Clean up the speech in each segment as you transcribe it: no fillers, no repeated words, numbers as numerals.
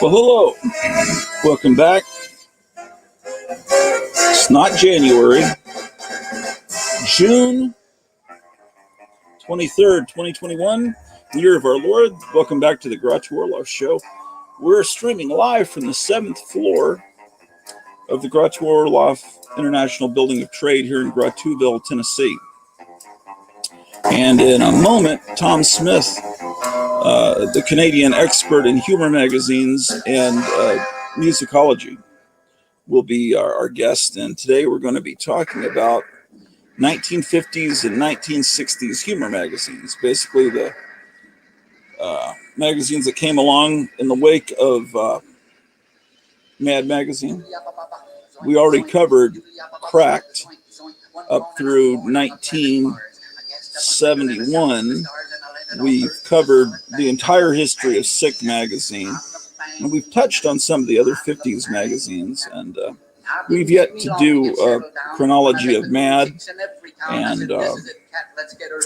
Well, hello. Welcome back. It's not January. June 23rd, 2021, the year of our Lord. Welcome back to the Grattu Orloff Show. We're streaming live from the 7th floor of the Grattu Orloff International Building of Trade here in Grattuville, Tennessee. And in a moment, Tom Smith, the Canadian expert in humor magazines and musicology, will be our guest. And today we're going to be talking about 1950s and 1960s humor magazines, basically the magazines that came along in the wake of Mad Magazine. We already covered Cracked up through 1971. We've covered the entire history of Sick magazine, and we've touched on some of the other 50s magazines, and we've yet to do a chronology of Mad and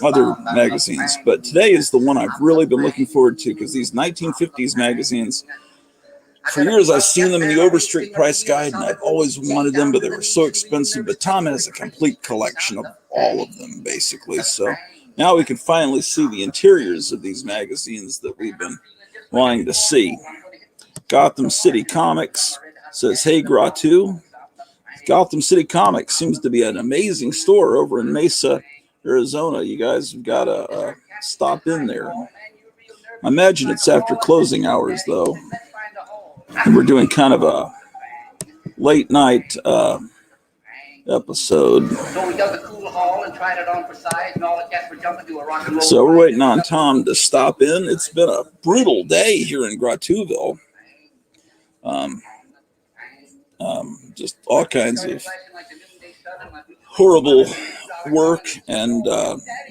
other magazines. But today is the one I've really been looking forward to, because these 1950s magazines, for years I've seen them in the Overstreet price guide, and I've always wanted them, but they were so expensive. But Tom has a complete collection of all of them, basically. So now we can finally see the interiors of these magazines that we've been wanting to see. Gotham City Comics says, "Hey, Grattu." Gotham City Comics seems to be an amazing store over in Mesa, Arizona. You guys have got to stop in there. I imagine it's after closing hours, though. And we're doing kind of a late night episode. So we're waiting on Tom to stop in. It's been a brutal day here in Grattuville. Just all kinds of horrible work and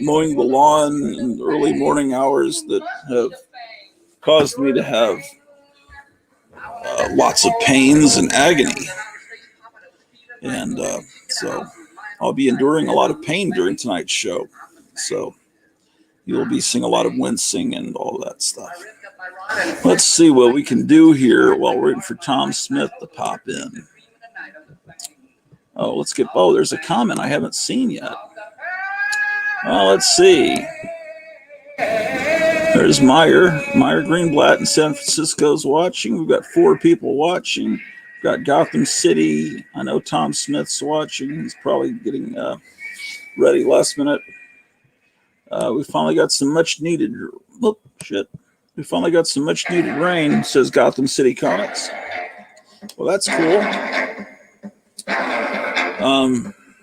mowing the lawn in early morning hours that have caused me to have lots of pains and agony. And so I'll be enduring a lot of pain during tonight's show. So you'll be seeing a lot of wincing and all that stuff. Let's see what we can do here while we're waiting for Tom Smith to pop in. Oh, there's a comment I haven't seen yet. Well, let's see. There's Meyer Greenblatt in San Francisco's watching. We've got 4 people watching. We've got Gotham City. I know Tom Smith's watching. He's probably getting ready last minute. We finally got some much needed. We finally got some much needed rain, says Gotham City Comics. Well, that's cool.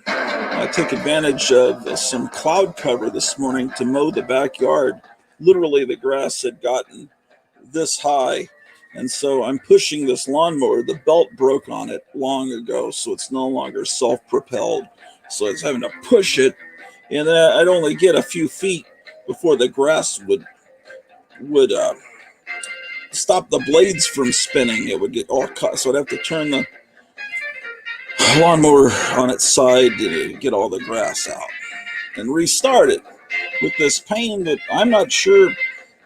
I took advantage of some cloud cover this morning to mow the backyard. Literally, the grass had gotten this high, and so I'm pushing this lawnmower. The belt broke on it long ago, so it's no longer self-propelled. So I was having to push it, and I'd only get a few feet before the grass would stop the blades from spinning. It would get all cut, so I'd have to turn the lawnmower on its side to get all the grass out and restart it with this pain that I'm not sure.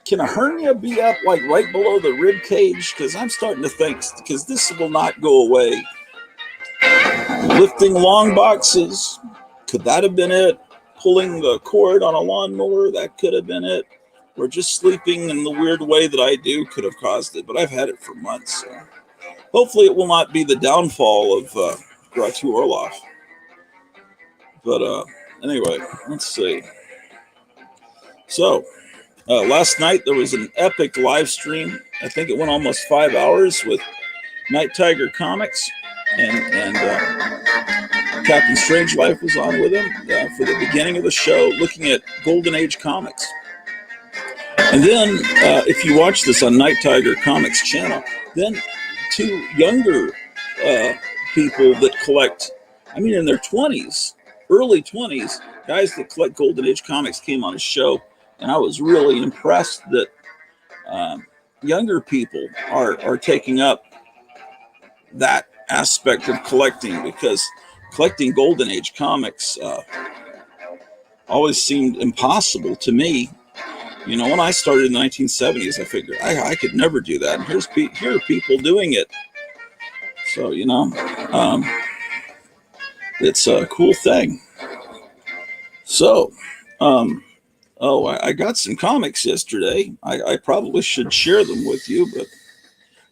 Can a hernia be up like right below the rib cage? Because I'm starting to think, because this will not go away. Lifting long boxes, could that have been it? Pulling the cord on a lawnmower, that could have been it. Or just sleeping in the weird way that I do could have caused it. But I've had it for months. So hopefully it will not be the downfall of Grattu Orloff. But anyway, let's see. So last night there was an epic live stream. I think it went almost 5 hours with Night Tiger Comics, and Captain Strangelife was on with him for the beginning of the show, looking at Golden Age comics. And then if you watch this on Night Tiger Comics channel, then 2 younger people that collect, in their 20s, early 20s, guys that collect Golden Age comics came on his show, and I was really impressed that younger people are taking up that aspect of collecting, because collecting Golden Age comics always seemed impossible to me. You know, when I started in the 1970s, I figured I could never do that. And here are people doing it. So, you know, it's a cool thing. So, I got some comics yesterday. I probably should share them with you, but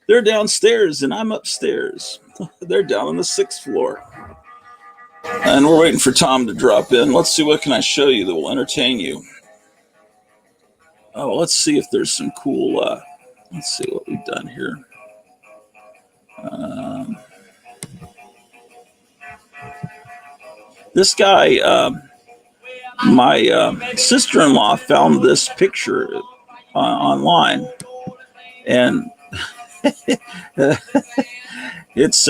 they're downstairs and I'm upstairs. They're down on the 6th floor. And we're waiting for Tom to drop in. Let's see, what can I show you that will entertain you? Oh, let's see if there's some cool, let's see what we've done here. This guy, my sister-in-law found this picture online, and it's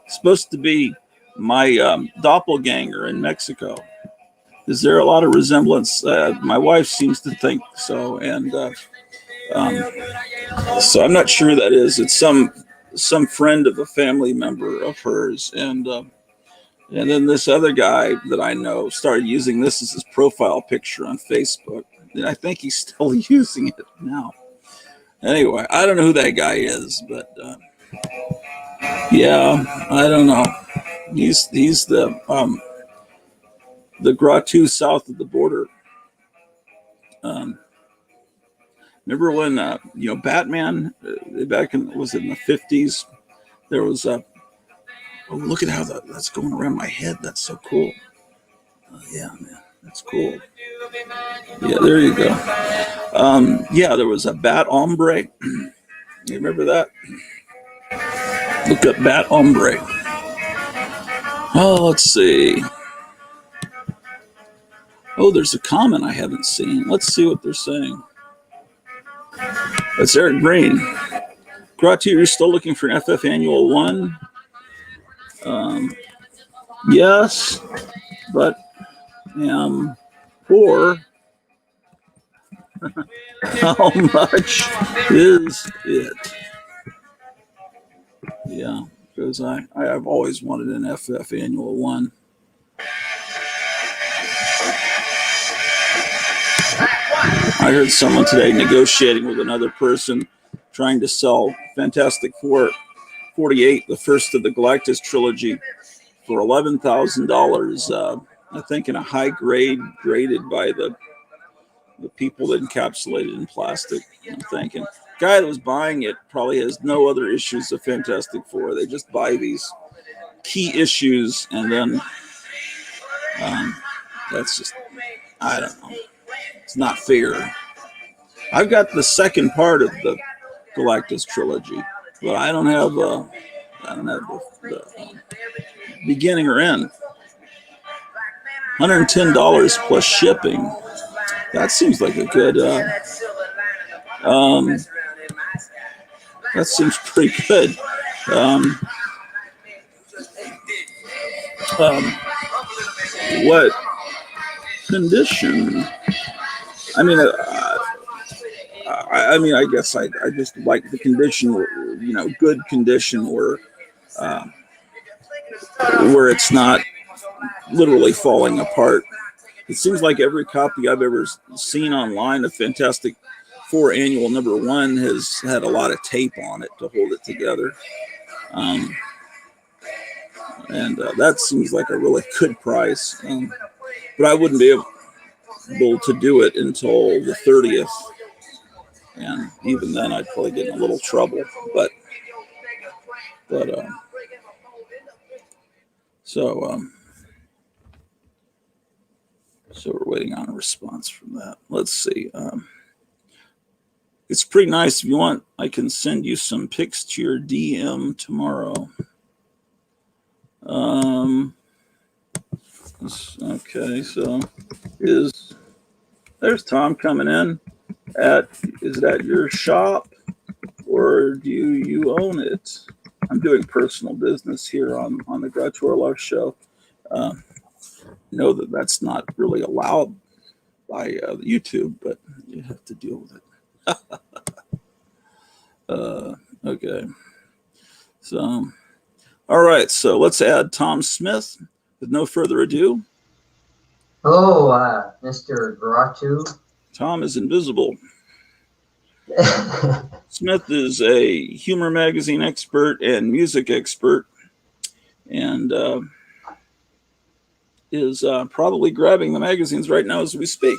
supposed to be my doppelganger in Mexico. Is there a lot of resemblance? My wife seems to think so, and so I'm not sure who that is. It's some friend of a family member of hers, and then this other guy that I know started using this as his profile picture on Facebook, and I think he's still using it now. Anyway, I don't know who that guy is, but yeah, I don't know. He's the Gratu south of the border. Remember when Batman back in, was it in the 50s? There was a oh, look at how that's going around my head. That's so cool. Yeah, man, that's cool. Yeah, there you go. Yeah, there was a Bat Ombre. You remember that? Look up Bat Ombre. Oh, let's see. Oh, there's a comment I haven't seen. Let's see what they're saying. It's Eric Green. Gratu, you're still looking for FF Annual 1? Yes, but poor. How much is it? Yeah, because I've always wanted an FF Annual 1. I heard someone today negotiating with another person trying to sell Fantastic Four 48, the first of the Galactus trilogy, for $11,000. I think in a high grade, graded by the people that encapsulate it in plastic. I'm thinking, the guy that was buying it probably has no other issues of Fantastic Four. They just buy these key issues, and then that's just, I don't know. It's not fair. I've got the second part of the Galactus trilogy, but I don't have the beginning or end. $110 plus shipping. That seems like a good. That seems pretty good. What condition? I mean, I guess I just like the condition, good condition where it's not literally falling apart. It seems like every copy I've ever seen online of Fantastic Four Annual number 1 has had a lot of tape on it to hold it together. And that seems like a really good price. But I wouldn't be able to do it until the 30th. And even then, I'd probably get in a little trouble. So we're waiting on a response from that. Let's see. It's pretty nice. If you want, I can send you some pics to your DM tomorrow. Okay, so there's Tom coming in. Is it at your shop, or do you own it? I'm doing personal business here on the Gratu Orlov show. Know that that's not really allowed by YouTube, but you have to deal with it. Okay. So, all right. So let's add Tom Smith. With no further ado. Hello, Mr. Gratu. Tom is invisible. Smith is a humor magazine expert and music expert, and is probably grabbing the magazines right now as we speak.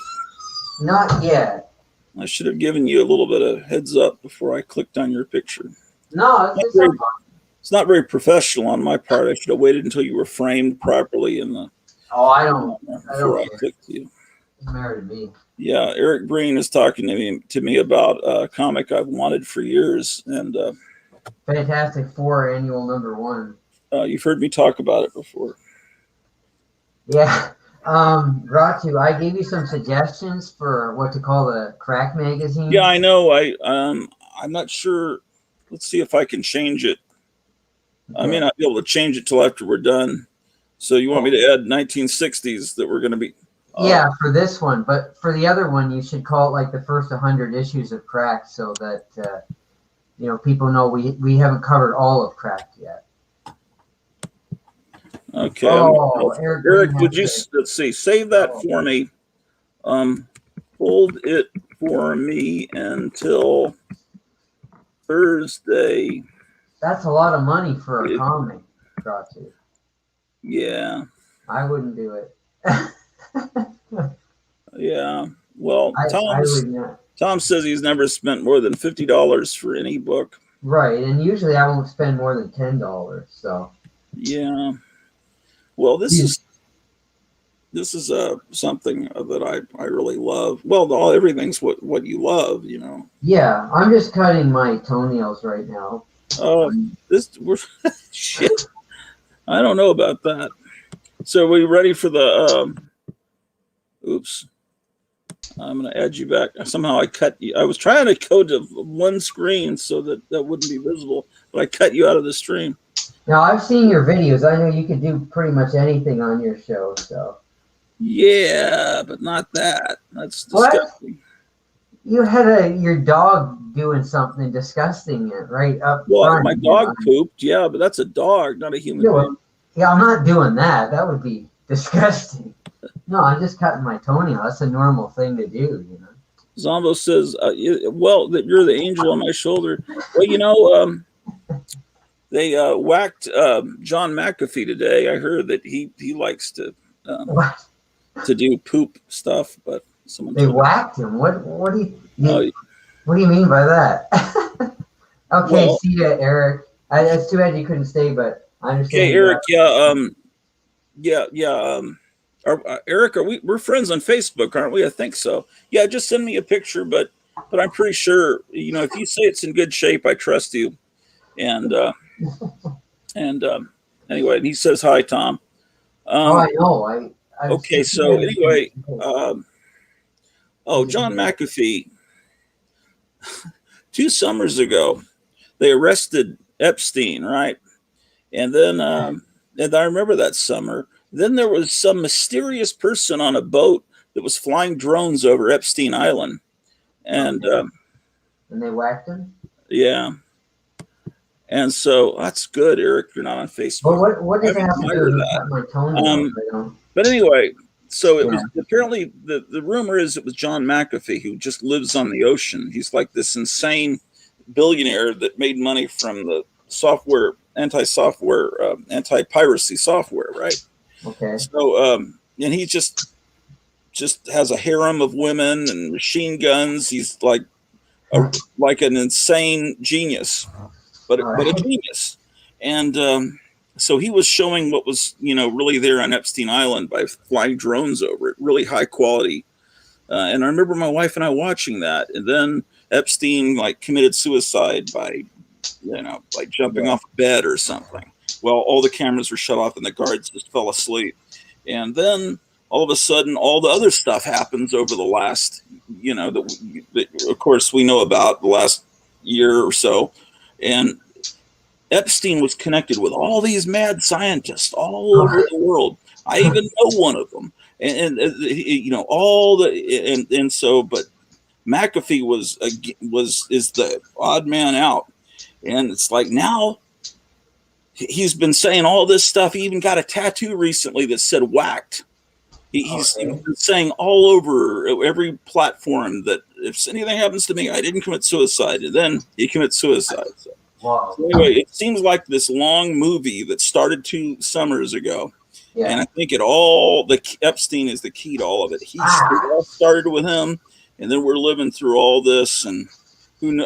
Not yet. I should have given you a little bit of heads up before I clicked on your picture. No, It's not very professional on my part. I should have waited until you were framed properly in the. Oh, I don't. Before I clicked you. He's married to me. Yeah, Eric Breen is talking to me about a comic I've wanted for years, and Fantastic Four annual #1. You've heard me talk about it before. Yeah. Ratu, I gave you some suggestions for what to call the crack magazine. Yeah, I know. I'm not sure. Let's see if I can change it. Okay. I may not be able to change it till after we're done. So you want me to add 1960s that we're going to be? Yeah, for this one, but for the other one, you should call it like the first 100 issues of Crack, so that people know we haven't covered all of Crack yet. Okay. Oh, Eric, would you let's see, save that for me. Hold it for me until Thursday. That's a lot of money for a comic, Ratu. Yeah. I wouldn't do it. Yeah. Well, Tom says he's never spent more than $50 for any book. Right, and usually I won't spend more than $10. So. Yeah. Well, this is something that I really love. Well, everything's what you love, you know. Yeah, I'm just cutting my toenails right now. Shit. I don't know about that. So are we ready for the oops. I'm going to add you back. Somehow I cut you. I was trying to code to one screen so that wouldn't be visible, but I cut you out of the stream. Now, I've seen your videos. I know you can do pretty much anything on your show. So. Yeah, but not that. That's disgusting. What? You had your dog doing something disgusting right up front. My dog pooped. Yeah, but that's a dog, not a human being. Yeah, I'm not doing that. That would be disgusting. No, I'm just cutting my toenail. That's a normal thing to do, you know. Zombo says, that you're the angel on my shoulder. Well, they whacked John McAfee today. I heard that he likes to do poop stuff, but they whacked him. What do you mean by that? Okay, well, see ya, Eric. It's too bad you couldn't stay, but I understand. Okay, Eric. Eric, we're friends on Facebook, aren't we? I think so. Yeah, just send me a picture, but I'm pretty sure, if you say it's in good shape, I trust you. And anyway, and he says hi, Tom. I know. Okay, so anyway, John McAfee. 2 summers ago, they arrested Epstein, right? And then, and I remember that summer. Then there was some mysterious person on a boat that was flying drones over Epstein Island, and they whacked him. Yeah, and so that's good, Eric. You're not on Facebook. Well, what does that have to do with my toenail? But anyway, so it was apparently the rumor is it was John McAfee, who just lives on the ocean. He's like this insane billionaire that made money from the anti-piracy software, right? Okay. So, and he just has a harem of women and machine guns. He's like an insane genius, but a genius. And so he was showing what was really there on Epstein Island by flying drones over it, really high quality. And I remember my wife and I watching that, and then Epstein committed suicide by jumping off a bed or something. Well, all the cameras were shut off and the guards just fell asleep. And then all of a sudden, all the other stuff happens over the last, that of course we know about the last year or so. And Epstein was connected with all these mad scientists all over the world. I even know one of them. And but McAfee is the odd man out. And it's like now he's been saying all this stuff. He even got a tattoo recently that said whacked. He's Okay. been saying all over every platform that if anything happens to me, I didn't commit suicide. And then he commits suicide. Wow. So anyway, it seems like this long movie that started 2 summers ago. And Yeah. I think the Epstein is the key to all of it. It all started with him, and then we're living through all this. And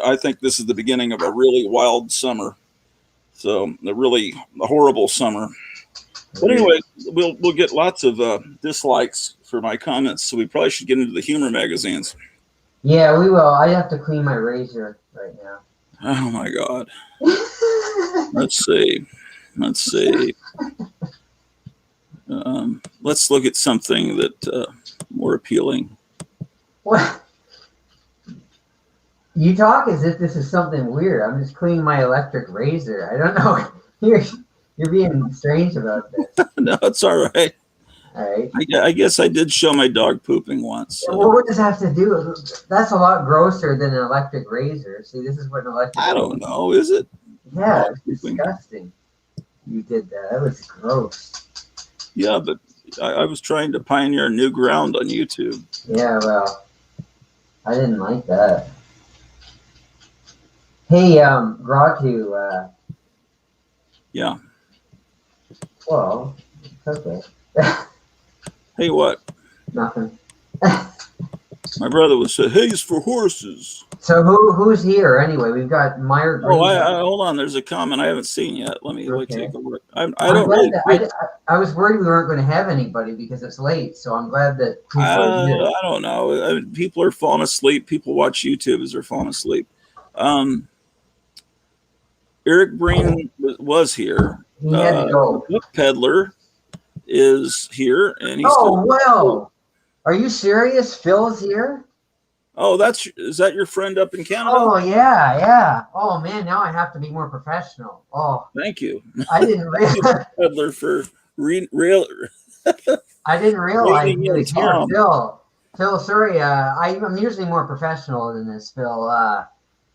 I think this is the beginning of a really wild summer. So a horrible summer. But anyway, we'll get lots of dislikes for my comments, so we probably should get into the humor magazines. Yeah, we will. I have to clean my razor right now. Oh my God. Let's see. Let's look at something that more appealing. What? You talk as if this is something weird. I'm just cleaning my electric razor. I don't know. You're being strange about this. No, it's all right. All right. I guess I did show my dog pooping once. So. Well, what does that have to do? That's a lot grosser than an electric razor. See, this is what an electric. I don't know. Is it? Yeah, it's disgusting. You did that. That was gross. Yeah, but I was trying to pioneer new ground on YouTube. Yeah, well, I didn't like that. Hey, Gratu. Yeah. Well, it's okay. Hey, what? Nothing. My brother would say, "Hey, it's for horses." So who's here anyway? We've got Meyer Green. Oh, hold on. There's a comment I haven't seen yet. Let me take a look. I was worried we weren't going to have anybody because it's late. So I'm glad that people are here. I don't know. People are falling asleep. People watch YouTube as they're falling asleep. Eric Breen was here. He had to go. Book Peddler is here, and he's. Oh well, are you serious? Phil's here. Oh, is that your friend up in Canada? Oh yeah. Oh man, now I have to be more professional. Oh, thank you. I didn't realize. Peddler for I didn't realize he was here, Tom. Phil, sorry. I'm usually more professional than this, Phil.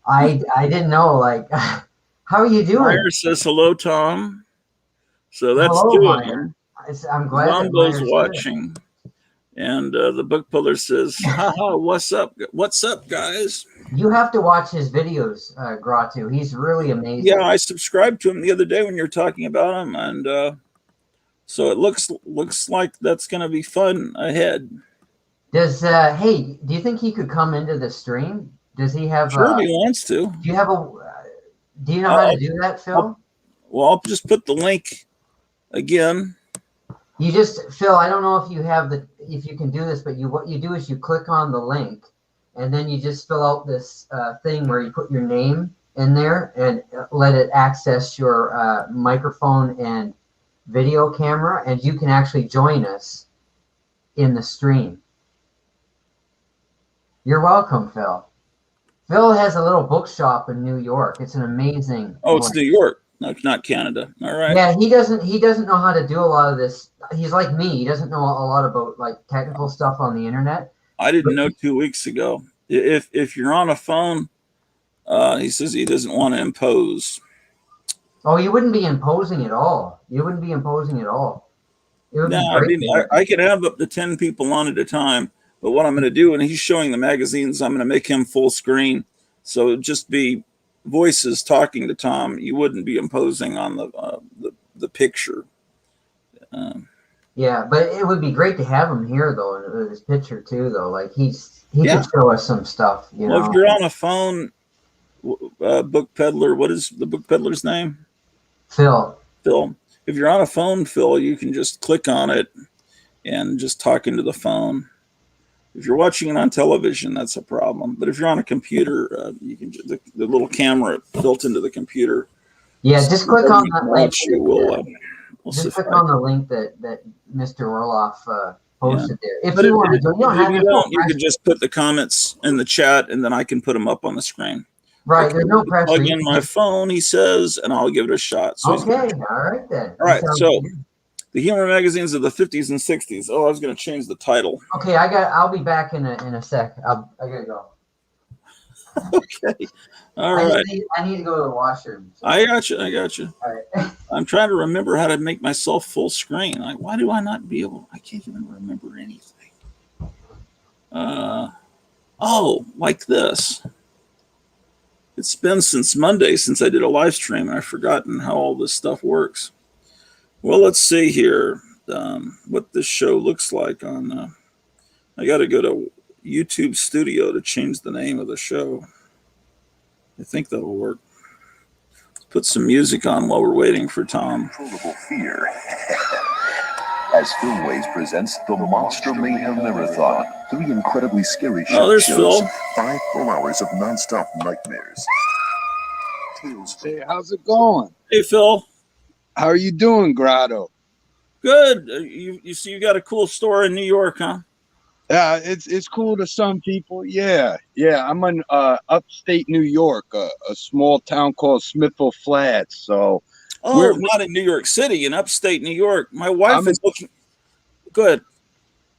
I didn't know. Like, how are you doing? Meyer says hello, Tom. So that's hello, doing. I'm glad. Zombo's watching. And the book puller says, haha, what's up? What's up, guys? You have to watch his videos, Gratu. He's really amazing. Yeah, I subscribed to him the other day when you were talking about him. And so it looks like that's going to be fun ahead. Does, hey, do you think he could come into the stream? Does he have... Sure, if he wants to. Do you know how to do that, Phil? I'll just put the link again. Phil, I don't know if you can do this, but what you do is you click on the link and then you just fill out this thing where you put your name in there and let it access your microphone and video camera, and you can actually join us in the stream. You're welcome, Phil. Phil has a little bookshop in New York. It's an amazing. Oh, it's New York. No, not Canada. All right. Yeah, he doesn't know how to do a lot of this. He's like me. He doesn't know a lot about like technical stuff on the internet. I didn't know 2 weeks ago. If you're on a phone, he says he doesn't want to impose. Oh, you wouldn't be imposing at all. It would be I could have up to 10 people on at a time. But what I'm going to do, and he's showing the magazines, I'm going to make him full screen. So it'd just be voices talking to Tom. You wouldn't be imposing on the picture. Yeah, but it would be great to have him here though, in his picture too. Though, like he could show us some stuff. Well, if you're on a phone, Book Peddler. What is the Book Peddler's name? Phil. If you're on a phone, Phil, you can just click on it and just talk into the phone. If you're watching it on television, that's a problem. But if you're on a computer, you can the little camera built into the computer. Yeah, just click on that link. Just click on the link that Mr. Orloff posted there. If you want to, you can just put the comments in the chat, and then I can put them up on the screen. Right, there's no pressure. Plug in my phone, he says, and I'll give it a shot. So okay, all right then. All right, so the humor magazines of the 50s and 60s. Oh, I was going to change the title. Okay, I'll be back in a sec. I gotta go. Okay. All right. I need to go to the washroom. So. I got you. I got you. All right. I'm trying to remember how to make myself full screen. Like, why do I not be able? I can't even remember anything. Oh, like this. It's been since Monday since I did a live stream, and I've forgotten how all this stuff works. Well, let's see here what this show looks like on. I got to go to YouTube Studio to change the name of the show. I think that'll work. Let's put some music on while we're waiting for Tom. Controllable fear. As Filmways presents the Monster Mayhem Marathon. 3 incredibly scary there's shows. Phil. 5 full hours of non-stop nightmares. Hey, how's it going? Hey, Phil. How are you doing, Grotto? Good. You see, you got a cool store in New York, huh? Yeah, it's cool to some people. Yeah. I'm in upstate New York, a small town called Smithville Flats. So, not in New York City, in upstate New York. My wife is looking. Good.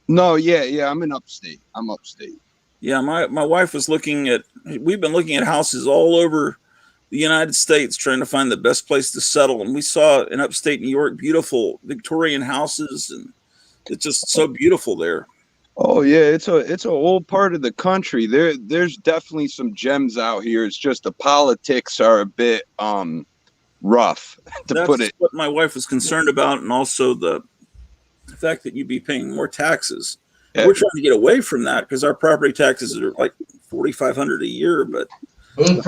No, yeah, I'm in upstate. I'm upstate. Yeah, my wife was looking at. We've been looking at houses all over the United States, trying to find the best place to settle, and we saw in upstate New York beautiful Victorian houses, and it's just so beautiful there. Oh yeah, it's a old part of the country. There's definitely some gems out here. It's just the politics are a bit rough to put it. That's what my wife was concerned about, and also the fact that you'd be paying more taxes. Yeah. We're trying to get away from that because our property taxes are like $4,500 a year, but we're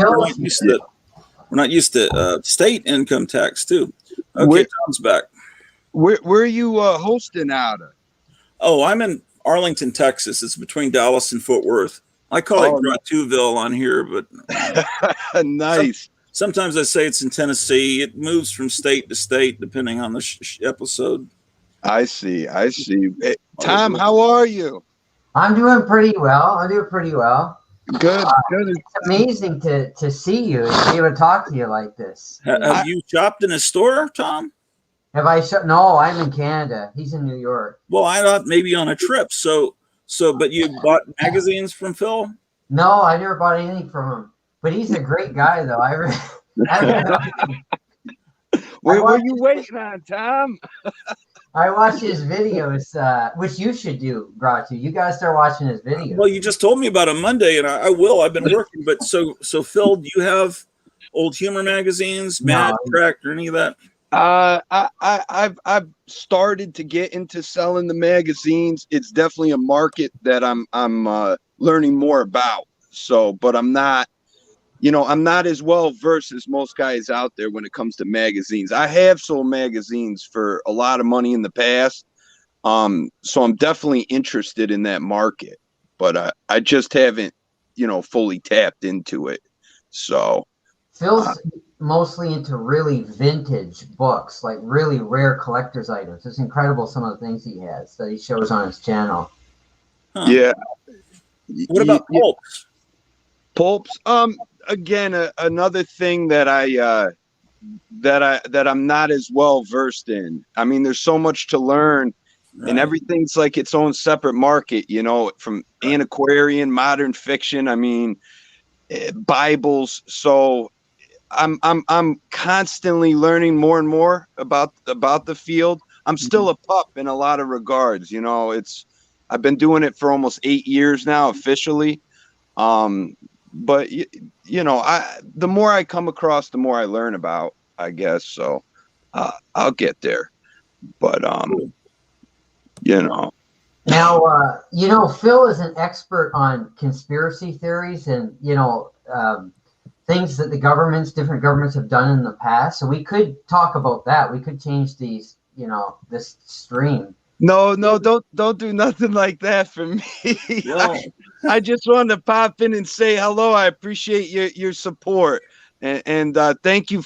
not used to state income tax too. Okay, Tom's back. Where are you hosting out of? Oh, I'm in Arlington, Texas. It's between Dallas and Fort Worth. I call it Grotuville on here, but nice. Sometimes I say it's in Tennessee. It moves from state to state depending on the episode. I see. Hey, Tom, how are you? I'm doing pretty well. Good. It's amazing to see you and be able to talk to you like this. Have you shopped in a store, Tom? Have I? No, I'm in Canada. He's in New York. Well, I thought maybe on a trip. But you bought magazines from Phil? No, I never bought anything from him. But he's a great guy, though. What were you waiting on, Tom? I watch his videos, which you should do, Grotto. You gotta start watching his videos. Well, you just told me about a Monday, and I will. I've been working, but so Phil, do you have old humor magazines, Mad Track, or any of that? I've started to get into selling the magazines. It's definitely a market that I'm learning more about. So, but I'm not as well versed as most guys out there when it comes to magazines. I have sold magazines for a lot of money in the past. So I'm definitely interested in that market, but I just haven't, fully tapped into it. So Phil's mostly into really vintage books, like really rare collector's items. It's incredible some of the things he has that he shows on his channel. Huh. Yeah. What about pulps? Pulps. Again, another thing that I'm not as well versed in. I mean, there's so much to learn, and everything's like its own separate market. From antiquarian, modern fiction. I mean, Bibles. So I'm constantly learning more and more about the field. I'm still a pup in a lot of regards. I've been doing it for almost 8 years now officially. But the more I come across, the more I learn about, I guess. So I'll get there. But Now, Phil is an expert on conspiracy theories and things that different governments have done in the past. So we could talk about that. We could change these, this stream. No, don't do nothing like that for me. No. I just wanted to pop in and say hello. I appreciate your support. And thank you,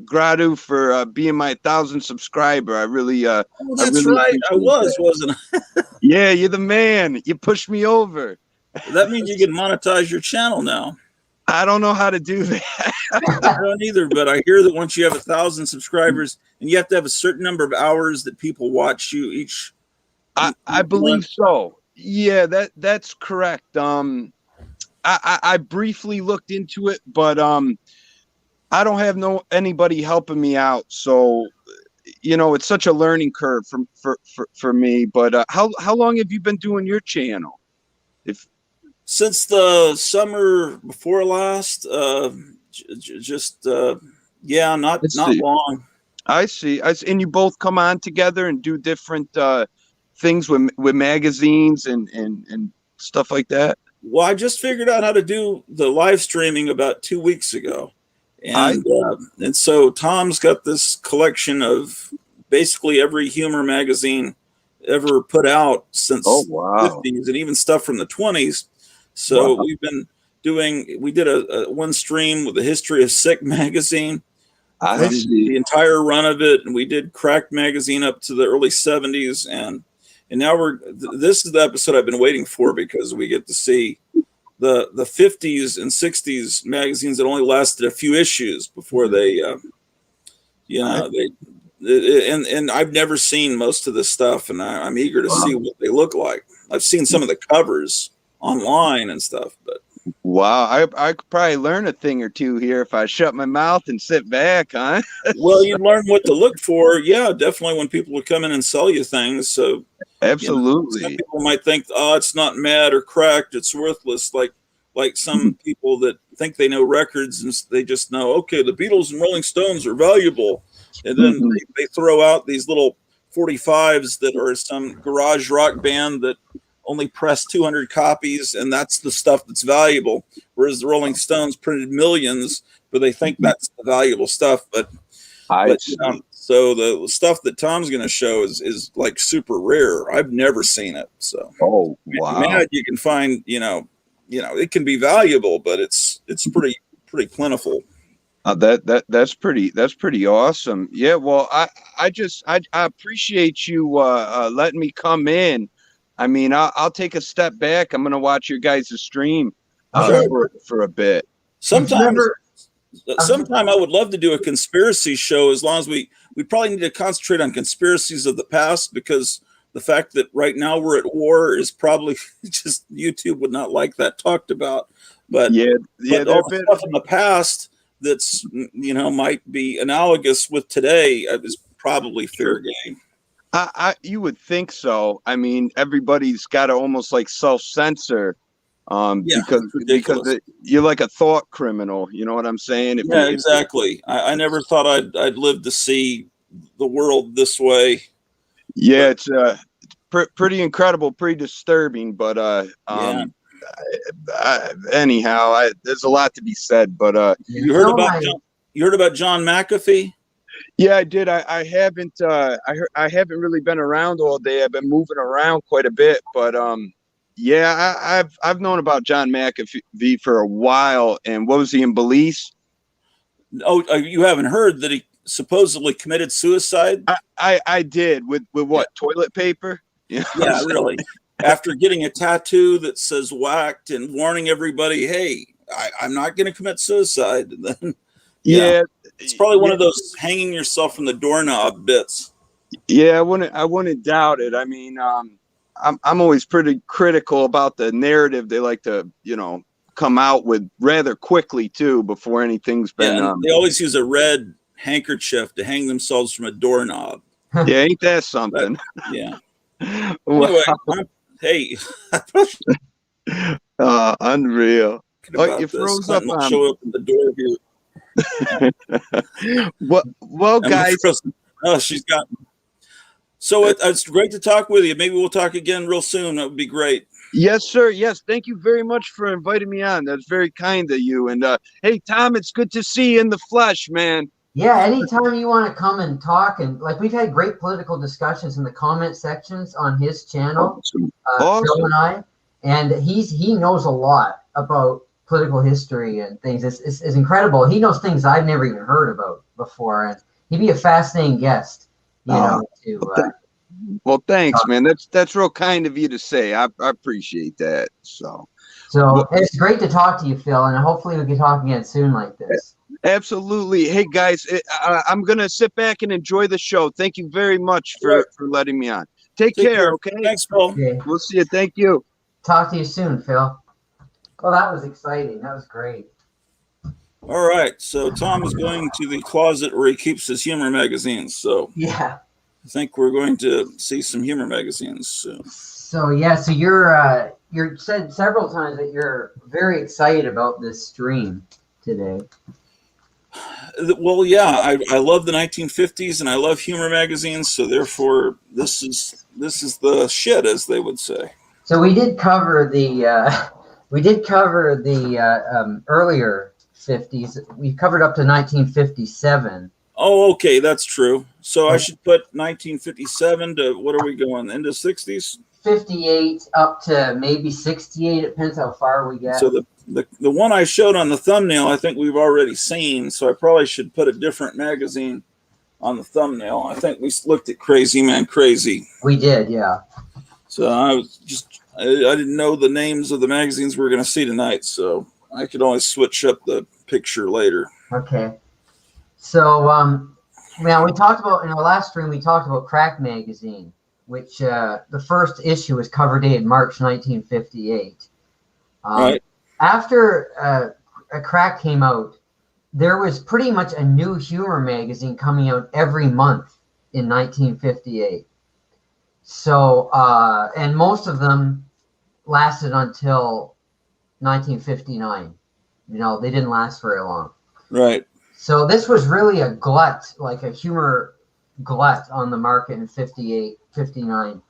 Grotto, for being my 1,000 subscriber. I really that's right. I wasn't I? Yeah, you're the man. You pushed me over. That means you can monetize your channel now. I don't know how to do that. I don't either, but I hear that once you have 1,000 subscribers, and you have to have a certain number of hours that people watch you each. I believe so. Yeah, that's correct. I briefly looked into it, but I don't have anybody helping me out. So, it's such a learning curve for me. But how long have you been doing your channel? Since the summer before last, yeah, not long. I see. And you both come on together and do different things with magazines and stuff like that. Well, I just figured out how to do the live streaming about 2 weeks ago, and so Tom's got this collection of basically every humor magazine ever put out since the 50s, and even stuff from the 20s. So we've been we did a one stream with the History of Sick magazine, the entire run of it, and we did Cracked magazine up to the early 70s, and now this is the episode I've been waiting for, because we get to see the 50s and 60s magazines that only lasted a few issues before they and I've never seen most of this stuff, and I'm eager to see what they look like. I've seen some of the covers online and stuff, but wow, I could probably learn a thing or two here if I shut my mouth and sit back, huh? Well, you learn what to look for. Yeah, definitely, when people would come in and sell you things. So absolutely, some people might think, oh, it's not mad or cracked, it's worthless, like some people that think they know records and they just know, okay, the Beatles and Rolling Stones are valuable, and then they throw out these little 45s that are some garage rock band that only pressed 200 copies, and that's the stuff that's valuable. Whereas the Rolling Stones printed millions, but they think that's the valuable stuff. So the stuff that Tom's going to show is like super rare. I've never seen it. So mad you can find, it can be valuable, but it's pretty plentiful. That's pretty awesome. Yeah. Well, I appreciate you letting me come in. I mean, I'll take a step back. I'm going to watch your guys' stream for a bit. Sometime I would love to do a conspiracy show, as long as we probably need to concentrate on conspiracies of the past, because the fact that right now we're at war is probably just YouTube would not like that talked about. But all the stuff in the past that's might be analogous with today is probably fair game. You would think so. I mean, everybody's got to almost like self-censor because you're like a thought criminal. You know what I'm saying? Exactly. I never thought I'd live to see the world this way. Yeah, it's pretty incredible, pretty disturbing. But anyhow, there's a lot to be said. But you heard about John McAfee? Yeah, I did. I haven't. I haven't really been around all day. I've been moving around quite a bit, but I've known about John McAfee for a while. And what was he in Belize? Oh, you haven't heard that he supposedly committed suicide? I did with what, toilet paper? Yeah, really. After getting a tattoo that says whacked and warning everybody, hey, I'm not going to commit suicide. And then, it's probably one of those hanging yourself from the doorknob bits. Yeah, I wouldn't doubt it. I mean, I'm always pretty critical about the narrative they like to, come out with rather quickly too, before anything's been. They always use a red handkerchief to hang themselves from a doorknob. Yeah, ain't that something? Yeah. Well, anyway, hey, unreal. Oh, you froze up on. Show up at the door here. well, guys. Oh, she's got. So it's great to talk with you. Maybe we'll talk again real soon. That would be great. Yes, sir. Yes, thank you very much for inviting me on. That's very kind of you. And hey, Tom, it's good to see you in the flesh, man. Yeah, anytime you want to come and talk, and like we've had great political discussions in the comment sections on his channel, Awesome. Phil and I, and he knows a lot about political history and things. It's incredible. He knows things I've never even heard about before, and he'd be a fascinating guest. Well, thanks, man. That's real kind of you to say. I appreciate that. So it's great to talk to you, Phil, and hopefully we can talk again soon like this. Absolutely. Hey, guys, I'm gonna sit back and enjoy the show. Thank you very much for letting me on. Take care. Okay. Thanks, Phil. Okay. We'll see you. Thank you. Talk to you soon, Phil. Well, that was exciting. That was great. All right, so Tom is going to the closet where he keeps his humor magazines. So Yeah. I think we're going to see some humor magazines soon. So yeah, so you're said several times that you're very excited about this stream today. Well, yeah, I love the 1950s and I love humor magazines, so therefore this is the shit, as they would say. So we did cover the earlier 50s. We covered up to 1957. Oh, okay, that's true. So I should put 1957 to, what are we going, into 60s? 58 up to maybe 68. It depends how far we get. So the one I showed on the thumbnail, I think we've already seen. So I probably should put a different magazine on the thumbnail. I think we looked at Crazy Man Crazy. We did, yeah. So I didn't know the names of the magazines we were going to see tonight. So I could always switch up the picture later. Okay. So, we talked about, in our last stream, we talked about Crack Magazine, which the first issue was cover dated March 1958. Right. After Crack came out, there was pretty much a new humor magazine coming out every month in 1958. So, and most of them lasted until 1959. You know, they didn't last very long. Right. So this was really a glut, like a humor glut on the market in 58, 59.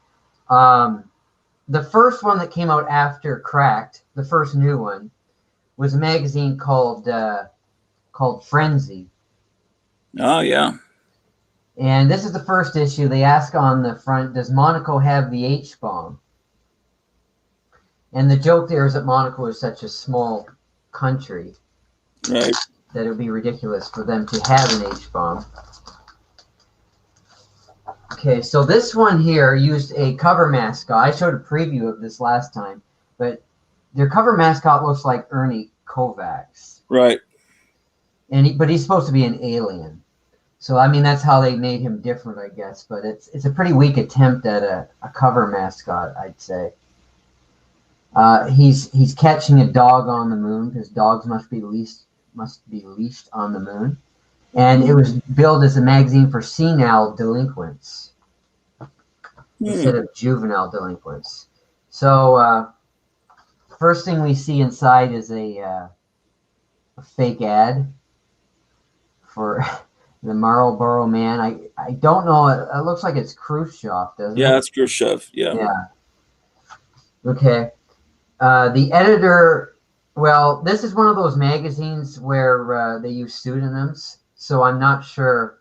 The first one that came out after Cracked, the first new one, was a magazine called Frenzy. Oh, yeah. And this is the first issue. They ask on the front, does Monaco have the H-bomb? And the joke there is that Monaco is such a small country. Right. That it would be ridiculous for them to have an H-bomb. Okay, so this one here used a cover mascot. I showed a preview of this last time, but their cover mascot looks like Ernie Kovacs. Right. But he's supposed to be an alien. So, I mean, that's how they made him different, I guess. But it's a pretty weak attempt at a cover mascot, I'd say. He's catching a dog on the moon, because dogs must be leashed on the moon. And it was billed as a magazine for senile delinquents instead of juvenile delinquents. So first thing we see inside is a fake ad for the Marlboro Man. I don't know. It looks like it's Khrushchev, doesn't it? Yeah, it's Khrushchev. Yeah. Yeah. Okay. The editor, well, this is one of those magazines where they use pseudonyms, so I'm not sure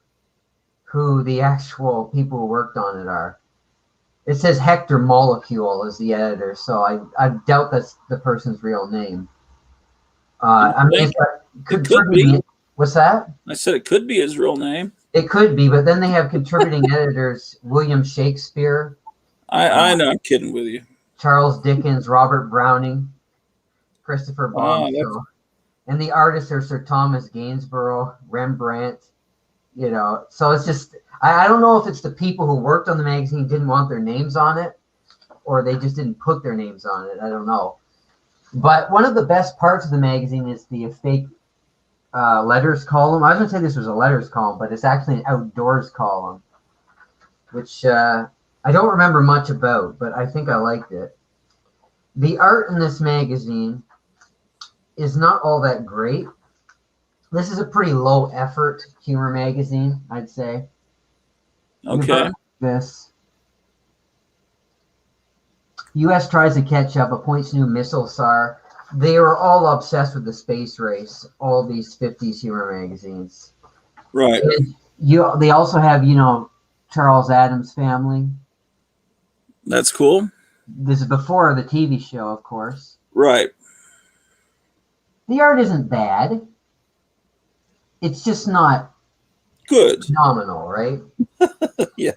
who the actual people who worked on it are. It says Hector Molecule is the editor, so I doubt that's the person's real name. I mean, it could be. What's that? I said it could be his real name. It could be, but then they have contributing editors: William Shakespeare. I know, I'm kidding with you. Charles Dickens, Robert Browning, Christopher Bombshell. And the artists are Sir Thomas Gainsborough, Rembrandt, you know. So it's just, I don't know if it's the people who worked on the magazine didn't want their names on it, or they just didn't put their names on it. I don't know. But one of the best parts of the magazine is the fake letters column. I was going to say this was a letters column, but it's actually an outdoors column, which I don't remember much about, but I think I liked it. The art in this magazine is not all that great. This is a pretty low effort humor magazine, I'd say. Okay. This. U.S. tries to catch up, appoints new missile czar. They were all obsessed with the space race, all these 50s humor magazines. Right. And they also have, Charles Addams Family. That's cool. This is before the TV show, of course. Right. The art isn't bad. It's just not good. Phenomenal, right? Yeah.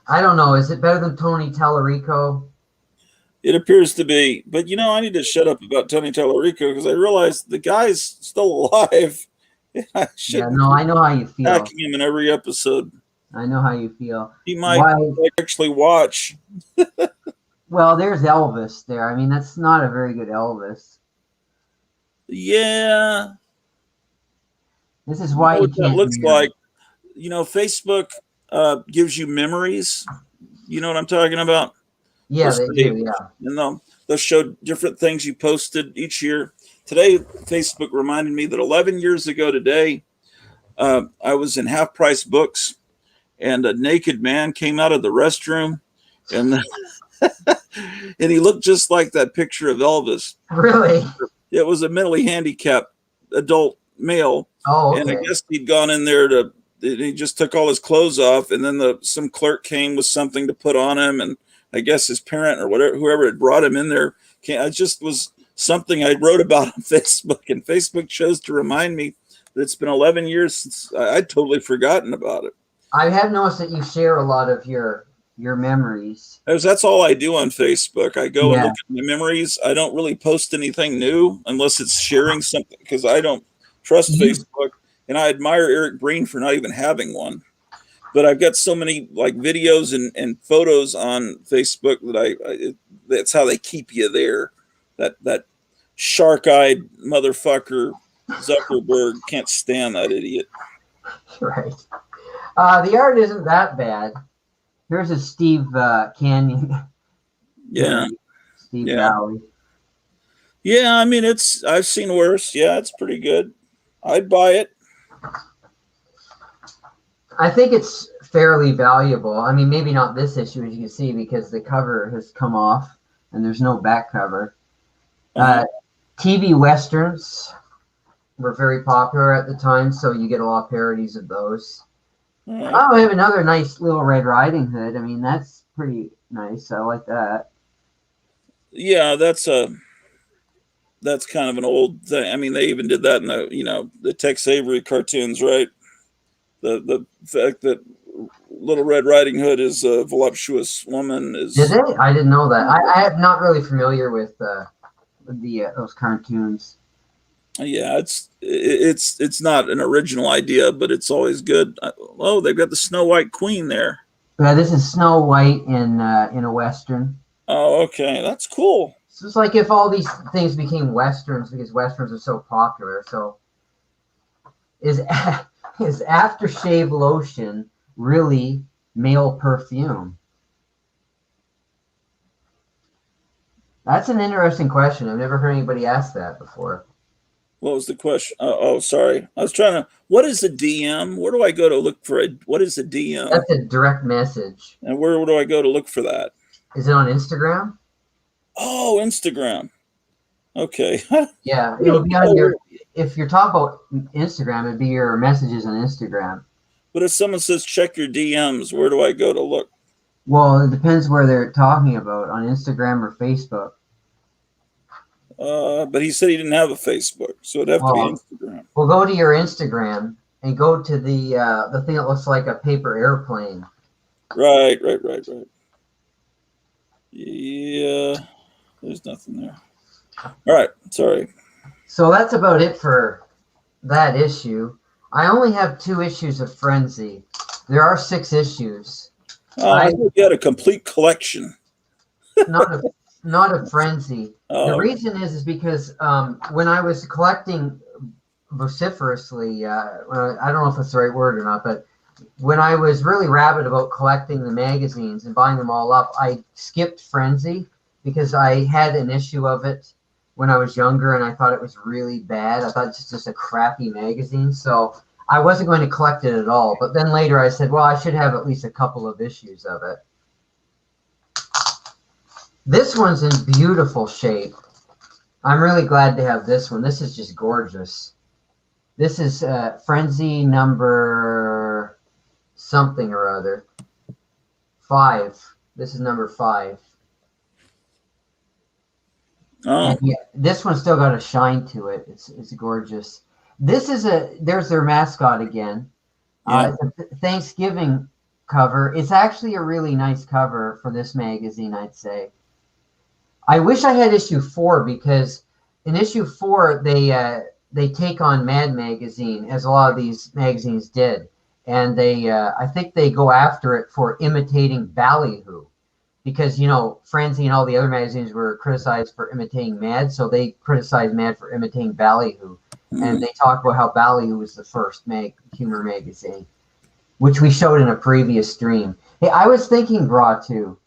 I don't know. Is it better than Tony Tallarico? It appears to be. But, I need to shut up about Tony Tallarico because I realized the guy's still alive. I Yeah, no, I know how you feel. Attacking him in every episode. I know how you feel. He might actually watch. Well, there's Elvis there. I mean, that's not a very good Elvis. Yeah. This is why You know you what that can't looks marry. like? You know, Facebook gives you memories. You know what I'm talking about? Yeah, They'll they say, do. Yeah. and they'll show different things you posted each year. Today, Facebook reminded me that 11 years ago today, I was in Half Price Books, and a naked man came out of the restroom, and and he looked just like that picture of Elvis. Really? It was a mentally handicapped adult male, Oh, and I okay. guess he'd gone in there to. He just took all his clothes off, and then some clerk came with something to put on him, and I guess his parent or whatever, whoever had brought him in there, I just was something I wrote about on Facebook, and Facebook chose to remind me that it's been 11 years since I'd totally forgotten about it. I have noticed that you share a lot of your memories. That's all I do on Facebook. I go and Yeah. look at my memories. I don't really post anything new unless it's sharing something, because I don't trust You- Facebook, and I admire Eric Breen for not even having one. But I've got so many like videos and photos on Facebook that that's how they keep you there. That shark-eyed motherfucker Zuckerberg, can't stand that idiot. Right. The art isn't that bad. Here's a Steve Canyon. Yeah. Steve Yeah. Valley. Yeah, I mean I've seen worse. Yeah, it's pretty good. I'd buy it. I think it's fairly valuable. I mean, maybe not this issue, as you can see, because the cover has come off and there's no back cover. TV Westerns were very popular at the time, so you get a lot of parodies of those. All right. Oh, I have another nice Little Red Riding Hood. I mean, that's pretty nice. I like that. Yeah, that's kind of an old thing. I mean, they even did that in the Tex Avery cartoons, right? The fact that Little Red Riding Hood is a voluptuous woman is. Did they? I didn't know that. I am not really familiar with those cartoons. Yeah, it's not an original idea, but it's always good. Oh, they've got the Snow White Queen there. Yeah, this is Snow White in a Western. Oh, okay, that's cool. So it's like if all these things became Westerns because Westerns are so popular. So is aftershave lotion really male perfume? That's an interesting question. I've never heard anybody ask that before. What was the question? Oh, sorry. I was trying to. What is a DM? Where do I go to look for it? What is a DM? That's a direct message. And where do I go to look for that? Is it on Instagram? Oh, Instagram. Okay. Yeah, it would be on your. If you're talking about Instagram, it'd be your messages on Instagram. But if someone says check your DMs, where do I go to look? Well, it depends where they're talking about, on Instagram or Facebook. But he said he didn't have a Facebook, so it'd have to be Oh. Instagram. Well, go to your Instagram and go to the thing that looks like a paper airplane. Right. Yeah, there's nothing there. All right, sorry. So that's about it for that issue. I only have 2 issues of Frenzy. There are 6 issues. I thought you had a complete collection. Not a Frenzy. The Oh, reason is because when I was collecting vociferously, I don't know if that's the right word or not, but when I was really rabid about collecting the magazines and buying them all up, I skipped Frenzy because I had an issue of it when I was younger and I thought it was really bad. I thought it was just a crappy magazine. So I wasn't going to collect it at all. But then later I said, well, I should have at least a couple of issues of it. This one's in beautiful shape. I'm really glad to have this one. This is just gorgeous. This is Frenzy number something or other. 5. This is number 5. oh, And yeah, this one's still got a shine to it. It's gorgeous. There's their mascot again. Yeah. It's a Thanksgiving cover. It's actually a really nice cover for this magazine, I'd say. I wish I had issue 4 because in issue 4 they take on Mad Magazine, as a lot of these magazines did, and I think they go after it for imitating Ballyhoo. because Frenzy and all the other magazines were criticized for imitating Mad, so they criticized Mad for imitating Ballyhoo, and they talk about how Ballyhoo was the first humor magazine, which we showed in a previous stream. Hey, I was thinking, Bra, too.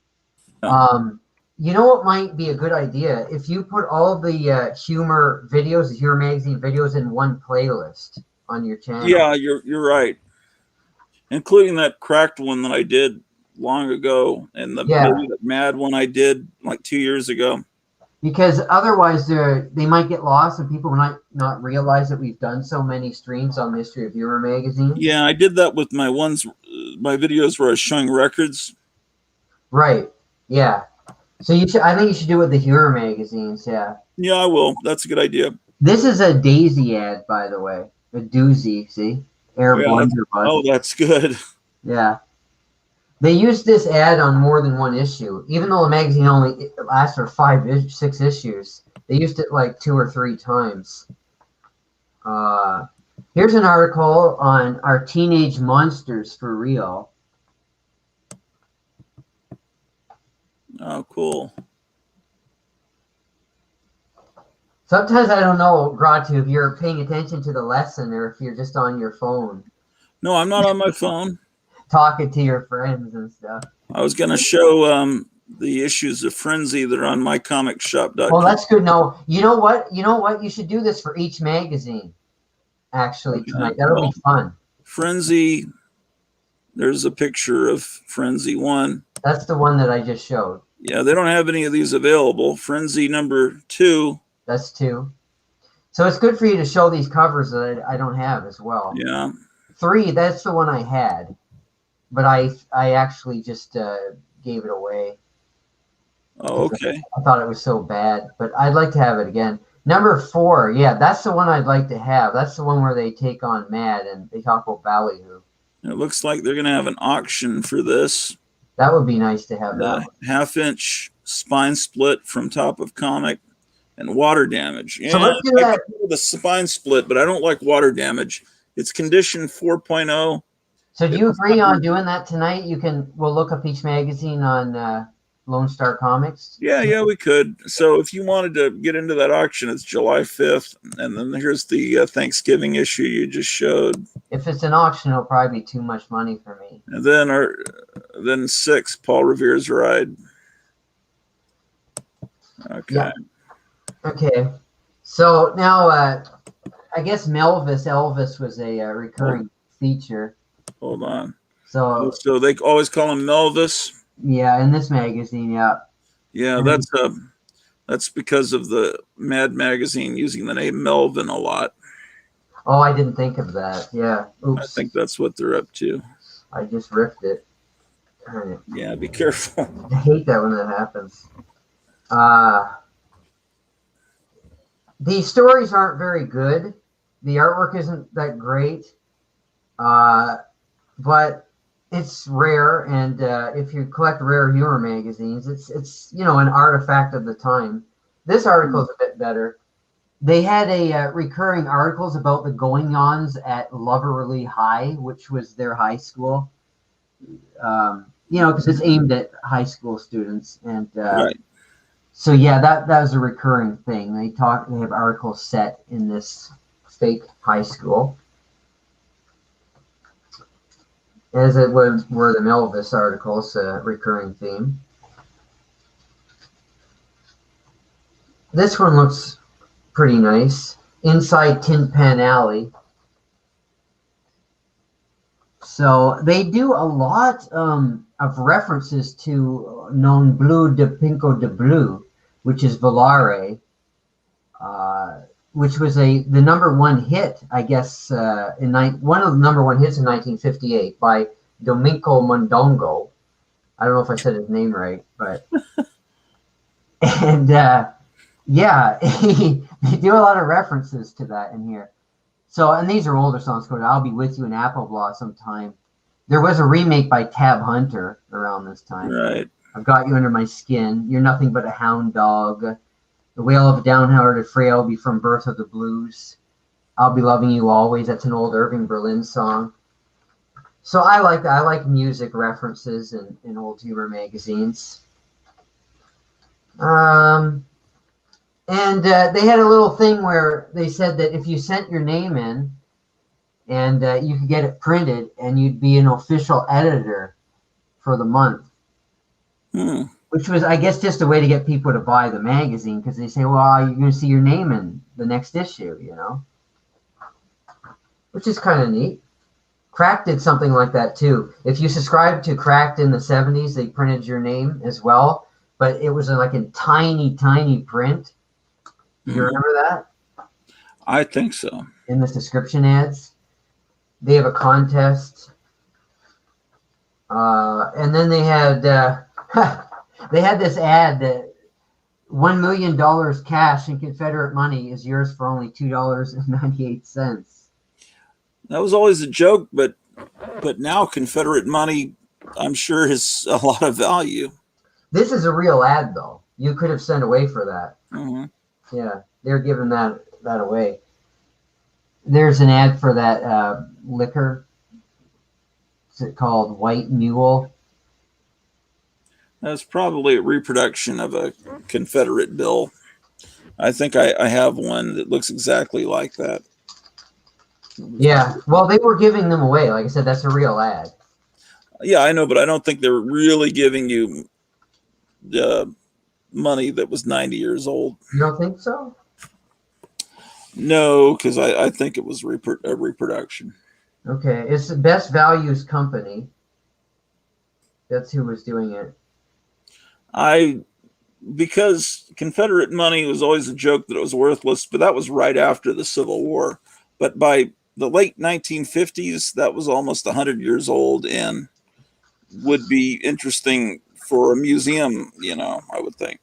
You know what might be a good idea? If you put all of the humor videos, the humor magazine videos, in one playlist on your channel. Yeah, you're right, including that cracked one that I did long ago, and maybe the Mad one I did like 2 years ago. Because otherwise, they might get lost, and people might not realize that we've done so many streams on the history of humor magazine. Yeah, I did that with my videos where I was showing records. Right. Yeah. So I think you should do it with the humor magazines. Yeah. Yeah, I will. That's a good idea. This is a Daisy ad, by the way. A doozy. See, blender bus. Oh, that's good. Yeah. They used this ad on more than one issue, even though the magazine only lasts for 6 issues. They used it like 2 or 3 times. Here's an article on our teenage monsters for real. Oh, cool. Sometimes I don't know, Gratu, if you're paying attention to the lesson or if you're just on your phone. No, I'm not on my phone. Talking to your friends and stuff. I was going to show the issues of Frenzy that are on mycomicshop.com. Well, that's good. No, you know what? You should do this for each magazine, actually, tonight. That'll be fun. Frenzy, there's a picture of Frenzy 1. That's the one that I just showed. Yeah, they don't have any of these available. Frenzy number 2. That's 2. So it's good for you to show these covers that I don't have as well. Yeah. 3, that's the one I had. But I actually just gave it away. Oh, okay. I thought it was so bad, but I'd like to have it again. Number 4, yeah, that's the one I'd like to have. That's the one where they take on Mad and they talk about Ballyhoo. It looks like they're going to have an auction for this. That would be nice to have that. 1/2-inch spine split from Top of Comic and water damage. Yeah, so let's do that. The spine split, but I don't like water damage. It's condition 4.0. So do you agree on doing that tonight? We'll look up each magazine on Lone Star Comics. Yeah, we could. So if you wanted to get into that auction, it's July 5th. And then here's the Thanksgiving issue you just showed. If it's an auction, it'll probably be too much money for me. And then 6, Paul Revere's Ride. Okay. Yeah. Okay. So now, I guess Elvis was a recurring feature. Hold on. So they always call him Melvis. Yeah, in this magazine, yeah. Yeah, that's because of the Mad magazine using the name Melvin a lot. Oh, I didn't think of that. Yeah. Oops. I think that's what they're up to. I just ripped it. Right. Yeah, be careful. I hate that when that happens. The stories aren't very good. The artwork isn't that great. But it's rare, and if you collect rare humor magazines, it's an artifact of the time. This article is a bit better. They had a recurring articles about the going-ons at Loverly High, which was their high school. Because it's aimed at high school students, and Right. So yeah, that was a recurring thing. They have articles set in this fake high school. As it were the Melvis articles, a recurring theme. This one looks pretty nice. Inside Tin Pan Alley. So they do a lot of references to Non Bleu de Pinko de Bleu, which is Volare, which was the number 1 hit, I guess, one of the number 1 hits in 1958 by Domingo Mondongo. I don't know if I said his name right, but and yeah, they do a lot of references to that in here. So, and these are older songs. I'll Be With You in Apple Blossom Time. There was a remake by Tab Hunter around this time. Right. I've Got You Under My Skin. You're Nothing But a Hound Dog. The Wail of a Downhearted Frailty from Birth of the Blues. I'll Be Loving You Always. That's an old Irving Berlin song. So I like that. I like music references in old humor magazines. And they had a little thing where they said that if you sent your name in, and you could get it printed, and you'd be an official editor for the month. Which was, I guess, just a way to get people to buy the magazine, because they say, well, you're going to see your name in the next issue, you know? Which is kind of neat. Cracked did something like that, too. If you subscribed to Cracked in the 70s, they printed your name as well, but it was like in tiny, tiny print. Do you remember that? I think so. In the subscription ads. They have a contest. And then they had they had this ad that $1 million cash in Confederate money is yours for only $2.98. That was always a joke, but now Confederate money, I'm sure, has a lot of value. This is a real ad, though. You could have sent away for that. Mm-hmm. Yeah, they're giving that away. There's an ad for that liquor. Is it called White Mule? That's probably a reproduction of a Confederate bill. I think I have one that looks exactly like that. Yeah, well, they were giving them away. Like I said, that's a real ad. Yeah, I know, but I don't think they were really giving you money that was 90 years old. You don't think so? No, because I think it was a reproduction. Okay, it's the Best Values Company. That's who was doing it. Because Confederate money was always a joke that it was worthless, but that was right after the Civil War. But by the late 1950s, that was almost 100 years old and would be interesting for a museum, you know, I would think.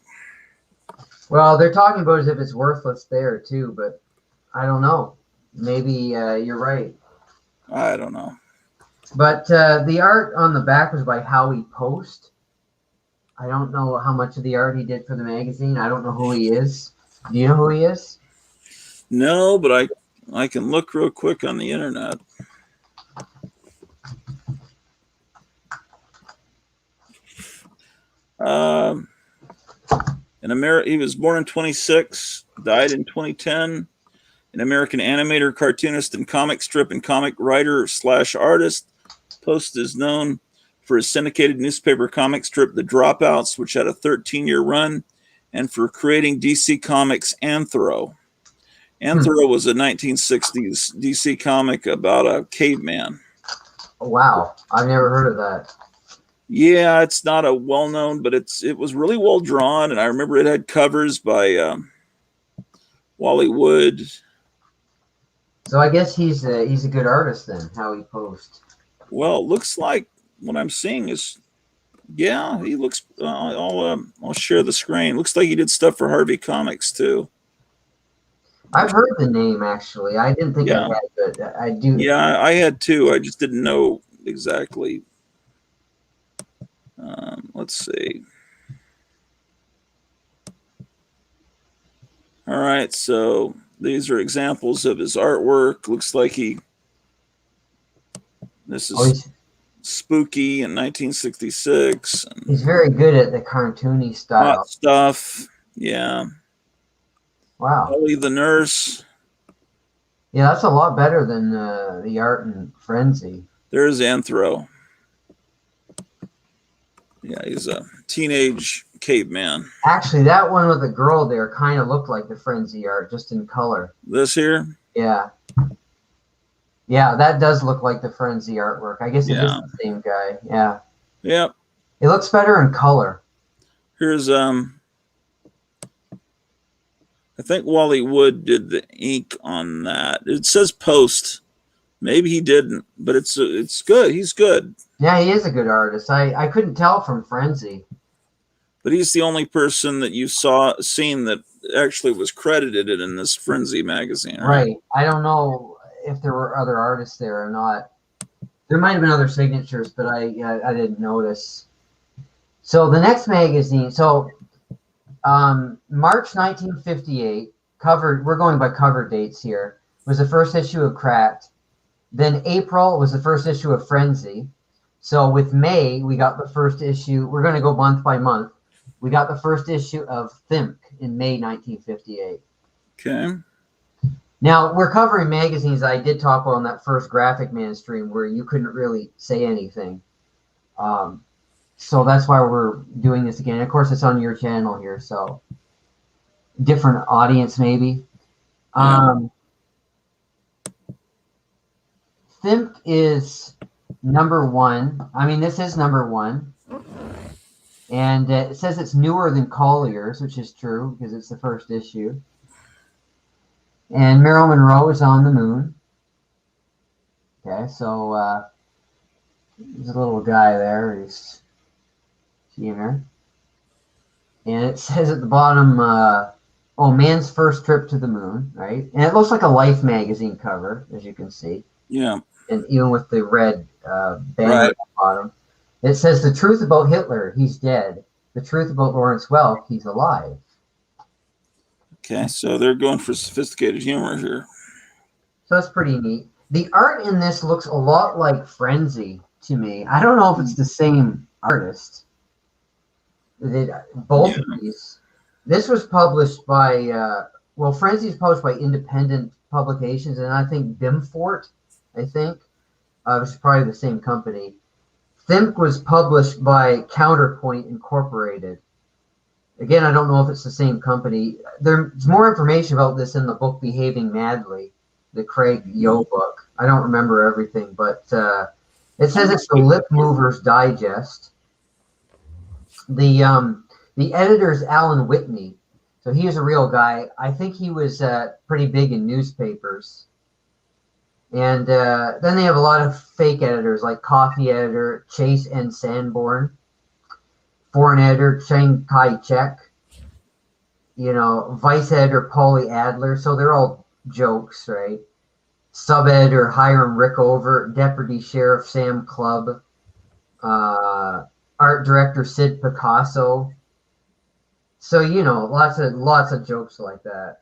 Well, they're talking about as if it's worthless there too, but I don't know. Maybe you're right. I don't know. But the art on the back was by Howie Post. I don't know how much of the art he did for the magazine. I don't know who he is. Do you know who he is? No, but I can look real quick on the internet. In America, he was born in 26, died in 2010. An American animator, cartoonist, and comic strip and comic writer / artist. Post is known for his syndicated newspaper comic strip, The Dropouts, which had a 13-year run, and for creating DC Comics Anthro. Anthro was a 1960s DC comic about a caveman. Wow, I've never heard of that. Yeah, it's not a well-known, but it was really well drawn, and I remember it had covers by Wally Wood. So I guess he's a good artist then, Howie Post. Well, it looks like what I'm seeing is, yeah, he looks. I'll share the screen. Looks like he did stuff for Harvey Comics too. I've heard the name actually. I didn't think I had, but I do. Yeah, I had too. I just didn't know exactly. Let's see. All right, so these are examples of his artwork. Looks like this is Spooky in 1966. He's very good at the cartoony style. Hot Stuff, yeah. Wow. Ellie the Nurse. Yeah, that's a lot better than the art in Frenzy. There's Anthro. Yeah, he's a teenage caveman. Actually, that one with the girl there kind of looked like the Frenzy art, just in color. This here? Yeah. Yeah, that does look like the Frenzy artwork. I guess it is the same guy. Yeah. Yep. It looks better in color. Here's I think Wally Wood did the ink on that. It says Post. Maybe he didn't, but it's good. He's good. Yeah, he is a good artist. I couldn't tell from Frenzy. But he's the only person that you seen that actually was credited in this Frenzy magazine. Right. I don't know if there were other artists there or not. There might have been other signatures, but I didn't notice. So the next magazine, March 1958, we're going by cover dates here, was the first issue of Cracked. Then April was the first issue of Frenzy. So with May, we got the first issue. We're going to go month by month. We got the first issue of Thimk in May 1958. Okay. Now, we're covering magazines I did talk about on that first Graphic Man stream where you couldn't really say anything. So that's why we're doing this again. Of course, it's on your channel here, so different audience maybe. Yeah. Thimk is #1. I mean, this is #1. And it says it's newer than Collier's, which is true because it's the first issue. And Marilyn Monroe is on the moon. Okay, so there's a little guy there. He's seeing her. And it says at the bottom, man's first trip to the moon, right? And it looks like a Life magazine cover, as you can see. Yeah. And even with the red banner Right. at the bottom. It says the truth about Hitler, he's dead. The truth about Lawrence Welk, he's alive. Okay, so they're going for sophisticated humor here. So that's pretty neat. The art in this looks a lot like Frenzy to me. I don't know if it's the same artist. Both of these. This was published by, Frenzy is published by independent publications, and I think Bimfort, which is probably the same company. Thimk was published by Counterpoint Incorporated. Again, I don't know if it's the same company. There's more information about this in the book Behaving Madly, the Craig Yo book. I don't remember everything, but it says it's the Lip Movers Digest. The editor's Alan Whitney. So he was a real guy. I think he was pretty big in newspapers. And then they have a lot of fake editors like Coffee editor Chase N. Sanborn, foreign editor Chiang Kai-shek, vice editor Paulie Adler. So they're all jokes, right? Sub-editor Hiram Rickover, deputy sheriff Sam Clubb, art director Sid Picasso. So, lots of jokes like that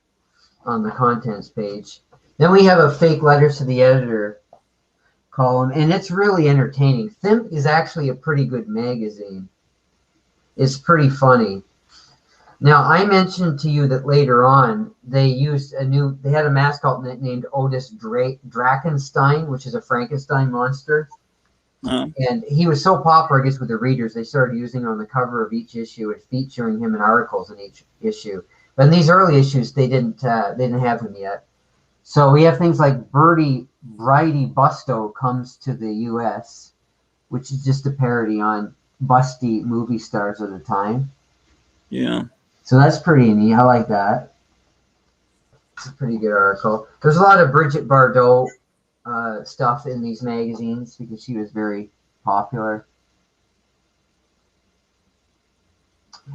on the contents page. Then we have a fake letters to the editor column, and it's really entertaining. Thimk is actually a pretty good magazine. It's pretty funny. Now, I mentioned to you that later on they had a mascot named Otis Drakenstein, which is a Frankenstein monster. And he was so popular, I guess, with the readers, they started using him on the cover of each issue and featuring him in articles in each issue. But in these early issues, they didn't have him yet. So we have things like Bridie Busto Comes to the U.S., which is just a parody on busty movie stars of the time. Yeah. So that's pretty neat. I like that. It's a pretty good article. There's a lot of Brigitte Bardot stuff in these magazines because she was very popular.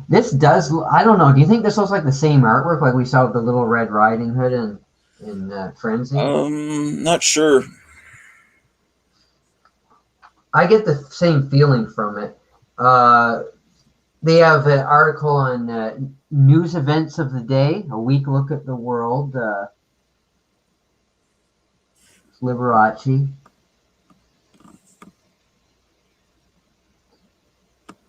This does, I don't know, do you think this looks like the same artwork like we saw with the Little Red Riding Hood in Frenzy? Not sure. I get the same feeling from it. They have an article on news events of the day, a week look at the world. Liberace.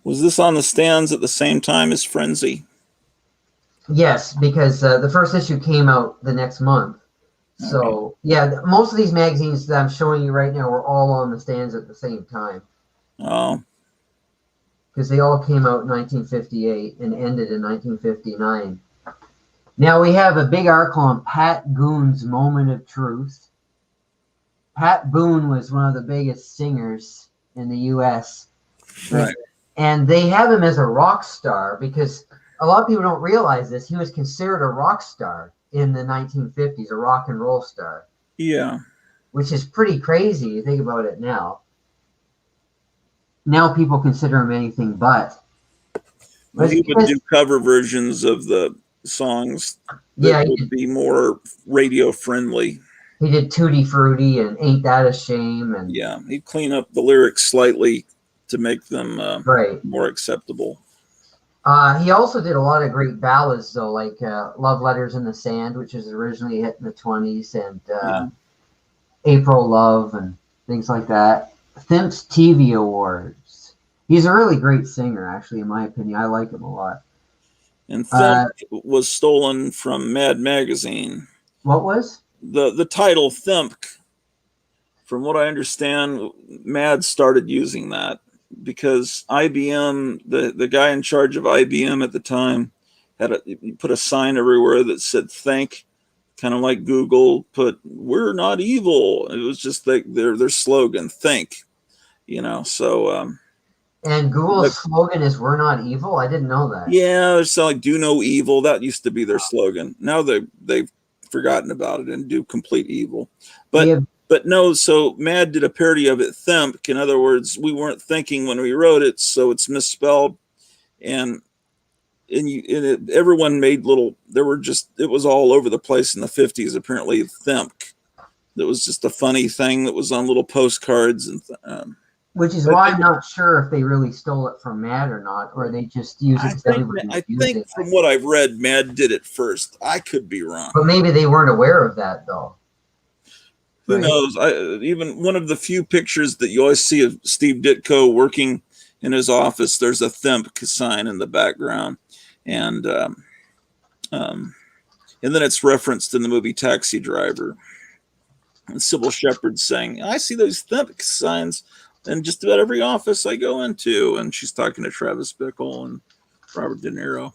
Was this on the stands at the same time as Frenzy? Yes, because the first issue came out the next month. So, yeah, most of these magazines that I'm showing you right now were all on the stands at the same time. Oh. Because they all came out in 1958 and ended in 1959. Now we have a big article on Pat Boon's Moment of Truth. Pat Boone was one of the biggest singers in the U.S. Right. And they have him as a rock star because a lot of people don't realize this. He was considered a rock star in the 1950s, a rock and roll star. Yeah. Which is pretty crazy. You think about it now. Now people consider him anything but. Well, he would do cover versions of the songs that would be more radio friendly. He did Tutti Frutti and Ain't That a Shame. And yeah, he'd clean up the lyrics slightly to make them more acceptable. He also did a lot of great ballads, though, like Love Letters in the Sand, which was originally hit in the 20s, and April Love and things like that. Thimk's TV Awards. He's a really great singer, actually, in my opinion. I like him a lot. And Thump was stolen from Mad Magazine. What was? The title Thump, from what I understand, Mad started using that because IBM, the guy in charge of IBM at the time, put a sign everywhere that said "Think," kind of like Google put "We're not evil." It was just like their slogan, "Think," So. And Google's slogan is "We're not evil." I didn't know that. Yeah, it's like "Do no evil." That used to be their slogan. Now they've forgotten about it and do complete evil. But no, so Mad did a parody of it, Thump. In other words, we weren't thinking when we wrote it, so it's misspelled. And everyone made little. It was all over the place in the 50s. Apparently, Thump. That was just a funny thing that was on little postcards and. Which is why I'm not sure if they really stole it from Mad or not, or they just use it. I think from what I've read, Mad did it first. I could be wrong, but maybe they weren't aware of that, though. Who knows? Even one of the few pictures that you always see of Steve Ditko working in his office, there's a Thump sign in the background, and then it's referenced in the movie Taxi Driver. And Sybil Shepherd's saying, "I see those Thump signs in just about every office I go into," and she's talking to Travis Bickle and Robert De Niro.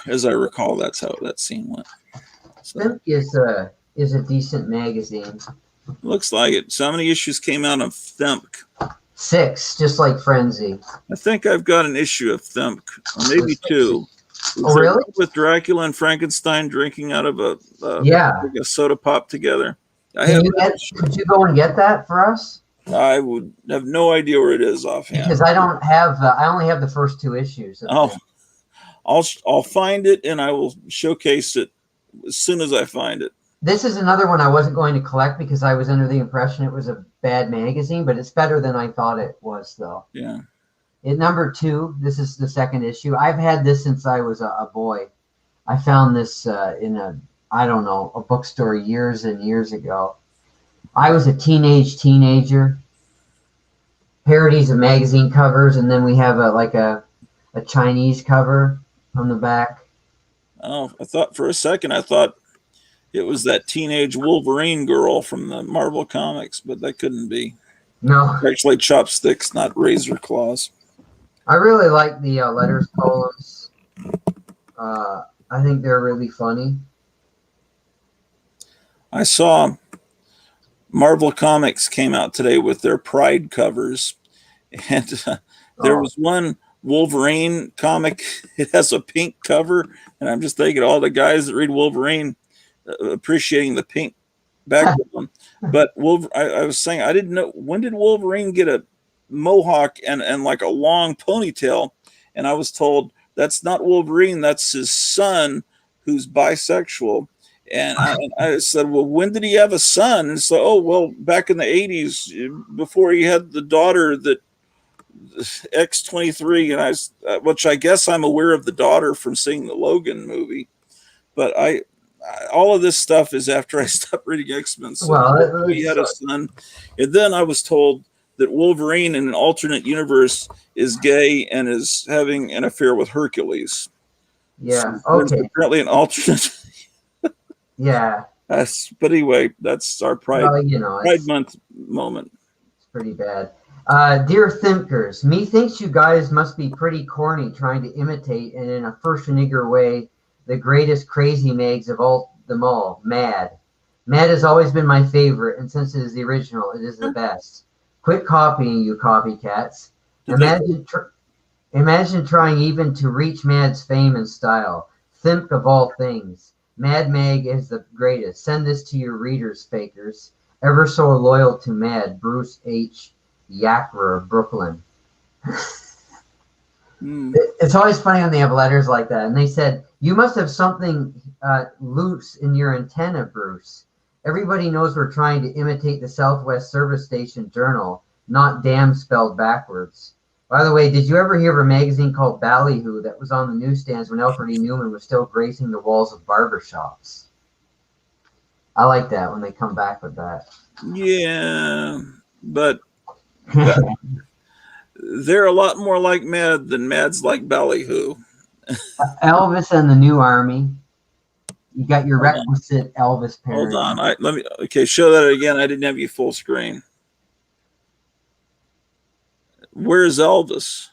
As I recall, that's how that scene went. So, Thump is a decent magazine. Looks like it. So how many issues came out of Thump? 6, just like Frenzy. I think I've got an issue of Thump, or maybe 2. Oh, really? With Dracula and Frankenstein drinking out of a soda pop together. Could you go and get that for us? I would have no idea where it is offhand. Because I don't have. I only have the first 2 issues. I'll find it and I will showcase it as soon as I find it. This is another one I wasn't going to collect because I was under the impression it was a bad magazine, but it's better than I thought it was, though. Yeah. At number 2, this is the second issue. I've had this since I was a boy. I found this in a bookstore years and years ago. I was a teenager. Parodies of magazine covers, and then we have a Chinese cover on the back. Oh, I thought for a second it was that teenage Wolverine girl from the Marvel comics, but that couldn't be. No. Actually, chopsticks, not razor claws. I really like the letters columns. I think they're really funny. I saw Marvel Comics came out today with their Pride covers, and there was one Wolverine comic. It has a pink cover, and I'm just thinking all the guys that read Wolverine appreciating the pink background. But I was saying I didn't know, when did Wolverine get a mohawk and like a long ponytail? And I was told that's not Wolverine, that's his son who's bisexual. And I said, well, when did he have a son? And so, back in the 80s, before he had the daughter that X-23, and which I guess I'm aware of the daughter from seeing the Logan movie. But all of this stuff is after I stopped reading X-Men. So he had a son. And then I was told that Wolverine in an alternate universe is gay and is having an affair with Hercules. Yeah. So okay. Apparently an alternate. Yeah. But anyway, that's our Pride Month moment. It's pretty bad. Dear Thinkers, methinks you guys must be pretty corny trying to imitate, and in a Schwarzenegger way, the greatest crazy mags of them all, Mad. Mad has always been my favorite, and since it is the original, it is the best. Quit copying, you copycats. Imagine trying even to reach Mad's fame and style. Think of all things. Mad Mag is the greatest. Send this to your readers, fakers. Ever so loyal to Mad, Bruce H. Yakrer of Brooklyn. It's always funny when they have letters like that. And they said, you must have something loose in your antenna, Bruce. Everybody knows we're trying to imitate the Southwest Service Station Journal, not damn spelled backwards. By the way, did you ever hear of a magazine called Ballyhoo that was on the newsstands when Alfred E. Newman was still gracing the walls of barbershops? I like that when they come back with that. Yeah, but They're a lot more like Mad than Mad's like Ballyhoo. Elvis and the New Army. You got your Hold on. requisite Elvis parody. Hold on. Okay, show that again. I didn't have you full screen. Where's Elvis?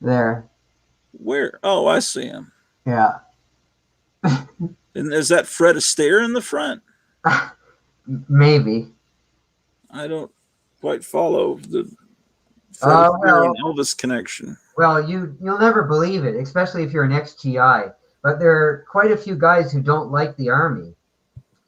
There. Where? Oh, I see him. Yeah. And is that Fred Astaire in the front? Maybe. I don't quite follow the Fred Astaire and Elvis connection. Well, you'll never believe it, especially if you're an ex-GI. But there are quite a few guys who don't like the Army.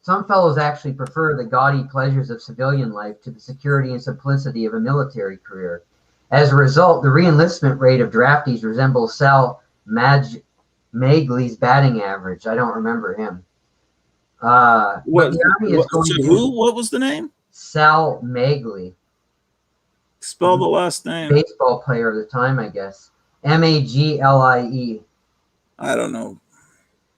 Some fellows actually prefer the gaudy pleasures of civilian life to the security and simplicity of a military career. As a result, the re-enlistment rate of draftees resembles Sal Magley's batting average. I don't remember him. What was the name? Sal Magley. Spell the last name. Baseball player of the time, I guess. Magle. I don't know.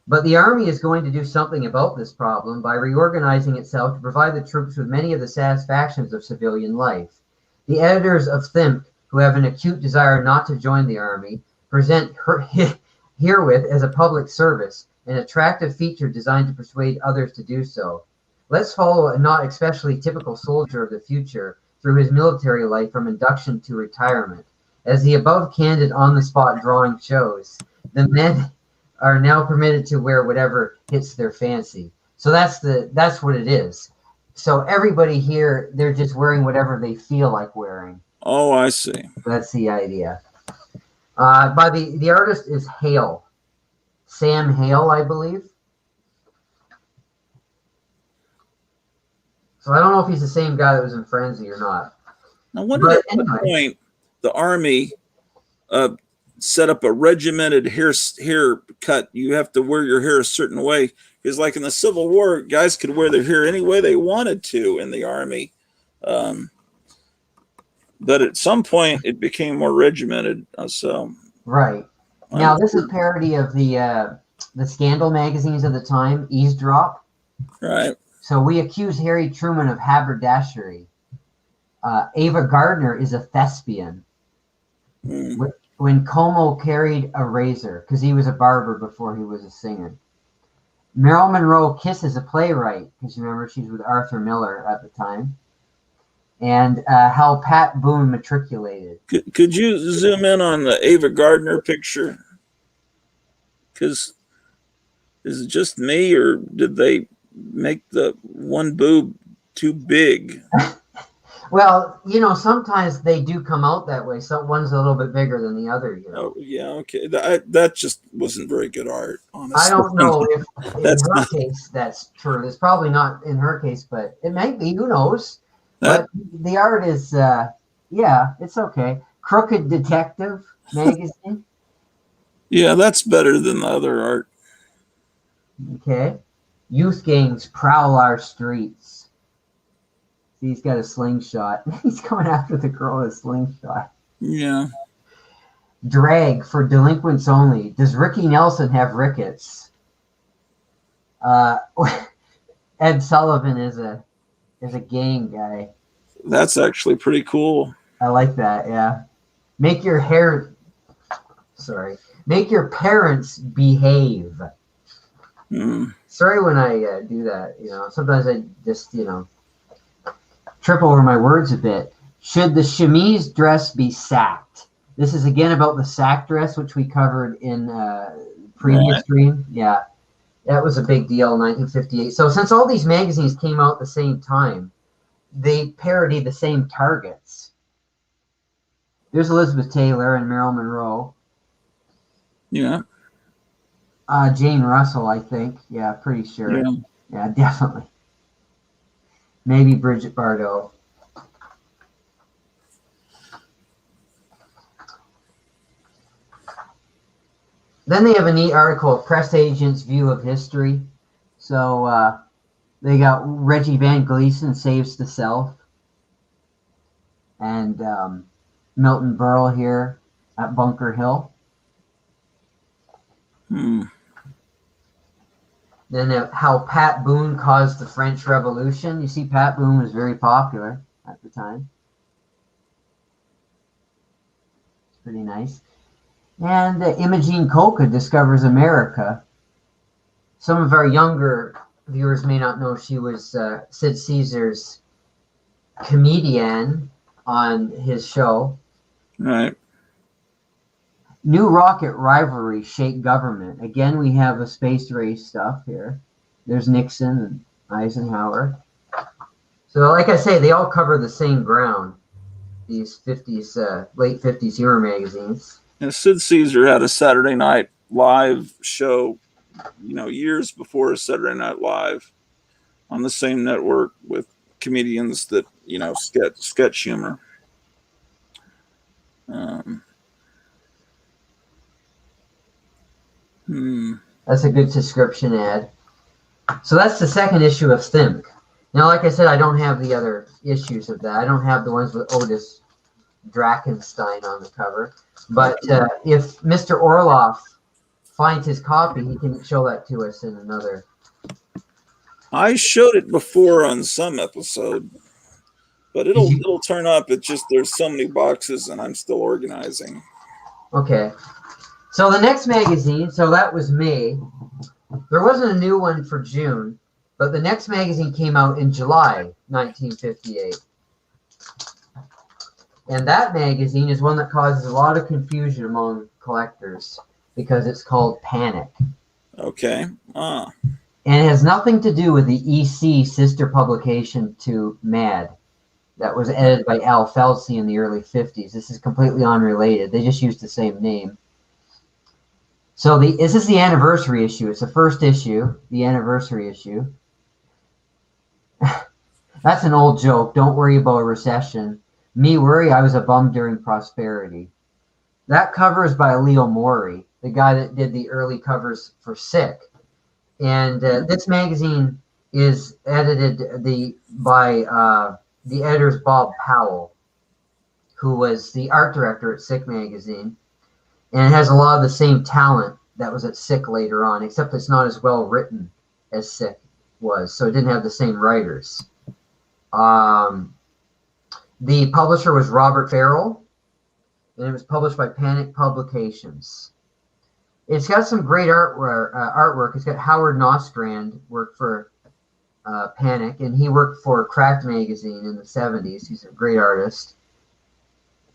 But the Army is going to do something about this problem by reorganizing itself to provide the troops with many of the satisfactions of civilian life. The editors of Thimp, who have an acute desire not to join the Army, present herewith as a public service an attractive feature designed to persuade others to do so. Let's follow a not especially typical soldier of the future through his military life from induction to retirement. As the above candid on-the-spot drawing shows, the men are now permitted to wear whatever hits their fancy. So that's what it is. So everybody here, they're just wearing whatever they feel like wearing. Oh, I see. That's the idea. By the artist is Hale. Sam Hale, I believe. So I don't know if he's the same guy that was in Frenzy or not. I wonder at what point the Army set up a regimented haircut. You have to wear your hair a certain way. Because like in the Civil War, guys could wear their hair any way they wanted to in the Army. But at some point, it became more regimented. Right. Now, this is parody of the scandal magazines of the time, Eavesdrop. Right. So we accuse Harry Truman of haberdashery. Ava Gardner is a thespian. When Como carried a razor, because he was a barber before he was a singer. Marilyn Monroe kisses a playwright, because you remember she's with Arthur Miller at the time. And how Pat Boone matriculated. Could you zoom in on the Ava Gardner picture? Because is it just me, or did they make the one boob too big? Well, sometimes they do come out that way. So one's a little bit bigger than the other. Oh, yeah, okay. That just wasn't very good art, honestly. I don't know if in her case that's true. It's probably not in her case, but it might be. Who knows? But the art is, it's okay. Crooked Detective magazine. Yeah, that's better than the other art. Okay. Youth gangs prowl our streets. See, he's got a slingshot. He's coming after the girl with a slingshot. Yeah. Drag for delinquents only. Does Ricky Nelson have rickets? Ed Sullivan is a gang guy. That's actually pretty cool. I like that, yeah. Make your parents behave. Sorry when I do that, sometimes I just, trip over my words a bit. Should the chemise dress be sacked? This is again about the sack dress, which we covered in previous stream. Yeah, that was a big deal in 1958. So since all these magazines came out at the same time, they parody the same targets. There's Elizabeth Taylor and Marilyn Monroe. Yeah. Jane Russell, I think. Yeah, pretty sure. Yeah. Yeah, definitely. Maybe Bridget Bardot. Then they have a neat article, Press Agent's View of History. So they got Reggie Van Gleason saves the South. And Milton Berle here at Bunker Hill. Then how Pat Boone caused the French Revolution. You see, Pat Boone was very popular at the time. pretty nice. And Imogene Coca discovers America. Some of our younger viewers may not know she was Sid Caesar's comedian on his show. Right. New rocket rivalry shake government. Again, we have a space race stuff here. There's Nixon and Eisenhower. So, like I say, they all cover the same ground. These 50s, late 50s humor magazines. And Sid Caesar had a Saturday Night Live show, years before Saturday Night Live, on the same network with comedians that sketch humor. That's a good subscription ad. So that's the second issue of Thimk. Now, like I said, I don't have the other issues of that. I don't have the ones with Otis Drakenstein on the cover. But if Mr. Orloff finds his copy, he can show that to us in another. I showed it before on some episode, but it'll turn up. It's just there's so many boxes, and I'm still organizing. Okay. So the next magazine, so that was May. There wasn't a new one for June, but the next magazine came out in July 1958. And that magazine is one that causes a lot of confusion among collectors because it's called Panic. Okay. And it has nothing to do with the EC sister publication to Mad that was edited by Al Felsey in the early 50s. This is completely unrelated. They just used the same name. So this is the anniversary issue. It's the first issue, the anniversary issue. That's an old joke. Don't worry about a recession. Me worry, I was a bum during prosperity. That cover is by Leo Morey, the guy that did the early covers for Sick. And this magazine is edited by the editor's Bob Powell, who was the art director at Sick magazine. And it has a lot of the same talent that was at Sick later on, except it's not as well written as Sick was. So it didn't have the same writers. The publisher was Robert Farrell, and it was published by Panic Publications. It's got some great artwork. It's got Howard Nostrand worked for Panic, and he worked for Craft Magazine in the 70s. He's a great artist.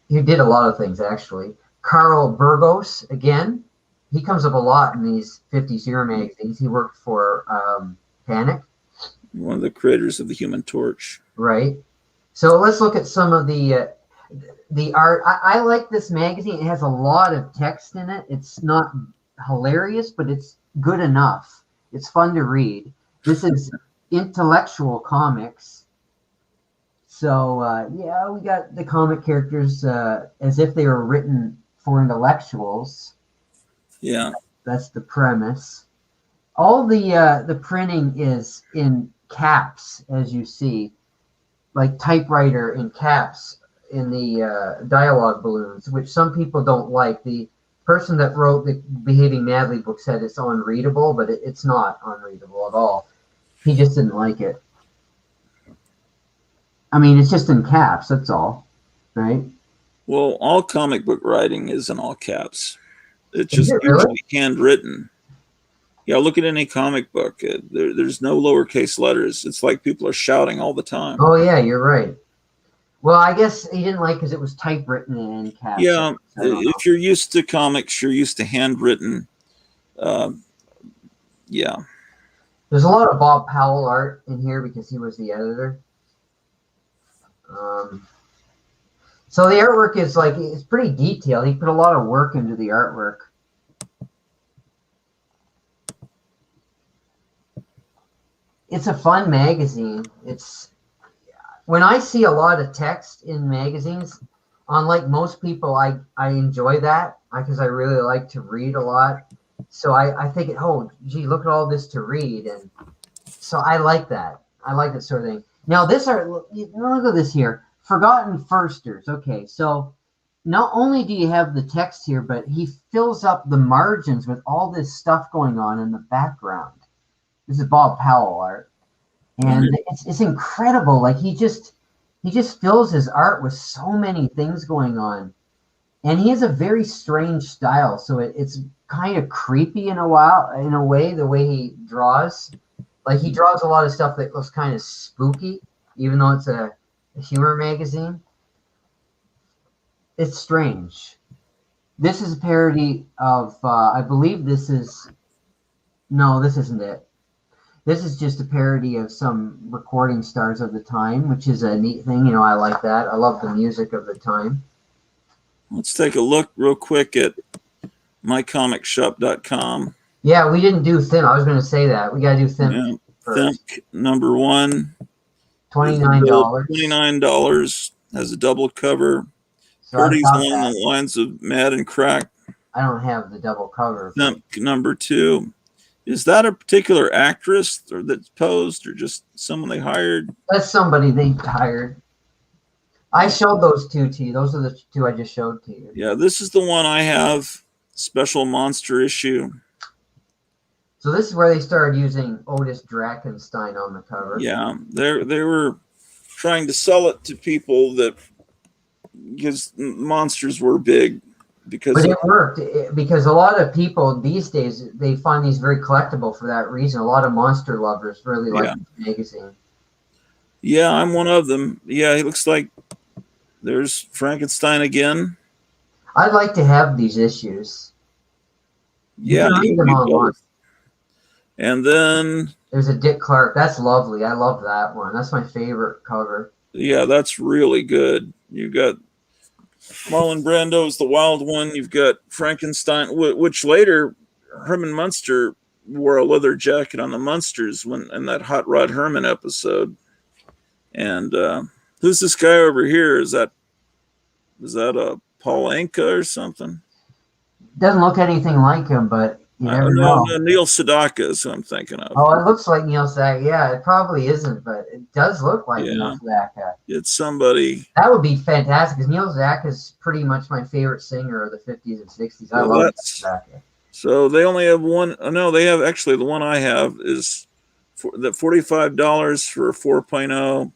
He did a lot of things, actually. Carl Burgos, again, he comes up a lot in these 50s humor magazines. He worked for Panic. One of the creators of the Human Torch. Right. So let's look at some of the art. I like this magazine. It has a lot of text in it. It's not hilarious, but it's good enough. It's fun to read. This is intellectual comics. So, yeah, we got the comic characters as if they were written for intellectuals. Yeah. That's the premise. All the printing is in caps, as you see, like typewriter in caps in the dialogue balloons, which some people don't like. The person that wrote the Behaving Madly book said it's unreadable, but it's not unreadable at all. He just didn't like it. I mean, it's just in caps, that's all, right? Well, all comic book writing is in all caps. It's Is just it really? usually handwritten. Yeah, look at any comic book. There's no lowercase letters. It's like people are shouting all the time. Oh, yeah, you're right. Well, I guess he didn't like because it was typewritten in caps. Yeah, I don't know. if you're used to comics, you're used to handwritten. Yeah. There's a lot of Bob Powell art in here because he was the editor. So the artwork is it's pretty detailed. He put a lot of work into the artwork. It's a fun magazine. When I see a lot of text in magazines, unlike most people, I enjoy that because I really like to read a lot. So I think, oh, gee, look at all this to read. And so I like that. I like that sort of thing. Now, this art, look at this here. Forgotten Firsters. Okay, so not only do you have the text here, but he fills up the margins with all this stuff going on in the background. This is Bob Powell art. And it's incredible. Like he just fills his art with so many things going on. And he has a very strange style, so it's kind of creepy in a way, the way he draws. Like he draws a lot of stuff that looks kind of spooky, even though it's a humor magazine. It's strange. This is a parody of, I believe this is, no, this isn't it. This is just a parody of some recording stars of the time, which is a neat thing. You know, I like that. I love the music of the time. Let's take a look real quick at mycomicshop.com. Yeah, we didn't do Thin. I was going to say that. We got to do Thin Yeah, first. Thimp number 1. $29. $29. Has a double cover. So I Parodies thought along that. the lines of Mad and Crack. I don't have the double cover. Thimp number 2. Is that a particular actress or that's posed or just someone they hired? That's somebody they hired. I showed those two to you. Those are the two I just showed to you. Yeah, this is the one I have. Special monster issue. So this is where they started using Otis Drakenstein on the cover. Yeah, they were trying to sell it to people that because monsters were big. Because But it worked because a lot of people these days, they find these very collectible for that reason. A lot of monster lovers really like the magazine. Yeah, I'm one of them. Yeah, he looks like there's Frankenstein again. I'd like to have these issues. Yeah, You can read them online. And then There's a Dick Clark. That's lovely. I love that one. That's my favorite cover. yeah, that's really good. You've got Marlon Brando's The Wild One. You've got Frankenstein, which later Herman Munster wore a leather jacket on the Munsters in that Hot Rod Herman episode. And who's this guy over here? Is that a Paul Anka or something? Doesn't look anything like him, but you never know. No, Neil Sedaka is who I'm thinking of. Oh, it looks like Neil Sedaka. Yeah, it probably isn't, but it does look like Neil Sedaka. It's somebody. That would be fantastic because Neil Sedaka is pretty much my favorite singer of the 50s and 60s. I love Neil Sedaka. So they only have one. No, they have actually the one I have is $45 for 4.0,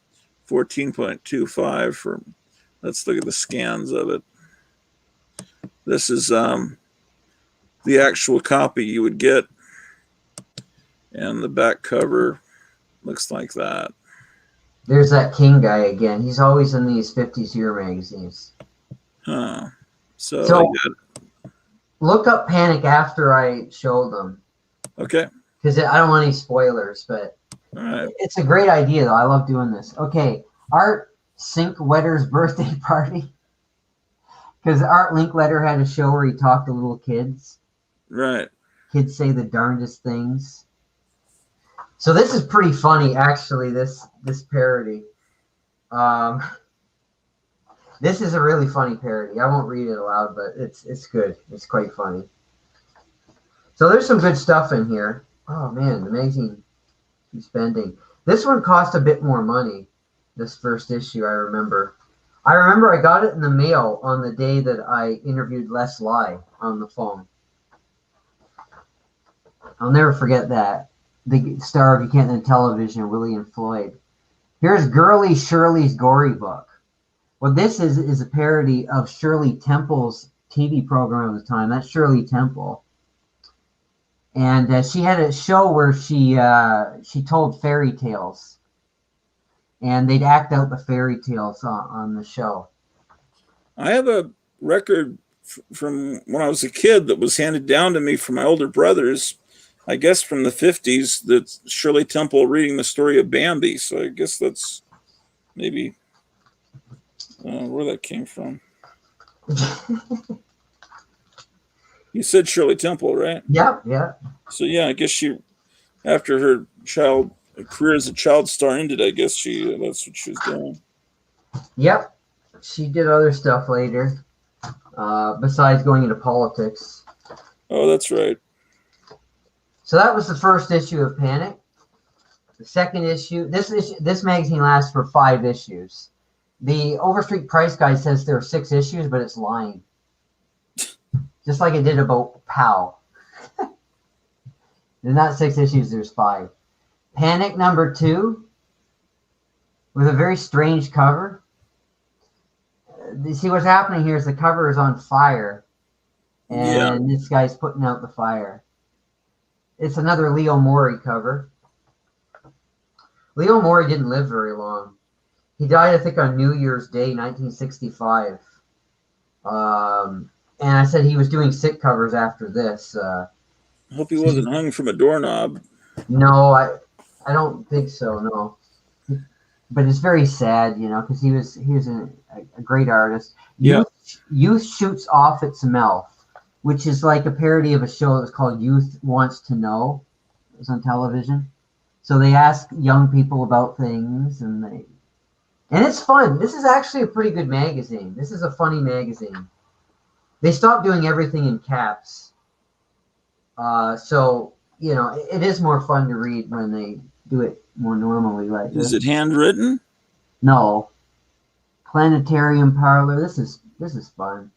14.25 for. Let's look at the scans of it. This is the actual copy you would get, and the back cover looks like that. There's that King guy again. He's always in these 50s year magazines. Huh. So look up Panic after I show them. Okay. Because I don't want any spoilers, but all right. It's a great idea, though. I love doing this. Okay, Art Linkletter's birthday party. Because Art Linkletter had a show where he talked to little kids. Right. Kids say the darndest things. So this is pretty funny, actually, this parody. This is a really funny parody. I won't read it aloud, but it's good. It's quite funny. So there's some good stuff in here. Oh, man, the magazine keeps bending. This one cost a bit more money, this first issue, I remember. I got it in the mail on the day that I interviewed Les Lye on the phone. I'll never forget that. The star of You Can't End Television, William Floyd. Here's Girly Shirley's Gory Book. Well, this is a parody of Shirley Temple's TV program of the time. That's Shirley Temple. And she had a show where she told fairy tales. And they'd act out the fairy tales on the show. I have a record from when I was a kid that was handed down to me from my older brothers, I guess from the 50s, that's Shirley Temple reading the story of Bambi. So I guess that's maybe where that came from. You said Shirley Temple, right? Yep, yeah. So yeah, I guess she, after her career as a child star ended, I guess that's what she was doing. Yep. She did other stuff later, besides going into politics. Oh, that's right. So that was the first issue of Panic. The second issue, this magazine lasts for 5 issues. The Overstreet Price Guide says there are 6 issues, but it's lying. Just like it did about POW. There's not 6 issues, there's 5. Panic number 2, with a very strange cover. see what's happening here is the cover is on fire, Yeah. and this guy's putting out the fire. It's another Leo Morey cover. Leo Morey didn't live very long. He died, I think, on New Year's Day, 1965. And I said he was doing sick covers after this. I hope he wasn't hung from a doorknob. No, I don't think so. No, but it's very sad, because he was a great artist. Yeah. Youth Shoots Off Its Mouth, which is like a parody of a show that was called Youth Wants to Know. It was on television. So they ask young people about things, and it's fun. This is actually a pretty good magazine. This is a funny magazine. They stopped doing everything in caps. So, it is more fun to read when they do it more normally like this. Is it handwritten? No. Planetarium Parlor. This is fun.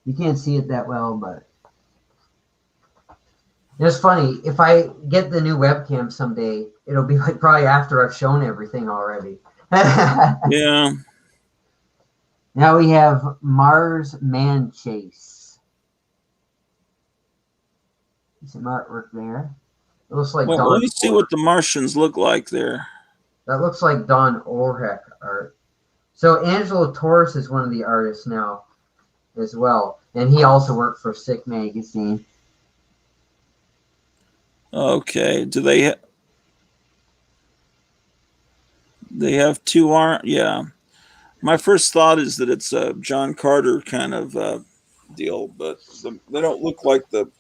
You can't see it that well, but it's funny. If I get the new webcam someday, it'll be like probably after I've shown everything already. Yeah. Now we have Mars Man Chase. Some artwork there. It looks like Well, Don let me see what the Martians look like there. That looks like Don Orheck art. So Angelo Torres is one of the artists now as well. And he also worked for Sick Magazine. Okay. Do they have two arms? Yeah. My first thought is that it's a John Carter kind of deal, but they don't look like the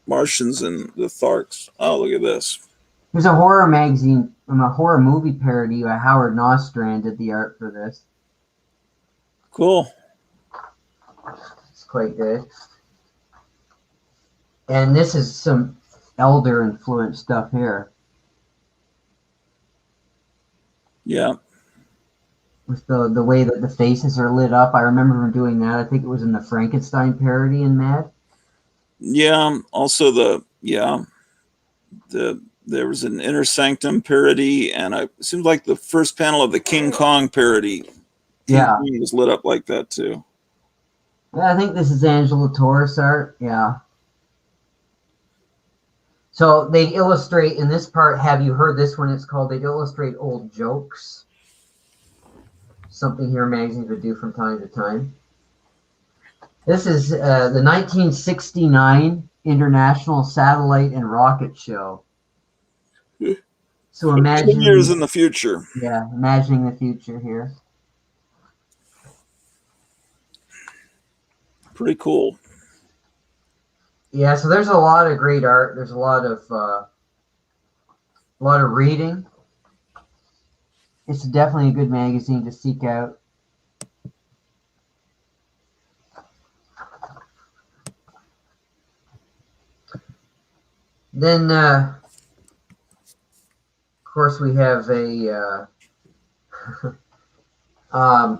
Martians and the Tharks. Oh, look at this. There's a horror magazine from a horror movie parody by Howard Nostrand did the art for this. Cool. It's quite good. And this is some Elder influence stuff here. Yeah. With the way that the faces are lit up. I remember him doing that. I think it was in the Frankenstein parody in Mad. Yeah. Also there was an Inner Sanctum parody, and it seemed like the first panel of the King Kong parody. Yeah. King Kong was lit up like that too. I think this is Angelo Torres art. Yeah. So they illustrate in this part. Have you heard this one? It's called They Illustrate Old Jokes. Something here magazines would do from time to time. This is the 1969 International Satellite and Rocket Show. So imagine 10 years in the future. Yeah, imagining the future here. Pretty cool. Yeah, so there's a lot of great art. There's a lot of reading. It's definitely a good magazine to seek out. Then, of course, we have a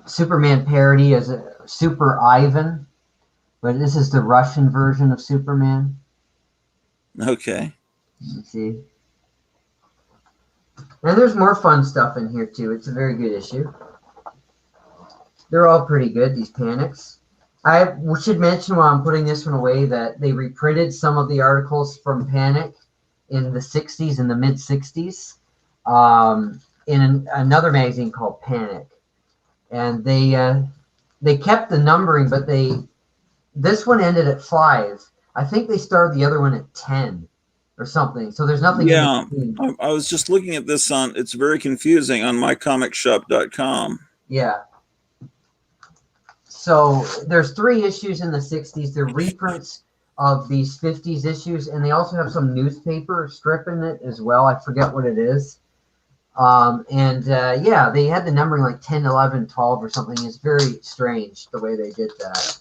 Superman parody as a Super Ivan, but this is the Russian version of Superman. Okay. Let's see. And there's more fun stuff in here too. It's a very good issue. They're all pretty good, these Panics. I should mention while I'm putting this one away that they reprinted some of the articles from Panic in the 60s, in the mid 60s, in another magazine called Panic. And they kept the numbering, but this one ended at 5. I think they started the other one at 10 or something. So there's nothing. Yeah, I was just looking at this it's very confusing on mycomicshop.com. Yeah. So there's 3 issues in the 60s. They're reprints of these 50s issues, and they also have some newspaper strip in it as well. I forget what it is. Yeah, they had the numbering like 10, 11, 12 or something. It's very strange the way they did that.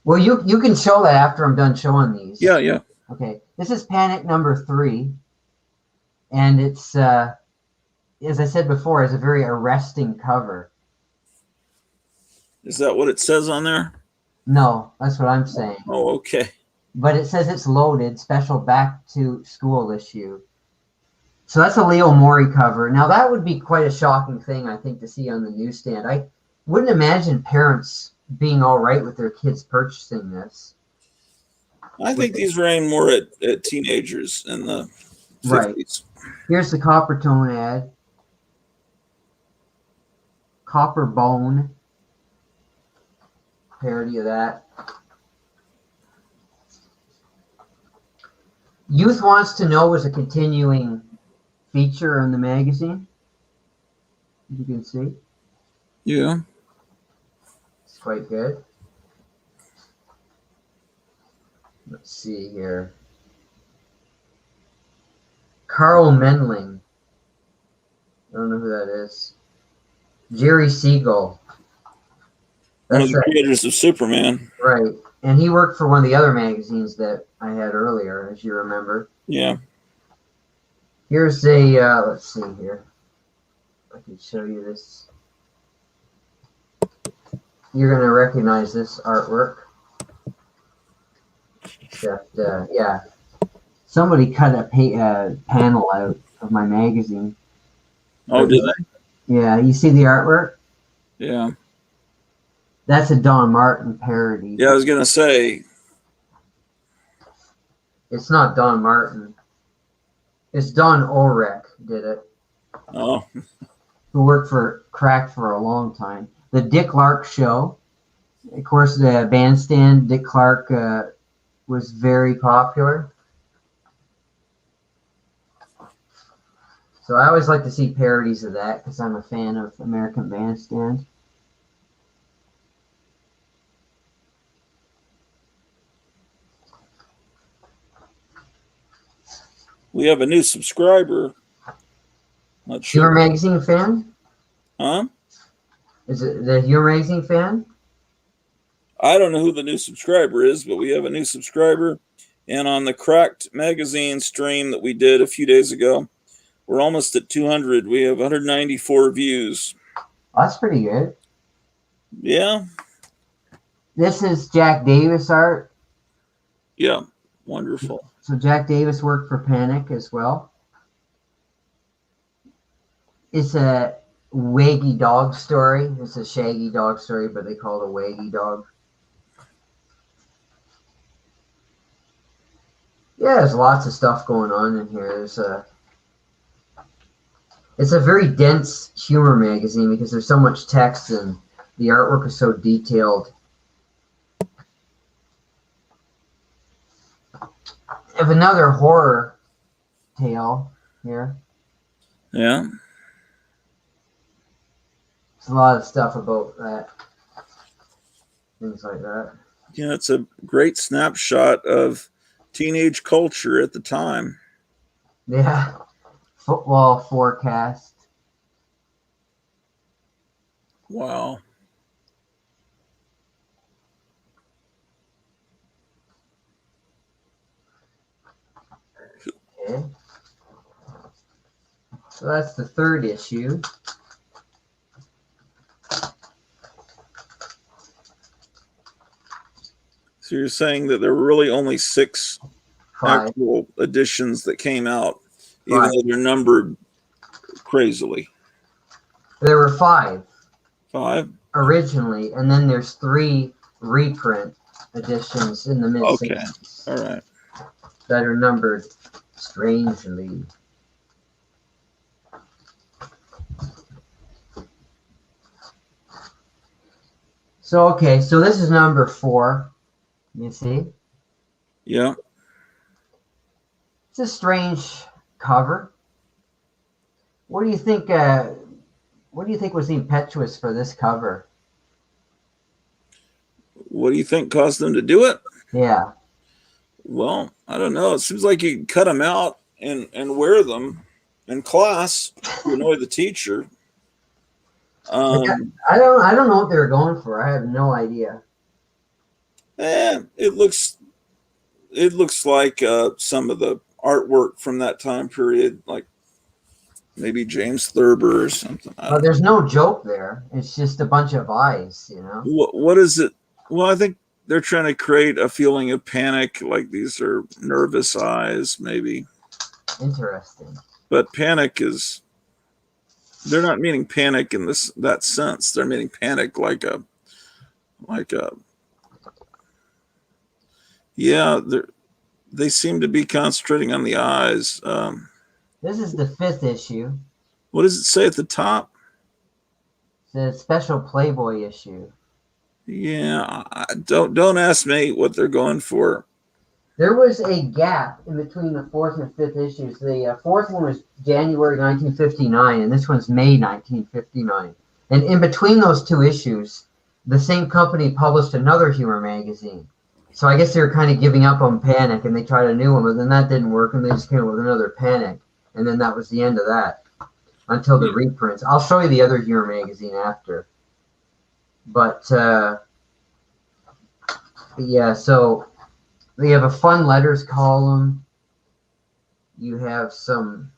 Well, you can show that after I'm done showing these. Yeah. Okay. This is Panic number 3. And it's, as I said before, it's a very arresting cover. Is that what it says on there? No, that's what I'm saying. Oh, okay. But it says it's loaded, special back to school issue. So that's a Leo Mori cover. Now that would be quite a shocking thing, I think, to see on the newsstand. I wouldn't imagine parents being all right with their kids purchasing this. I think these were aimed more at teenagers in the 50s. Right. Here's the Copper Tone ad. Copper Bone. Parody of that. Youth Wants to Know was a continuing feature in the magazine. You can see. Yeah. It's quite good. Let's see here. Carl Menling. I don't know who that is. Jerry Siegel. One of That's the creators of Superman. right. And he worked for one of the other magazines that I had earlier, as you remember. Yeah. Here's a, let's see here. I can show you this. You're going to recognize this artwork. That, yeah. Somebody cut a panel out of my magazine. Oh, did they? Yeah, you see the artwork? Yeah. That's a Don Martin parody. Yeah, I was gonna say. It's not Don Martin. It's Don Ulrich did it. Oh. Who worked for Crack for a long time. The Dick Clark Show. Of course, the bandstand, Dick Clark was very popular. So I always like to see parodies of that because I'm a fan of American Bandstand. We have a new subscriber. Not Humor sure. Magazine fan? Huh? Is it the Humor Magazine fan? I don't know who the new subscriber is, but we have a new subscriber. And on the Cracked Magazine stream that we did a few days ago, we're almost at 200. We have 194 views. That's pretty good. Yeah. This is Jack Davis art. Yeah. Wonderful. So Jack Davis worked for Panic as well. It's a Waggy Dog story. It's a Shaggy Dog story, but they call it a Waggy Dog. Yeah, there's lots of stuff going on in here. It's a very dense humor magazine because there's so much text and the artwork is so detailed. I have another horror tale here. Yeah. There's a lot of stuff about that. Things like that. Yeah, it's a great snapshot of teenage culture at the time. Yeah. Football forecast. Wow. Okay. So that's the third issue. So you're saying that there were really only 6 Five. actual editions that came out, even Right. though they're numbered crazily. There were 5 5? originally, and then there's 3 reprint editions in the mid-60s All right. that are numbered strangely. So, okay, so this is number 4. You see? Yeah. It's a strange cover. What do you think? What do you think was the impetus for this cover? What do you think caused them to do it? Yeah, Well, I don't know. It seems like you can cut them out and wear them in class to annoy the teacher. I don't know what they were going for. I have no idea. It looks like some of the artwork from that time period, like maybe James Thurber or something. But there's no joke there. It's just a bunch of eyes, you know. What is it? Well, I think they're trying to create a feeling of panic, like these are nervous eyes, maybe. Interesting. But panic is, they're not meaning panic in that sense. They're meaning panic like a yeah, they seem to be concentrating on the eyes. This is the 5th issue. What does it say at the top? The special Playboy issue. Yeah, don't ask me what they're going for. There was a gap in between the 4th and 5th issues. The 4th one was January 1959, and this one's May 1959. And in between those two issues, the same company published another humor magazine. So I guess they were kind of giving up on Panic, and they tried a new one, but then that didn't work, and they just came up with another Panic. And then that was the end of that until the reprints. I'll show you the other humor magazine after. But, yeah, so we have a fun letters column. You have some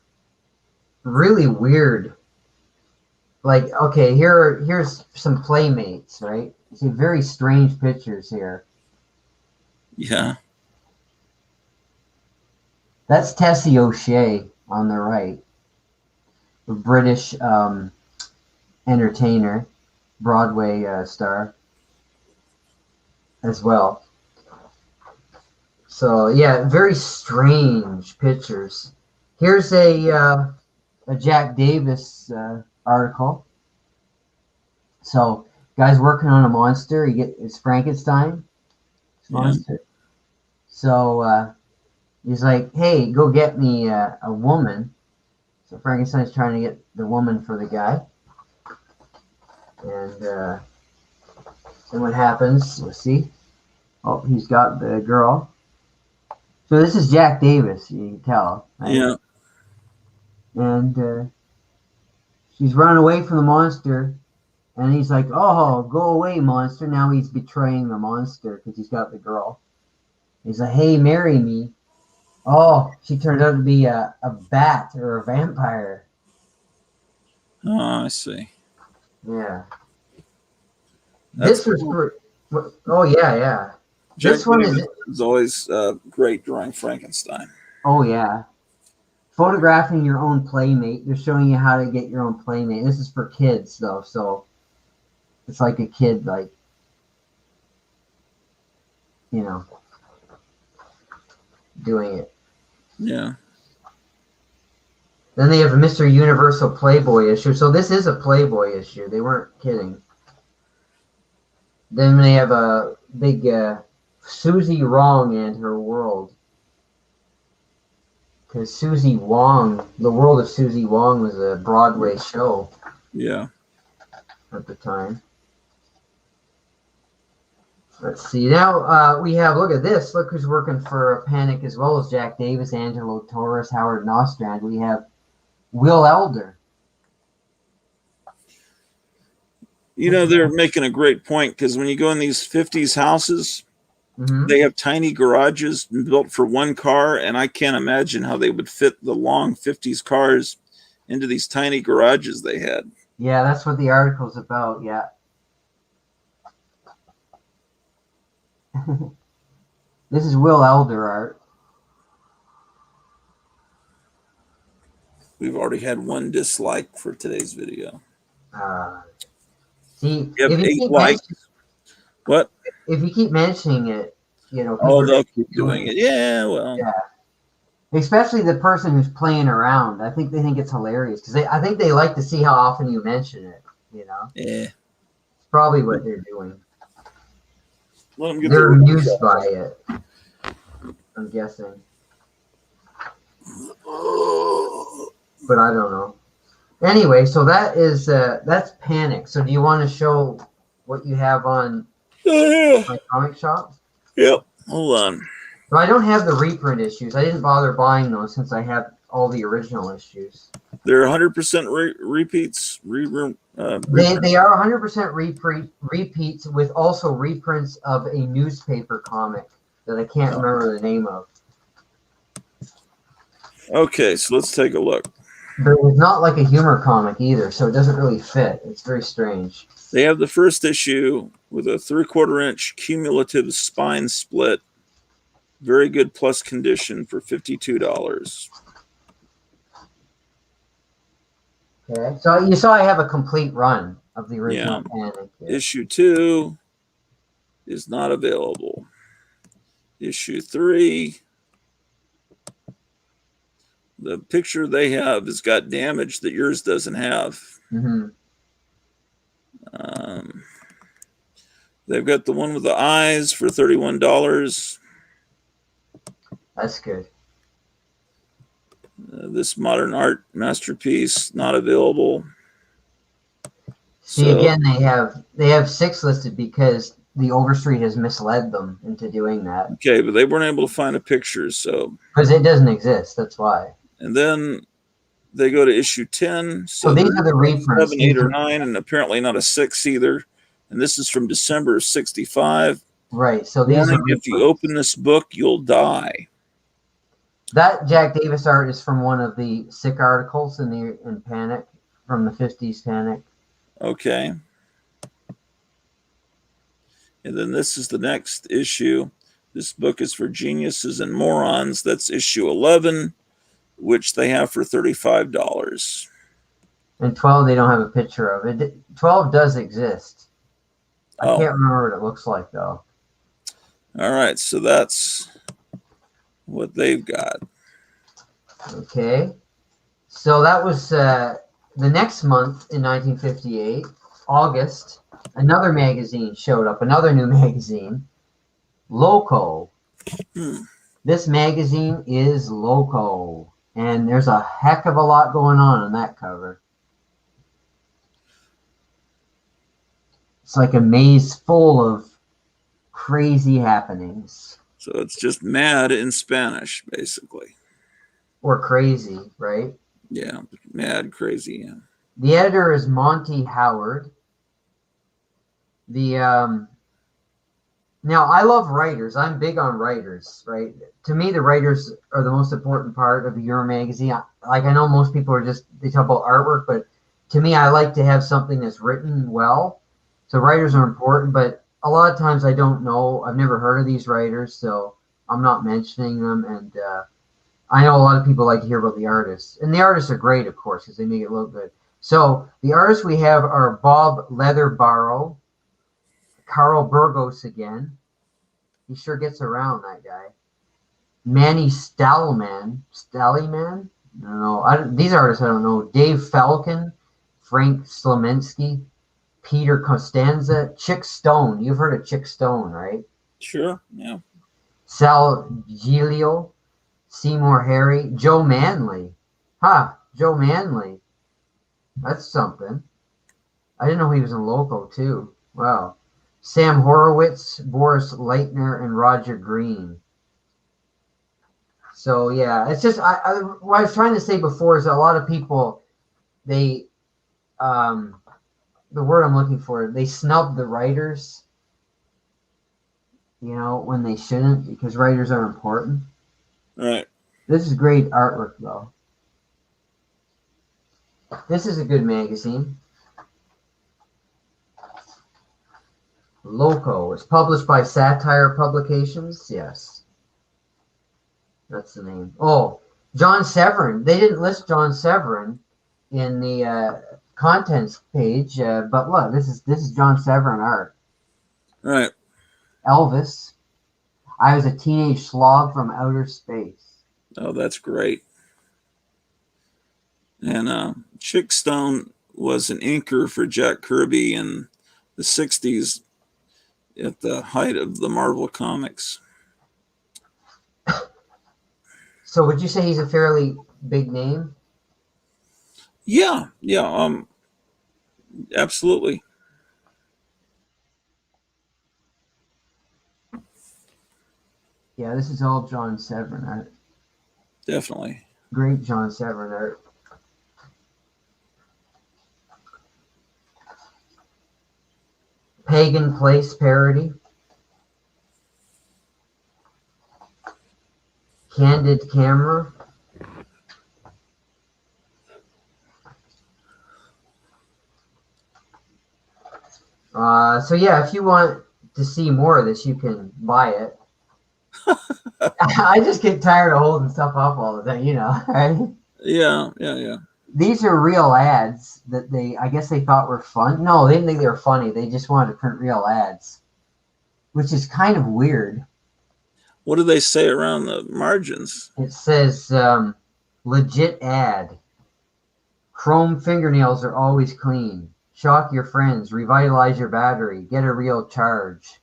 really weird, like, okay, here's some Playmates, right? You see very strange pictures here. Yeah. That's Tessie O'Shea on the right, a British entertainer, Broadway star as well. So yeah, very strange pictures. Here's a Jack Davis article. So guy's working on a monster. It's Frankenstein. Monster. Yeah. So he's like, "Hey, go get me a woman." So Frankenstein's trying to get the woman for the guy, and then what happens? Let's see. Oh, he's got the girl. So this is Jack Davis. You can tell, right? Yeah. And she's running away from the monster. And he's like, "Oh, go away, monster." Now he's betraying the monster because he's got the girl. He's like, "Hey, marry me." Oh, she turned out to be a bat or a vampire. Oh, I see. Yeah. That's this was cool. for, oh, yeah. Jack this one is always great drawing Frankenstein. Oh, yeah. Photographing your own playmate. They're showing you how to get your own playmate. This is for kids, though, so it's like a kid, like, you know, doing it. Yeah. Then they have a Mr. Universal Playboy issue. So this is a Playboy issue. They weren't kidding. Then they have a big Susie Wong and Her World. Because Susie Wong, The World of Susie Wong was a Broadway show. Yeah. At the time. Let's see. Now we have, look at this. Look who's working for Panic as well as Jack Davis, Angelo Torres, Howard Nostrand. We have Will Elder. You know, they're making a great point because when you go in these 50s houses, they have tiny garages built for one car, and I can't imagine how they would fit the long 50s cars into these tiny garages they had. Yeah, that's what the article's about, yeah. This is Will Elder art. We've already had one dislike for today's video. See, you have 8 likes. What? If you keep mentioning it, you know. Oh, they'll keep doing it. Yeah, well. Yeah. Especially the person who's playing around. I think they think it's hilarious because I think they like to see how often you mention it. You know. Yeah. It's probably what they're doing. Let them get They're amused by it. I'm guessing. But I don't know. Anyway, so that is that's Panic. So do you want to show what you have on my comic shop? Yep. Hold on. So I don't have the reprint issues. I didn't bother buying those since I have all the original issues. They're 100% repeats. They are 100% repeats with also reprints of a newspaper comic that I can't remember the name of. Okay, so let's take a look. But it's not like a humor comic either, so it doesn't really fit. It's very strange. They have the first issue with a 3/4 inch cumulative spine split. Very good plus condition for $52. Okay. So you saw I have a complete run of the original Panic here. Issue 2 is not available. Issue 3, the picture they have has got damage that yours doesn't have. Mm-hmm. They've got the one with the eyes for $31. That's good. This modern art masterpiece not available. See, again, they have 6 listed because the Overstreet has misled them into doing that. Okay, but they weren't able to find a picture, so because it doesn't exist. That's why. And then they go to issue 10. So these are the reprints. 7, 8, or 9, and apparently not a 6 either. And this is from December of 65. Right. So these are if you open this book, you'll die. That Jack Davis art is from one of the sick articles in Panic, from the 50s Panic. Okay. And then this is the next issue. This book is for geniuses and morons. That's issue 11, which they have for $35. And 12, they don't have a picture of it. 12 does exist. I can't remember what it looks like, though. All right, so that's what they've got. Okay. So that was the next month in 1958, August. Another magazine showed up, another new magazine, Loco. This magazine is Loco, and there's a heck of a lot going on that cover. It's like a maze full of crazy happenings. So it's just mad in Spanish, basically. Or crazy, right? Yeah, mad, crazy, yeah. The editor is Monty Howard. Now I love writers. I'm big on writers, right? To me, the writers are the most important part of your magazine. Like, I know most people are they talk about artwork, but to me, I like to have something that's written well. So writers are important, but a lot of times I don't know. I've never heard of these writers, so I'm not mentioning them. And I know a lot of people like to hear about the artists. And the artists are great, of course, because they make it look good. So the artists we have are Bob Leatherbarrow, Carl Burgos again. He sure gets around, that guy. Manny Stallman. I don't know. These artists I don't know. Dave Falcon, Frank Slamensky, Peter Costanza, Chick Stone. You've heard of Chick Stone, right? Sure, yeah. Sal Giglio, Seymour Harry, Joe Manley. Joe Manley. That's something. I didn't know he was in Loco, too. Wow. Sam Horowitz, Boris Leitner, and Roger Green. So, yeah, it's just, what I was trying to say before is that a lot of people, the word I'm looking for, they snub the writers, when they shouldn't, because writers are important. Right. This is great artwork, though. This is a good magazine. Loco. It's published by Satire Publications. Yes. That's the name. Oh, John Severin. They didn't list John Severin in the contents page, but look, this is John Severin art. Right. Elvis. I was a teenage slob from outer space. Oh, that's great. And Chick Stone was an inker for Jack Kirby in the 60s at the height of the Marvel Comics. So would you say he's a fairly big name? Yeah, absolutely. Yeah, this is all John Severin art. Definitely. Great John Severin art. Pagan Place parody. Candid Camera. So yeah, if you want to see more of this, you can buy it. I just get tired of holding stuff up all the time, right? Yeah. these are real ads that I guess they thought were fun. No, they didn't think they were funny. They just wanted to print real ads, which is kind of weird. What do they say around the margins? It says, legit ad. Chrome fingernails are always clean. Shock your friends. Revitalize your battery. Get a real charge.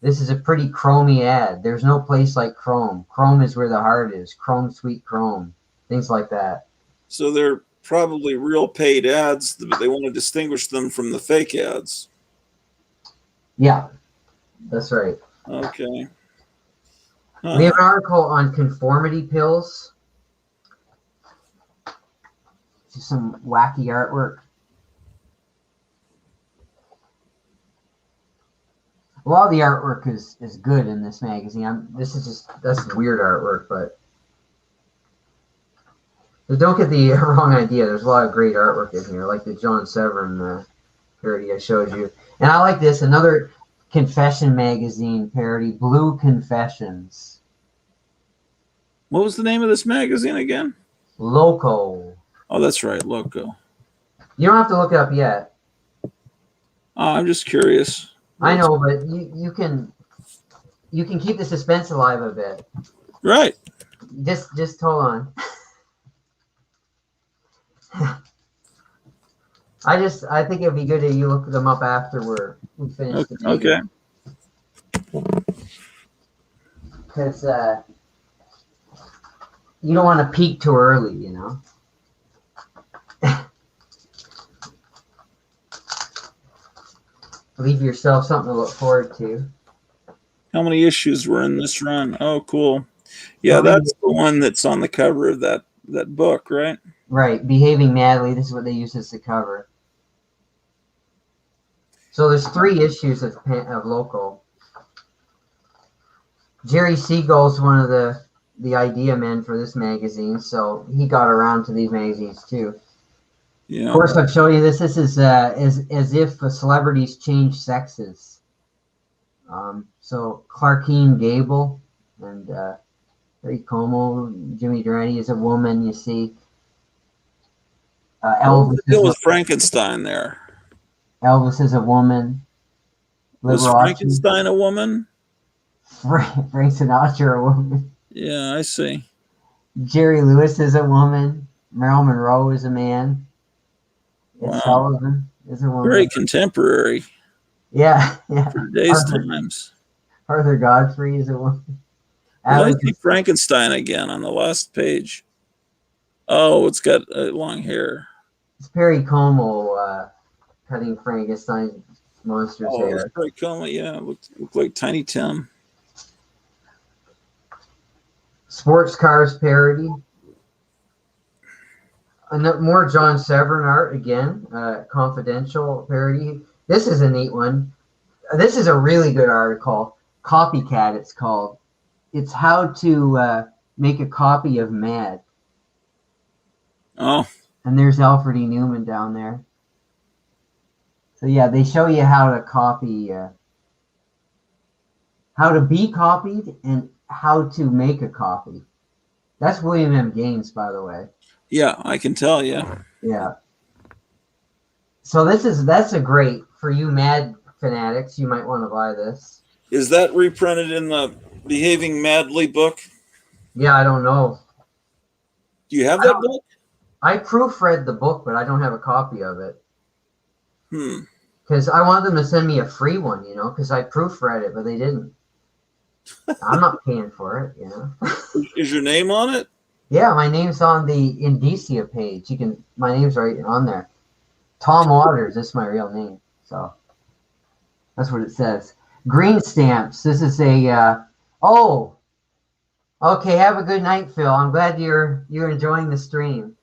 This is a pretty chromy ad. There's no place like Chrome. Chrome is where the heart is. Chrome, sweet Chrome. Things like that. So they're probably real paid ads, but they want to distinguish them from the fake ads. Yeah, that's right. Okay. We have an article on conformity pills. Just some wacky artwork. A lot of the artwork is good in this magazine. That's weird artwork, but don't get the wrong idea. There's a lot of great artwork in here, like the John Severin parody I showed you. And I like this, another confession magazine parody, Blue Confessions. What was the name of this magazine again? Loco. Oh, that's right, Loco. You don't have to look it up yet. I'm just curious. I know, but you can keep the suspense alive a bit. Right. Just hold on. I think it'd be good if you look them up after we finish the Okay. Because you don't want to peak too early, you know. Leave yourself something to look forward to. How many issues were in this run? Oh, cool. Yeah, that's the one that's on the cover of that book, right? Right, Behaving Madly. This is what they use as the cover. So there's 3 issues of Loco. Jerry Siegel's one of the idea men for this magazine, so he got around to these magazines too. Yeah. Of course, I've shown you this. This is as if celebrities change sexes. So Clarkine Gable and Perry Como, Jimmy Durante is a woman. You see, Elvis. Deal with Frankenstein there. Elvis is a woman. Was Frankenstein a woman? Frank Sinatra a woman. Yeah, I see. Jerry Lewis is a woman. Marilyn Monroe is a man. Wow. Sullivan is a woman. Very contemporary. Yeah. For today's times. Arthur Godfrey is a woman. I see Frankenstein again on the last page. Oh, it's got long hair. It's Perry Como cutting Frankenstein's monster's hair. It's Perry Como, yeah. Looked like Tiny Tim. Sports Cars parody. More John Severin art again. Confidential parody. This is a neat one. This is a really good article. Copycat, it's called. It's how to make a copy of Mad. Oh. And there's Alfred E. Newman down there. So yeah, they show you how to copy, how to be copied and how to make a copy. That's William M. Gaines, by the way. Yeah, I can tell you. Yeah. So that's a great, for you Mad fanatics, you might want to buy this. Is that reprinted in the Behaving Madly book? Yeah, I don't know. Do you have that book? I proofread the book, but I don't have a copy of it. Because I want them to send me a free one, you know, because I proofread it, but they didn't. I'm not paying for it, you know. Is your name on it? Yeah, my name's on the Indicia page. My name's right on there. Tom Waters, this is my real name. So that's what it says. Green stamps. This is a okay, have a good night, Phil. I'm glad you're enjoying the stream.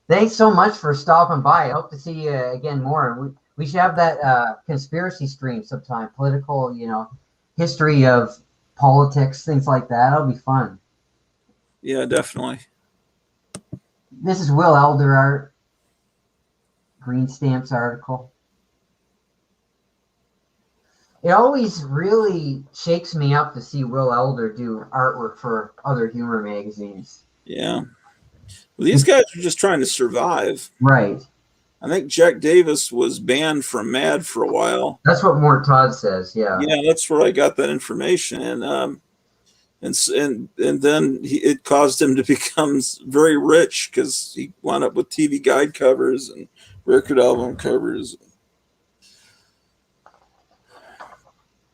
Thanks so much for stopping by. I hope to see you again more. We should have that conspiracy stream sometime. Political, you know, history of politics, things like that. That'll be fun. Yeah, definitely. This is Will Elder art. Green Stamps article. It always really shakes me up to see Will Elder do artwork for other humor magazines. Yeah. These guys are just trying to survive. Right. I think Jack Davis was banned from Mad for a while. That's what Mort Todd says. Yeah. Yeah, that's where I got that information, and then it caused him to become very rich because he wound up with TV guide covers and record album covers.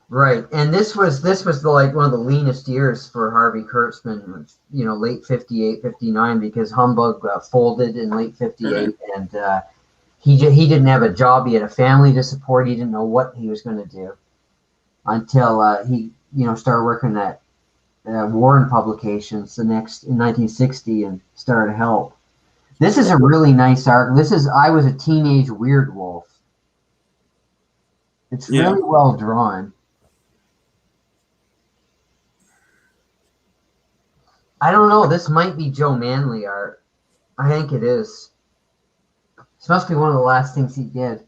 Right, and this was like one of the leanest years for Harvey Kurtzman, late 58, 59, because Humbug folded in late 58, and he didn't have a job. He had a family to support. He didn't know what he was going to do until he started working at Warren Publications in 1960 and started Help. This is a really nice art. I Was a Teenage Weird Wolf. It's really well drawn. I don't know. This might be Joe Manley art. I think it is. This must be one of the last things he did.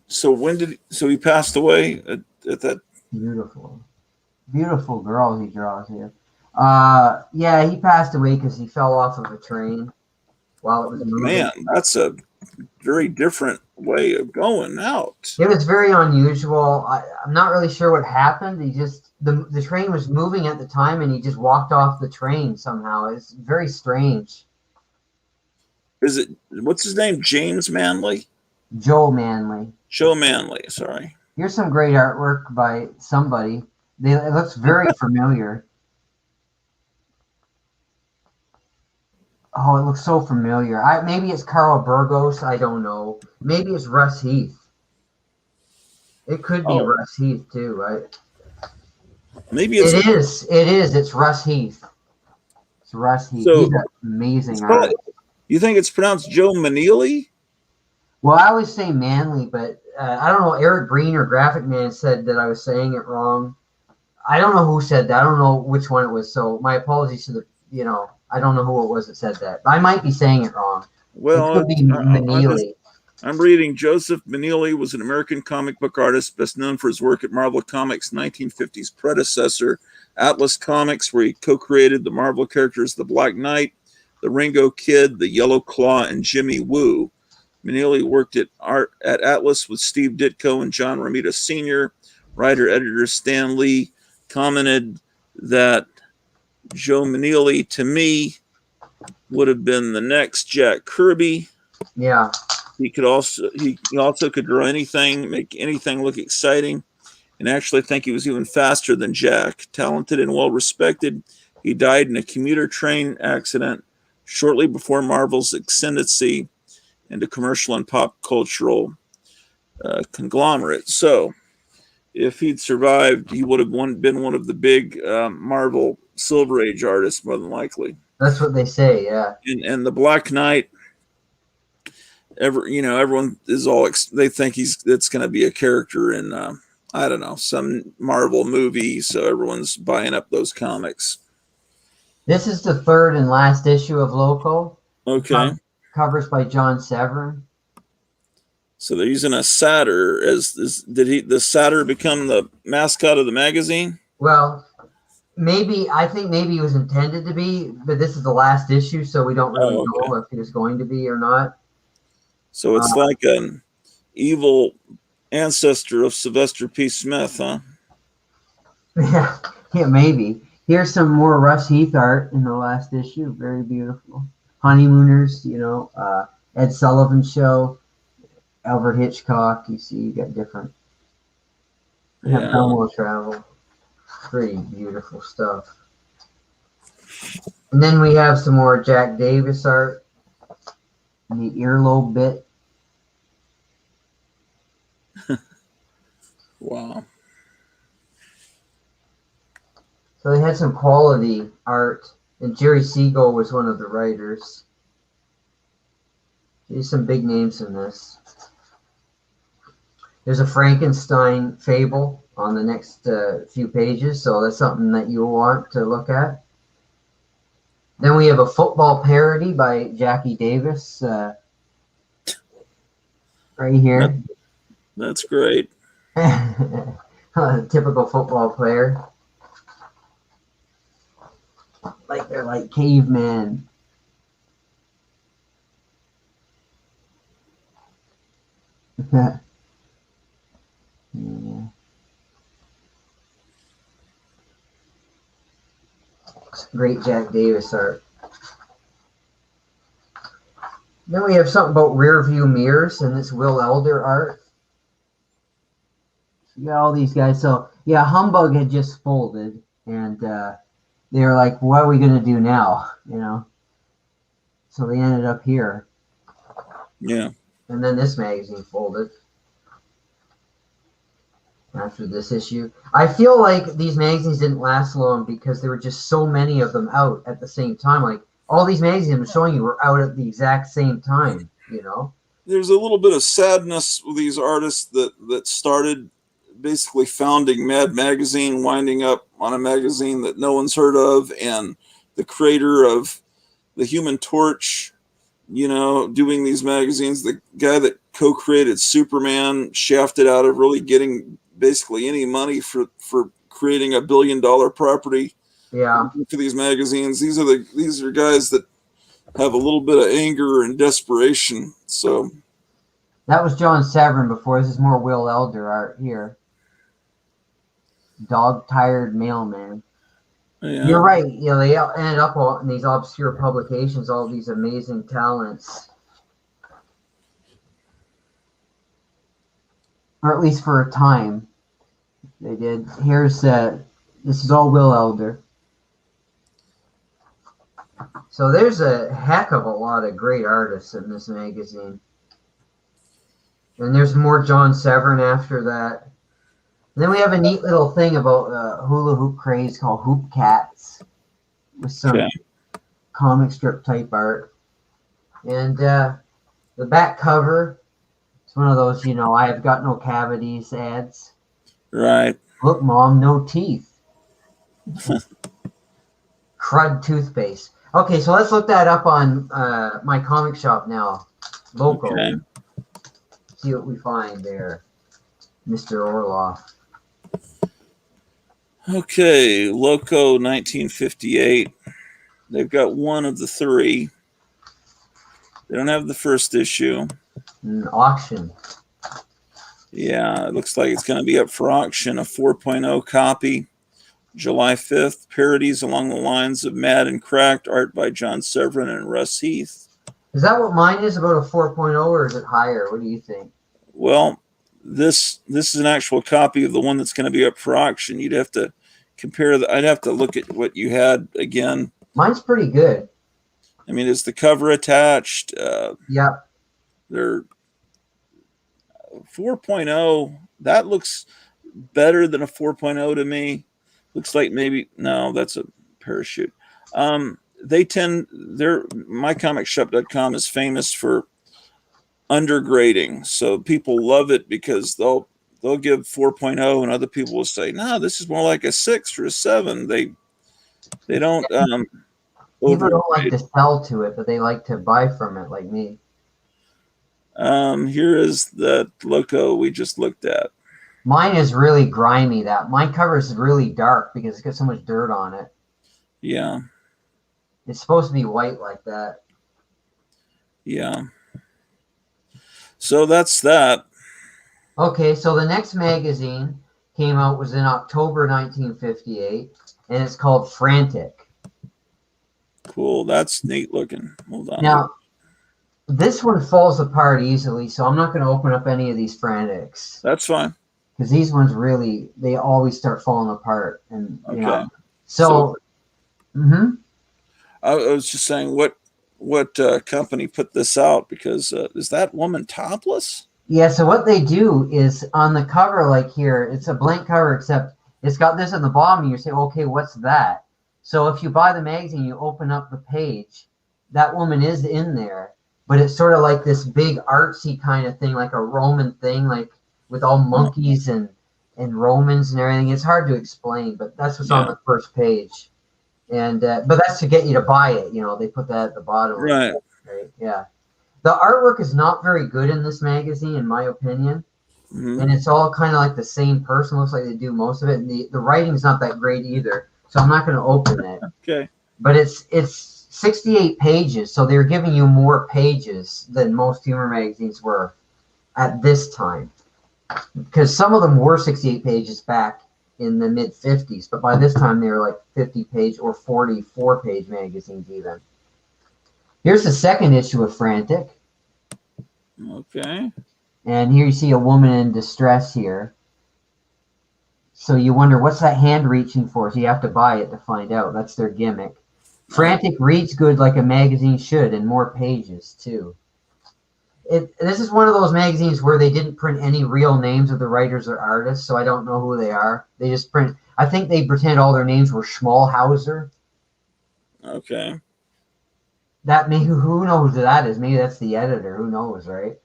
So he passed away at that? Beautiful girl he draws here. Yeah, he passed away because he fell off of a train while it was moving. Man, that's a very different way of going out. It was very unusual. I'm not really sure what happened. He just the train was moving at the time, and he just walked off the train somehow. It's very strange. What's his name? James Manley? Joe Manley. Joe Manley. Sorry. Here's some great artwork by somebody. It looks very familiar. Oh, it looks so familiar. Maybe it's Carl Burgos. I don't know. Maybe it's Russ Heath. It could be Russ Heath too, right? Maybe it's It is. It's Russ Heath. It's Russ Heath. So, he's an amazing artist. You think it's pronounced Joe Manley? Well, I always say Manley, but I don't know. Eric Breen or Graphic Man said that I was saying it wrong. I don't know who said that. I don't know which one it was. So my apologies to I don't know who it was that said that. I might be saying it wrong. Well, it could be Manley. I'm reading Joseph Manley was an American comic book artist, best known for his work at Marvel Comics' 1950s predecessor, Atlas Comics, where he co-created the Marvel characters The Black Knight, the Ringo Kid, the Yellow Claw, and Jimmy Woo. Manley worked at Atlas with Steve Ditko and John Romita Sr. Writer-editor Stan Lee commented that Joe Manley, to me, would have been the next Jack Kirby. Yeah. He also could draw anything, make anything look exciting, and actually think he was even faster than Jack. Talented and well respected, he died in a commuter train accident shortly before Marvel's ascendancy into commercial and pop cultural conglomerate. So, if he'd survived, he would have been one of the big Marvel Silver Age artists, more than likely. That's what they say, yeah. And the Black Knight, everyone is they think it's going to be a character in I don't know, some Marvel movie, so everyone's buying up those comics. This is the third and last issue of Loco. Okay. Covers by John Severin. So they're using a satyr did the satyr become the mascot of the magazine? Well, I think maybe he was intended to be, but this is the last issue, so we don't really know if he was going to be or not. So it's like an evil ancestor of Sylvester P. Smith, huh? Yeah, maybe. Here's some more Russ Heath art in the last issue. Very beautiful. Honeymooners, Ed Sullivan Show, Alfred Hitchcock. You see, you got different. Belmore Travel. Pretty beautiful stuff. And then we have some more Jack Davis art. The earlobe bit. Wow. So they had some quality art, and Jerry Siegel was one of the writers. There's some big names in this. There's a Frankenstein fable on the next few pages, so that's something that you'll want to look at. Then we have a football parody by Jackie Davis right here. That's great. Typical football player. like they're like cavemen. Yeah. Great Jack Davis art. Then we have something about rear view mirrors, and it's Will Elder art. You got all these guys. So yeah, Humbug had just folded, and they were like, "What are we gonna do now?" You know. So they ended up here. Yeah. And then this magazine folded after this issue. I feel like these magazines didn't last long because there were just so many of them out at the same time. Like all these magazines I'm showing you were out at the exact same time, you know? There's a little bit of sadness with these artists that started basically founding Mad Magazine, winding up on a magazine that no one's heard of, and the creator of the Human Torch, you know, doing these magazines. The guy that co-created Superman shafted out of really getting basically any money for creating $1 billion property. Yeah. For these magazines. These are guys that have a little bit of anger and desperation. So that was John Severin before. This is more Will Elder art here. Dog-tired mailman. yeah. You're right. You know, they ended up in these obscure publications, all these amazing talents. Or at least for a time, they did. Here's this is all Will Elder. So there's a heck of a lot of great artists in this magazine. And there's more John Severin after that. And then we have a neat little thing about hula hoop craze called Hoop Cats with some comic strip type art. And the back cover, it's one of those, you know, I have got no cavities ads. Right. Look, Mom, no teeth. Crud toothpaste. Okay, so let's look that up on my comic shop now. Local. Okay. See what we find there, Mr. Orloff. Okay, Loco 1958. They've got one of the three. They don't have the first issue. An auction. Yeah, it looks like it's going to be up for auction. A 4.0 copy. July 5th. Parodies along the lines of Mad and Cracked. Art by John Severin and Russ Heath. Is that what mine is, about a 4.0, or is it higher? What do you think? Well, this is an actual copy of the one that's going to be up for auction. You'd have to compare I'd have to look at what you had again. Mine's pretty good. I mean, is the cover attached? Yep. They're 4.0. That looks better than a 4.0 to me. Looks like maybe no, that's a parachute. mycomicshop.com is famous for undergrading. So people love it because they'll give 4.0 and other people will say, no, this is more like a 6 or a 7. They don't People don't like to sell to it, but they like to buy from it, like me. Here is the Loco we just looked at. Mine is really grimy. My cover is really dark because it's got so much dirt on it. Yeah. It's supposed to be white like that. Yeah. So that's that. Okay, so the next magazine came out was in October 1958, and it's called Frantic. Cool. That's neat looking. Hold on. Now, this one falls apart easily, so I'm not going to open up any of these Frantics. That's fine. Because these ones really, they always start falling apart. And, you Okay. know. So I was just saying, what company put this out? Because is that woman topless? yeah, so what they do is on the cover, like here, it's a blank cover, except it's got this at the bottom, and you say, okay, what's that? So if you buy the magazine, you open up the page, that woman is in there, but it's sort of like this big artsy kind of thing, like a Roman thing, like with all monkeys and Romans and everything. It's hard to explain, but that's what's on the first page. And but that's to get you to buy it. You know, they put that at the bottom. Right. Right. Yeah. The artwork is not very good in this magazine, in my opinion. Mm-hmm. And it's all kind of like the same person. Looks like they do most of it. And the writing's not that great either. So I'm not going to open it. Okay. but it's 68 pages, so they're giving you more pages than most humor magazines were at this time, because some of them were 68 pages back in the mid 50s, but by this time they were like 50 page or 44 page magazines even. Here's the second issue of Frantic. Okay. And here you see a woman in distress here. So you wonder, what's that hand reaching for? So you have to buy it to find out. That's their gimmick. Frantic reads good like a magazine should, and more pages too. This is one of those magazines where they didn't print any real names of the writers or artists, so I don't know who they are. They just print, I think they pretend all their names were Schmalhauser. Okay. That may, who knows who that is? Maybe that's the editor. Who knows, right?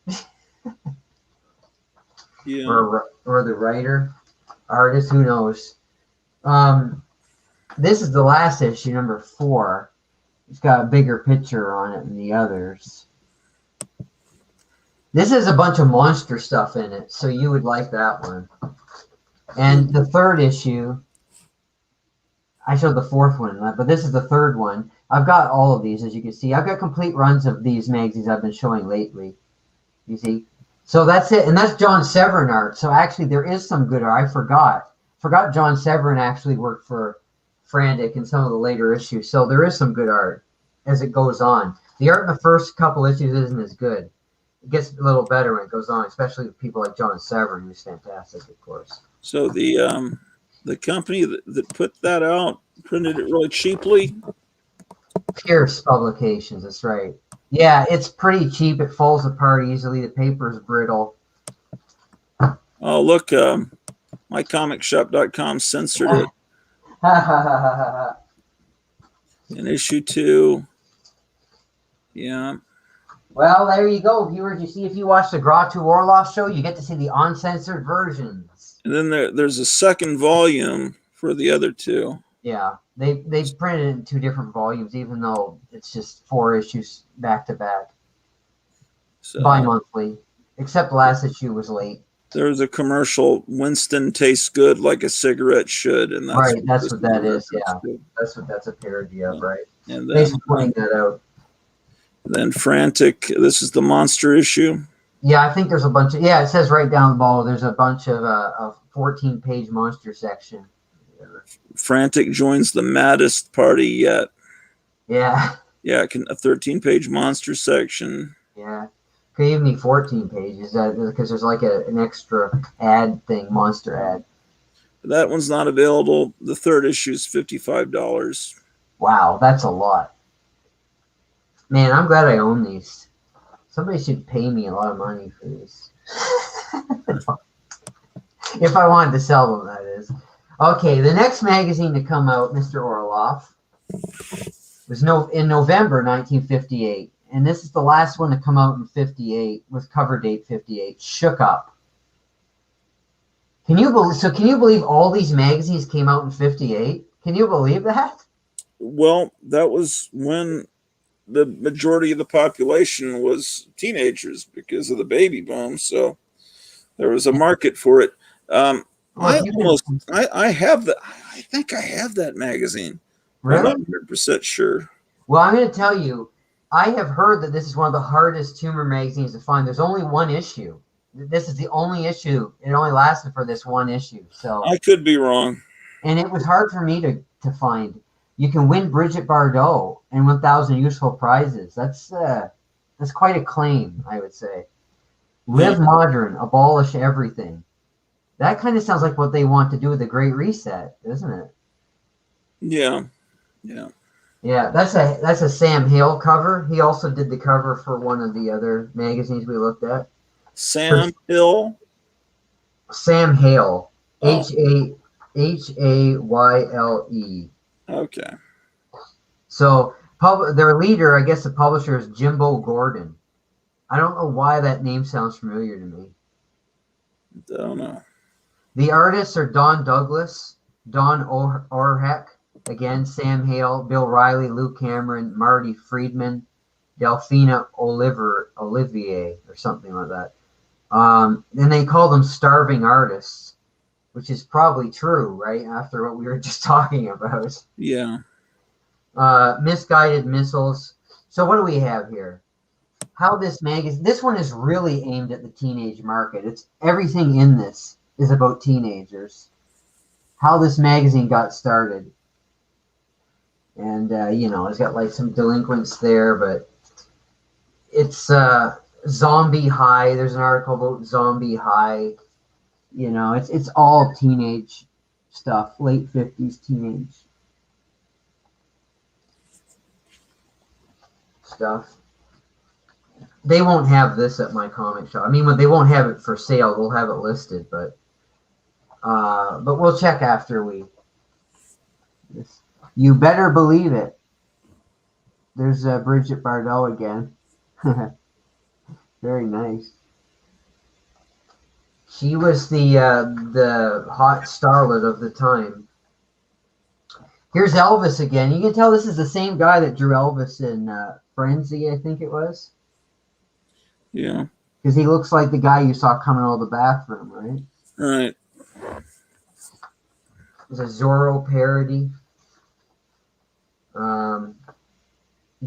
Yeah. Or the writer, artist. Who knows? This is the last issue, number 4. It's got a bigger picture on it than the others. This is a bunch of monster stuff in it, so you would like that one. And the third issue, I showed the 4th one, but this is the 3rd one. I've got all of these, as you can see. I've got complete runs of these magazines I've been showing lately. You see? So that's it. And that's John Severin art. So actually, there is some good art. I forgot John Severin actually worked for Frantic in some of the later issues. So there is some good art as it goes on. The art in the first couple issues isn't as good. It gets a little better when it goes on, especially with people like John Severin, who's fantastic, of course. So the company that put that out printed it really cheaply. Pierce Publications, that's right. Yeah, it's pretty cheap. It falls apart easily. The paper's brittle. Oh, look, mycomicshop.com censored it in issue 2. Yeah. Well, there you go, viewers. You see, if you watch the Gratu Orloff show, you get to see the uncensored versions. And then there's a second volume for the other 2. Yeah, they printed it in 2 different volumes, even though it's just 4 issues back to back, So bi-monthly. Except the last issue was late. there's a commercial. Winston tastes good like a cigarette should, and that's Right, that's this what that is. reference Yeah, to. that's a parody of, right? And Thanks then, for pointing that out. then Frantic. This is the monster issue. Yeah, I think there's a bunch of, yeah, it says right down the bottom, there's a bunch of a 14-page monster section. Frantic joins the maddest party yet. Yeah, Yeah, a 13-page monster section. yeah. Could even be 14 pages because there's like an extra ad thing, monster ad. That one's not available. The 3rd issue is $55. Wow, that's a lot. Man, I'm glad I own these. Somebody should pay me a lot of money for these. If I wanted to sell them, that is. Okay, the next magazine to come out, Mr. Orloff, was in November 1958. And this is the last one to come out in 58 with cover date 58. Shook Up. Can you believe all these magazines came out in 58? Can you believe that? Well, that was when the majority of the population was teenagers because of the baby boom. So there was a market for it. I have that. I think I have that magazine. Really? I'm not 100% sure. Well, I'm going to tell you, I have heard that this is one of the hardest humor magazines to find. There's only one issue. This is the only issue. It only lasted for this one issue. So I could be wrong. And it was hard for me to find. You can win Bridget Bardot and 1,000 useful prizes. That's quite a claim, I would say. Live modern, abolish everything. That kind of sounds like what they want to do with the Great Reset, isn't it? Yeah. Yeah. Yeah, that's a Sam Hale cover. He also did the cover for one of the other magazines we looked at. Sam Hill. Sam Hale. Oh. Hayle. Okay. So their leader, I guess the publisher, is Jimbo Gordon. I don't know why that name sounds familiar to me. Don't know. The artists are Don Douglas, Don Orheck, again, Sam Hale, Bill Riley, Luke Cameron, Marty Friedman, Delphina Olivier, or something like that. And they call them starving artists, which is probably true, right? After what we were just talking about. Yeah. Misguided missiles. So what do we have here? How this magazine, this one is really aimed at the teenage market. It's everything in this is about teenagers. How this magazine got started. And, it's got like some delinquents there, but it's Zombie High. There's an article about Zombie High. It's all teenage stuff, late 50s teenage stuff. They won't have this at my comic shop. I mean, they won't have it for sale. We'll have it listed, but we'll check after we. You better believe it. There's Bridget Bardot again. Very nice. She was the hot starlet of the time. Here's Elvis again. You can tell this is the same guy that drew Elvis in Frenzy, I think it was. Yeah. Because he looks like the guy you saw coming out of the bathroom, right? Right. There's a Zorro parody.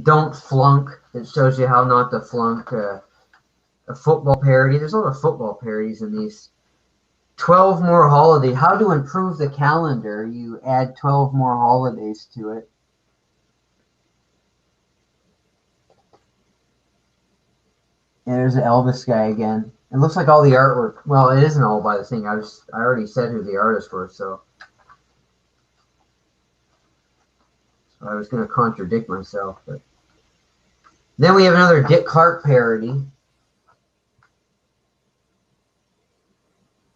Don't Flunk. It shows you how not to flunk. A football parody. There's a lot of football parodies in these. 12 more holidays. How to improve the calendar. You add 12 more holidays to it. And there's the Elvis guy again. It looks like all the artwork. Well, it isn't all by the thing. I already said who the artists were, so I was going to contradict myself. But then we have another Dick Clark parody.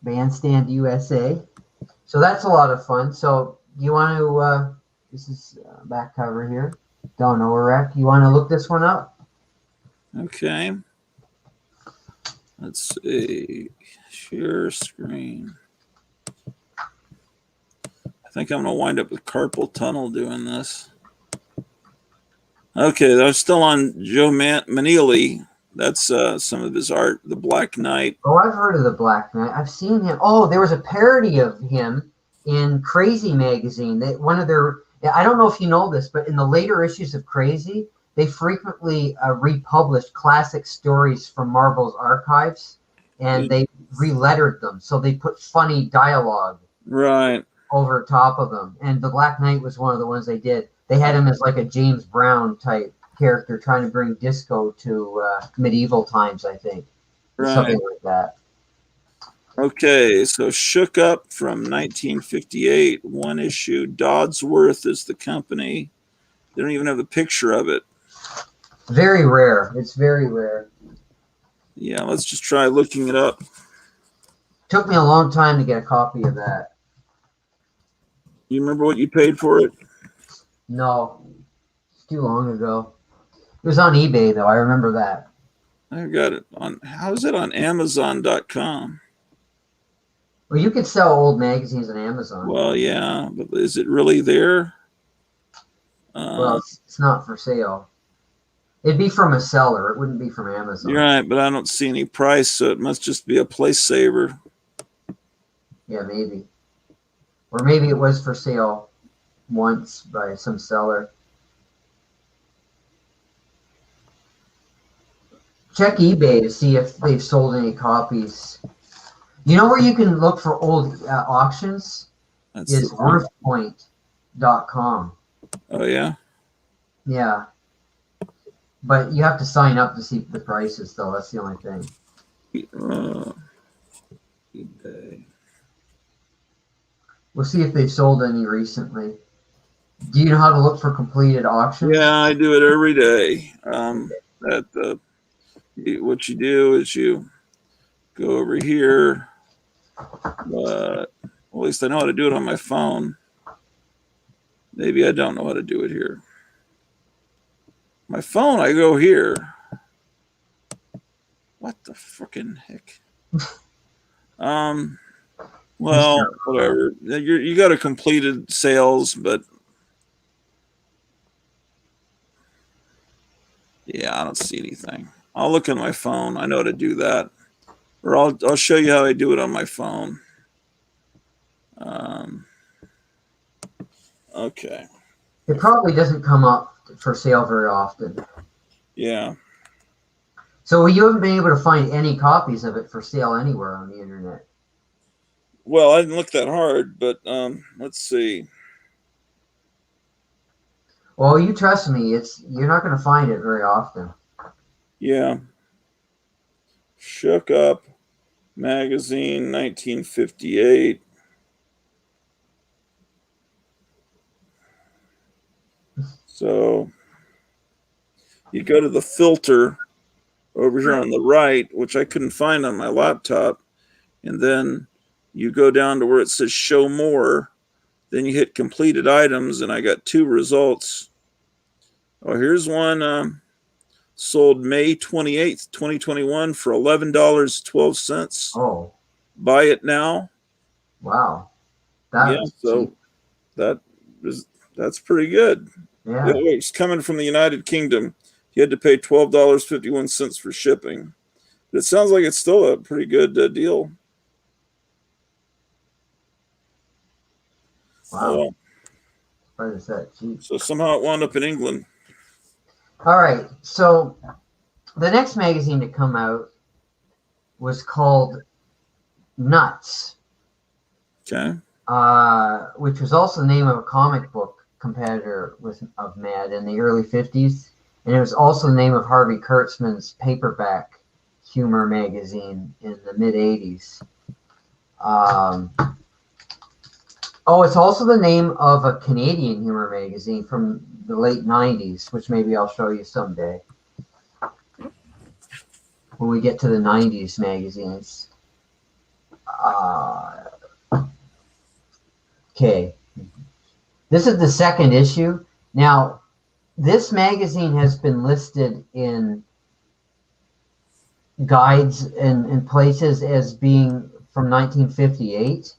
Bandstand USA. So that's a lot of fun. So do you want to? This is back cover here. Don't know, Rec. You want to look this one up? Okay. Let's see. Share screen. I think I'm going to wind up with carpal tunnel doing this. Okay, I'm still on Joe Manili. That's some of his art, The Black Knight. Oh, I've heard of The Black Knight. I've seen him. Oh, there was a parody of him in Crazy magazine. I don't know if you know this, but in the later issues of Crazy, they frequently republished classic stories from Marvel's archives, and they relettered them. So they put funny dialogue over top of them. And The Black Knight was one of the ones they did. They had him as like a James Brown type character trying to bring disco to medieval times, I think. Something like that. Okay, so Shook Up from 1958, one issue. Dodsworth is the company. They don't even have a picture of it. Very rare. It's very rare. Yeah, let's just try looking it up. Took me a long time to get a copy of that. You remember what you paid for it? No. It's too long ago. It was on eBay, though. I remember that. I got it on. How is it on Amazon.com? Well, you could sell old magazines on Amazon. Well, yeah, but is it really there? Well, it's not for sale. It'd be from a seller. It wouldn't be from Amazon. You're right, but I don't see any price, so it must just be a place saver. Yeah, maybe. Or maybe it was for sale once by some seller. Check eBay to see if they've sold any copies. You know where you can look for old auctions? Is worthpoint.com. Oh, yeah? Yeah. But you have to sign up to see the prices, though. That's the only thing. eBay. We'll see if they've sold any recently. Do you know how to look for completed auctions? Yeah, I do it every day. What you do is you go over here. Well, at least I know how to do it on my phone. Maybe I don't know how to do it here. My phone, I go here. What the frickin' heck? Well, whatever. You got a completed sales, but yeah, I don't see anything. I'll look on my phone. I know how to do that. Or I'll show you how I do it on my phone. Okay. It probably doesn't come up for sale very often. Yeah. So you haven't been able to find any copies of it for sale anywhere on the internet. Well, I didn't look that hard, but let's see. Well, you trust me, you're not going to find it very often. Yeah. Shook Up Magazine, 1958. So you go to the filter over here on the right, which I couldn't find on my laptop, and then you go down to where it says show more. Then you hit completed items, and I got 2 results. Oh, here's one sold May 28th, 2021 for $11.12. Oh, Buy it now. wow. Yeah, so that's pretty good. Yeah. It's coming from the United Kingdom. You had to pay $12.51 for shipping. But it sounds like it's still a pretty good deal. Wow. Why is that cheap? So somehow it wound up in England. All right. So the next magazine to come out was called Nuts. Okay. Which was also the name of a comic book competitor of Mad in the early 50s. And it was also the name of Harvey Kurtzman's paperback humor magazine in the mid 80s. It's also the name of a Canadian humor magazine from the late 90s, which maybe I'll show you someday when we get to the 90s magazines. Okay. This is the second issue. Now, this magazine has been listed in guides and places as being from 1958,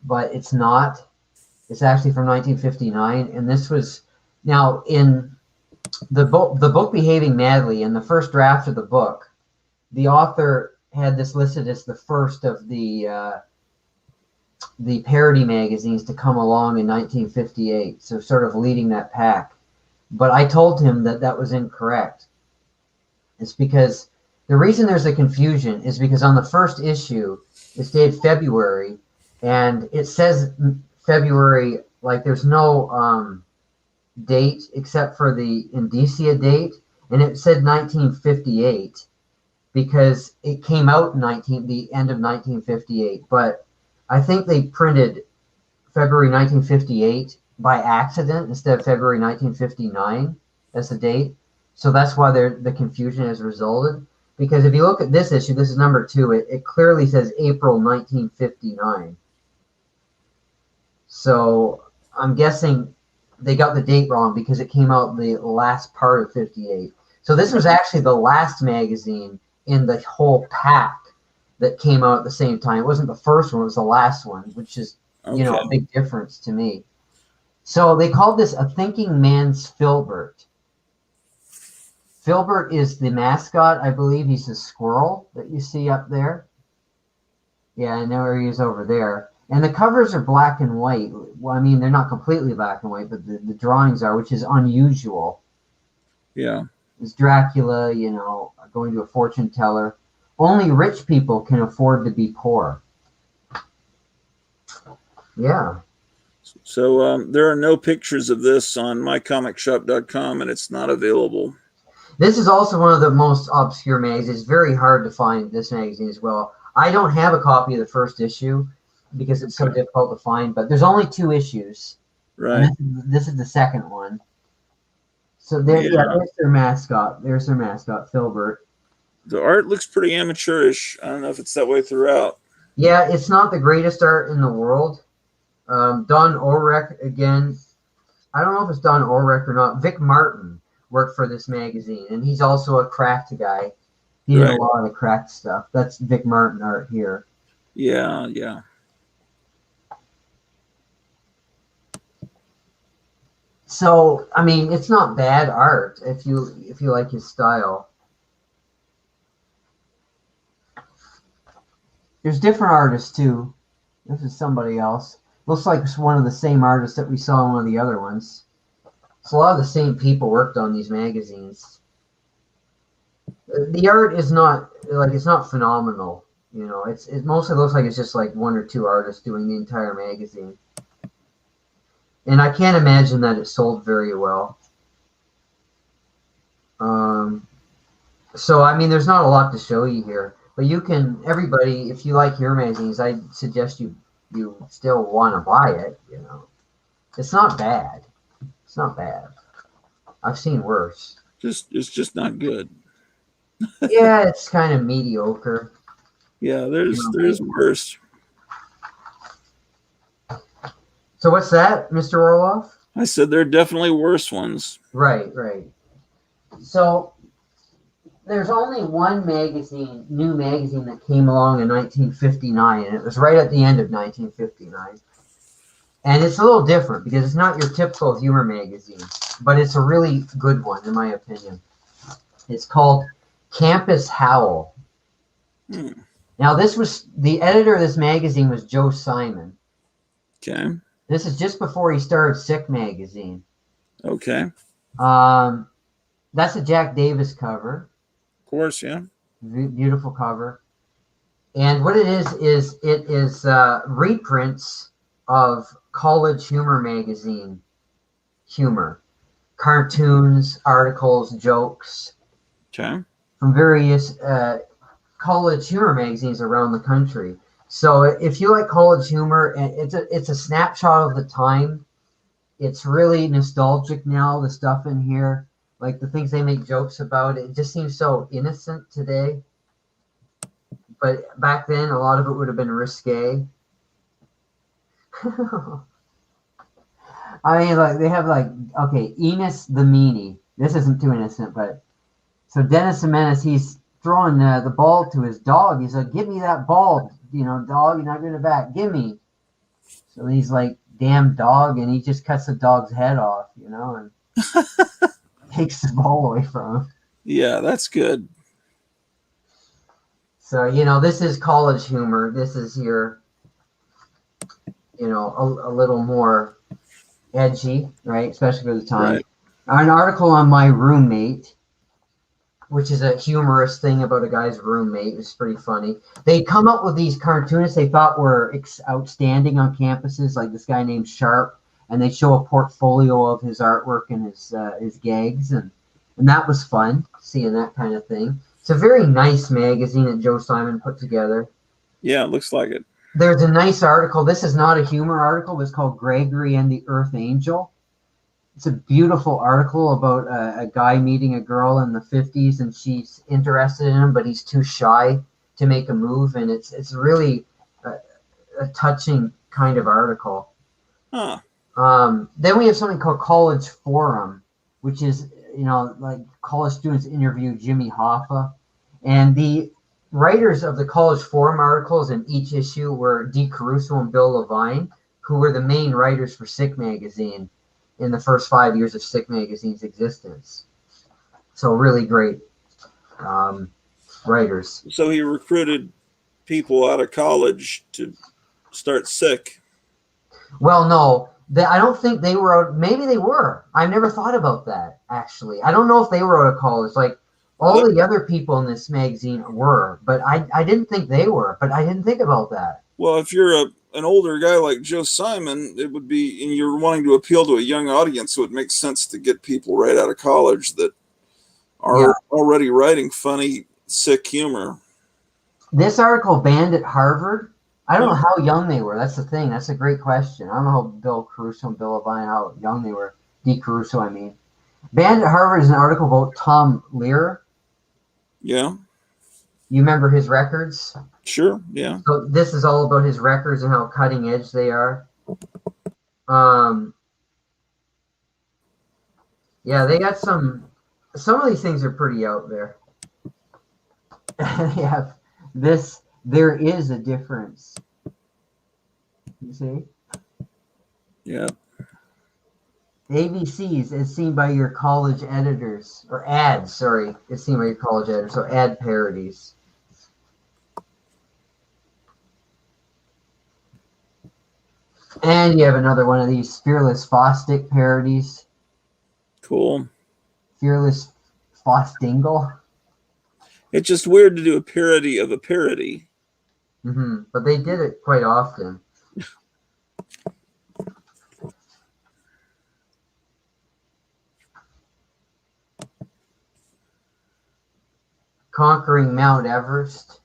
but it's not. It's actually from 1959, and this was now in the book Behaving Madly. In the first draft of the book, the author had this listed as the first of the parody magazines to come along in 1958, so sort of leading that pack. But I told him that was incorrect. It's because the reason there's a confusion is because on the first issue, it's dated February, and it says February, like there's no date except for the indicia date, and it said 1958 because it came out in the end of 1958. But I think they printed February 1958 by accident instead of February 1959 as the date. So that's why the confusion has resulted. Because if you look at this issue, this is number 2, it clearly says April 1959. So I'm guessing they got the date wrong because it came out the last part of 58. So this was actually the last magazine in the whole pack that came out at the same time. It wasn't the first one, it was the last one, which is, a big difference to me. So they called this a thinking man's Filbert. Filbert is the mascot. I believe he's the squirrel that you see up there. Yeah, I know where he is over there. And the covers are black and white. Well, I mean, they're not completely black and white, but the drawings are, which is unusual. Yeah. It's Dracula, going to a fortune teller. Only rich people can afford to be poor. Yeah. So there are no pictures of this on mycomicshop.com, and it's not available. This is also one of the most obscure magazines. It's very hard to find this magazine as well. I don't have a copy of the first issue because it's so difficult to find, but there's only 2 issues. Right. This is the second one. So there's their mascot. There's their mascot, Filbert. The art looks pretty amateurish. I don't know if it's that way throughout. Yeah, it's not the greatest art in the world. Don Ulrich, again, I don't know if it's Don Ulrich or not. Vic Martin worked for this magazine, and he's also a cracked guy. He did a lot of the cracked stuff. That's Vic Martin art here. Yeah, yeah. So, I mean, it's not bad art if you like his style. There's different artists too. This is somebody else. Looks like it's one of the same artists that we saw in one of the other ones. So a lot of the same people worked on these magazines. The art is not like, it's not phenomenal. You know, it mostly looks like it's just like one or two artists doing the entire magazine. And I can't imagine that it sold very well. So I mean, there's not a lot to show you here, but you can, everybody, if you like humor magazines, I suggest you still want to buy it. You know, it's not bad. It's not bad. I've seen worse. It's just not good. Yeah, it's kind of mediocre. Yeah, there's worse. So what's that, Mr. Orloff? I said there are definitely worse ones. Right. So there's only one new magazine that came along in 1959, and it was right at the end of 1959. And it's a little different because it's not your typical humor magazine, but it's a really good one, in my opinion. It's called Campus Howl. Now, the editor of this magazine was Joe Simon. Okay. This is just before he started Sick Magazine. Okay. That's a Jack Davis cover. Of course, yeah. Beautiful cover. And what it is reprints of college humor magazine humor. Cartoons, articles, jokes. Okay. From various college humor magazines around the country. So if you like college humor, it's a snapshot of the time. It's really nostalgic now, the stuff in here. Like the things they make jokes about, it just seems so innocent today. But back then, a lot of it would have been risque. I mean, like they have okay, Enos the Meanie. This isn't too innocent, but so Dennis the Menace, he's throwing the ball to his dog. He's like, "Give me that ball, dog. You're not going to bat. Give me." So he's like, "Damn dog," and he just cuts the dog's head off, and takes the ball away from him. Yeah, that's good. So, this is college humor. This is your, a little more edgy, right? Especially for the time. Right. An article on My Roommate, which is a humorous thing about a guy's roommate. It's pretty funny. They come up with these cartoonists they thought were outstanding on campuses, like this guy named Sharp, and they show a portfolio of his artwork and his gags, and that was fun, seeing that kind of thing. It's a very nice magazine that Joe Simon put together. Yeah, it looks like it. There's a nice article. This is not a humor article. It's called Gregory and the Earth Angel. It's a beautiful article about a guy meeting a girl in the 50s, and she's interested in him, but he's too shy to make a move. And it's really a touching kind of article. Huh. Then we have something called College Forum, which is, like college students interview Jimmy Hoffa. And the writers of the College Forum articles in each issue were Dee Caruso and Bill Levine, who were the main writers for Sick Magazine in the first 5 years of Sick Magazine's existence. So really great writers. So he recruited people out of college to start Sick. Well, no, I don't think they were. Maybe they were. I've never thought about that, actually. I don't know if they were out of college. Like all the other people in this magazine were, but I didn't think they were. But I didn't think about that. Well, if you're an older guy like Joe Simon, it would be, and you're wanting to appeal to a young audience, so it makes sense to get people right out of college that are already writing funny, sick humor. This article, Banned at Harvard, I don't know how young they were. That's the thing. That's a great question. I don't know how Bill Caruso and Bill Levine, how young they were. Dee Caruso, I mean. Banned at Harvard is an article about Tom Lehrer. Yeah. You remember his records? Sure, yeah. So this is all about his records and how cutting edge they are. Yeah, they got some of these things are pretty out there. They have this, there is a difference. You see? Yeah. ABCs as seen by your college editors, or ads, sorry, as seen by your college editors, so ad parodies. And you have another one of these Fearless Fosdick parodies. Cool. Fearless Fosdingle. It's just weird to do a parody of a parody. But they did it quite often. Conquering Mount Everest.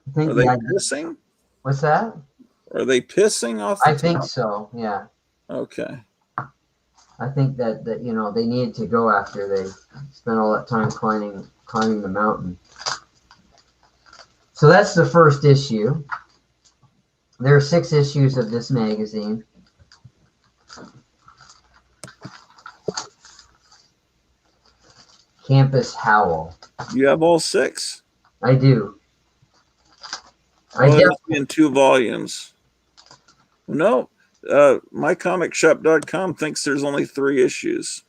I think Are they the idea, pissing? what's that? Are they pissing off the I think top? so, yeah. Okay. I think that they needed to go after they spent all that time climbing the mountain. So that's the first issue. There are 6 issues of this magazine. Campus Howl. You have all 6? I do. Oh, it must be in 2 volumes. No, mycomicshop.com thinks there's only 3 issues.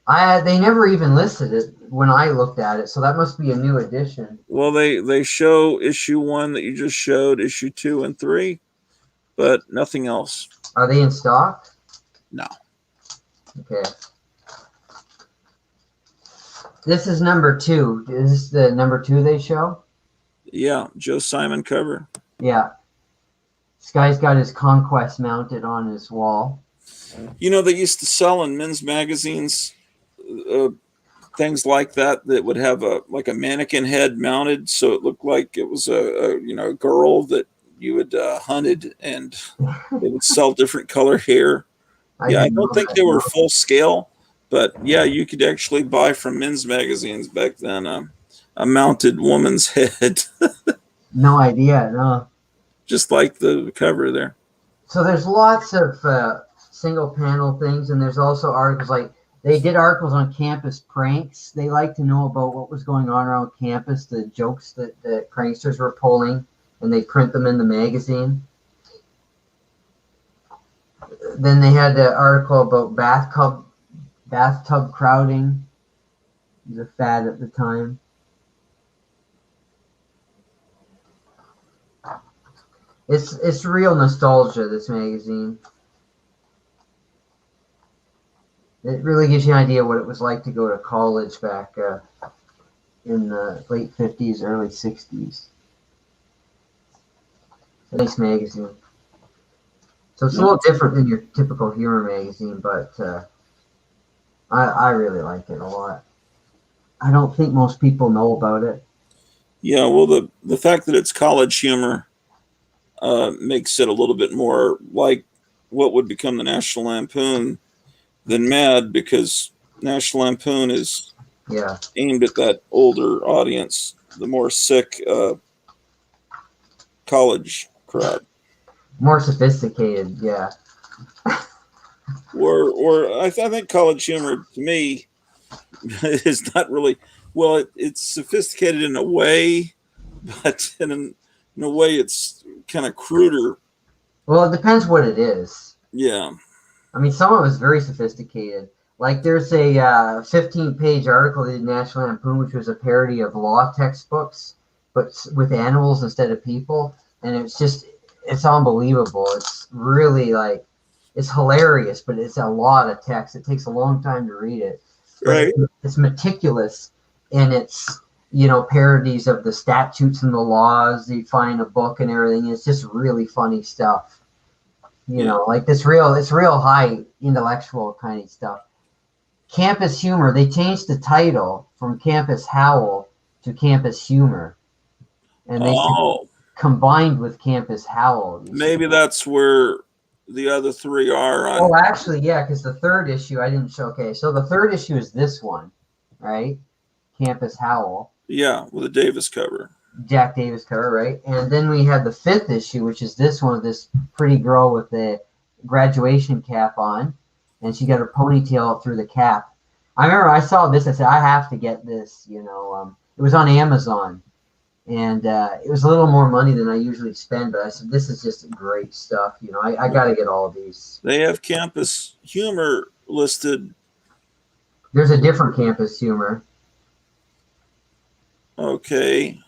They never even listed it when I looked at it, so that must be a new edition. Well, they show issue 1 that you just showed, issue 2 and 3, but nothing else. Are they in stock? No. Okay. This is number 2. Is this the number 2 they show? Yeah, Joe Simon cover. Yeah. This guy's got his Conquest mounted on his wall. You know, they used to sell in men's magazines things like that would have a mannequin head mounted, so it looked like it was a girl that you had hunted, and they would sell different color hair. I don't think they were full scale, but yeah, you could actually buy from men's magazines back then a mounted woman's head. No idea, no. Just like the cover there. So there's lots of single panel things, and there's also articles like they did articles on campus pranks. They like to know about what was going on around campus, the jokes that the pranksters were pulling, and they print them in the magazine. Then they had the article about bathtub crowding. It was a fad at the time. It's real nostalgia, this magazine. It really gives you an idea what it was like to go to college back in the late 50s, early 60s. Nice magazine. So it's a little different than your typical humor magazine, but I really like it a lot. I don't think most people know about it. Yeah, well, the fact that it's college humor makes it a little bit more like what would become the National Lampoon than Mad, because National Lampoon is aimed at that older audience, the more sick college crowd. More sophisticated, yeah. Or I think college humor to me is not really, well, it's sophisticated in a way, but in a way it's kind of cruder. Well, it depends what it is. Yeah. I mean, some of it's very sophisticated. Like there's a 15-page article they did National Lampoon, which was a parody of law textbooks, but with animals instead of people. And it's unbelievable. It's really it's hilarious, but it's a lot of text. It takes a long time to read it. But right. It's meticulous in its, parodies of the statutes and the laws. You find a book and everything. It's just really funny stuff. It's real high intellectual kind of stuff. Campus Humor, they changed the title from Campus Howl to Campus Humor. And they combined with Campus Howl. Maybe that's where the other 3 are. Well, actually, yeah, because the 3rd issue I didn't show. Okay, so the 3rd issue is this one, right? Campus Howl. Yeah, with a Davis cover. Jack Davis cover, right? And then we had the 5th issue, which is this one, this pretty girl with the graduation cap on, and she got her ponytail up through the cap. I remember I saw this. I said, I have to get this. It was on Amazon, and it was a little more money than I usually spend. But I said, this is just great stuff. I got to get all of these. They have Campus Humor listed. There's a different Campus Humor. Okay.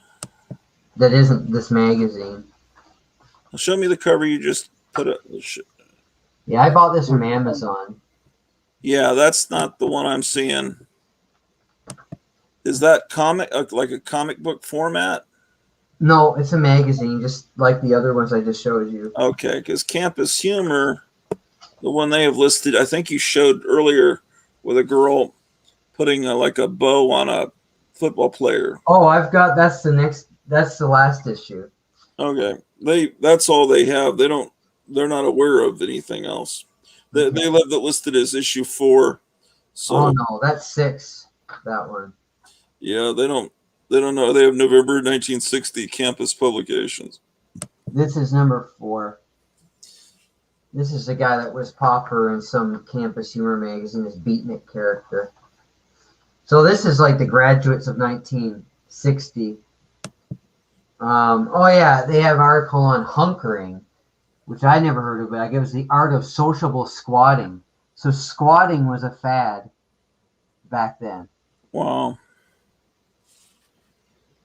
that isn't this magazine. Show me the cover you just put up. Yeah, I bought this from Amazon. Yeah, that's not the one I'm seeing. Is that comic like a comic book format? No, it's a magazine, just like the other ones I just showed you. Okay, because Campus Humor, the one they have listed, I think you showed earlier with a girl putting like a bow on a football player. Oh, that's the last issue. Okay, that's all they have. They're not aware of anything else. They have that listed as issue 4. So Oh no, that's 6. That one. yeah, they don't know. They have November 1960 Campus Publications. This is number 4. This is the guy that was Popper in some Campus Humor magazine, this beatnik character. So this is like the graduates of 1960. Oh yeah, they have an article on hunkering, which I never heard of, but I guess it was the art of sociable squatting. So squatting was a fad back then. Wow.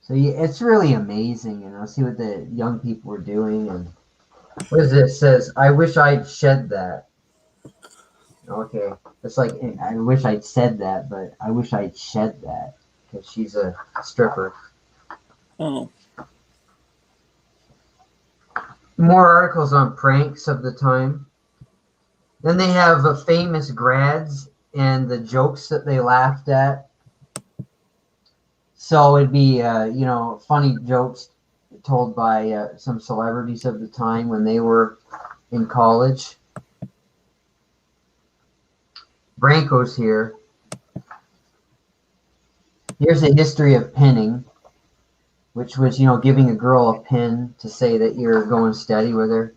So yeah, it's really amazing, see what the young people were doing. And what is this? It says, I wish I'd shed that. Okay, it's like, I wish I'd said that, but I wish I'd shed that, because she's a stripper. Oh. More articles on pranks of the time. Then they have famous grads and the jokes that they laughed at. So it'd be, funny jokes told by some celebrities of the time when they were in college. Branko's here. Here's a history of pinning, which was, giving a girl a pin to say that you're going steady with her.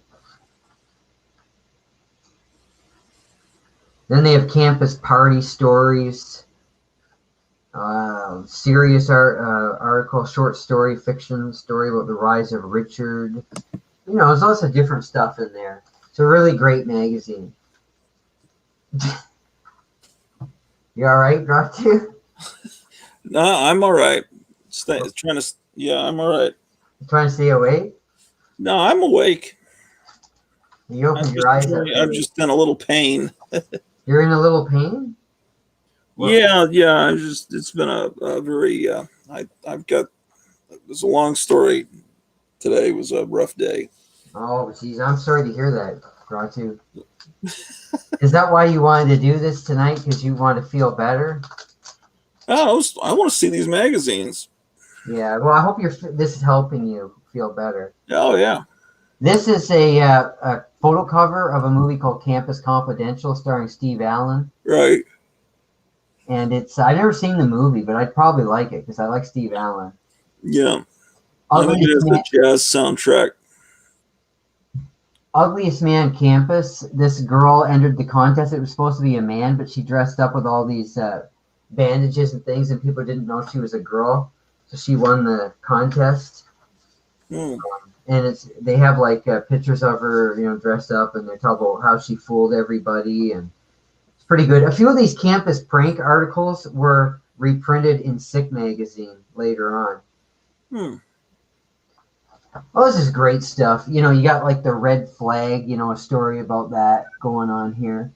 Then they have campus party stories, serious article, short story, fiction story about the rise of Richard. There's lots of different stuff in there. It's a really great magazine. You all right, Rocky? No, I'm all right. I'm all right. You trying to stay awake? No, I'm awake. You open your eyes up. I'm just in a little pain. You're in a little pain? What? Yeah. It's been a very, it was a long story. Today was a rough day. Oh, geez, I'm sorry to hear that, Ratu. Is that why you wanted to do this tonight? Because you want to feel better? Oh, I want to see these magazines. Yeah, well, I hope this is helping you feel better. Oh, yeah. This is a photo cover of a movie called Campus Confidential starring Steve Allen. Right. And I've never seen the movie, but I'd probably like it because I like Steve Allen. Yeah. I think it is a jazz soundtrack. Ugliest Man Campus. This girl entered the contest. It was supposed to be a man, but she dressed up with all these bandages and things, and people didn't know she was a girl. So she won the contest. Hmm. And they have like pictures of her, dressed up, and they talk about how she fooled everybody, and it's pretty good. A few of these campus prank articles were reprinted in Sick magazine later on. Hmm. Oh, this is great stuff. You got like the red flag, a story about that going on here.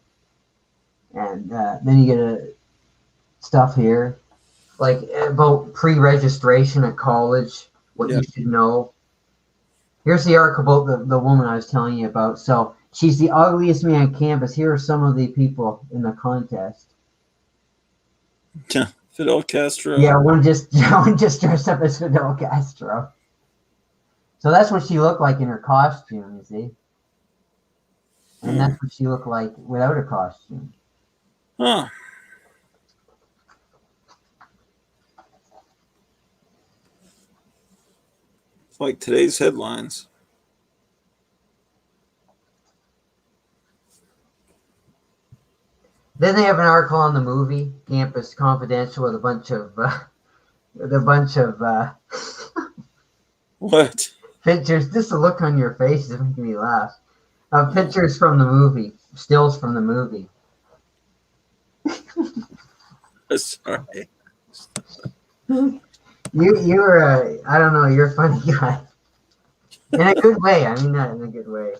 And then you get stuff here, like about pre-registration at college, what you should know. Here's the article about the woman I was telling you about. So she's the ugliest man on campus. Here are some of the people in the contest. Yeah, Fidel Castro. Yeah, one just dressed up as Fidel Castro. So that's what she looked like in her costume, you see. And that's what she looked like without her costume. Huh. It's like today's headlines. Then they have an article on the movie Campus Confidential with a bunch of What? pictures. Just the look on your face is making me laugh. Pictures from the movie, stills from the movie. Sorry. You're I don't know, you're a funny guy. In a good way. I mean that in a good way.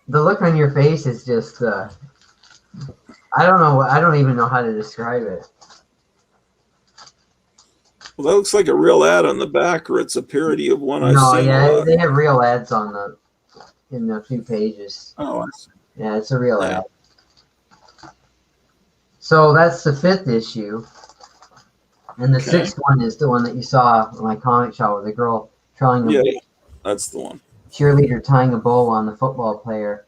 The look on your face is just I don't know, I don't even know how to describe it. Well, that looks like a real ad on the back, or it's a parody of one I've No, seen. yeah, they have real ads on in a few pages. Oh, I see. Yeah, it's a real Yeah. ad. So that's the 5th issue. And the Okay. 6th one is the one that you saw in my comic shop with the girl trying Yeah, that's the one. cheerleader tying a bow on the football player.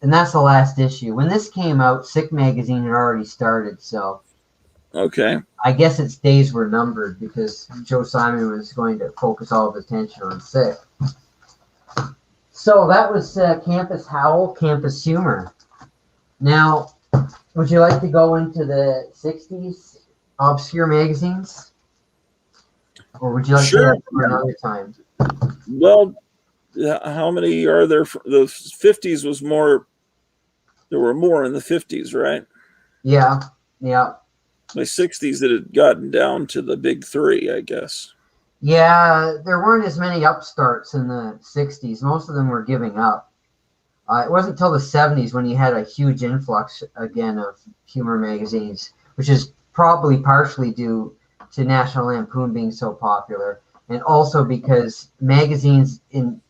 And that's the last issue. When this came out, Sick Magazine had already started, so Okay. I guess its days were numbered because Joe Simon was going to focus all of his attention on Sick. So that was Campus Howl, Campus Humor. Now, would you like to go into the 60s obscure magazines? Or would you like to do that for another time? Well, how many are there? The 50s was more. There were more in the 50s, right? Yeah, yeah. By 60s, it had gotten down to the big three, I guess. Yeah, there weren't as many upstarts in the 60s. Most of them were giving up. It wasn't until the 70s when you had a huge influx again of humor magazines, which is probably partially due to National Lampoon being so popular, and also because magazines in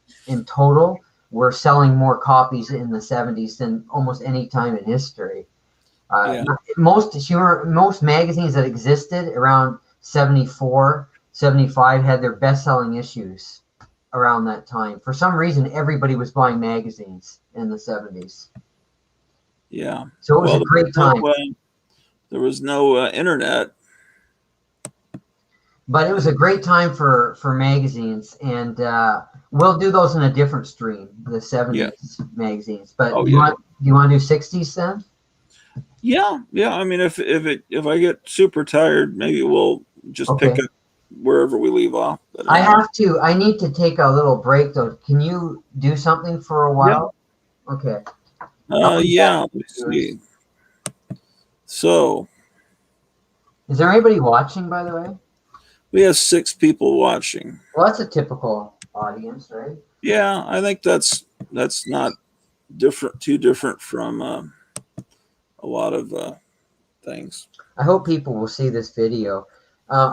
total were selling more copies in the 70s than almost any time in history. Yeah. Most magazines that existed around 74, 75 had their best-selling issues around that time. For some reason, everybody was buying magazines in the 70s. Yeah. So it was a great time. There was no internet. But it was a great time for magazines, and we'll do those in a different stream, the 70s magazines. But do you want to do 60s then? Yeah. I mean, if I get super tired, maybe we'll just pick up wherever we leave off. But, I need to take a little break though. Can you do something for a while? Yeah. Okay. Yeah. Let's see. So, is there anybody watching, by the way? We have 6 people watching. Well, that's a typical audience, right? Yeah, I think that's not too different from a lot of things. I hope people will see this video.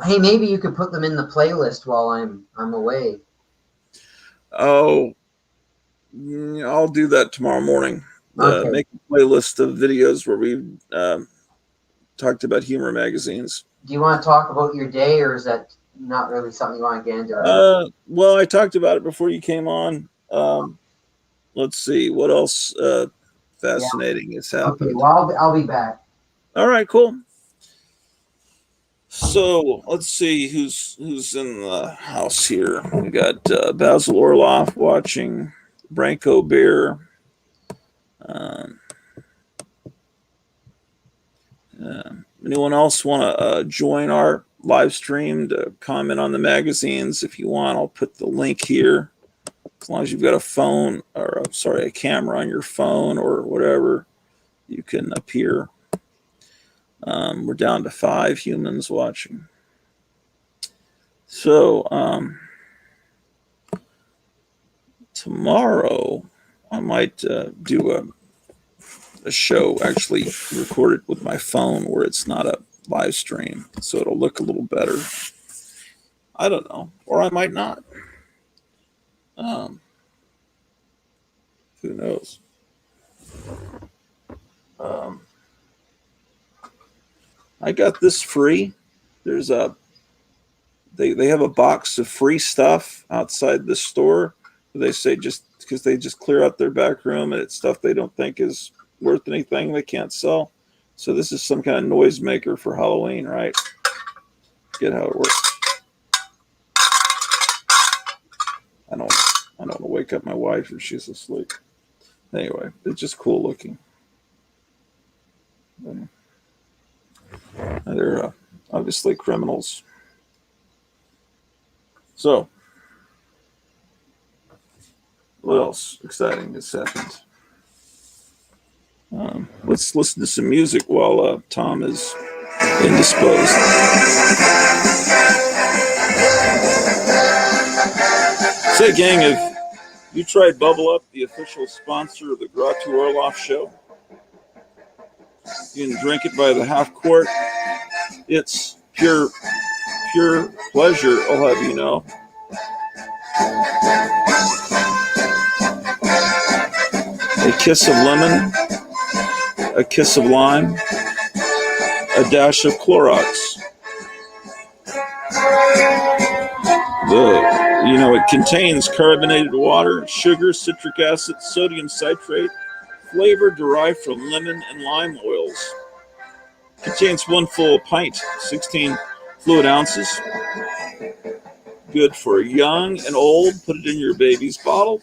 Hey, maybe you could put them in the playlist while I'm away. Oh, I'll do that tomorrow morning. Make a playlist of videos where we talked about humor magazines. Do you want to talk about your day, or is that not really something you want to get into? Well, I talked about it before you came on. Let's see what else fascinating has happened. Okay, well, I'll be back. All right, cool. So let's see who's in the house here. We got Basil Orloff watching, Branko Bear. Anyone else want to join our live stream to comment on the magazines? If you want, I'll put the link here. As long as you've got a phone or a camera on your phone or whatever, you can appear. We're down to 5 humans watching. So tomorrow I might do a show, actually record it with my phone where it's not a live stream, so it'll look a little better. I don't know, or I might not. Who knows? I got this free. There's they have a box of free stuff outside the store. They say just because they just clear out their back room and it's stuff they don't think is worth anything, they can't sell. So this is some kind of noisemaker for Halloween, right? Get how it works. I don't want to wake up my wife if she's asleep. Anyway, it's just cool looking. They're obviously criminals. So, what else exciting has happened? Let's listen to some music while Tom is indisposed. Say, gang, have you tried Bubble Up, the official sponsor of the Gratu Orloff Show? You can drink it by the half quart. It's pure pleasure, I'll have you know. A kiss of lemon, a kiss of lime, a dash of Clorox. It contains carbonated water, sugar, citric acid, sodium citrate, flavor derived from lemon and lime oils. Contains 1 full pint, 16 fluid ounces. Good for young and old. Put it in your baby's bottle.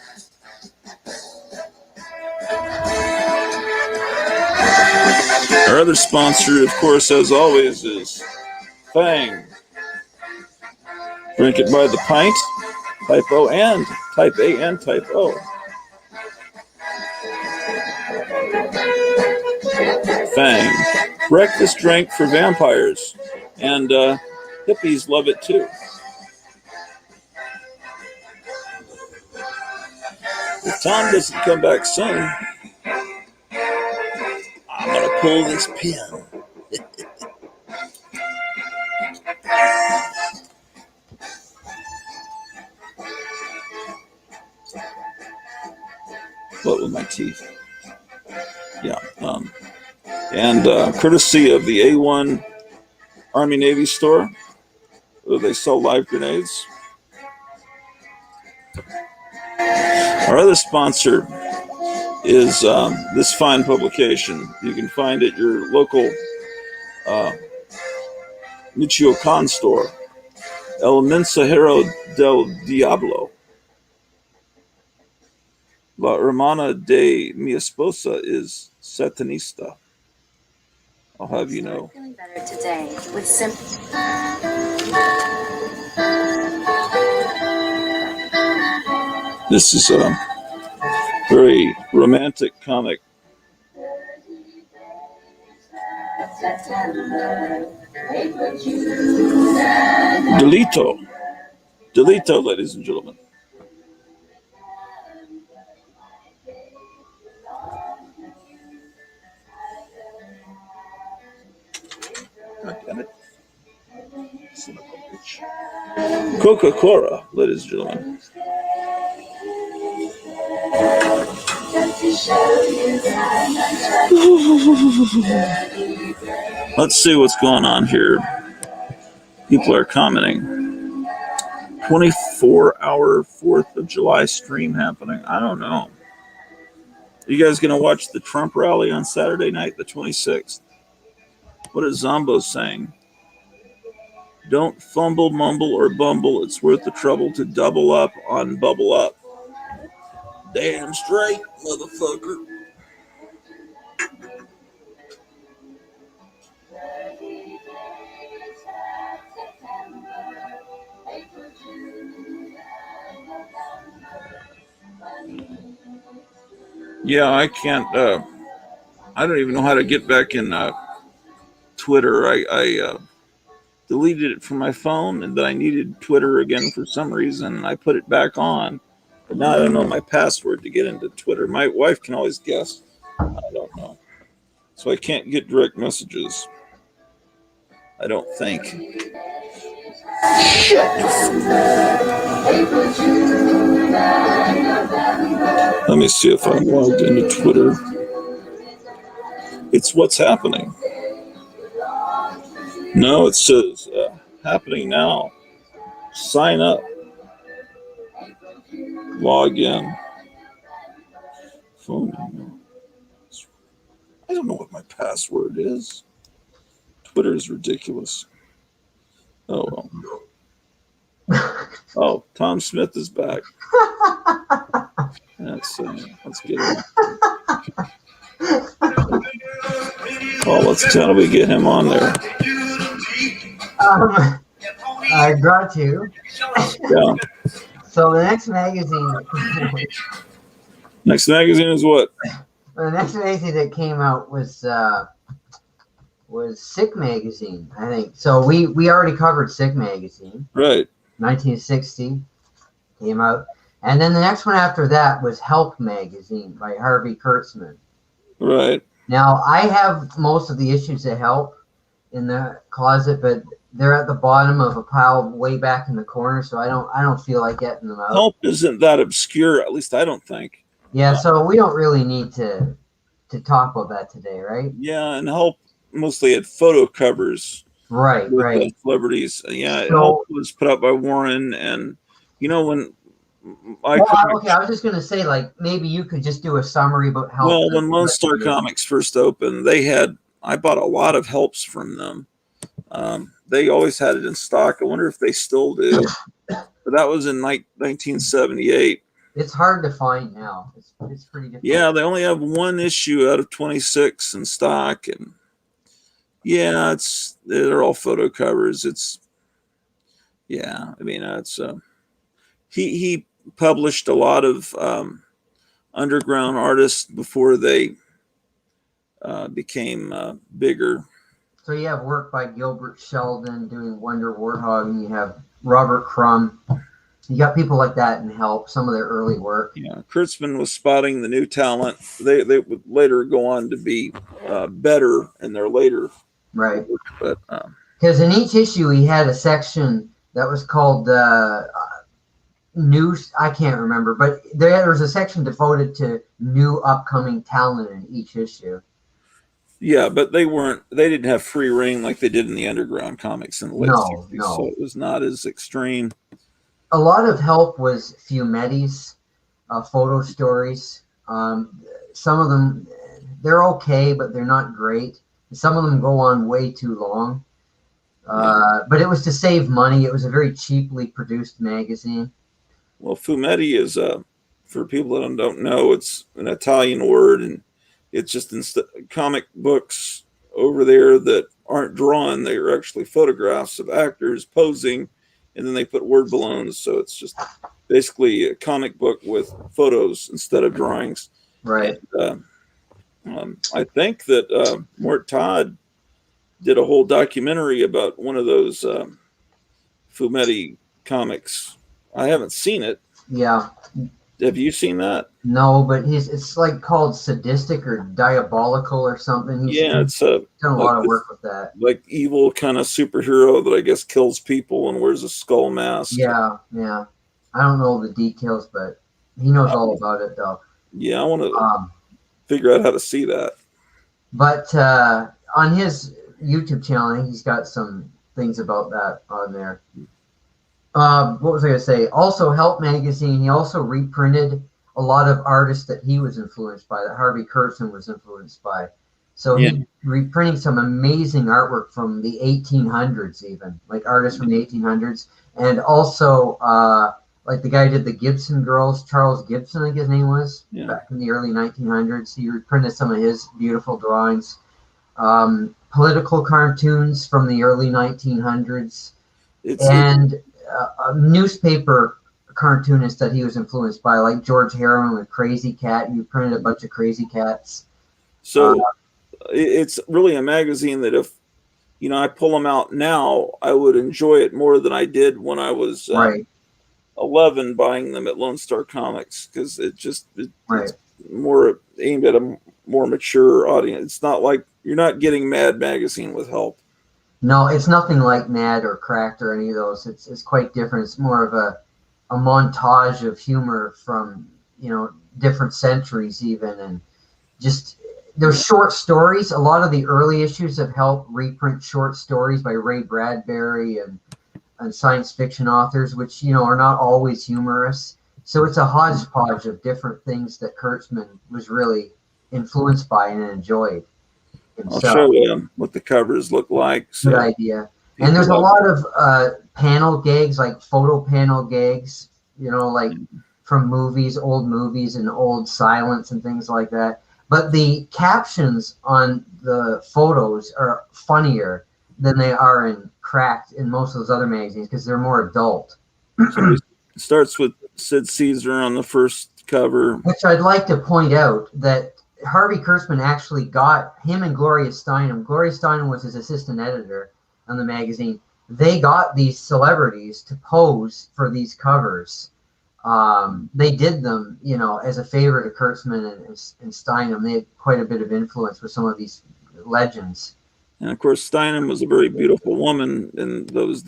Our other sponsor, of course, as always, is Fang. Drink it by the pint, type O and type A and type O. Fang. Breakfast drink for vampires. And hippies love it too. If Tom doesn't come back soon, I'm going to pull this pin. What with my teeth? Yeah. And courtesy of the A1 Army Navy store, where they sell live grenades. Our other sponsor is this fine publication. You can find it at your local Michoacan store, El Mensajero del Diablo. La hermana de mi esposa is satanista. I'll have you know. Feeling better today with simple. This is a very romantic comic. Delito, ladies and gentlemen. God damn it. Son of a bitch. Coca-Cola, ladies and gentlemen. Let's see what's going on here. People are commenting. 24-hour 4th of July stream happening. I don't know. Are you guys going to watch the Trump rally on Saturday night, the 26th? What is Zombo saying? Don't fumble, mumble, or bumble. It's worth the trouble to double up on Bubble Up. Damn straight, motherfucker. Yeah, I can't. I don't even know how to get back in Twitter. I deleted it from my phone, and then I needed Twitter again for some reason. I put it back on, but now I don't know my password to get into Twitter. My wife can always guess. I don't know. So I can't get direct messages. I don't think. Let me see if I'm logged into Twitter. It's what's happening. No, it says happening now. Sign up. Log in. Phone email. I don't know what my password is. Twitter is ridiculous. Oh, well. Oh, Tom Smith is back. Let's get him. Oh, how do we get him on there? I got you. Yeah. So the next magazine. Next magazine is what? The next magazine that came out was was Sick Magazine, I think. So we already covered Sick Magazine, Right. 1960 came out. And then the next one after that was Help Magazine by Harvey Kurtzman. Right. Now, I have most of the issues of Help in the closet, but they're at the bottom of a pile way back in the corner, so I don't feel like getting them out. Help isn't that obscure, at least I don't think. Yeah, so we don't really need to talk about that today, right? Yeah, and Help mostly had photo covers Right, with right. celebrities. Yeah, So- Help was put out by Warren, and when I Okay, I was just gonna say, like, maybe you could just do a summary about Help. well, when Lone Star Comics first opened, I bought a lot of Helps from them. They always had it in stock. I wonder if they still do. But that was in 1978. It's hard to find now. It's pretty difficult. Yeah, they only have one issue out of 26 in stock, and yeah, they're all photo covers. He published a lot of underground artists before they became bigger. So you have work by Gilbert Sheldon doing Wonder Warthog, and you have Robert Crumb. You got people like that in Help, some of their early work. Yeah, Kurtzman was spotting the new talent. They would later go on to be better in their later Right. work, but Because in each issue, he had a section that was called News. I can't remember, but there was a section devoted to new upcoming talent in each issue. yeah, but they didn't have free reign like they did in the underground comics in the late No, 60s, no. so it was not as extreme. A lot of Help was Fumetti's photo stories. Some of them, they're okay, but they're not great. Some of them go on way too long. But it was to save money. It was a very cheaply produced magazine. Well, fumetti is for people that don't know, it's an Italian word, and it's just comic books over there that aren't drawn. They are actually photographs of actors posing, and then they put word balloons. So it's just basically a comic book with photos instead of drawings. Right. And, I think that Mort Todd did a whole documentary about one of those fumetti comics. I haven't seen it. Yeah. Have you seen that? No, but it's like called Sadistic or Diabolical or something. He's It's done a lot of this- work with that. like evil kind of superhero that I guess kills people and wears a skull mask. Yeah, yeah. I don't know the details, but he knows all about it, though. Yeah, I want to Um, figure out how to see that. But on his YouTube channel, I think he's got some things about that on there. What was I going to say? Also, Help Magazine, he also reprinted a lot of artists that he was influenced by, that Harvey Kurtzman was influenced by. So Yeah. he's reprinting some amazing artwork from the 1800s, even, like artists from the 1800s. And also, like the guy who did the Gibson Girls, Charles Gibson, I think his name was, Yeah. back in the early 1900s. He reprinted some of his beautiful drawings. Political cartoons from the early 1900s. And a newspaper cartoonist that he was influenced by, like George Harriman with Crazy Cat. He printed a bunch of Crazy Cats. So it's really a magazine that if I pull them out now, I would enjoy it more than I did when I was Right. 11 buying them at Lone Star Comics, because Right. it's more aimed at a more mature audience. It's not like you're not getting Mad Magazine with Help. No, it's nothing like Mad or Cracked or any of those. It's quite different. It's more of a montage of humor from, different centuries even. And just, there's short stories. A lot of the early issues of Help reprint short stories by Ray Bradbury and science fiction authors, which, are not always humorous. So it's a hodgepodge of different things that Kurtzman was really influenced by and enjoyed I'll himself. show you what the covers look like. Good idea. And there's a lot of panel gags, like photo panel gags, like from movies, old movies and old silence and things like that. But the captions on the photos are funnier than they are in Cracked in most of those other magazines because they're more adult. So it starts with Sid Caesar on the first cover. Which I'd like to point out that Harvey Kurtzman actually got him and Gloria Steinem. Gloria Steinem was his assistant editor on the magazine. They got these celebrities to pose for these covers. They did them, as a favor to Kurtzman and Steinem. They had quite a bit of influence with some of these legends. And of course, Steinem was a very beautiful woman in those,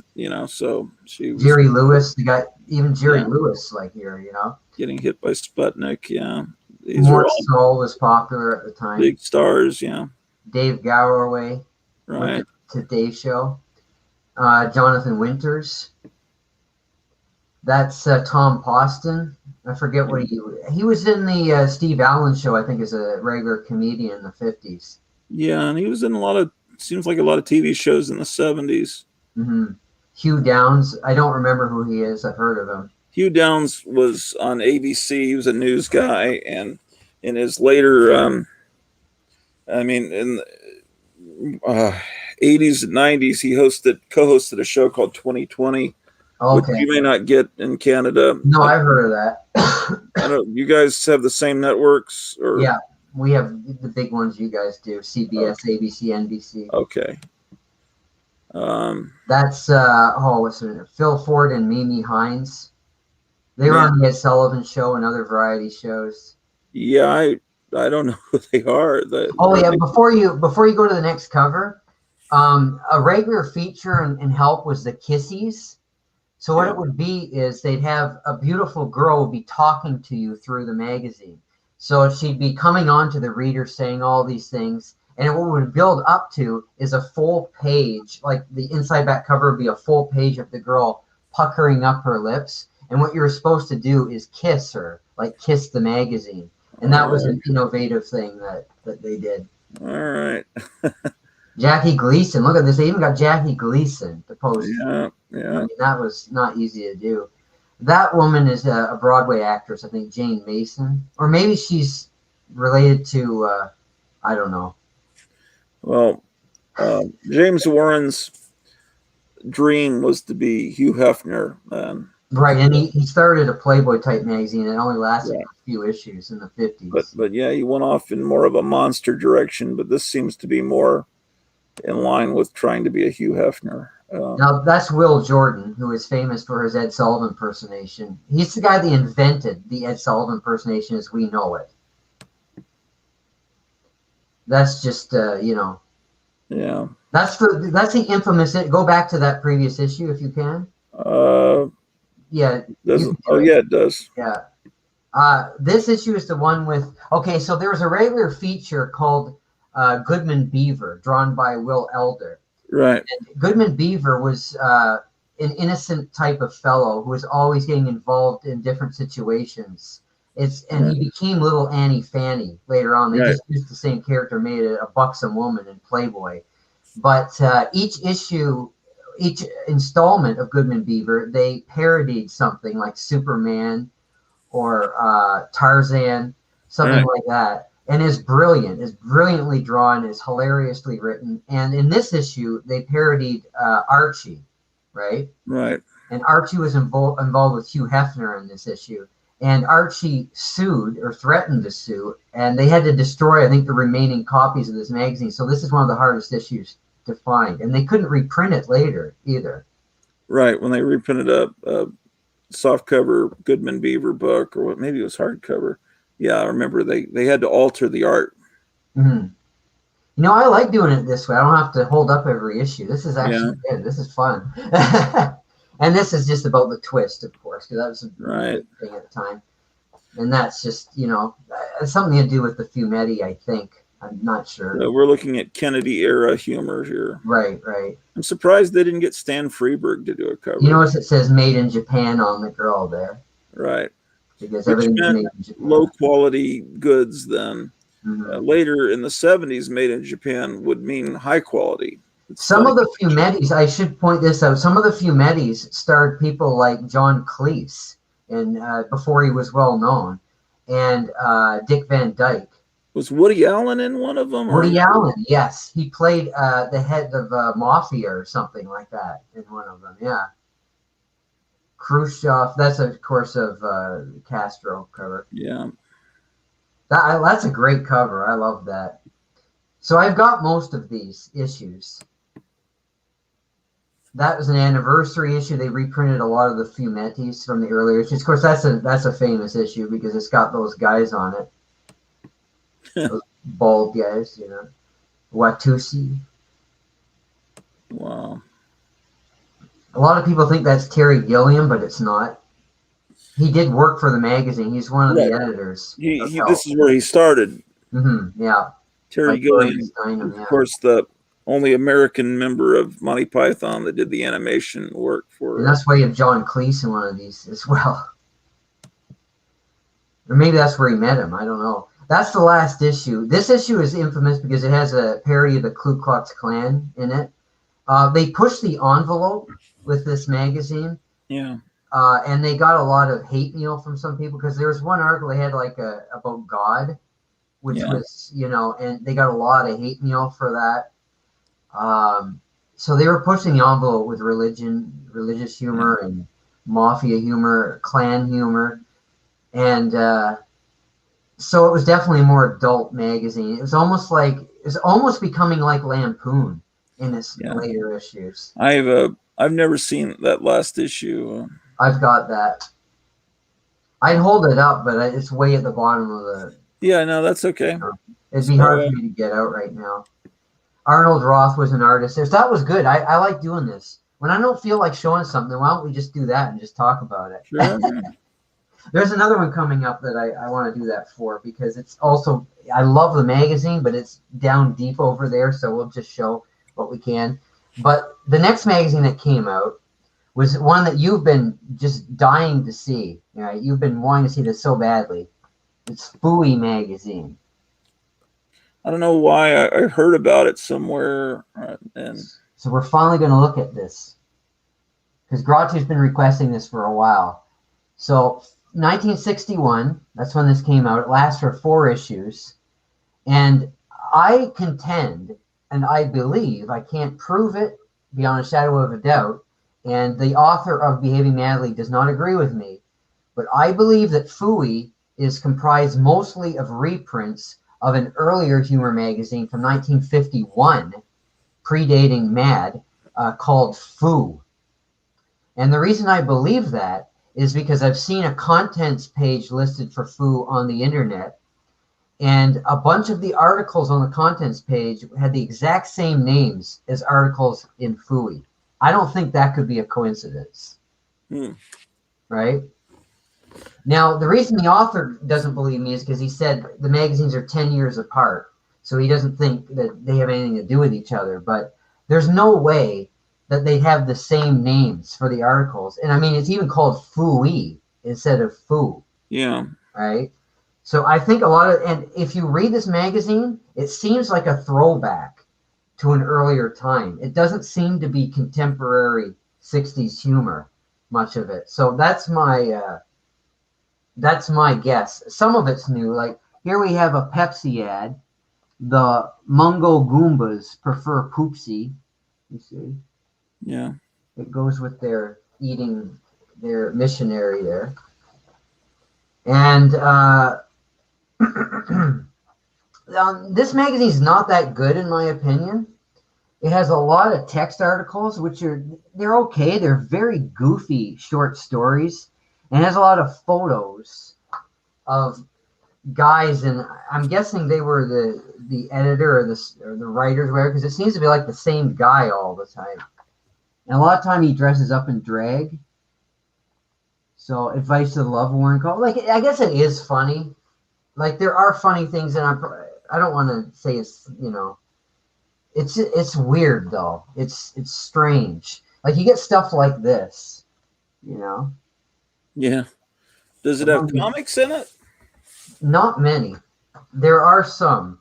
so she was Jerry Lewis, even Jerry Lewis, getting hit by Sputnik. Yeah. These were Morris all Saul was popular at the time. big stars. Yeah. Dave Garroway, Right. with the Today Show. Jonathan Winters. That's Tom Poston. I forget what he was in the Steve Allen Show, I think, as a regular comedian in the 50s. Yeah. And he was in seems like a lot of TV shows in the 70s. Mm-hmm. Hugh Downs. I don't remember who he is. I've heard of him. Hugh Downs was on ABC. He was a news guy, and in his later, in the 80s and 90s, he co-hosted a show called 2020, which Okay. you may not get in Canada. No, I've heard of that. You guys have the same networks, or Yeah, we have the big ones you guys do: CBS, ABC, NBC. okay. That's what's her name? Phil Ford and Mimi Hines. They were on the Ed Sullivan Show and other variety shows. Yeah, I don't know who they are. Before you go to the next cover, a regular feature and help was the Kissies. So what it would be is they'd have a beautiful girl would be talking to you through the magazine. So she'd be coming on to the reader saying all these things. And what would build up to is a full page, like the inside back cover would be a full page of the girl puckering up her lips. And what you were supposed to do is kiss her, like kiss the magazine. And that was an innovative thing that they did. All right. Jackie Gleason. Look at this. They even got Jackie Gleason to post. Yeah. I mean, that was not easy to do. That woman is a Broadway actress, I think, Jane Mason. Or maybe she's related to, I don't know. Well, James Warren's dream was to be Hugh Hefner. Right, and he started a Playboy type magazine. It only lasted a few issues in the 50s. But yeah, he went off in more of a monster direction. But this seems to be more in line with trying to be a Hugh Hefner. Now, that's Will Jordan, who is famous for his Ed Sullivan impersonation. He's the guy that invented the Ed Sullivan impersonation as we know it. That's just, Yeah. That's the infamous. Go back to that previous issue if you can. Yeah. It does. Yeah. This issue is the one with. Okay, so there was a regular feature called Goodman Beaver, drawn by Will Elder. Right. And Goodman Beaver was an innocent type of fellow who was always getting involved in different situations. He became little Annie Fanny later on. They just used the same character, made a buxom woman in Playboy. But each installment of Goodman Beaver, they parodied something like Superman or Tarzan, something like that. And is brilliantly drawn, is hilariously written. And in this issue, they parodied Archie, right? Right. And Archie was involved with Hugh Hefner in this issue. And Archie sued or threatened to sue, and they had to destroy, I think, the remaining copies of this magazine. So this is one of the hardest issues to find. And they couldn't reprint it later either. Right. When they reprinted a softcover Goodman Beaver book, or maybe it was hardcover. Yeah, I remember they had to alter the art. Mm-hmm. I like doing it this way. I don't have to hold up every issue. This is actually good. This is fun. And this is just about the twist, of course, because that was a big thing at the time. And that's just, something to do with the Fumetti, I think. I'm not sure. We're looking at Kennedy era humor here. Right. I'm surprised they didn't get Stan Freberg to do a cover. You notice it says "Made in Japan" on the girl there. Right. Because everything's made in Japan. Low quality goods then. Mm-hmm. Later in the 70s, made in Japan would mean high quality. Some of the Fumettis, I should point this out, some of the Fumettis starred people like John Cleese, before he was well known, and Dick Van Dyke. Was Woody Allen in one of them? Woody Allen, yes. He played the head of Mafia or something like that in one of them, yeah. Khrushchev, that's of course of Castro cover. Yeah. That's a great cover. I love that. So I've got most of these issues. That was an anniversary issue. They reprinted a lot of the Fumettis from the earlier issues. Of course, that's a famous issue because it's got those guys on it. Those bald guys, you know. Watusi. Wow. A lot of people think that's Terry Gilliam, but it's not. He did work for the magazine. He's one of the editors. This is where he started. Yeah. Terry Like Gilliam, Steinem, of yeah. course, the only American member of Monty Python that did the animation work for. And that's why you have John Cleese in one of these as well. Or maybe that's where he met him. I don't know. That's the last issue. This issue is infamous because it has a parody of the Ku Klux Klan in it. They pushed the envelope with this magazine. Yeah. And they got a lot of hate mail from some people because there was one article they had like about God, which was, you know, and they got a lot of hate mail for that. So they were pushing the envelope with religious humor and mafia humor, Klan humor. And so it was definitely a more adult magazine. It was almost becoming like Lampoon in its later issues. I've never seen that last issue. I've got that. I'd hold it up, but it's way at the bottom of the... Yeah, no, that's okay. It'd be hard for me to get out right now. Arnold Roth was an artist. That was good. I like doing this. When I don't feel like showing something, why don't we just do that and just talk about it? Sure. There's another one coming up that I want to do that for because it's also... I love the magazine, but it's down deep over there, so we'll just show what we can. But the next magazine that came out was one that you've been just dying to see. Right? You've been wanting to see this so badly. It's Fooey magazine. I don't know why I heard about it somewhere. And so we're finally going to look at this because Groucho's been requesting this for a while. So 1961, that's when this came out. It lasts for 4 issues. And I contend, and I believe, I can't prove it beyond a shadow of a doubt, and the author of Behaving Madly does not agree with me, but I believe that Fooey is comprised mostly of reprints of an earlier humor magazine from 1951, predating Mad, called Foo. And the reason I believe that is because I've seen a contents page listed for Foo on the internet, and a bunch of the articles on the contents page had the exact same names as articles in Fooey. I don't think that could be a coincidence. Right? Now, the reason the author doesn't believe me is because he said the magazines are 10 years apart. So he doesn't think that they have anything to do with each other. But there's no way that they'd have the same names for the articles. And I mean, it's even called Fooey instead of Foo. yeah. Right? So I think a lot of, and if you read this magazine, it seems like a throwback to an earlier time. It doesn't seem to be contemporary 60s humor, much of it. So that's my guess. Some of it's new. Like here we have a Pepsi ad. The Mungo Goombas prefer Poopsie. You see? Yeah. It goes with their eating, their missionary there. And this magazine is not that good in my opinion. It has a lot of text articles, which they're okay. They're very goofy short stories, and it has a lot of photos of guys, and I'm guessing they were the editor or the writers, whatever, because it seems to be like the same guy all the time. And a lot of time he dresses up in drag. So advice to the love warrant call. Like I guess it is funny. Like there are funny things, and I don't want to say it's, you know, it's weird though. It's strange. Like you get stuff like this, you know. Yeah. Does it have comics in it? Not many. There are some,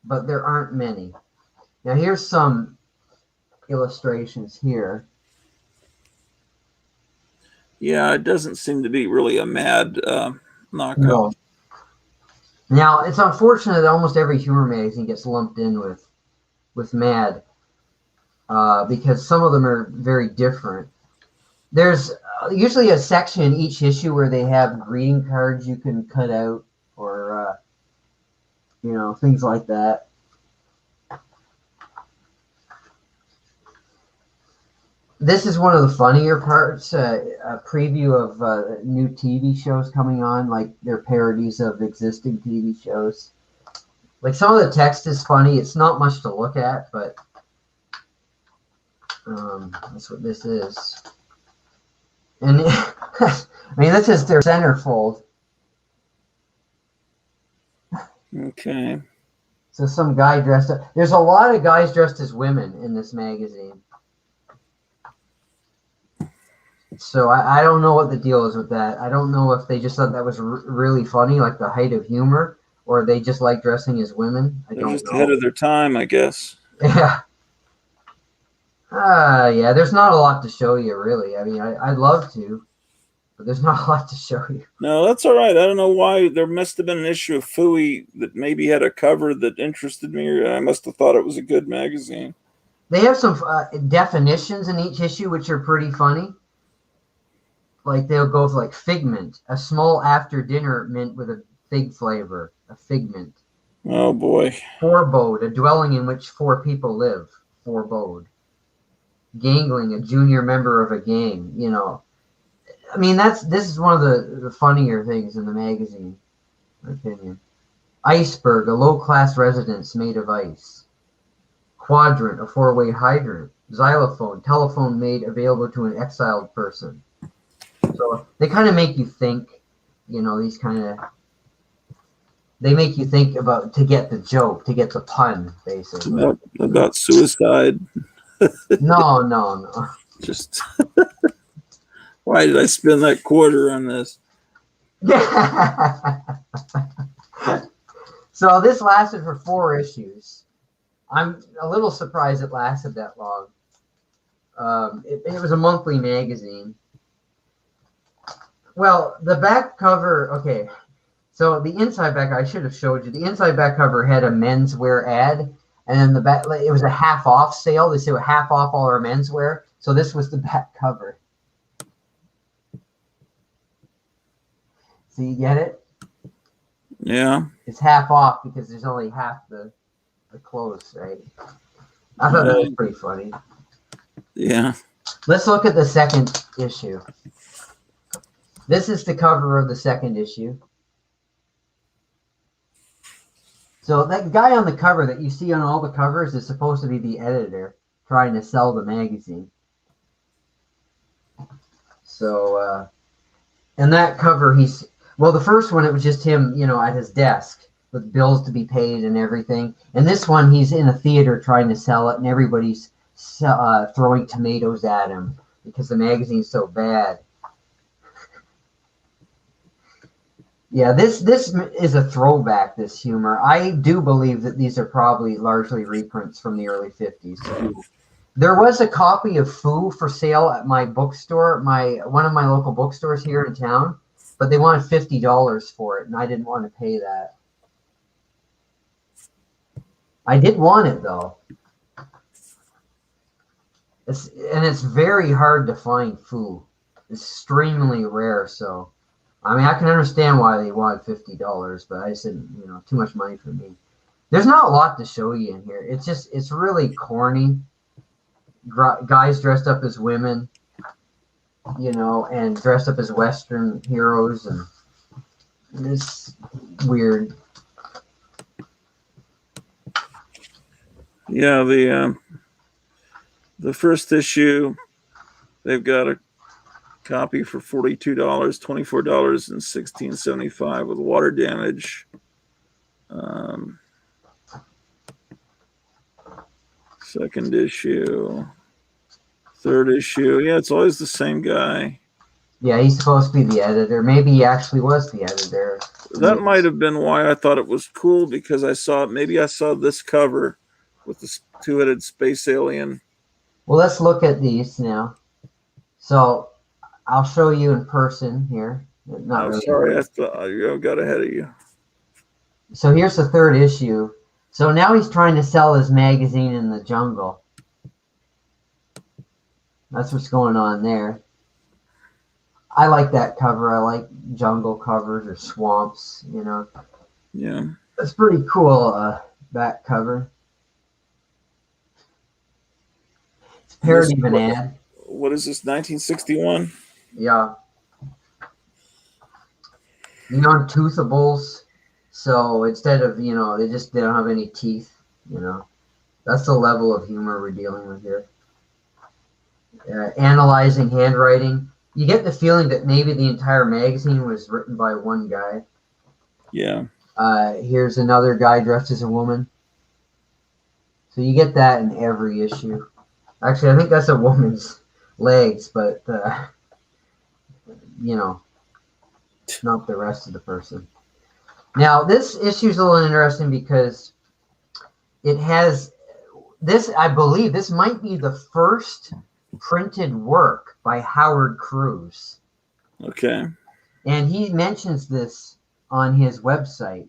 but there aren't many. Now here's some illustrations here. Yeah, it doesn't seem to be really a Mad knockoff. No. Now it's unfortunate that almost every humor magazine gets lumped in with Mad because some of them are very different. There's usually a section in each issue where they have greeting cards you can cut out, or things like that. This is one of the funnier parts, a preview of new TV shows coming on, like they're parodies of existing TV shows. Like some of the text is funny. It's not much to look at, but that's what this is. And I mean, this is their centerfold. Okay. So some guy dressed up. There's a lot of guys dressed as women in this magazine. So I don't know what the deal is with that. I don't know if they just thought that was really funny, like the height of humor, or they just like dressing as women. They're just ahead of their time, I guess. Yeah. Yeah, there's not a lot to show you, really. I mean, I'd love to, but there's not a lot to show you. No, that's all right. I don't know why. There must have been an issue of Fooey that maybe had a cover that interested me, or I must have thought it was a good magazine. They have some definitions in each issue, which are pretty funny. Like they'll go with like figment, a small after-dinner mint with a fig flavor, a figment. Oh, boy. Forebode, a dwelling in which 4 people live, forebode. Gangling, a junior member of a gang, I mean, this is one of the funnier things in the magazine, in my opinion. Iceberg, a low-class residence made of ice. Quadrant, a 4-way hydrant. Xylophone, telephone made available to an exiled person. So they kind of make you think, these kind of, they make you think about, to get the joke, to get the pun, basically. About suicide. No. Just, why did I spend that quarter on this? So this lasted for 4 issues. I'm a little surprised it lasted that long. It was a monthly magazine. Well, the back cover, okay. So the inside back, I should have showed you. The inside back cover had a menswear ad, and then the back, it was a half off sale. They said half off all our menswear. So this was the back cover. So you get it? Yeah. It's half off because there's only half the clothes, right? I thought that was pretty funny. Yeah. Let's look at the second issue. This is the cover of the second issue. So that guy on the cover that you see on all the covers is supposed to be the editor trying to sell the magazine. So, and that cover, the first one, it was just him, at his desk with bills to be paid and everything. And this one, he's in a theater trying to sell it, and everybody's throwing tomatoes at him because the magazine's so bad. Yeah, this is a throwback, this humor. I do believe that these are probably largely reprints from the early 50s. There was a copy of Foo for sale at my bookstore, one of my local bookstores here in town, but they wanted $50 for it, and I didn't want to pay that. I did want it, though. It's very hard to find Foo. It's extremely rare, so... I mean, I can understand why they wanted $50, but I just didn't, too much money for me. There's not a lot to show you in here. It's really corny. Guys dressed up as women, and dressed up as Western heroes, and it's weird. Yeah, the first issue, they've got a copy for $42, $24 and $16.75 with water damage. Second issue, third issue. Yeah, it's always the same guy. Yeah, he's supposed to be the editor. Maybe he actually was the editor. That might have been why I thought it was cool, because I saw this cover with the 2-headed space alien. Well, let's look at these now. So I'll show you in person here. Not really. Sorry, I got ahead of you. So here's the third issue. So now he's trying to sell his magazine in the jungle. That's what's going on there. I like that cover. I like jungle covers or swamps. Yeah. It's pretty cool. Back cover. It's a parody of an ad. What is this? 1961. Yeah. Toothables. So instead of they don't have any teeth. That's the level of humor we're dealing with here. Analyzing handwriting. You get the feeling that maybe the entire magazine was written by one guy. Yeah. Here's another guy dressed as a woman. So you get that in every issue. Actually, I think that's a woman's legs, but not the rest of the person. Now, this issue is a little interesting because it has this. I believe this might be the first printed work by Howard Cruz. Okay. And he mentions this on his website.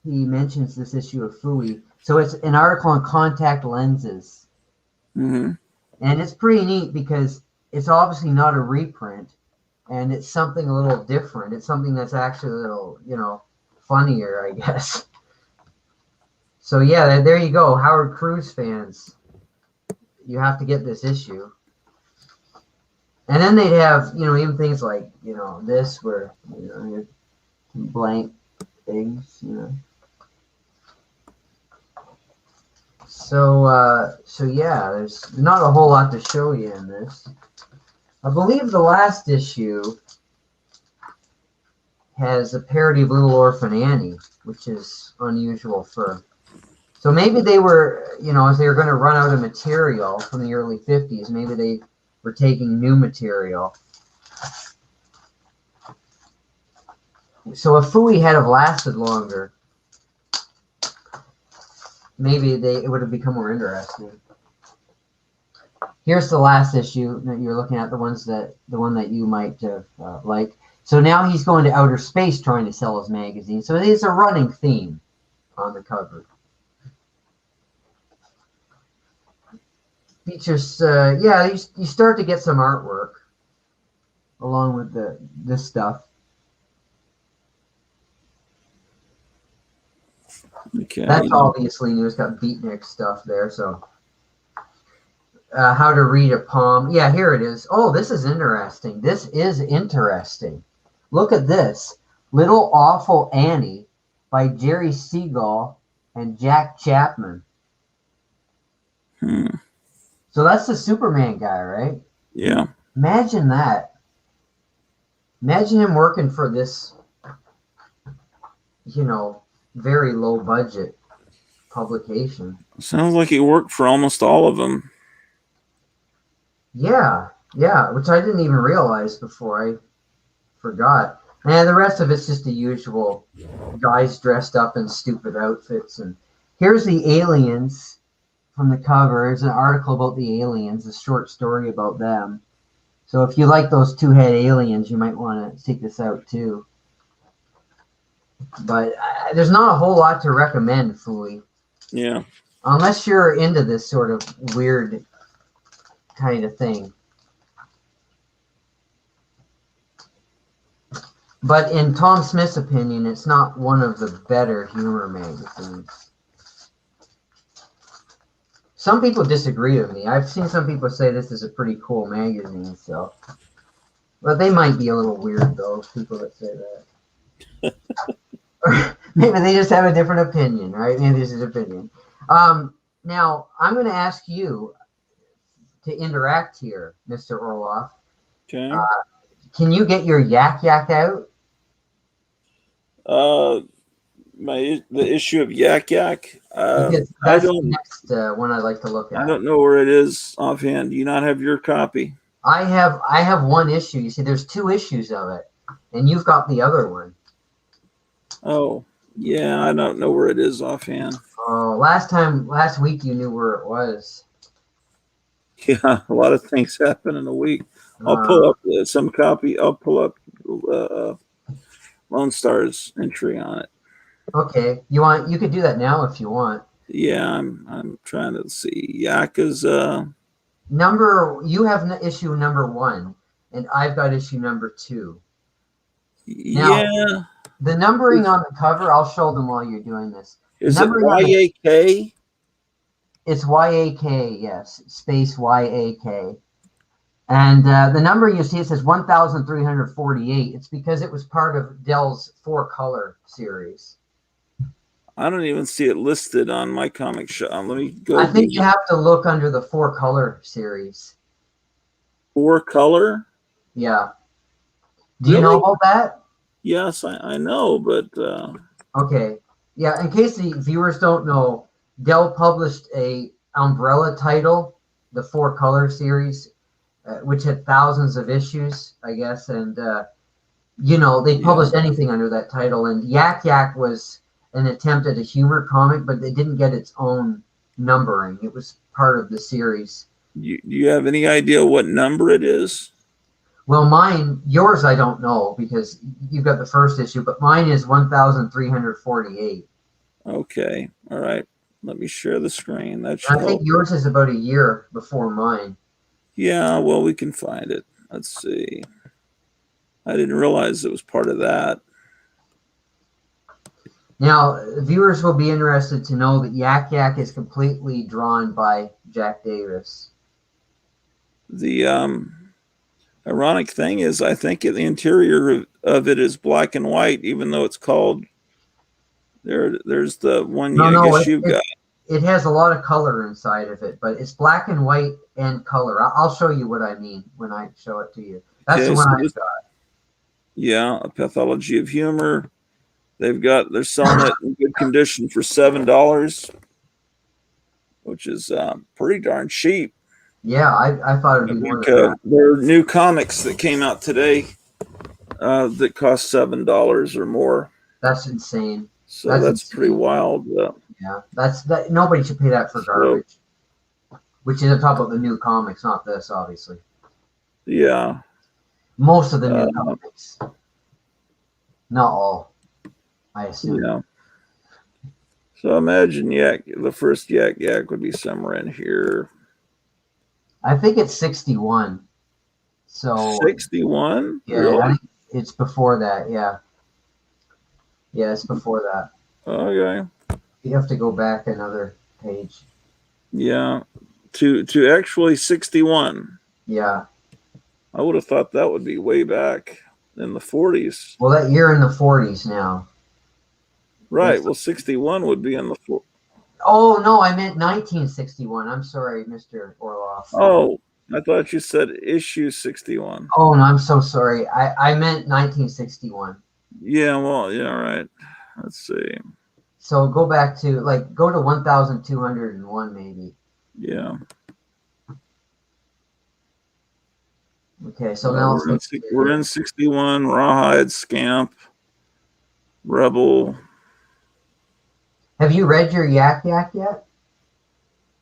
He mentions this issue of Fooey. So it's an article on contact lenses. Mm-hmm. And it's pretty neat because it's obviously not a reprint. And it's something a little different. It's something that's actually a little, funnier, I guess. So yeah, there you go. Howard Cruz fans. You have to get this issue. And then they'd have, even things like, this where, blank things, So yeah, there's not a whole lot to show you in this. I believe the last issue has a parody of Little Orphan Annie, which is unusual for. So maybe they were, as they were going to run out of material from the early 50s, maybe they were taking new material. So if Fooey had have lasted longer, maybe it would have become more interesting. Here's the last issue that you're looking at, the one that you might like. So now he's going to outer space trying to sell his magazine. So it is a running theme on the cover. Features, you start to get some artwork along with this stuff. Okay. That's obviously new. It's got beatnik stuff there. So how to read a palm. Yeah, here it is. Oh, this is interesting. This is interesting. Look at this. Little Awful Annie by Jerry Siegel and Jack Chapman. So that's the Superman guy, right? Yeah. Imagine that. Imagine him working for this, very low budget publication. Sounds like he worked for almost all of them. Yeah, which I didn't even realize before. I forgot. And the rest of it's just the usual guys dressed up in stupid outfits. And here's the aliens from the cover. There's an article about the aliens, a short story about them. So if you like those two-head aliens, you might want to seek this out too. But there's not a whole lot to recommend, Fooey. Yeah. Unless you're into this sort of weird kind of thing. But in Tom Smith's opinion, it's not one of the better humor magazines. Some people disagree with me. I've seen some people say this is a pretty cool magazine, so. But they might be a little weird, though, people that say that. Or maybe they just have a different opinion, right? Maybe this is opinion. Now, I'm going to ask you to interact here, Mr. Orloff. Okay. Can you get your yak out? The issue of Yak Yak. Because that's the next one I'd like to look at. I don't know where it is offhand. Do you not have your copy? I have one issue. You see, there's two issues of it, and you've got the other one. Oh, yeah, I don't know where it is offhand. Oh, last week you knew where it was. Yeah, a lot of things happen in a week. I'll pull up some copy. I'll pull up Lone Star's entry on it. Okay, you could do that now if you want. Yeah, I'm trying to see. Yak is You have issue number 1, and I've got issue number 2. Now, Yeah. the numbering on the cover, I'll show them while you're doing this. Is it Numbering on YAK? It's YAK, yes, space YAK. And the number you see, it says 1,348. It's because it was part of Dell's 4-color series. I don't even see it listed on my comic shop. Let me go. I think you have to look under the 4-color series. 4-color? Yeah. Do you know about that? Yes, I know, but Okay. Yeah, in case the viewers don't know, Dell published a umbrella title, the 4-color series, which had thousands of issues, I guess, and they published anything under that title. And Yak Yak was an attempt at a humor comic, but it didn't get its own numbering. It was part of the series. Do you have any idea what number it is? Well, yours I don't know because you've got the first issue, but mine is 1,348. Okay, all right. Let me share the screen. That should I think help. yours is about a year before mine. Yeah, well, we can find it. Let's see. I didn't realize it was part of that. Now, viewers will be interested to know that Yak Yak is completely drawn by Jack Davis. The ironic thing is, I think the interior of it is black and white, even though it's called. There's the one I guess you've got. It has a lot of color inside of it, but it's black and white and color. I'll show you what I mean when I show it to you. That's the one I've got. Yeah, A Pathology of Humor. They're selling it in good condition for $7, which is pretty darn cheap. Yeah, I thought it'd be more than that. There are new comics that came out today that cost $7 or more. That's insane. So that's pretty wild. Yeah, that. Nobody should pay that for garbage. Which is on top of the new comics, not this, obviously. Yeah. Most of the new comics, not all, I assume. Yeah. So imagine the first Yak Yak would be somewhere in here. I think it's 61. So 61? Yeah, Really? I think it's before that. Yeah. Yeah, it's before that. Okay. You have to go back another page. Yeah. To actually 61. Yeah. I would have thought that would be way back in the 40s. Well, that you're in the 40s now. Right. Well, 61 would be in the 40s. Oh, no, I meant 1961. I'm sorry, Mr. Orloff. Oh, I thought you said issue 61. Oh, no, I'm so sorry. I meant 1961. Yeah, well, yeah, right. Let's see. So go back to, go to 1,201 maybe. Yeah. Okay, so now we're in 61, Rawhide, Scamp, Rebel. Have you read your Yak Yak yet?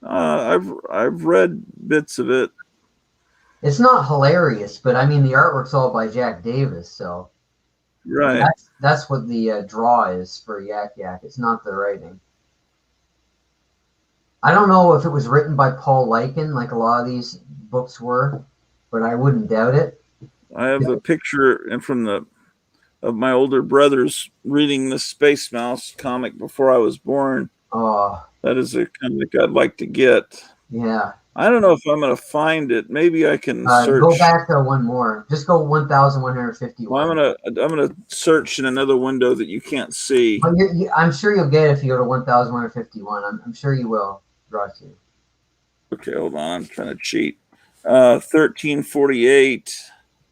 I've read bits of it. It's not hilarious, but I mean the artwork's all by Jack Davis, so right. That's what the draw is for Yak Yak. It's not the writing. I don't know if it was written by Paul Lycan, like a lot of these books were, but I wouldn't doubt it. I have a picture of my older brothers reading the Space Mouse comic before I was born. Oh, that is a comic I'd like to get. Yeah. I don't know if I'm going to find it. Maybe I can search. Go back to one more. Just go 1,151. Well, I'm gonna search in another window that you can't see. But I'm sure you'll get it if you go to 1,151. I'm sure you will. Draw to. Okay, hold on. I'm trying to cheat. 1348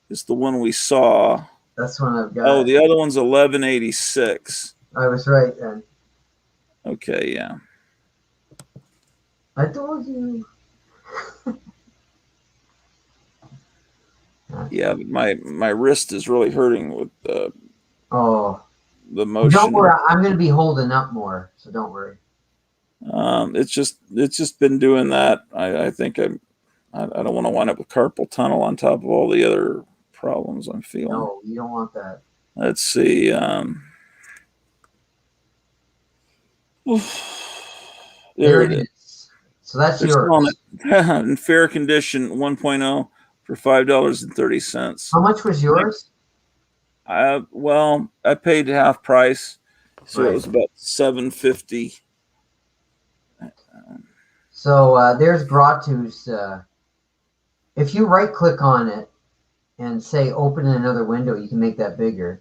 is the one we saw. That's one I've got. Oh, the other one's 1186. I was right then. Okay, yeah. I told you. Yeah, but my wrist is really hurting with the motion. Don't worry, I'm going to be holding up more, so don't worry. It's just been doing that. I think I don't want to wind up with carpal tunnel on top of all the other problems I'm feeling. No, you don't want that. Let's see. There it is. So that's They're selling yours. it in fair condition 1.0 for $5.30. How much was yours? Well, I paid half price, so Right. it was about $7.50. So there's Gratu's. If you right click on it and say open in another window, you can make that bigger.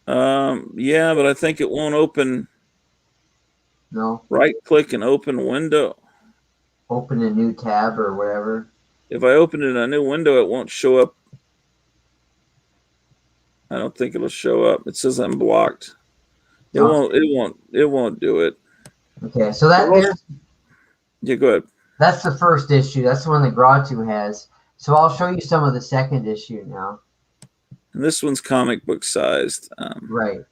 Yeah, but I think it won't open. No, Right click and open window. open a new tab or whatever. If I open it in a new window, it won't show up. I don't think it'll show up. It says I'm blocked. It Oh. won't do it. Okay, so that Well, there's Yeah, go ahead. that's the first issue. That's the one that Gratu has. So I'll show you some of the second issue now. And this one's comic book sized. Right.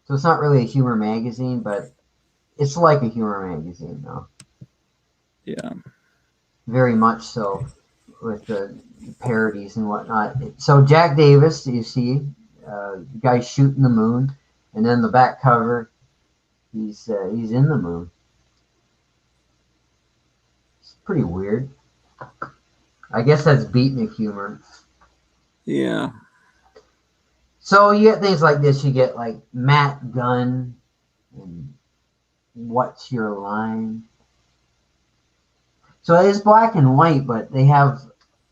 So it's not really a humor magazine, but it's like a humor magazine, though. Yeah. Very much so, with the parodies and whatnot. So Jack Davis, you see, the guy shooting the moon, and then the back cover, he's in the moon. It's pretty weird. I guess that's beatnik humor. Yeah. So you get things like this. You get like Matt Gunn and What's Your Line. So it is black and white, but they have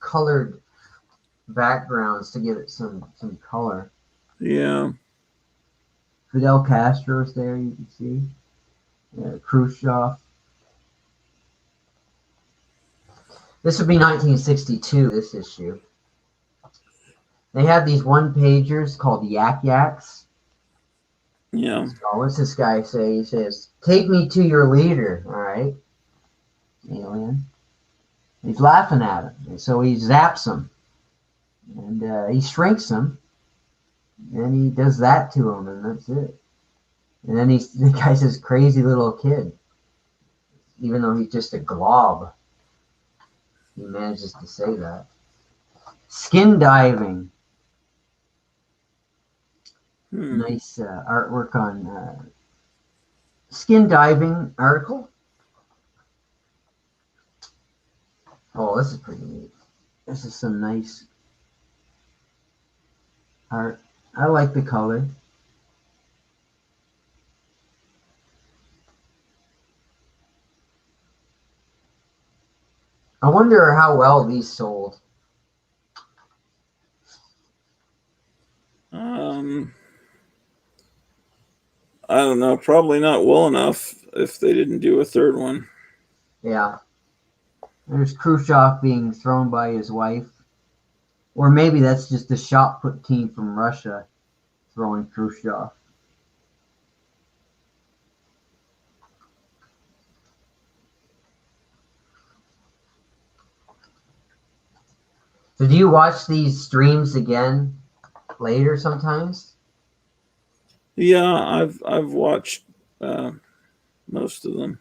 colored backgrounds to give it some color. Yeah. Fidel Castro's there, you can see. Khrushchev. This would be 1962, this issue. They have these one-pagers called Yak Yaks. Yeah. So what's this guy say? He says, "Take me to your leader," all right? Alien. He's laughing at him. And so he zaps him. And he shrinks him. And he does that to him, and that's it. And then the guy's this crazy little kid. Even though he's just a glob. He manages to say that. Skin diving. Nice artwork on skin diving article. Oh, this is pretty neat. This is some nice art. I like the color. I wonder how well these sold. I don't know. Probably not well enough if they didn't do a third one. Yeah. There's Khrushchev being thrown by his wife. Or maybe that's just the shot put team from Russia throwing Khrushchev. So do you watch these streams again later sometimes? Yeah, I've watched most of them.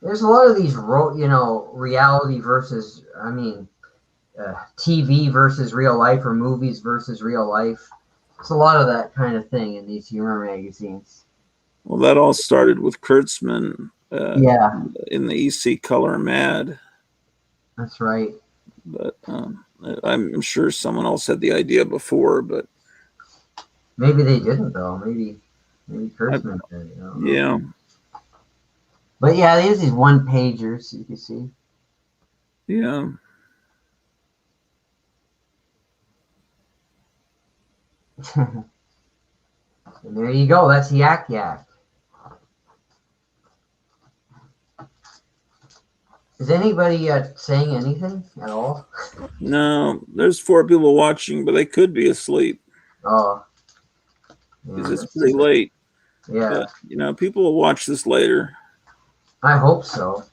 There's a lot of these, reality versus, TV versus real life, or movies versus real life. It's a lot of that kind of thing in these humor magazines. Well, that all started with Kurtzman Yeah, in the EC Color Mad. that's right. But I'm sure someone else had the idea before, but Maybe they didn't though. Maybe Kurtzman did. yeah. But yeah, there's these one pagers you can see. Yeah. And there you go. That's Yak Yak. Is anybody saying anything at all? No, there's 4 people watching, but they could be asleep Oh. because it's pretty late. Yeah, But, people will watch this later. I hope so.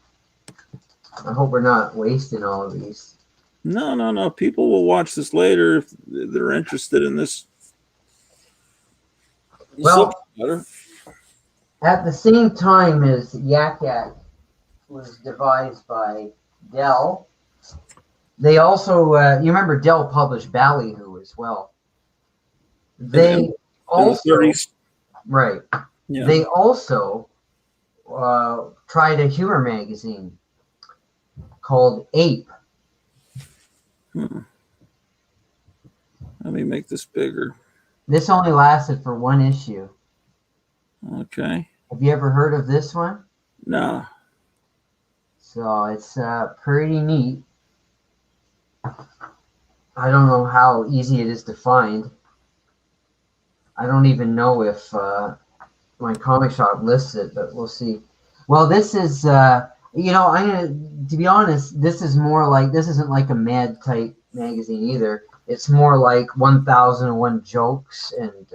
I hope we're not wasting all of these. No. People will watch this later if they're interested in this. Well, matter. at the same time as Yak Yak was devised by Dell, they also, you remember Dell published Ballyhoo as well. in They the also 30s. right. Yeah. They also tried a humor magazine called Ape. Let me make this bigger. This only lasted for one issue. Okay. Have you ever heard of this one? No. So it's pretty neat. I don't know how easy it is to find. I don't even know if my comic shop lists it, but we'll see. Well, this is, I'm gonna, to be honest, this isn't like a mad type magazine either. It's more like 1001 jokes and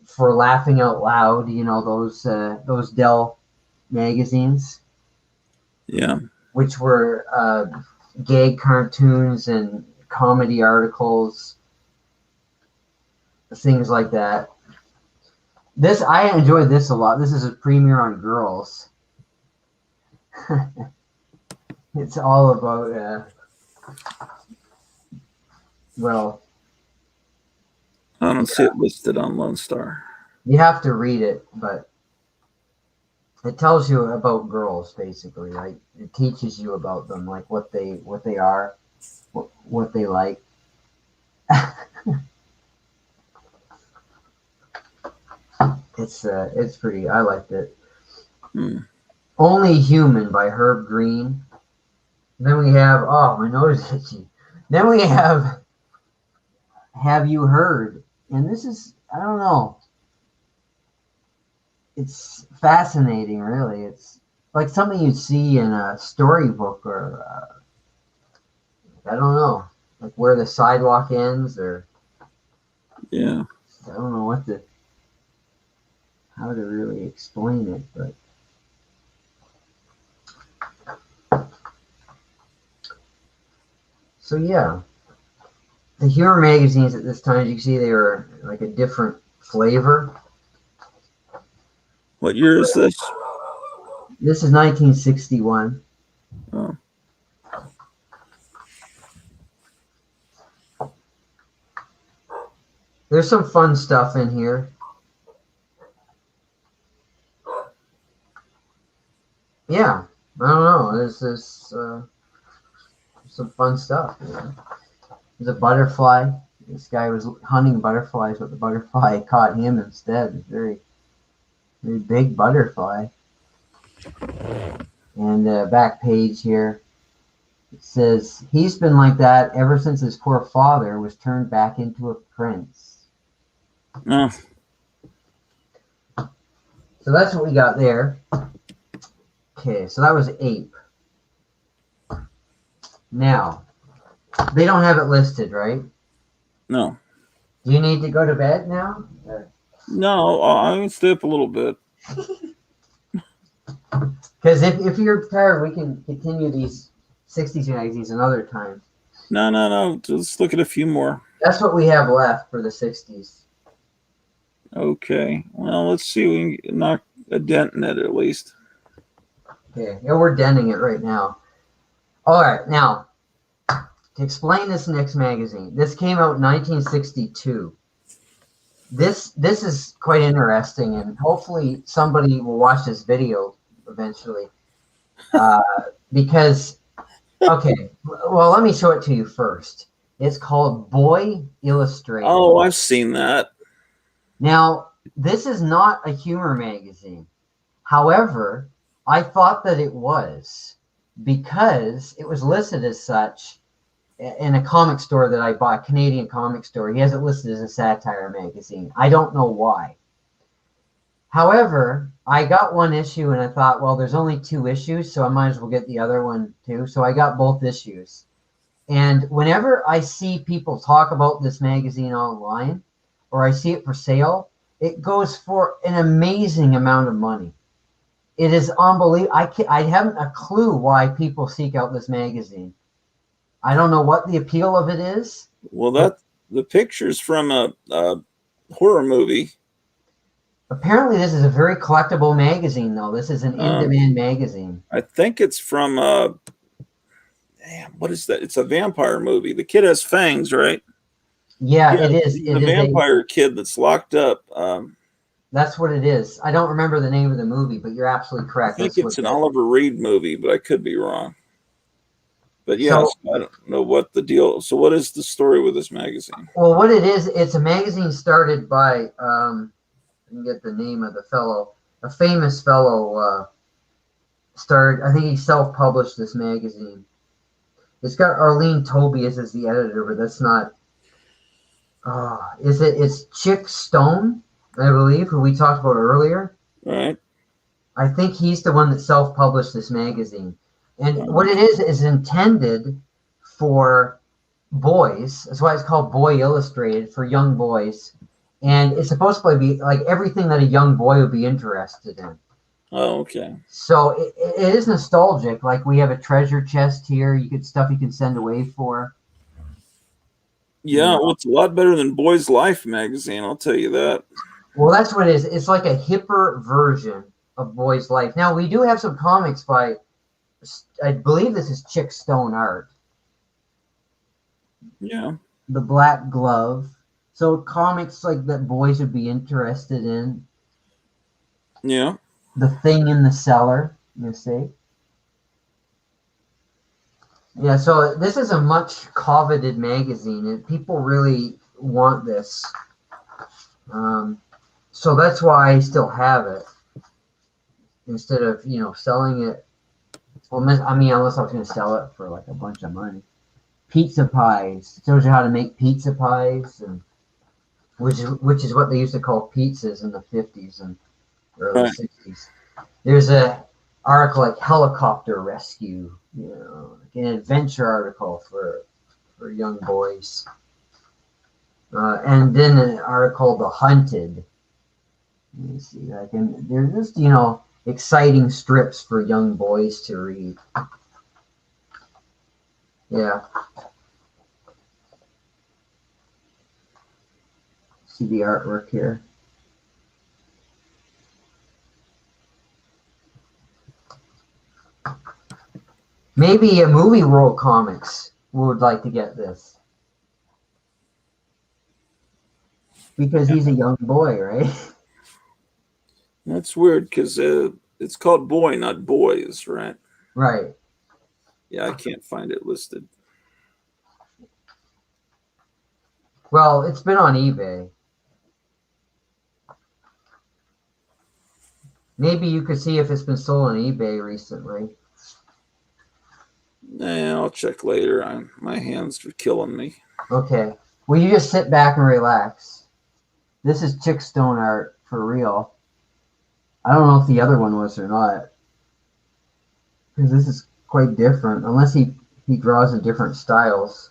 for laughing out loud, those Dell magazines, Yeah. which were gag cartoons and comedy articles, things like that. I enjoyed this a lot. This is a premiere on girls. It's all about I don't see it listed on Lone Star. you have to read it, but it tells you about girls basically. Like it teaches you about them, like what they are, what they like. It's pretty. I liked it. Only Human by Herb Green. Then we have my nose is itchy. Then we have You Heard? And this is, I don't know. It's fascinating, really. It's like something you'd see in a storybook or I don't know, like Where the Sidewalk Ends, or Yeah. I don't know how to really explain it, but so yeah. The humor magazines at this time, as you can see, they were like a different flavor. What year is this? This is 1961. Oh. There's some fun stuff in here. Yeah, I don't know. There's some fun stuff. There's a butterfly. This guy was hunting butterflies, but the butterfly caught him instead. It's very, very big butterfly. And back page here, it says, he's been like that ever since his poor father was turned back into a prince. Oh. So that's what we got there. Okay, so that was Ape. Now, they don't have it listed, right? No. Do you need to go to bed now? No, I'm going to stay up a little bit. Because if you're tired, we can continue these 60s magazines another time. No. Just look at a few more. That's what we have left for the 60s. Okay. Well, let's see. We can knock a dent in it at least. Okay, yeah, we're denting it right now. All right, now, to explain this next magazine, this came out in 1962. This is quite interesting, and hopefully somebody will watch this video eventually. Because, okay, well, let me show it to you first. It's called Boy Illustrated. Oh, I've seen that. Now, this is not a humor magazine. However, I thought that it was because it was listed as such in a comic store that I bought, a Canadian comic store. He has it listed as a satire magazine. I don't know why. However, I got one issue and I thought, well, there's only 2 issues, so I might as well get the other one too. So I got both issues. And whenever I see people talk about this magazine online or I see it for sale, it goes for an amazing amount of money. It is unbelievable. I haven't a clue why people seek out this magazine. I don't know what the appeal of it is. Well, the picture's from a horror movie. Apparently, this is a very collectible magazine, though. This is an in-demand magazine. I think it's from damn, what is that? It's a vampire movie. The kid has fangs, right? Yeah, Yeah, it is. he's It a is a. vampire kid that's locked up. That's what it is. I don't remember the name of the movie, but you're absolutely I correct. think That's what it's an that. Oliver Reed movie, but I could be wrong. But yes, So, I don't know what the deal. So, what is the story with this magazine? well, what it is, it's a magazine started by I can get the name of the fellow, a famous fellow. Started. I think he self-published this magazine. It's got Arlene Tobias as the editor, but that's not. Is it? It's Chick Stone, I believe, who we talked about earlier. All right. I think he's the one that self-published this magazine. And what it Okay. is intended for boys. That's why it's called Boy Illustrated, for young boys. And it's supposed to be like everything that a young boy would be interested in. Oh, okay. So it is nostalgic. Like we have a treasure chest here. You get stuff you can send away for. Yeah, well, it's a lot better than Boy's Life magazine. I'll tell you that. Well, that's what it is. It's like a hipper version of Boy's Life. Now, we do have some comics by, I believe this is Chick Stone art. Yeah. The Black Glove. So comics like that boys would be interested in. Yeah. The Thing in the Cellar, you see. Yeah, so this is a much coveted magazine, and people really want this. So that's why I still have it instead of selling it. Well, I mean, unless I was going to sell it for like a bunch of money. Pizza pies. It shows you how to make pizza pies, and which is what they used to call pizzas in the 50s and early Right. 60s. There's a article like helicopter rescue, like an adventure article for young boys. And then an article, The Hunted. Let me see, they're just, exciting strips for young boys to read. Yeah. See the artwork here. Maybe a Movie World Comics would like to get this. Because he's a young boy, right? That's weird because it's called Boy, not Boys, right? Right. Yeah, I can't find it listed. Well, it's been on eBay. Maybe you could see if it's been sold on eBay recently. Nah, I'll check later. My hands are killing me. Okay. Well, you just sit back and relax. This is Chick Stone art for real. I don't know if the other one was or not. Because this is quite different. Unless he draws in different styles.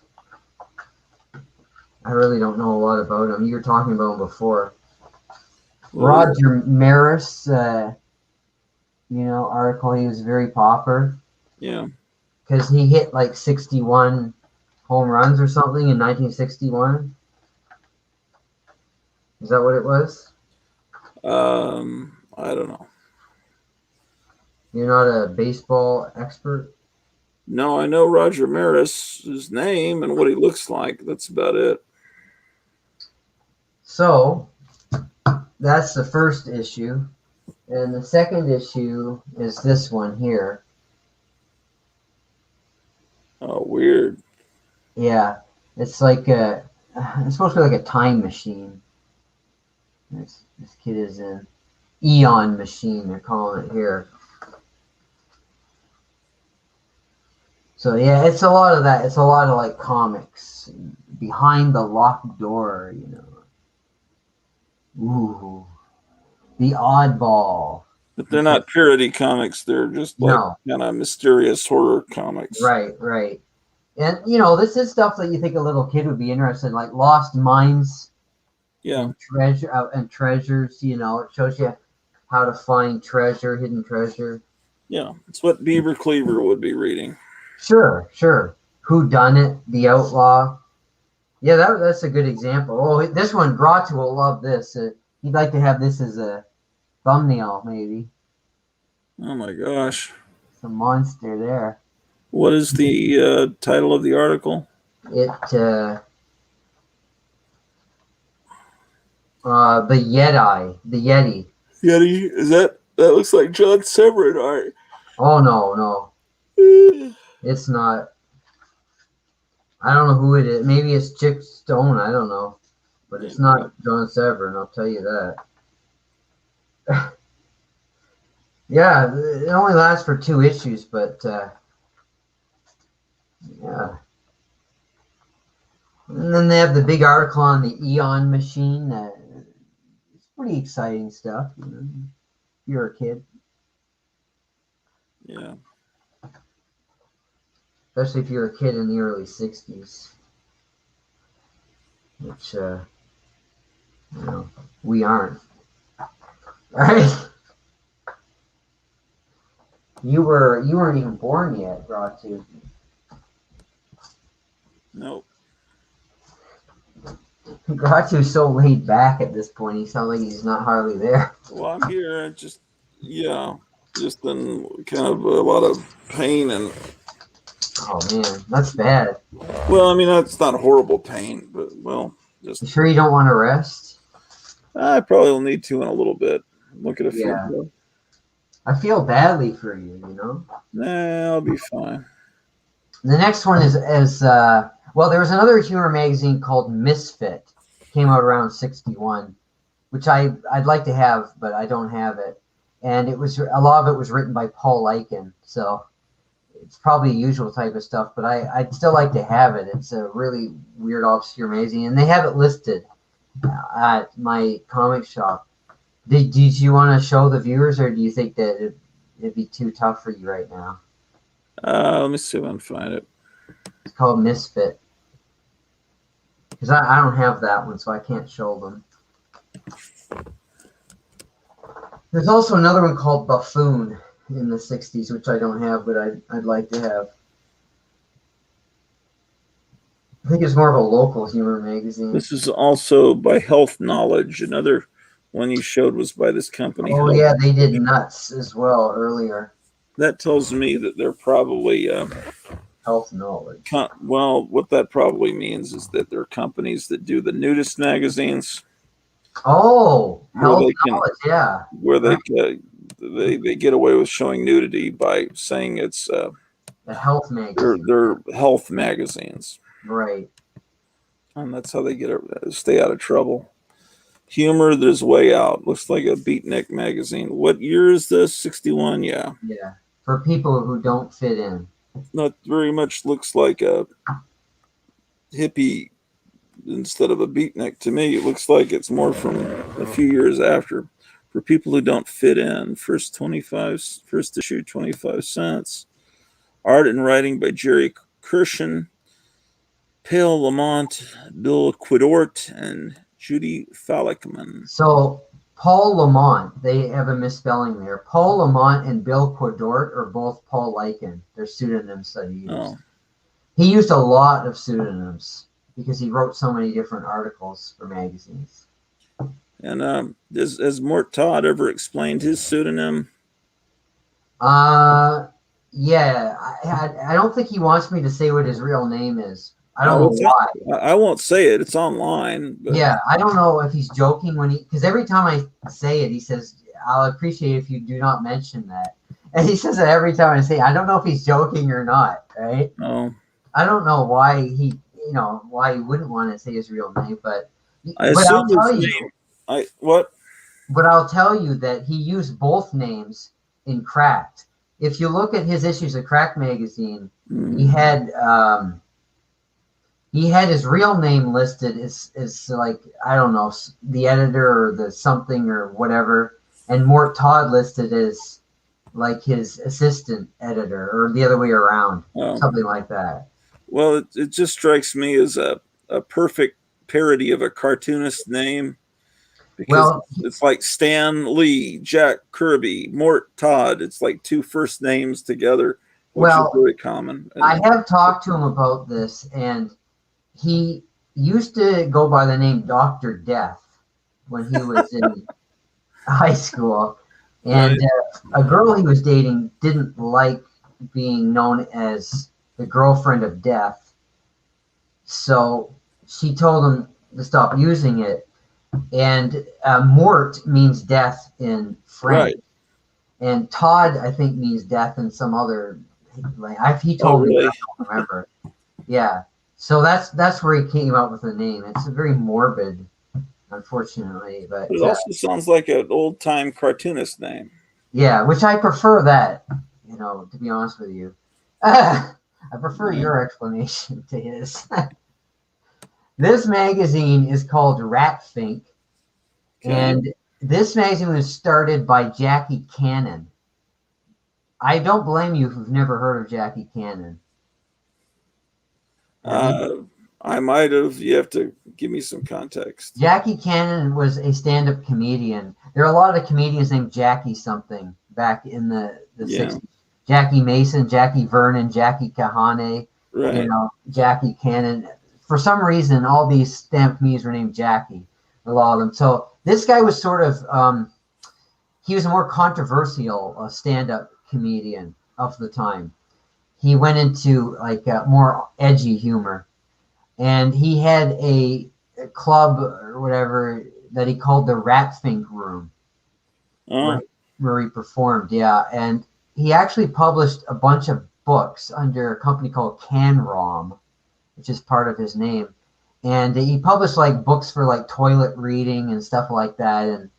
I really don't know a lot about him. You were talking about him before. Well, Roger Maris, article. He was very popular. yeah. Because he hit like 61 home runs or something in 1961. Is that what it was? I don't know. You're not a baseball expert? No, I know Roger Maris, his name and what he looks like. That's about it. So, that's the first issue. And the second issue is this one here. Oh, weird. Yeah. It's like it's supposed to be like a time machine. This kid is an Eon machine, they're calling it here. So yeah, it's a lot of that. It's a lot of like comics. Behind the Locked Door, Ooh. The Oddball. But they're not parody comics. They're just like No. kind of mysterious horror comics. Right. And this is stuff that you think a little kid would be interested in, like Lost Mines. Yeah. Treasures. It shows you how to find treasure, hidden treasure. Yeah. It's what Beaver Cleaver would be reading. Sure. Who Done It? The Outlaw. Yeah, that's a good example. Oh, this one, Gratu will love this. He'd like to have this as a thumbnail, maybe. Oh my gosh. It's a monster there. What is the title of the article? It The Yeti. Yeti, is that looks like John Severin art. Oh no, it's not. I don't know who it is. Maybe it's Chick Stone. I don't know, but it's not John Severin. I'll tell you that. Yeah, it only lasts for 2 issues, but yeah. And then they have the big article on the Eon machine. It's pretty exciting stuff. You know, if you're a kid, Yeah. especially if you're a kid in the early '60s, which you know we aren't, right? You weren't even born yet, Ratu. Nope. Gratu's so laid back at this point. He sounds like he's not hardly there. Well, I'm here. Just in kind of a lot of pain and. Oh man, that's bad. Well, I mean that's not horrible pain, but just. You sure you don't want to rest? I probably will need to in a little bit. Look at a few. Yeah. I feel badly for you. You know. Nah, I'll be fine. The next one is well, there was another humor magazine called Misfit. Came out around '61, which I'd like to have, but I don't have it. And it was a lot of it was written by Paul Lycan, so it's probably usual type of stuff. But I'd still like to have it. It's a really weird, obscure magazine, and they have it listed at my comic shop. Did you want to show the viewers, or do you think that it'd be too tough for you right now? Let me see if I can find it. It's called Misfit. Because I don't have that one, so I can't show them. There's also another one called Buffoon in the '60s, which I don't have, but I'd like to have. I think it's more of a local humor magazine. This is also by Health Knowledge. Another one you showed was by this company. Oh yeah, they did Nuts as well earlier. That tells me that they're probably Health Knowledge. well, what that probably means is that they're companies that do the nudist magazines. Oh, Health they can- Knowledge, yeah. Where they get away with showing nudity by saying it's The health magazine. they're health magazines, Right. and that's how they stay out of trouble. Humor, there's Way Out. Looks like a Beatnik magazine. What year is this? 61? Yeah. Yeah. For people who don't fit in. Not very much looks like a hippie instead of a beatnik to me. It looks like it's more from a few years after. For people who don't fit in, first issue 25 cents. Art and writing by Jerry Kirshen, Pale Lamont, Bill Quidort, and Judy Fallickman. So Paul Lamont, they have a misspelling there. Paul Lamont and Bill Quidort are both Paul Lycan. They're pseudonyms that he used. Oh. He used a lot of pseudonyms because he wrote so many different articles for magazines. And has Mort Todd ever explained his pseudonym? Yeah, I don't think he wants me to say what his real name is. I don't know why. I won't say it. It's online. But. Yeah, I don't know if he's joking because every time I say it, he says, "I'll appreciate if you do not mention that." And he says it every time I say it. I don't know if he's joking or not, right? Oh. I don't know why he wouldn't want to say his real name, but I'll tell you. But I'll tell you that he used both names in Cracked. If you look at his issues of Cracked magazine, he had his real name listed as like, I don't know, the editor or the something or whatever, and Mort Todd listed as like his assistant editor or the other way around, something like that. Well, it just strikes me as a perfect parody of a cartoonist name. Because it's like Stan Lee, Jack Kirby, Mort Todd. It's like two first names together, which is very common. I have talked to him about this, and he used to go by the name Dr. Death when he was in high school. And a girl he was dating didn't like being known as the girlfriend of death. So she told him to stop using it. And Mort means death in French. Right. And Todd, I think, means death in some other. He Oh, told me, but really? I don't remember. Yeah. So that's where he came up with the name. It's very morbid, unfortunately, but It also sounds like an old time cartoonist name. yeah, which I prefer that. To be honest with you, I prefer your explanation to his. This magazine is called Ratfink, Okay. and this magazine was started by Jackie Cannon. I don't blame you if you've never heard of Jackie Cannon. I might have. You have to give me some context. Jackie Cannon was a stand-up comedian. There are a lot of comedians named Jackie something back in the Yeah. 60s. Jackie Mason, Jackie Vernon, Jackie Kahane, Right. Jackie Cannon. For some reason, all these stand-up comedians were named Jackie, a lot of them. So this guy was sort of, he was a more controversial stand-up comedian of the time. He went into like more edgy humor. And he had a club or whatever that he called the Ratfink Room, Oh, where he performed. Yeah, and he actually published a bunch of books under a company called CanRom, which is part of his name. And he published like books for like toilet reading and stuff like that. And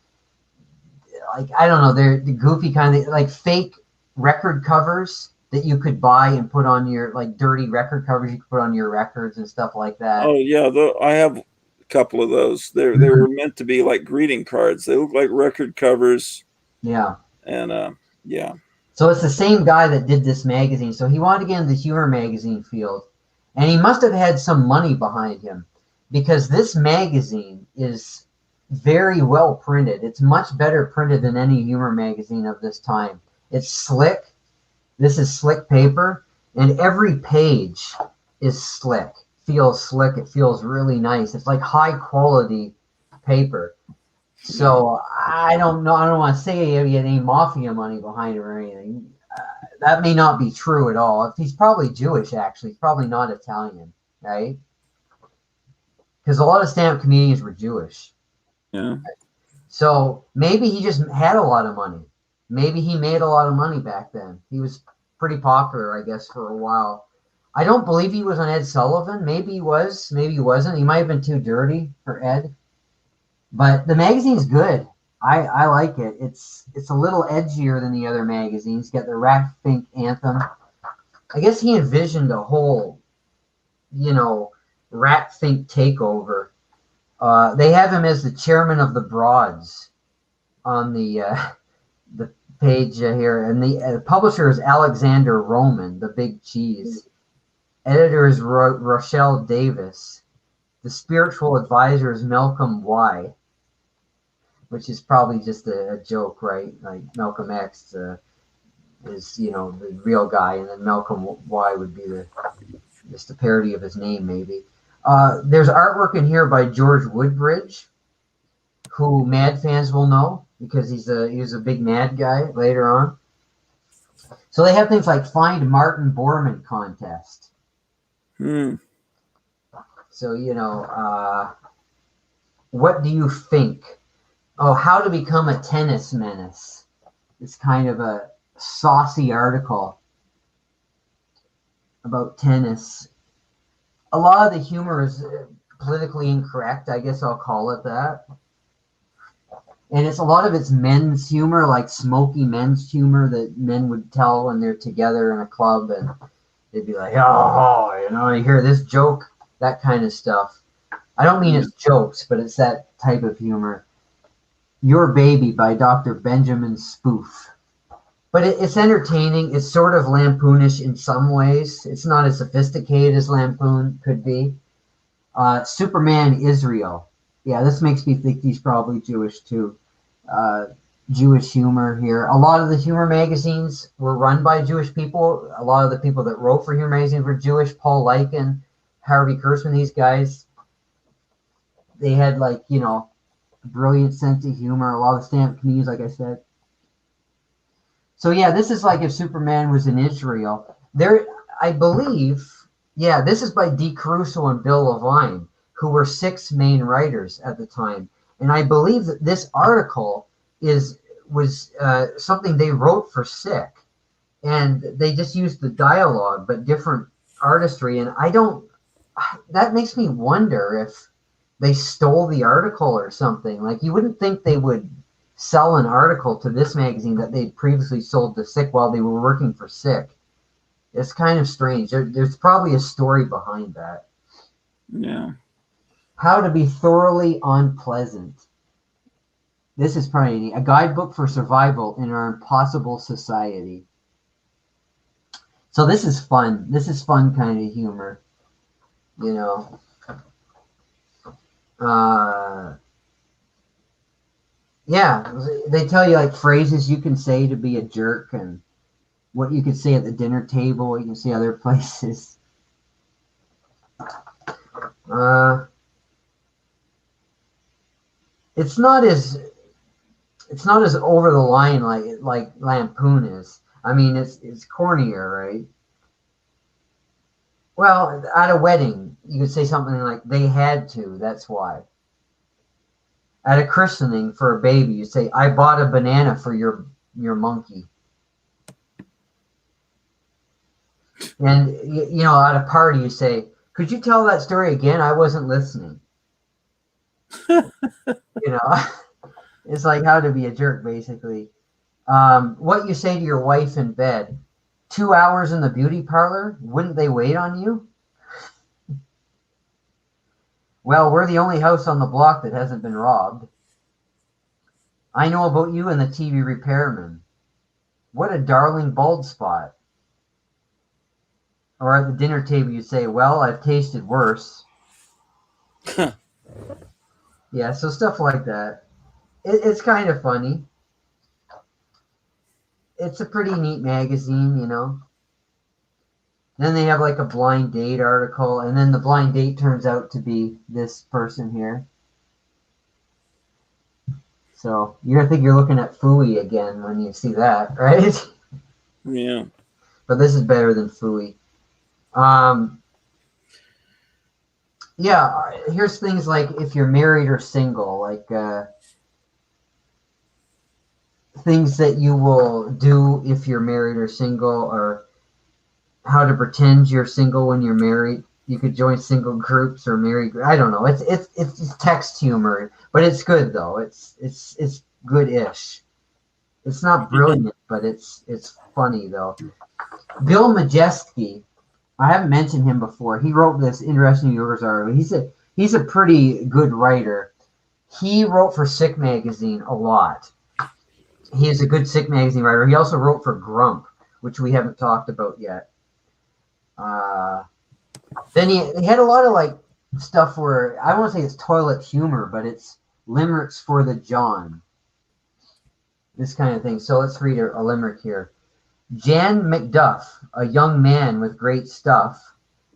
like I don't know, they're the goofy kind of like fake record covers that you could buy and put on your like dirty record covers you could put on your records and stuff like that. oh yeah. I have a couple of those. They were meant to be like greeting cards. They look like record covers. Yeah. And yeah. So it's the same guy that did this magazine. So he wanted to get into the humor magazine field. And he must have had some money behind him because this magazine is very well printed. It's much better printed than any humor magazine of this time. It's slick. This is slick paper. And every page is slick. Feels slick. It feels really nice. It's like high quality paper. So I don't know. I don't want to say he had any mafia money behind it or anything. That may not be true at all. He's probably Jewish, actually. He's probably not Italian, right? Because a lot of stand-up comedians were Jewish. Yeah. So maybe he just had a lot of money. Maybe he made a lot of money back then. He was pretty popular, I guess, for a while. I don't believe he was on Ed Sullivan. Maybe he was. Maybe he wasn't. He might have been too dirty for Ed. But the magazine's good. I like it. It's a little edgier than the other magazines. Got the Ratfink anthem. I guess he envisioned a whole, Ratfink takeover. They have him as the chairman of the Broads on the page here, and the publisher is Alexander Roman, the Big Cheese. Editor is Rochelle Davis. The spiritual advisor is Malcolm Y, which is probably just a joke, right? Like Malcolm X is, the real guy, and then Malcolm Y would be just a parody of his name, maybe. There's artwork in here by George Woodbridge, who Mad fans will know because he was a big Mad guy later on. So they have things like Find Martin Bormann contest. So, what do you think? Oh, how to become a tennis menace. It's kind of a saucy article about tennis. A lot of the humor is politically incorrect. I guess I'll call it that. And a lot of it's men's humor, like smoky men's humor that men would tell when they're together in a club, and they'd be like, "Oh, you hear this joke," that kind of stuff. I don't mean it's jokes, but it's that type of humor. Your Baby by Dr. Benjamin Spoof. But it's entertaining. It's sort of lampoonish in some ways. It's not as sophisticated as Lampoon could be. Superman Israel. Yeah, this makes me think he's probably Jewish too. Jewish humor here. A lot of the humor magazines were run by Jewish people. A lot of the people that wrote for humor magazines were Jewish. Paul Lycan, Harvey Kurtzman, these guys. They had brilliant sense of humor. A lot of stand-up comedians, like I said. So yeah, this is like if Superman was in Israel. I believe, this is by Dee Caruso and Bill Levine, who were 6 main writers at the time. And I believe that this article was something they wrote for Sick, and they just used the dialogue but different artistry. And that makes me wonder if they stole the article or something. Like, you wouldn't think they would sell an article to this magazine that they'd previously sold to Sick while they were working for Sick. It's kind of strange. There's probably a story behind that. Yeah. How to be thoroughly unpleasant. This is probably neat. A guidebook for survival in our impossible society. So this is fun. This is fun kind of humor. You know. Yeah, they tell you like phrases you can say to be a jerk and what you could say at the dinner table, what you can say other places. It's not as over the line like Lampoon is. I mean, it's cornier, right? Well, at a wedding, you could say something like, they had to, that's why. At a christening for a baby, you say, I bought a banana for your monkey. And, you know, at a party, you say, could you tell that story again? I wasn't listening. You know, it's like how to be a jerk, basically. What you say to your wife in bed. 2 hours in the beauty parlor? Wouldn't they wait on you? Well, we're the only house on the block that hasn't been robbed. I know about you and the TV repairman. What a darling bald spot. Or at the dinner table you say, well, I've tasted worse. Yeah, so stuff like that. It's kind of funny. It's a pretty neat magazine, you know. Then they have like a blind date article, and then the blind date turns out to be this person here. So you're gonna think you're looking at Fooey again when you see that, right? Yeah. But this is better than Fooey. Yeah, here's things like if you're married or single, like things that you will do if you're married or single, or how to pretend you're single when you're married. You could join single groups or married. I don't know. It's text humor, but it's good though. It's good-ish. It's not brilliant, but it's funny though. Bill Majeski, I haven't mentioned him before. He wrote this interesting New Yorker's article. He's a pretty good writer. He wrote for Sick Magazine a lot. He is a good Sick Magazine writer. He also wrote for Grump, which we haven't talked about yet. Then he had a lot of like stuff where I won't say it's toilet humor, but it's limericks for the John. This kind of thing. So let's read a limerick here. Jan McDuff, a young man with great stuff,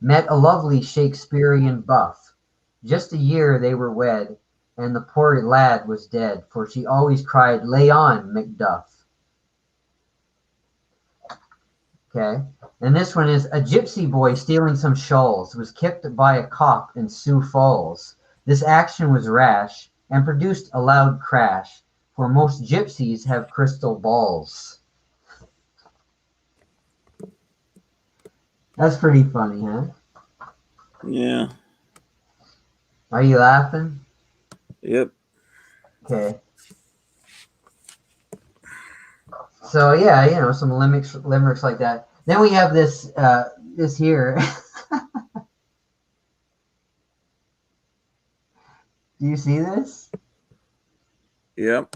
met a lovely Shakespearean buff. Just a year they were wed, and the poor lad was dead, for she always cried, lay on, Macduff. Okay. And this one is, a gypsy boy stealing some shawls was kicked by a cop in Sioux Falls. This action was rash and produced a loud crash, for most gypsies have crystal balls. That's pretty funny, huh? Yeah. Are you laughing? Yep. Okay. So yeah, you know, some limericks like that. Then we have this this here. Do you see this? Yep.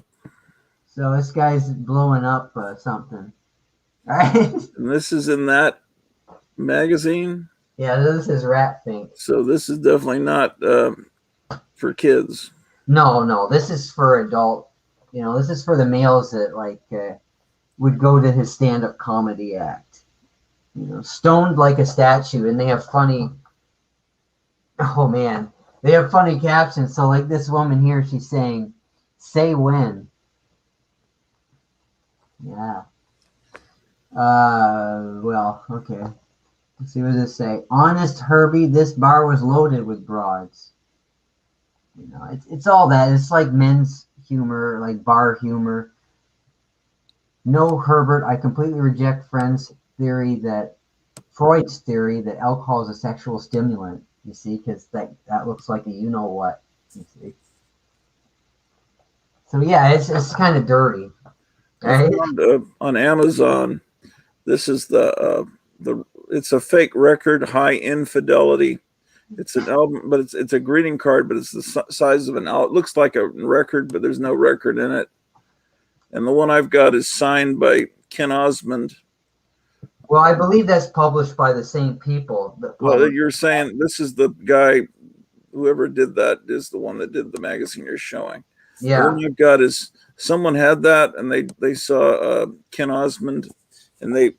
So this guy's blowing up something, right? And this is in that magazine. Yeah, this is Rat Fink. So this is definitely not for kids. No, this is for adult. You know, this is for the males that like would go to his stand-up comedy act. You know, stoned like a statue, and they have funny. Oh man, they have funny captions. So like this woman here, she's saying, "Say when." Yeah. Well, okay. Let's see what does this say. Honest Herbie, this bar was loaded with broads. You know, it's all that. It's like men's humor, like bar humor. No, Herbert, I completely reject Freud's theory that alcohol is a sexual stimulant. You see, because that looks like a you know what. You see. So yeah, it's kind of dirty. I Right? found, on Amazon, this is the it's a fake record, High Infidelity. It's an album, but it's a greeting card, but it's the size of an album. It looks like a record, but there's no record in it. And the one I've got is signed by Ken Osmond. Well, I believe that's published by the same people. Well, you're saying this is the guy, whoever did that is the one that did the magazine you're showing. Yeah. The one I've got is someone had that, and they saw Ken Osmond, and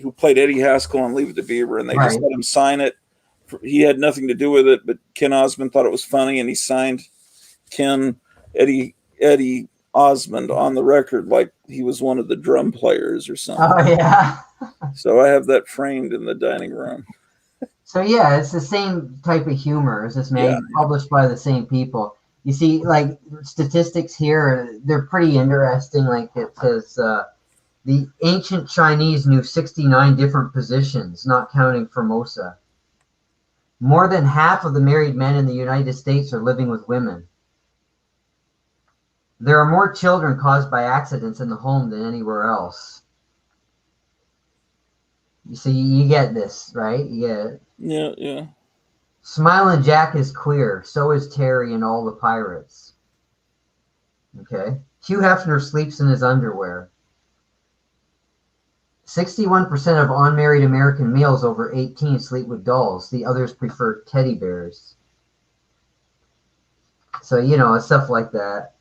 who played Eddie Haskell on Leave It to Beaver, and they just let him sign it. He had nothing to do with it, but Ken Osmond thought it was funny, and he signed Eddie Osmond on the record like he was one of the drum players or something. Oh yeah. So I have that framed in the dining room. So yeah, it's the same type of humor as this magazine, published by the same people. You see, like statistics here, they're pretty interesting. Like it says, the ancient Chinese knew 69 different positions, not counting Formosa. More than half of the married men in the United States are living with women. There are more children caused by accidents in the home than anywhere else. You see, you get this, right? You get it. Yeah. Smiling Jack is queer. So is Terry and all the pirates. Okay. Hugh Hefner sleeps in his underwear. 61% of unmarried American males over 18 sleep with dolls. The others prefer teddy bears. So, you know, stuff like that.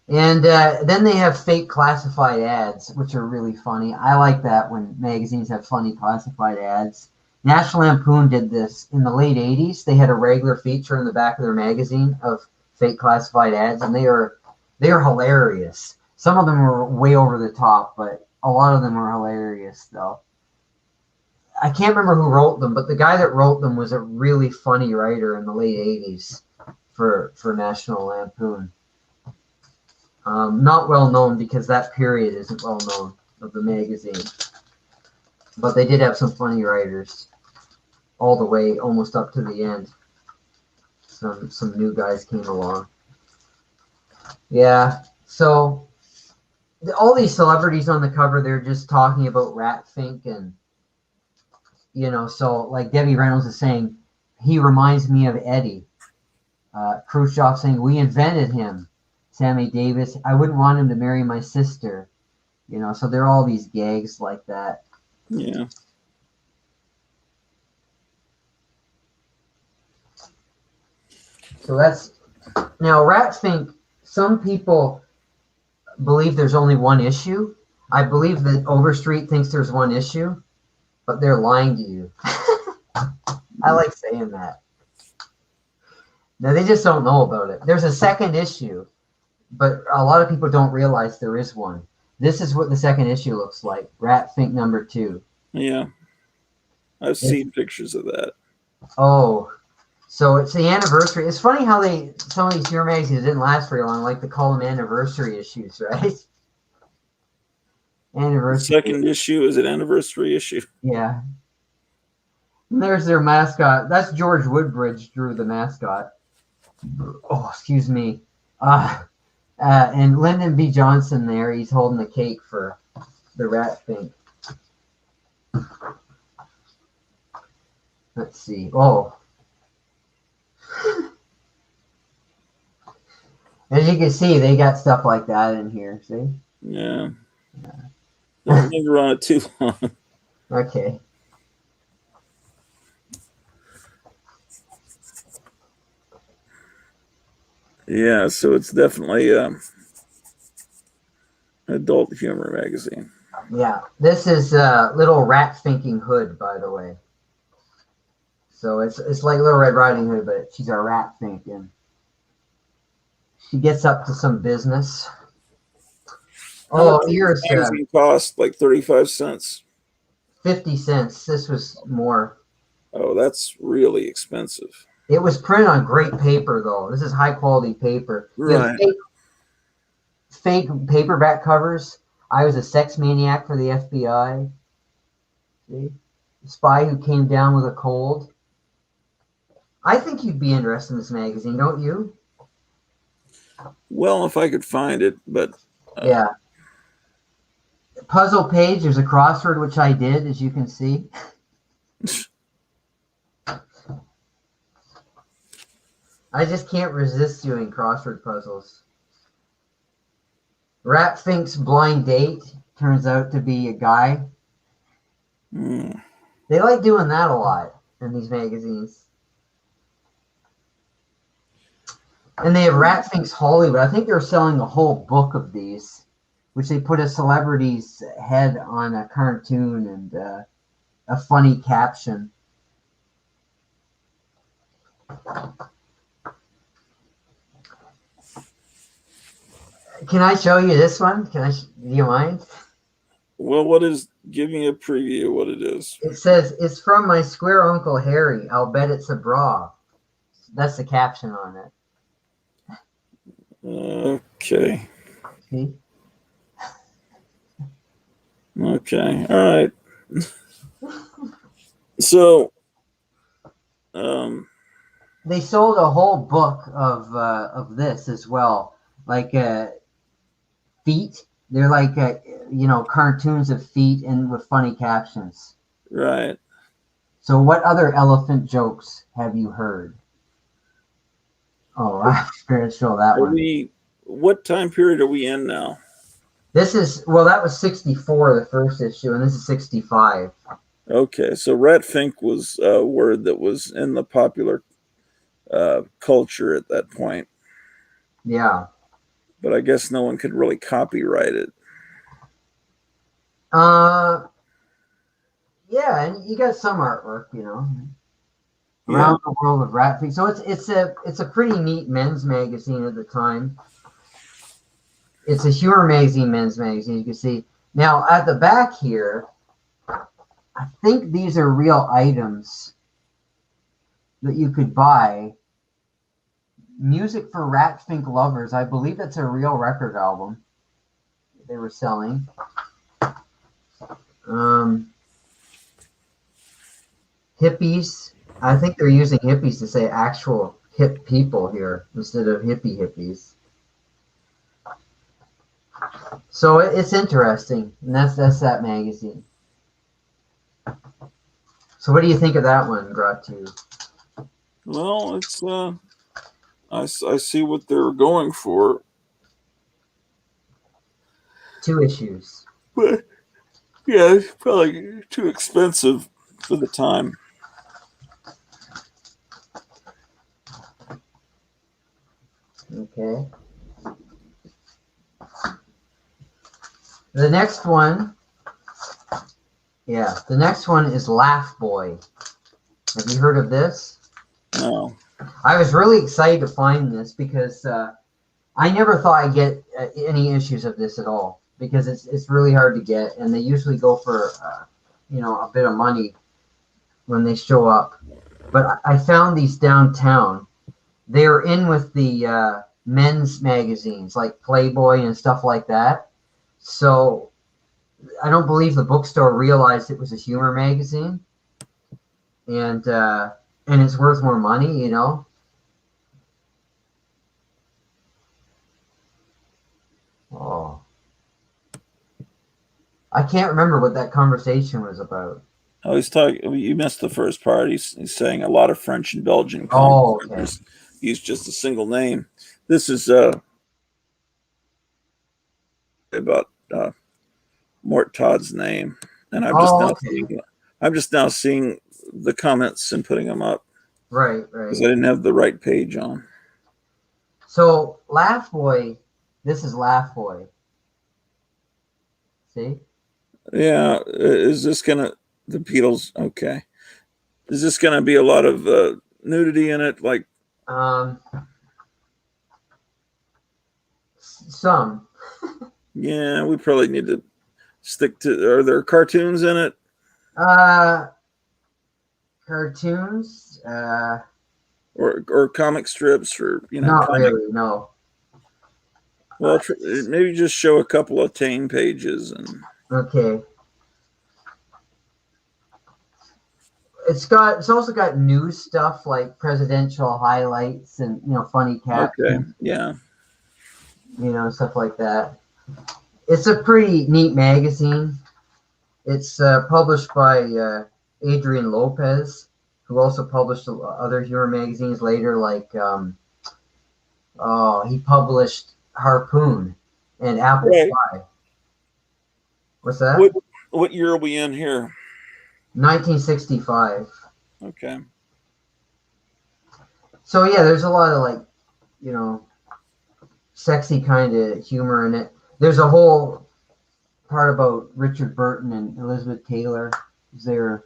And then they have fake classified ads, which are really funny. I like that when magazines have funny classified ads. National Lampoon did this in the late 80s. They had a regular feature in the back of their magazine of fake classified ads, and they are hilarious. Some of them were way over the top, but a lot of them are hilarious, though. I can't remember who wrote them, but the guy that wrote them was a really funny writer in the late 80s for National Lampoon. Not well known because that period isn't well known of the magazine. But they did have some funny writers all the way almost up to the end. Some new guys came along. Yeah, so all these celebrities on the cover, they're just talking about Rat Fink, and you know, so like Debbie Reynolds is saying, he reminds me of Eddie. Khrushchev saying, we invented him. Sammy Davis, I wouldn't want him to marry my sister. You know, so there are all these gags like that. Yeah. So that's now Rat Fink. Some people believe there's only one issue. I believe that Overstreet thinks there's one issue, but they're lying to you. I like saying that. Now they just don't know about it. There's a second issue, but a lot of people don't realize there is one. This is what the second issue looks like. Rat Fink #2. Yeah. I've seen pictures of that. Oh, so it's the anniversary. It's funny how some of these humor magazines didn't last very long, like they call them anniversary issues, right? Anniversary. Second issue is an anniversary issue. Yeah. And there's their mascot. That's George Woodbridge drew the mascot. Oh, excuse me. And Lyndon B. Johnson there, he's holding the cake for the Rat Fink. Let's see. Oh. As you can see, they got stuff like that in here. See? Yeah. Don't linger on it too long. Okay. Yeah, so it's definitely adult humor magazine. Yeah, this is Little Rat Finking Hood, by the way. So it's like Little Red Riding Hood, but she's a rat finking. She gets up to some business. Oh, here's magazine cost like 35 cents. 50 cents. This was more. Oh, that's really expensive. It was printed on great paper, though. This is high quality paper. You have Right. fake paperback covers. I was a sex maniac for the FBI. See? Spy who came down with a cold. I think you'd be interested in this magazine, don't you? Well, if I could find it, but Yeah. Puzzle page, there's a crossword, which I did, as you can see. I just can't resist doing crossword puzzles. Rat Fink's blind date turns out to be a guy. They like doing that a lot in these magazines. And they have Rat Fink's Hollywood. I think they're selling a whole book of these, which they put a celebrity's head on a cartoon and a funny caption. Can I show you this one? Do you mind? well, what is? Give me a preview of what it is. It says, "It's from my square Uncle Harry. I'll bet it's a bra." That's the caption on it. Okay. See? Okay. All right. So, They sold a whole book of this as well, like feet. They're like cartoons of feet and with funny captions. right. So, what other elephant jokes have you heard? Oh, I'm going to show that one. What time period are we in now? This is, well, that was 64, the first issue, and this is 65. Okay, so Rat Fink was a word that was in the popular culture at that point, Yeah. but I guess no one could really copyright it. Yeah, and you got some artwork, around the world of Rat Fink. So it's a pretty neat men's magazine at the time. It's a humor magazine, men's magazine. You can see now at the back here. I think these are real items that you could buy. Music for Rat Fink lovers. I believe it's a real record album they were selling. Hippies. I think they're using hippies to say actual hip people here instead of hippies. So it's interesting, and that's that magazine. So what do you think of that one, Gratu? Well, it's I see what they're going for, 2 issues. but yeah, it's probably too expensive for the time. Okay. The next one is Laugh Boy. Have you heard of this? No. I was really excited to find this because I never thought I'd get any issues of this at all because it's really hard to get, and they usually go for a bit of money when they show up. But I found these downtown. They're in with the men's magazines like Playboy and stuff like that. So I don't believe the bookstore realized it was a humor magazine, and it's worth more money, Oh, I can't remember what that conversation was about. Oh, he's talking. You missed the first part. He's saying a lot of French and Belgian Oh, okay. commentators use just a single name. This is about Mort Todd's name, and I'm just now seeing the comments and putting them up. Right. Because I didn't have the right page on. So Laugh Boy, this is Laugh Boy. See? Yeah, is this gonna the Beatles? Okay, is this gonna be a lot of nudity in it? Like, some. yeah, we probably need to stick to. Are there cartoons in it? Cartoons. or comic strips, or Not comic. really, no. Well, maybe just show a couple of tame pages and. Okay. It's also got news stuff like presidential highlights and funny Okay. captions, Yeah. Stuff like that. It's a pretty neat magazine. It's published by Adrian Lopez, who also published other humor magazines later, like he published Harpoon and Apple Right. Pie. What's that? What year are we in here? 1965. Okay. So yeah, there's a lot of sexy kind of humor in it. There's a whole part about Richard Burton and Elizabeth Taylor. They're,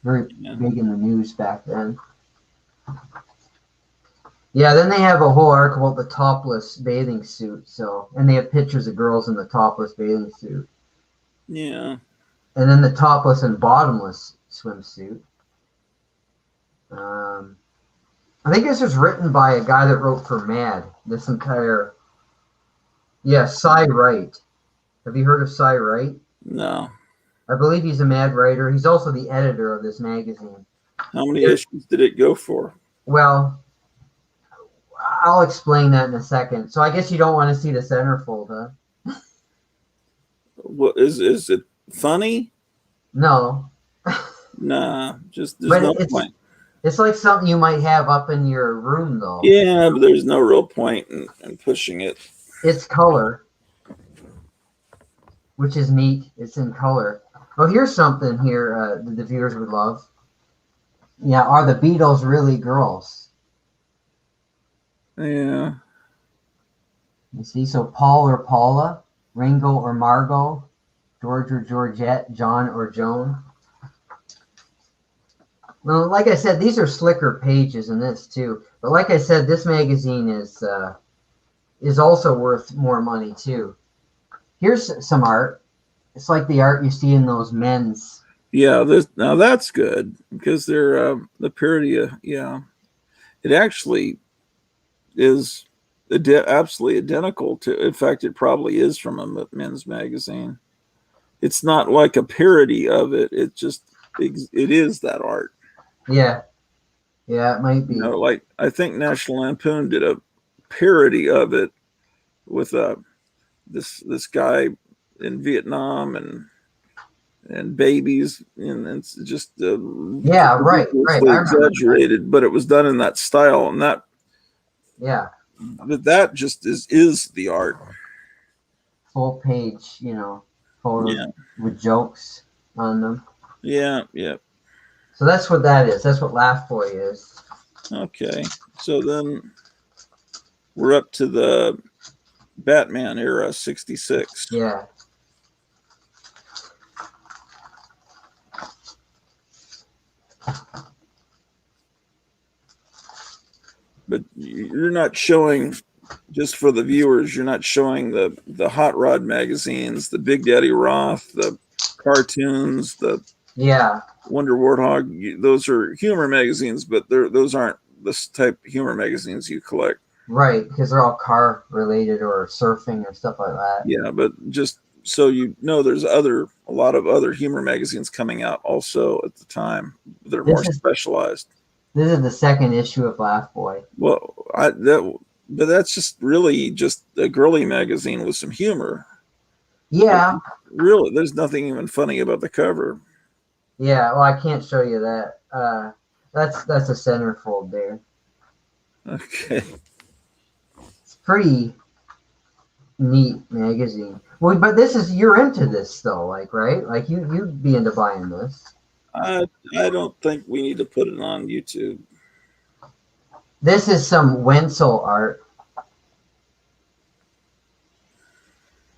very big in the news back then. Yeah, then they have a whole article about the topless bathing suit. And they have pictures of girls in the topless bathing suit. Yeah. And then the topless and bottomless swimsuit. I think this was written by a guy that wrote for Mad. This entire, Cy Wright. Have you heard of Cy Wright? No. I believe he's a Mad writer. He's also the editor of this magazine. How many issues did it go for? Well, I'll explain that in a second. So I guess you don't want to see the centerfold, huh? What is it funny? No. Nah, just there's But no point. It's like something you might have up in your room, though. Yeah, but there's no real point in pushing it. It's color, which is neat. It's in color. Oh, here's something here that the viewers would love. Yeah, are the Beatles really girls? Yeah. You see, so Paul or Paula, Ringo or Margot, George or Georgette, John or Joan. Well, like I said, these are slicker pages in this too. But like I said, this magazine is also worth more money too. Here's some art. It's like the art you see in those men's. Yeah, now that's good because they're the parody. Yeah, it actually is absolutely identical to. In fact, it probably is from a men's magazine. It's not like a parody of it. It is that art. Yeah, it might be. Like I think National Lampoon did a parody of it with this guy in Vietnam and babies, and it's just right. exaggerated, but it was done in that style, and that but that just is the art. Full page, photos with jokes on them. Yeah. So that's what that is. That's what Laugh Boy is. Okay, so then we're up to the Batman era, 66. Yeah. But you're not showing, just for the viewers, you're not showing the Hot Rod magazines, the Big Daddy Roth, the cartoons, the Wonder Warthog. Those are humor magazines, but those aren't this type of humor magazines you collect. Right, because they're all car related or surfing or stuff like that. Yeah, but just so there's a lot of other humor magazines coming out also at the time that are more specialized. This is the second issue of Laugh Boy. Well, but that's just really just a girly magazine with some humor. Yeah. Really, there's nothing even funny about the cover. Yeah, well, I can't show you that. That's a centerfold there. Okay. It's pretty neat magazine. Well, but you're into this though, right? Like you'd be into buying this. I don't think we need to put it on YouTube. This is some Wenzel art.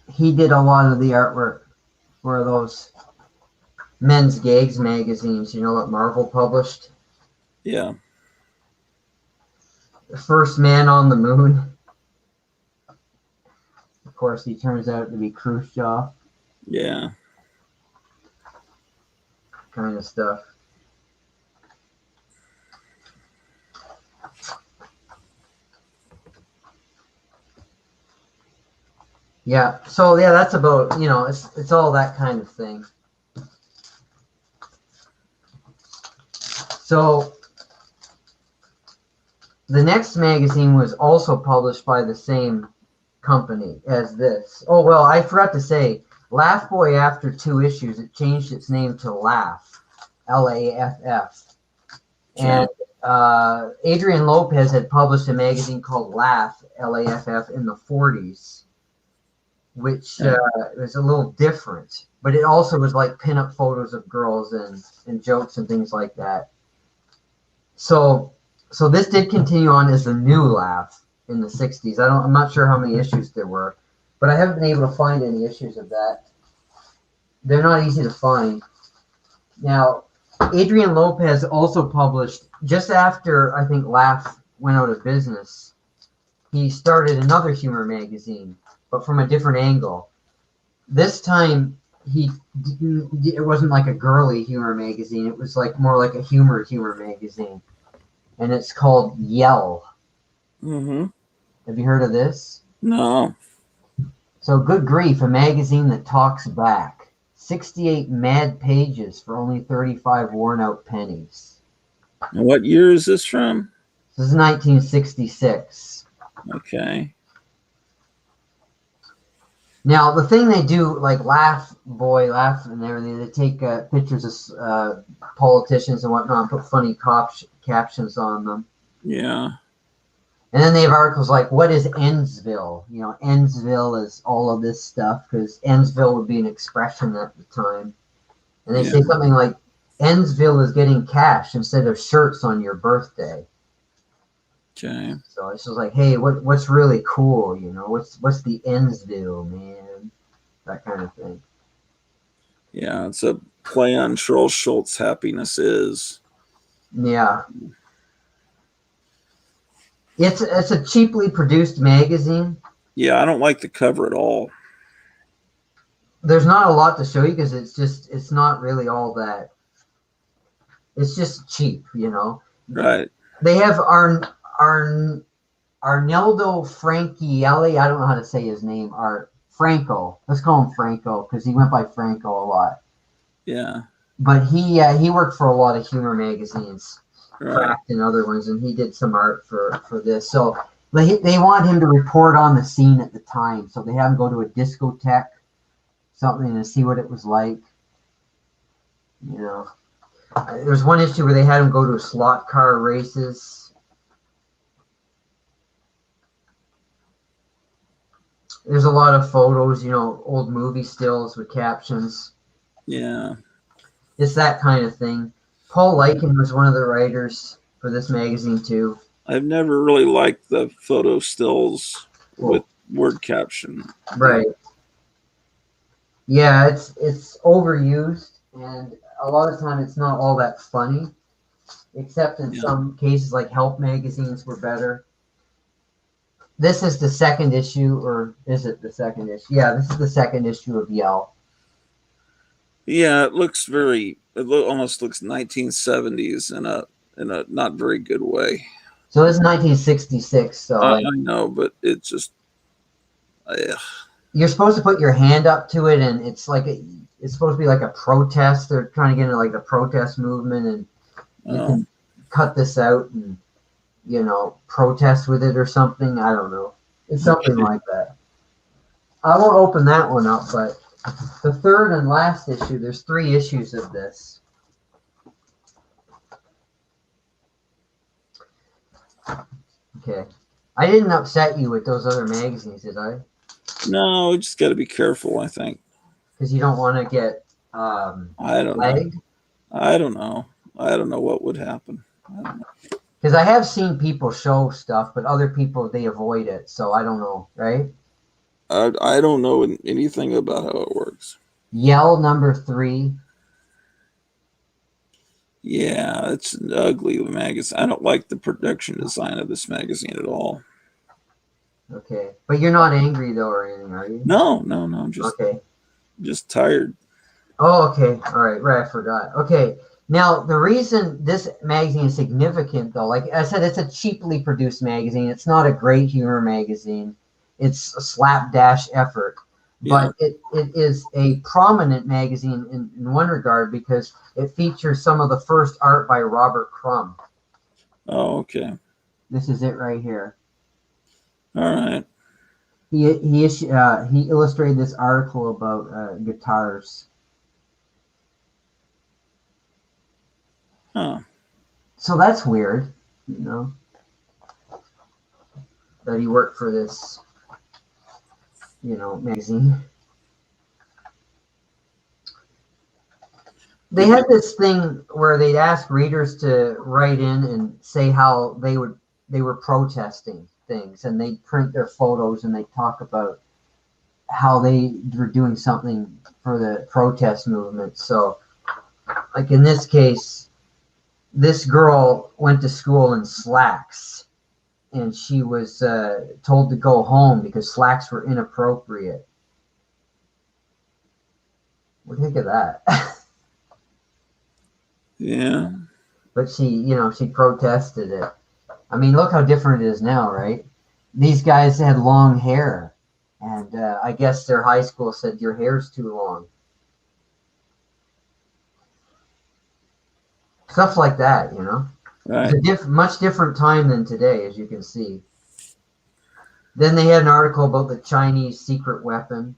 He did a lot of the artwork for those men's gags magazines, that Marvel published. Yeah. The First Man on the Moon. Of course, he turns out to be Khrushchev. Yeah. Kind of stuff. Yeah. So yeah, that's about, it's all that kind of thing. So the next magazine was also published by the same company as this. Oh, well, I forgot to say, Laugh Boy, after 2 issues, it changed its name to Laugh, Laff. And Adrian Lopez had published a magazine called Laugh, Laff, in the 40s, which was a little different. But it also was like pinup photos of girls and jokes and things like that. So this did continue on as the new Laugh in the 60s. I'm not sure how many issues there were, but I haven't been able to find any issues of that. They're not easy to find. Now, Adrian Lopez also published, just after I think Laugh went out of business, he started another humor magazine, but from a different angle. This time, it wasn't like a girly humor magazine. It was like more like a humor magazine. And it's called Yell. Mm-hmm. Have you heard of this? No. So, good grief, a magazine that talks back. 68 mad pages for only 35 worn out pennies. And what year is this from? This is 1966. Okay. Now, the thing they do, like Laugh and everything, they take pictures of politicians and whatnot and put funny captions on them. Yeah. And then they have articles like, what is Endsville? Endsville is all of this stuff, because Endsville would be an expression at the time. And they say something like, Endsville is getting cash instead of shirts on your birthday. Okay. So it's just like, hey, what's really cool? What's the Endsville, man? That kind of thing. Yeah, it's a play on Charles Schultz' Happiness Is. Yeah. It's a cheaply produced magazine. Yeah, I don't like the cover at all. There's not a lot to show you because it's not really all that. It's just cheap, Right. They have Arnaldo Franchielli. I don't know how to say his name. Franco. Let's call him Franco because he went by Franco a lot. Yeah. But he worked for a lot of humor magazines. Right. Cracked and other ones, and he did some art for this. So they want him to report on the scene at the time. So they have him go to a discotheque, something, to see what it was like. There's one issue where they had him go to slot car races. There's a lot of photos, old movie stills with captions. Yeah. It's that kind of thing. Paul Lycan was one of the writers for this magazine too. I've never really liked the photo stills with word caption. Right. Yeah, it's overused, and a lot of time it's not all that funny, except in some cases like Help magazines were better. This is the second issue, or is it the second issue? Yeah, this is the second issue of Yell. Yeah, it almost looks 1970s in a not very good way. So this is 1966. So I know, but it's just you're supposed to put your hand up to it, and it's supposed to be like a protest. They're trying to get into like the protest movement, and you can cut this out and protest with it or something. I don't know. It's something like that. I won't open that one up, but the third and last issue, there's 3 issues of this. Okay. I didn't upset you with those other magazines, did I? No, we just got to be careful, I think. Because you don't want to get I don't flagged? know. I don't know. I don't know what would happen. Because I have seen people show stuff, but other people, they avoid it. So I don't know, right? I don't know anything about how it works. Yell number 3. Yeah, it's an ugly magazine. I don't like the production design of this magazine at all. Okay. But you're not angry, though, or anything, are you? No. I'm just tired. Oh, okay. All right. Right. I forgot. Okay. Now, the reason this magazine is significant, though, like I said, it's a cheaply produced magazine. It's not a great humor magazine. It's a slapdash effort. Yeah. But it is a prominent magazine in one regard because it features some of the first art by Robert Crumb. Oh, okay. This is it right here. All right. He illustrated this article about guitars. Huh. So that's weird, you know, that he worked for this, you know, magazine. They had this thing where they'd ask readers to write in and say how they were protesting things, and they'd print their photos and they'd talk about how they were doing something for the protest movement. So, like in this case, this girl went to school in slacks, and she was told to go home because slacks were inappropriate. What do you think of that? Yeah. But she protested it. I mean, look how different it is now, right? These guys had long hair, and I guess their high school said your hair's too long. Stuff like that, you know. Right. It's a much different time than today, as you can see. Then they had an article about the Chinese secret weapon,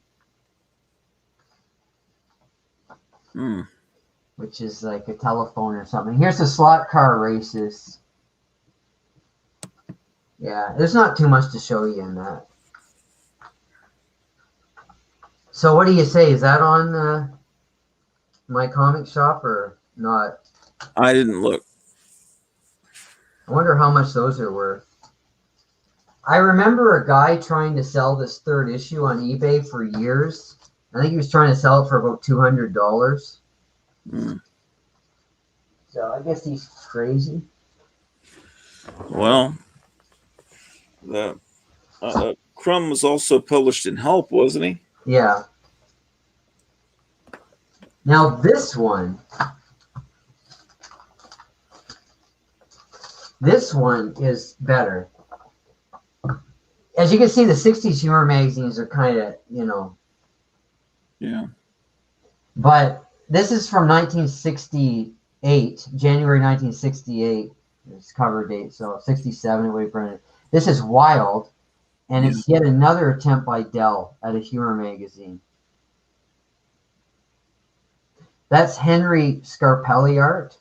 which is like a telephone or something. Here's the slot car races. Yeah, there's not too much to show you in that. So what do you say? Is that on my comic shop or not? I didn't look. I wonder how much those are worth. I remember a guy trying to sell this third issue on eBay for years. I think he was trying to sell it for about $200. So I guess he's crazy. Well, the Crumb was also published in Help, wasn't he? Yeah. Now this one is better. As you can see, the 60s humor magazines are kind of, you know. Yeah. But this is from 1968, January 1968. It's cover date, so 67 it would be printed. This is Wild, and it's yet another attempt by Dell at a humor magazine. That's Henry Scarpelli art.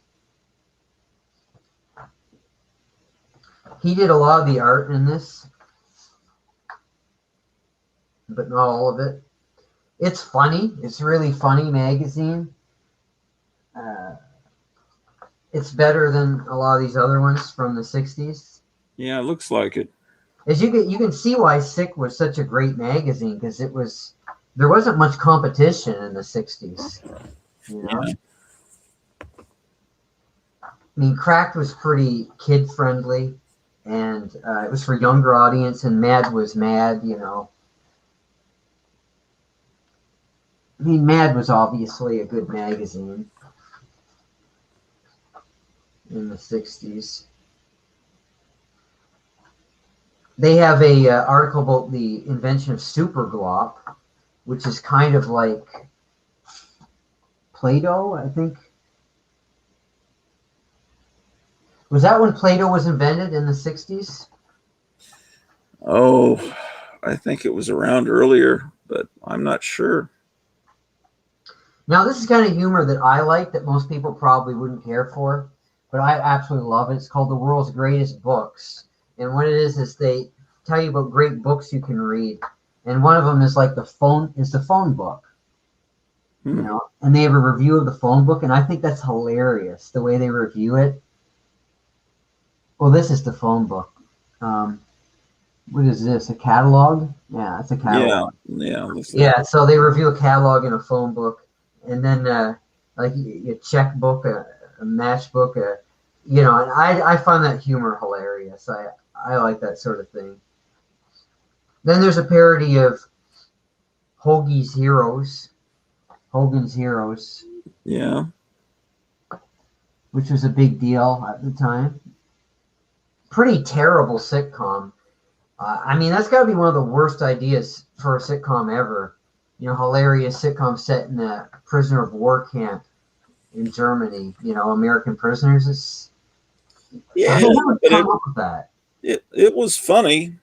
He did a lot of the art in this, but not all of it. It's funny. It's a really funny magazine. It's better than a lot of these other ones from the 60s. Yeah, it looks like it. As you can see why Sick was such a great magazine, because there wasn't much competition in the 60s. You know? Yeah. I mean, Cracked was pretty kid friendly, and it was for younger audience, and Mad was Mad, you know. I mean, Mad was obviously a good magazine in the 60s. They have a article about the invention of Superglop, which is kind of like Play-Doh, I think. Was that when Play-Doh was invented in the 60s? Oh, I think it was around earlier, but I'm not sure. Now, this is kind of humor that I like that most people probably wouldn't care for, but I absolutely love it. It's called The World's Greatest Books. And what it is they tell you about great books you can read. And one of them is like the phone book. You know, and they have a review of the phone book, and I think that's hilarious, the way they review it. Well, this is the phone book. What is this? A catalog? Yeah, it's a catalog. Yeah. Yeah, so they review a catalog in a phone book. And then like a checkbook, a matchbook, you know, and I find that humor hilarious. I like that sort of thing. Then there's a parody of Hogan's Heroes. Yeah. Which was a big deal at the time. Pretty terrible sitcom. I mean, that's got to be one of the worst ideas for a sitcom ever. You know, hilarious sitcom set in a prisoner of war camp in Germany. You know, American prisoners. It's, Yeah, who would but come up with that? it was funny.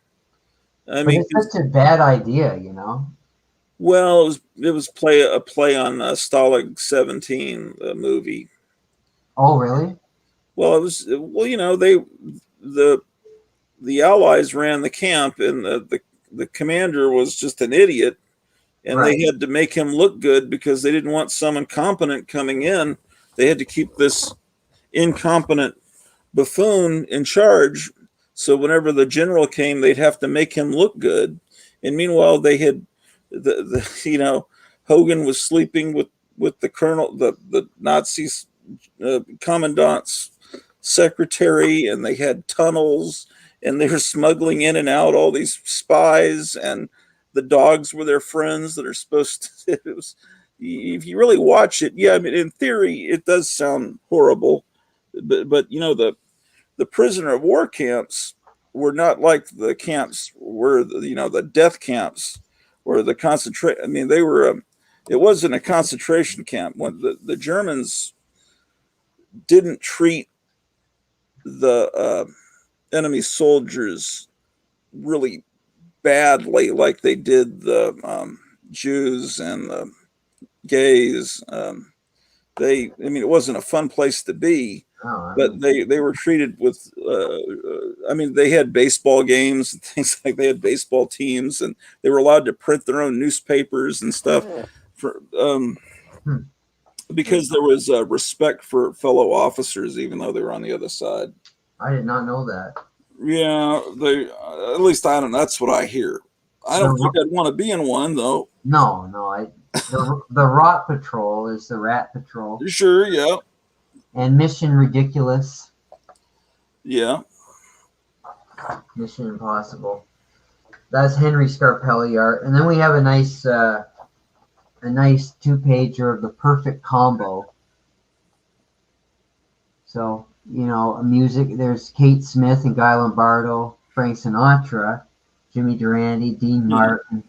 I But mean, it's such a bad idea, you know. well, it was a play on Stalag 17, the movie. Oh, really? Well, it was well, the the Allies ran the camp, and the commander was just an idiot, and Right. they had to make him look good because they didn't want some incompetent coming in. They had to keep this incompetent buffoon in charge. So whenever the general came, they'd have to make him look good. And meanwhile, they had Hogan was sleeping with the colonel, the Nazis commandant's secretary, and they had tunnels, and they were smuggling in and out all these spies, and the dogs were their friends that are supposed to. It was, if you really watch it, yeah, I mean, in theory, it does sound horrible, but the prisoner of war camps were not like the camps where the death camps or the concentrate. I mean, they were. It wasn't a concentration camp. When the Germans didn't treat the enemy soldiers really badly like they did the Jews and the gays. I mean, it wasn't a fun place to be, Oh, but they were treated with. I mean, they had baseball games and things like they had baseball teams, and they were allowed to print their own newspapers and stuff for. Because there was respect for fellow officers, even though they were on the other side. I did not know that. Yeah, they. At least I don't. That's what I hear. I don't think I'd want to be in one though. No. The Rot Patrol is the Rat Patrol, Sure, yeah, and Mission Ridiculous, yeah, Mission Impossible. That's Henry Scarpelli art, and then we have a nice 2-pager of the Perfect Combo. So, music. There's Kate Smith and Guy Lombardo, Frank Sinatra, Jimmy Durante, Dean Martin,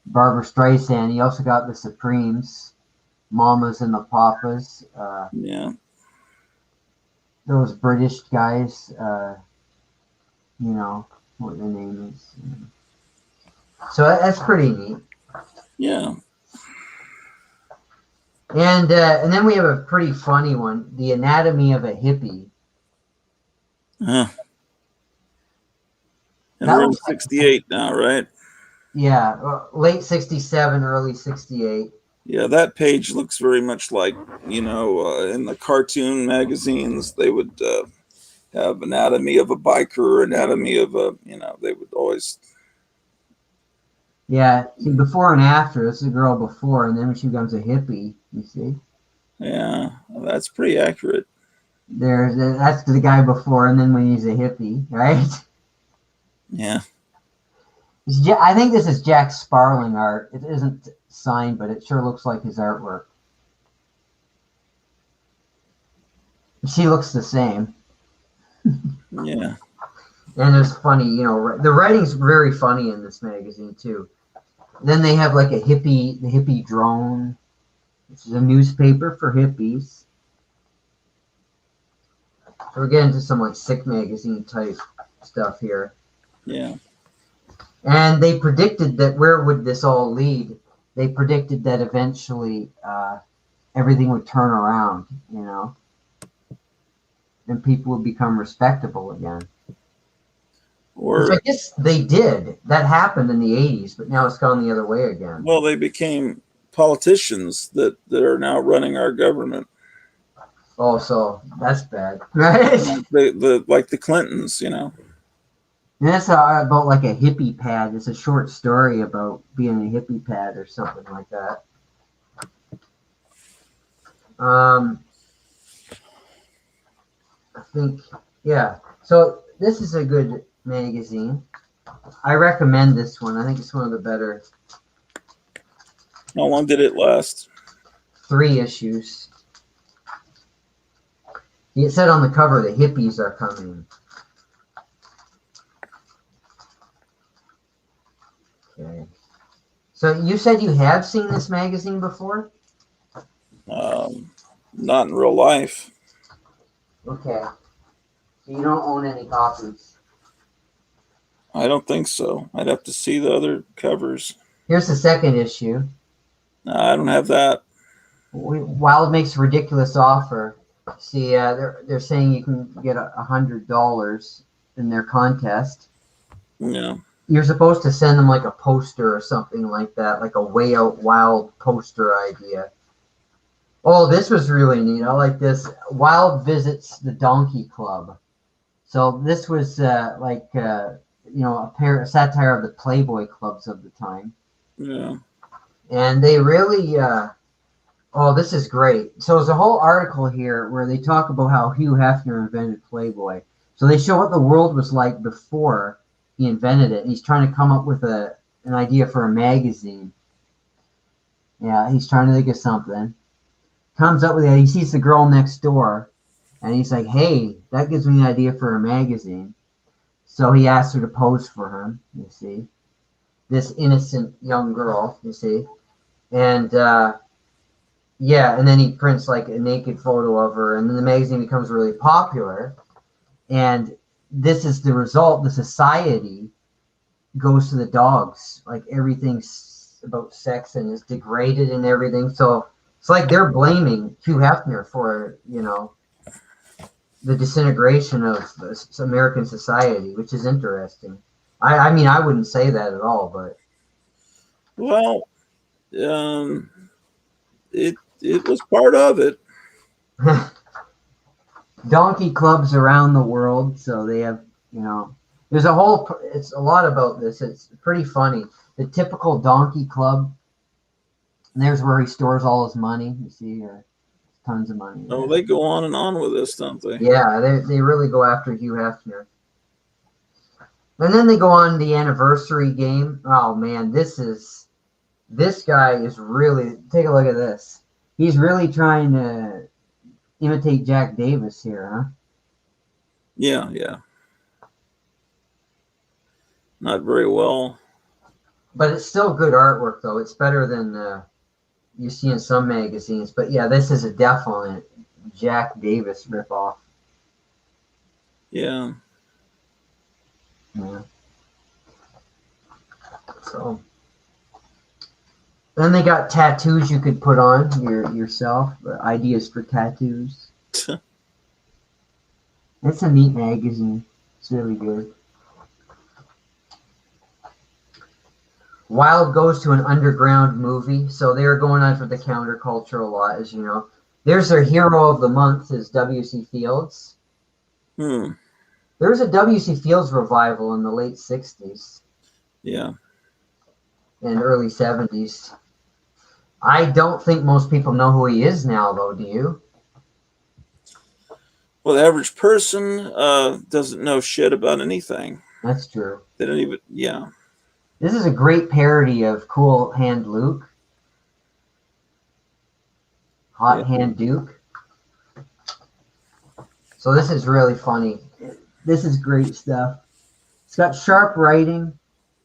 Barbara Streisand. You also got the Supremes, Mamas and the Papas. yeah. Those British guys. What their name is. So that's pretty neat. Yeah. And then we have a pretty funny one, The Anatomy of a Hippie. And That we're in was- 68 now, right? Yeah, late 67, early 68. Yeah, that page looks very much like, in the cartoon magazines, they would have anatomy of a biker, anatomy of they would always. Yeah, see, before and after. This is a girl before, and then when she becomes a hippie, you see. Yeah, that's pretty accurate. That's the guy before, and then when he's a hippie, right? Yeah. I think this is Jack Sparling art. It isn't signed, but it sure looks like his artwork. She looks the same. Yeah. And it's funny, the writing's very funny in this magazine too. Then they have like the hippie drone, which is a newspaper for hippies. So we're getting to some like Sick magazine type stuff here. Yeah. And they predicted that where would this all lead? They predicted that eventually everything would turn around, and people would become respectable again. Which Or I guess they did. That happened in the 80s, but now it's gone the other way again. well, they became politicians that are now running our government. Oh, so that's bad, right? Like the Clintons, And that's about like a hippie pad. It's a short story about being a hippie pad or something like that. I think, yeah. So this is a good magazine. I recommend this one. I think it's one of the better How long did it last? 3 issues. It said on the cover the hippies are coming. So you said you have seen this magazine before? Not in real life. Okay. So you don't own any copies. I don't think so. I'd have to see the other covers. Here's the second issue. No, I don't have that. Wild makes a ridiculous offer. See, they're saying you can get $100 in their contest. Yeah. You're supposed to send them like a poster or something like that, like a Way Out Wild poster idea. Oh, this was really neat. I like this. Wild visits the Donkey Club. So this was a satire of the Playboy clubs of the time. Yeah. And they really, oh, this is great. So there's a whole article here where they talk about how Hugh Hefner invented Playboy. So they show what the world was like before he invented it. And he's trying to come up with an idea for a magazine. Yeah, he's trying to think of something. Comes up with it. He sees the girl next door. And he's like, hey, that gives me an idea for a magazine. So he asks her to pose for him, you see. This innocent young girl, you see. And, and then he prints like a naked photo of her. And then the magazine becomes really popular. And this is the result. The society goes to the dogs. Like everything's about sex and is degraded and everything. So it's like they're blaming Hugh Hefner for, the disintegration of American society, which is interesting. I mean, I wouldn't say that at all, but. Well, it was part of it. Donkey clubs around the world, so they have, there's it's a lot about this. It's pretty funny. The typical donkey club, there's where he stores all his money. You see, tons of money. Oh, they go on and on with this, don't they? Yeah, they really go after Hugh Hefner. And then they go on the anniversary game. Oh man, this guy is really, take a look at this. He's really trying to imitate Jack Davis here, huh? Yeah. Not very well. But it's still good artwork, though. It's better than you see in some magazines. But yeah, this is a definite Jack Davis ripoff. Yeah. So then they got tattoos you could put on yourself. Ideas for tattoos. It's a neat magazine. It's really good. Wild goes to an underground movie, so they're going on for the counterculture a lot, as you know. There's their hero of the month is W.C. Fields. There was a W.C. Fields revival in the late 60s. Yeah. And early 70s. I don't think most people know who he is now, though, do you? Well, the average person doesn't know shit about anything. That's true. They don't even, yeah. This is a great parody of Cool Hand Luke. Hot Hand Duke. So this is really funny. This is great stuff. It's got sharp writing.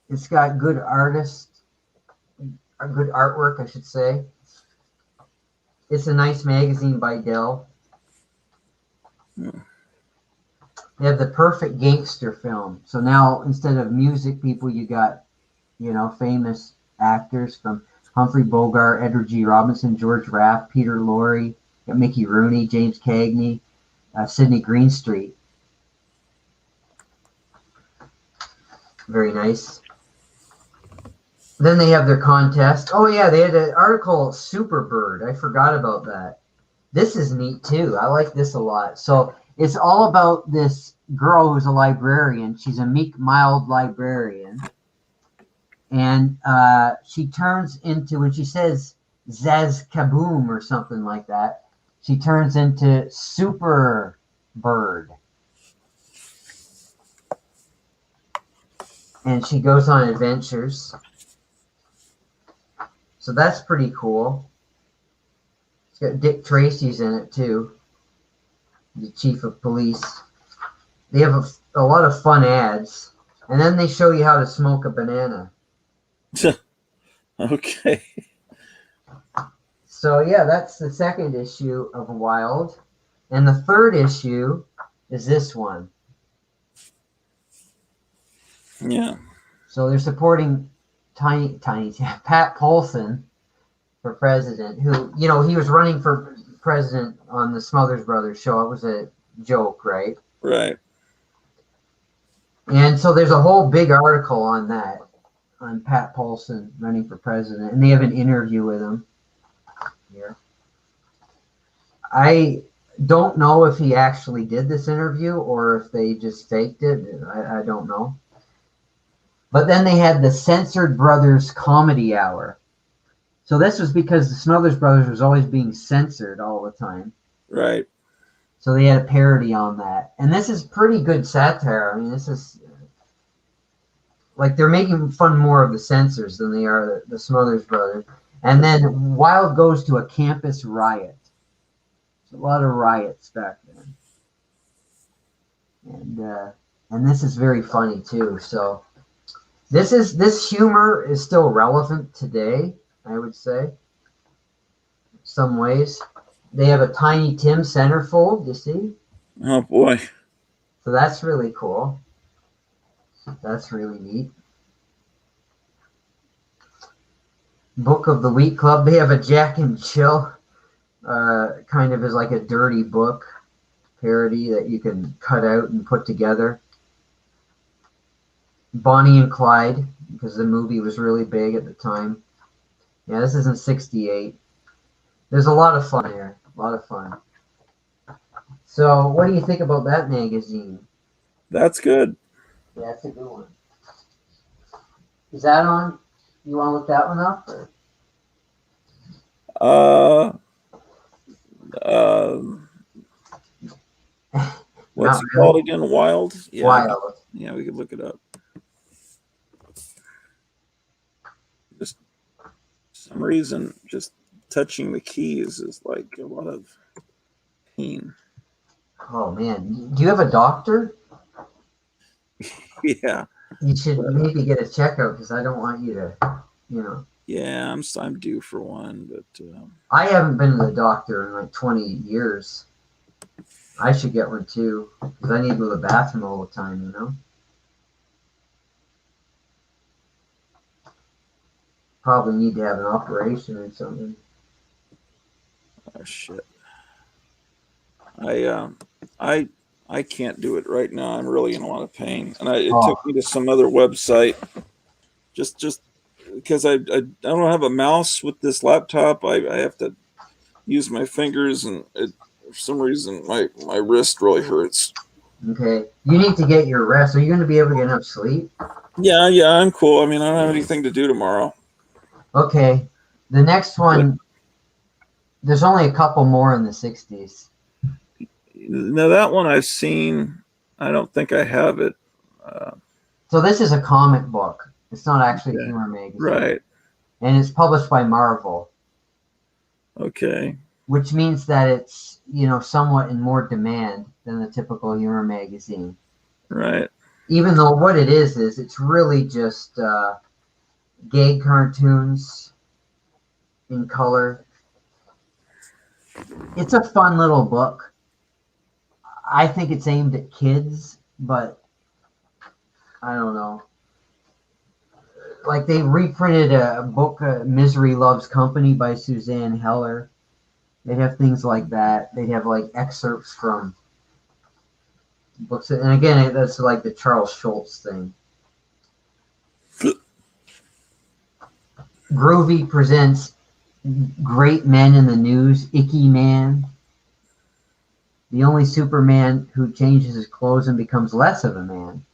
It's got good artists. Good artwork, I should say. It's a nice magazine by Dell. They have the perfect gangster film. So now instead of music people, you got, famous actors from Humphrey Bogart, Edward G. Robinson, George Raft, Peter Lorre, got Mickey Rooney, James Cagney, Sidney Greenstreet. Very nice. Then they have their contest. Oh yeah, they had an article, Superbird. I forgot about that. This is neat too. I like this a lot. So it's all about this girl who's a librarian. She's a meek, mild librarian. And she turns into, when she says Zaz Kaboom or something like that, she turns into Super Bird. And she goes on adventures. So that's pretty cool. It's got Dick Tracy's in it too, the chief of police. They have a lot of fun ads. And then they show you how to smoke a banana. Okay. So yeah, that's the second issue of Wild. And the third issue is this one. Yeah. So they're supporting Tiny Pat Paulson for president, who, you know, he was running for president on the Smothers Brothers show. It was a joke, right? Right. And so there's a whole big article on that, on Pat Paulson running for president, and they have an interview with him here. I don't know if he actually did this interview or if they just faked it. I don't know. But then they had the Censored Brothers Comedy Hour. So this was because the Smothers Brothers was always being censored all the time. Right. So they had a parody on that. And this is pretty good satire. I mean, this is like they're making fun more of the censors than they are the Smothers Brothers. And then Wild goes to a campus riot. There's a lot of riots back then. And this is very funny too. So this humor is still relevant today, I would say. Some ways. They have a Tiny Tim centerfold, you see? Oh boy. So that's really cool. That's really neat. Book of the Week Club. They have a Jack and Chill, kind of is like a dirty book parody that you can cut out and put together. Bonnie and Clyde, because the movie was really big at the time. Yeah, this is in '68. There's a lot of fun here. A lot of fun. So, what do you think about that magazine? That's good. Yeah, that's a good one. Is that on? You want to look that one up? Or? What's Not it really. called again? Wild? Yeah. Wild. Yeah, we could look it up. Just for some reason, just touching the keys is like a lot of pain. Oh man, do you have a doctor? Yeah. You should maybe get a checkup because I don't want you to, you know. Yeah, I'm due for one, but I haven't been to the doctor in like 20 years. I should get one too because I need to go to the bathroom all the time, you know. Probably need to have an operation or something. oh shit. I can't do it right now. I'm really in a lot of pain, and it took me to some other website. Just because I don't have a mouse with this laptop, I have to use my fingers, and for some reason my wrist really hurts. Okay, you need to get your rest. Are you going to be able to get enough sleep? Yeah, I'm cool. I mean, I don't have anything to do tomorrow. Okay, the next one. There's only a couple more in the '60s. Now that one I've seen. I don't think I have it. So this is a comic book. It's not actually a humor magazine. Right. And it's published by Marvel. Okay. Which means that it's, you know, somewhat in more demand than the typical humor magazine. Right. Even though what it is it's really just gag cartoons in color. It's a fun little book. I think it's aimed at kids, but I don't know. Like they reprinted a book, Misery Loves Company by Suzanne Heller. They'd have things like that. They'd have like excerpts from books. And again, that's like the Charles Schultz thing. Groovy presents Great Men in the News, Icky Man. The only Superman who changes his clothes and becomes less of a man.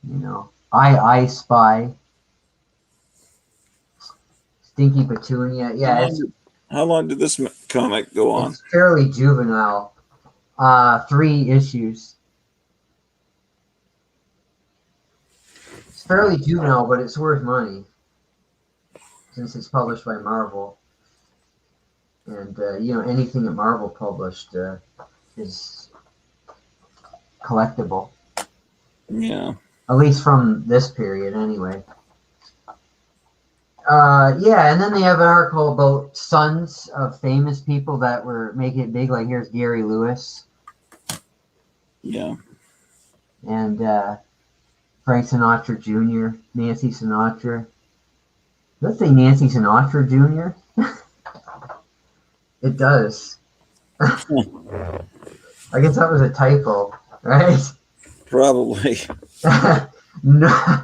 You know, I Spy. Stinky Petunia. Yeah, How long did this comic go on? it's fairly juvenile. 3 issues. It's fairly juvenile, but it's worth money since it's published by Marvel. And, you know, anything that Marvel published is collectible. Yeah. At least from this period, anyway. Yeah, and then they have an article about sons of famous people that were making it big. Like here's Gary Lewis Yeah. and Frank Sinatra Jr., Nancy Sinatra. Let's say Nancy Sinatra Jr. It does. I guess that was a typo, right? Probably. No.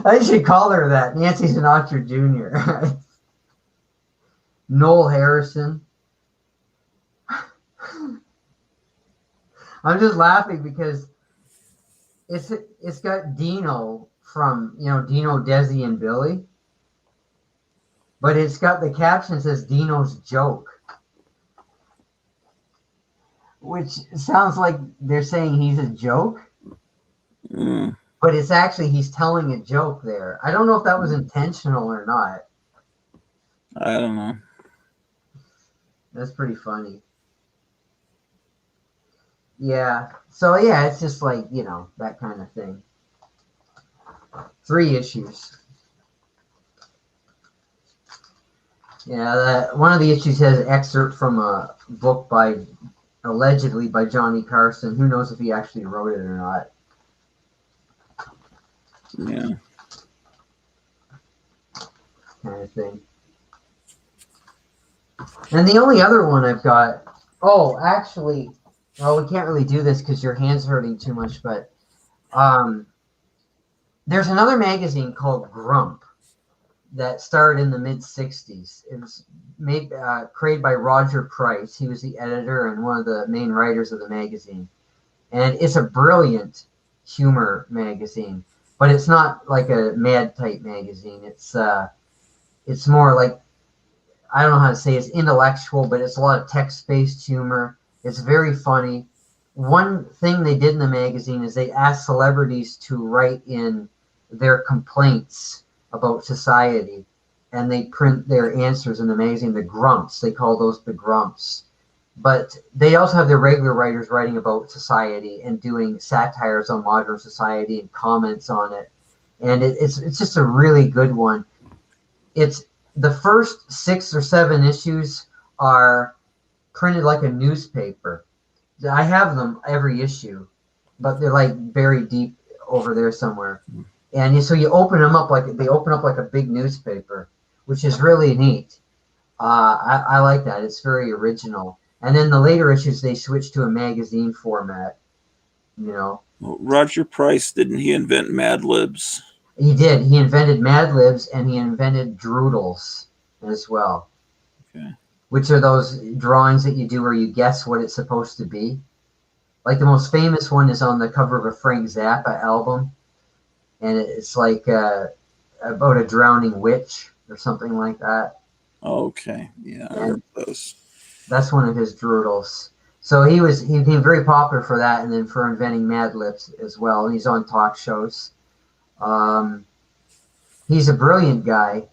I should call her that, Nancy Sinatra Jr. Noel Harrison. I'm just laughing because it's got Dino from Dino, Desi, and Billy, but it's got the caption says Dino's joke, which sounds like they're saying he's a joke. Mm. But it's actually he's telling a joke there. I don't know if that was intentional or not. I don't know. That's pretty funny. Yeah. So yeah, it's just like, that kind of thing. 3 issues. Yeah, one of the issues has an excerpt from a book allegedly by Johnny Carson. Who knows if he actually wrote it or not. Yeah. Kind of thing. And the only other one I've got, we can't really do this because your hand's hurting too much, but there's another magazine called Grump that started in the mid-'60s. It was created by Roger Price. He was the editor and one of the main writers of the magazine. And it's a brilliant humor magazine. But it's not like a mad type magazine. It's more like, I don't know how to say it's intellectual, but it's a lot of text-based humor. It's very funny. One thing they did in the magazine is they asked celebrities to write in their complaints about society, and they print their answers in the magazine, the grumps. They call those the grumps. But they also have their regular writers writing about society and doing satires on modern society and comments on it. And it's just a really good one. It's the first 6 or 7 issues are printed like a newspaper. I have them every issue, but they're like buried deep over there somewhere. And so you open them up they open up like a big newspaper, which is really neat. I like that. It's very original. And then the later issues, they switched to a magazine format, Well, Roger Price, didn't he invent Mad Libs? He did. He invented Mad Libs and he invented Droodles as well. Okay. Which are those drawings that you do where you guess what it's supposed to be. Like the most famous one is on the cover of a Frank Zappa album. And it's like about a drowning witch or something like that. Okay. Yeah, I remember those. That's one of his Droodles. So he became very popular for that, and then for inventing Mad Libs as well. And he's on talk shows. He's a brilliant guy,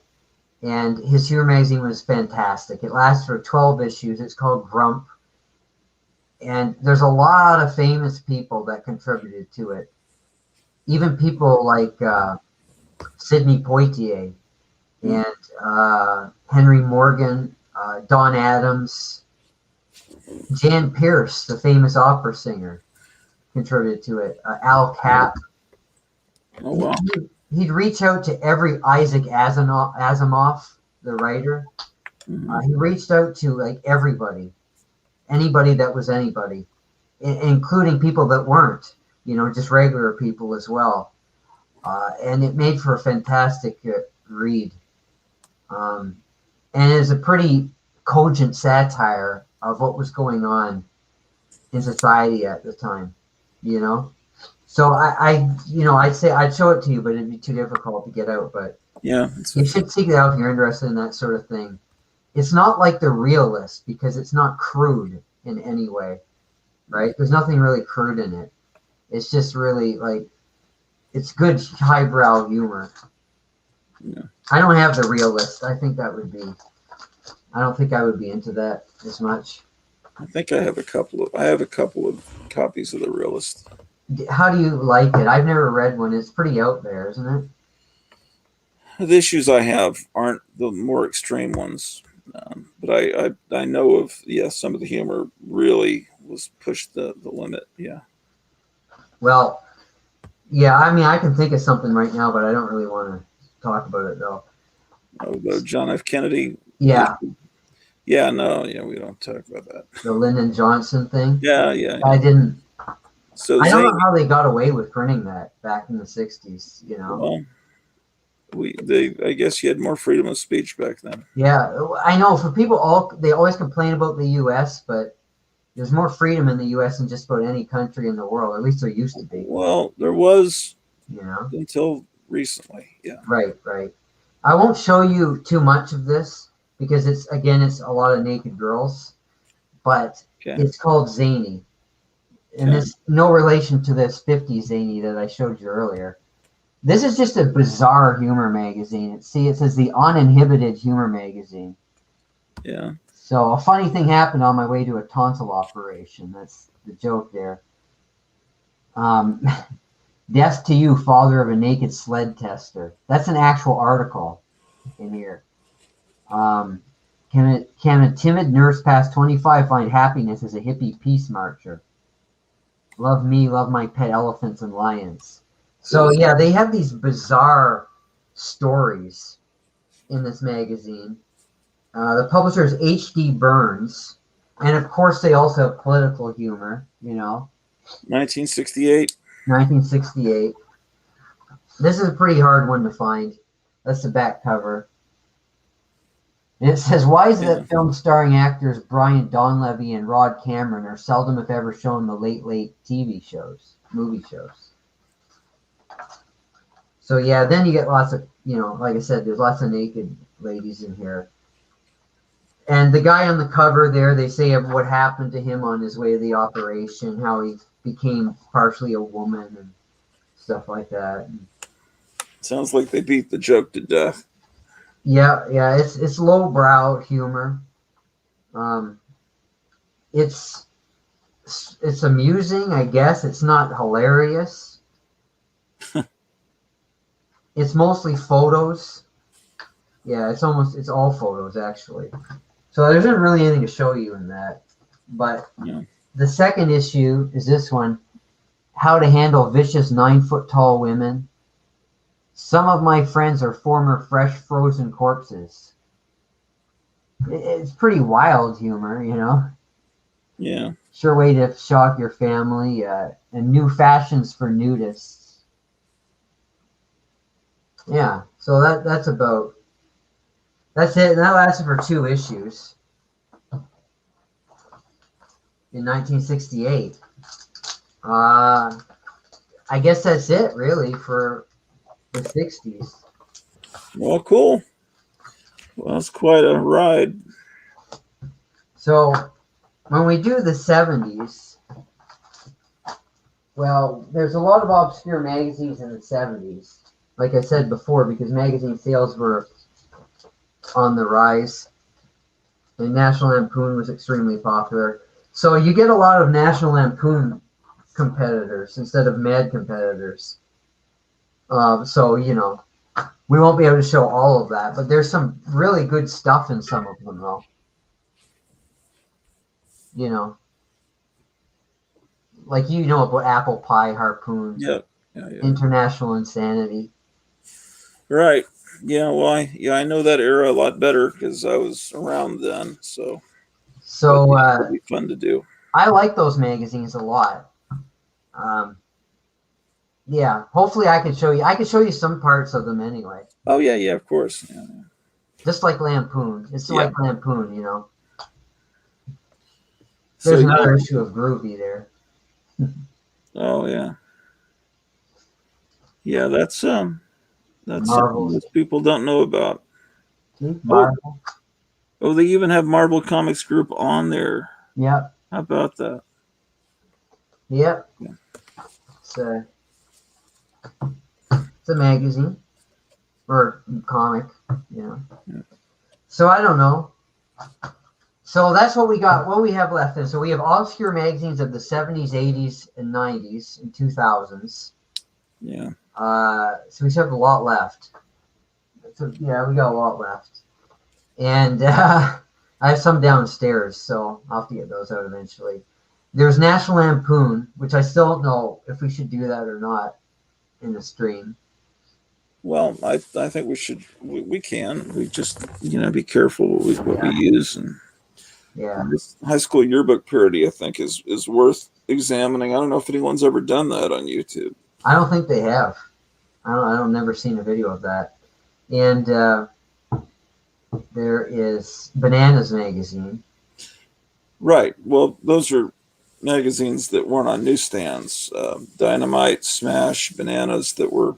and his humor magazine was fantastic. It lasted for 12 issues. It's called Grump, and there's a lot of famous people that contributed to it. Even people like Sidney Poitier and Henry Morgan, Don Adams, Jan Pierce, the famous opera singer, contributed to it. Al Capp. Oh, wow. He'd reach out to every Isaac Asimov, the writer. Mhm. He reached out to like anybody that was anybody, including people that weren't, just regular people as well. And it made for a fantastic read. And it's a pretty cogent satire of what was going on in society at the time, So I'd say I'd show it to you, but it'd be too difficult to get out. But Yeah. you should seek it out if you're interested in that sort of thing. It's not like The Realist because it's not crude in any way, right? There's nothing really crude in it. It's just really it's good highbrow humor. Yeah. I don't have The Realist. I don't think I would be into that as much. I think I have a couple of copies of The Realist. How do you like it? I've never read one. It's pretty out there, isn't it? the issues I have aren't the more extreme ones. But I know of, some of the humor really was pushed the limit. Yeah. Well, yeah, I mean, I can think of something right now, but I don't really want to talk about it though. Oh, the John F. Kennedy. Yeah, Yeah, no, we don't talk about that. the Lyndon Johnson thing. Yeah, yeah. I didn't. So I don't Zane, know how they got away with printing that back in the '60s. You know. well, I guess you had more freedom of speech back then. Yeah, I know. For people, they always complain about the U.S., but there's more freedom in the U.S. than just about any country in the world. At least there used to be. Well, there was You know. until recently. Yeah. Right, right. I won't show you too much of this because it's a lot of naked girls, but Okay. it's called Zany, and Okay. it's no relation to this 50 Zany that I showed you earlier. This is just a bizarre humor magazine. It says the Uninhibited Humor Magazine. Yeah. So a funny thing happened on my way to a tonsil operation. That's the joke there. Death to you, father of a naked sled tester. That's an actual article in here. Can a timid nurse past 25 find happiness as a hippie peace marcher? Love me, love my pet elephants and lions. So yeah, they have these bizarre stories in this magazine. The publisher is H.D. Burns, and of course they also have political humor. 1968. 1968. This is a pretty hard one to find. That's the back cover. And it says, why is it that films starring actors Brian Donlevy and Rod Cameron are seldom, if ever, shown in the late TV shows, movie shows? So yeah, then you get lots of, like I said, there's lots of naked ladies in here. And the guy on the cover there, they say of what happened to him on his way to the operation, how he became partially a woman and stuff like that. Sounds like they beat the joke to death. Yeah, it's lowbrow humor. It's amusing, I guess. It's not hilarious. It's mostly photos. Yeah, it's all photos actually. So there isn't really anything to show you in that. But the second issue is this one: How to Handle Vicious 9-foot-tall Women. Some of my friends are former fresh frozen corpses. It's pretty wild humor, Yeah. Sure way to shock your family. And new fashions for nudists. Yeah, so that's it. And that lasted for 2 issues in 1968. I guess that's it really for the 60s. Well, cool. Well, that's quite a ride. So when we do the 70s, well, there's a lot of obscure magazines in the 70s. Like I said before, because magazine sales were on the rise, and National Lampoon was extremely popular. So you get a lot of National Lampoon competitors instead of Mad competitors. So we won't be able to show all of that, but there's some really good stuff in some of them, though. Like about Apple Pie Harpoons, Yeah. International Insanity. Right. Yeah. Well, I know that era a lot better because I was around then. So it'd be fun to do. I like those magazines a lot. Yeah, hopefully I can show you some parts of them anyway. Oh yeah, of course. Yeah. Just like Lampoon. It's like Lampoon, So, There's another issue of Groovy there. Oh yeah. Yeah, that's something Marvel. most people don't know about. Marvel. Oh, they even have Marvel Comics Group on there. Yep. How about that? Yep. Yeah. It's a magazine or comic, Yeah. So I don't know. So that's what we got. What we have left is, so we have obscure magazines of the 70s, 80s, and 90s and 2000s. Yeah. So we still have a lot left. So yeah, we got a lot left, and I have some downstairs, so I'll have to get those out eventually. There's National Lampoon, which I still don't know if we should do that or not in the stream. Well, I think we can. We just be careful what we use. And Yeah, this high school yearbook parody, I think, is worth examining. I don't know if anyone's ever done that on YouTube. I don't think they have. I don't never seen a video of that. And there is Bananas magazine. Right. Well, those are magazines that weren't on newsstands. Dynamite, Smash, Bananas that were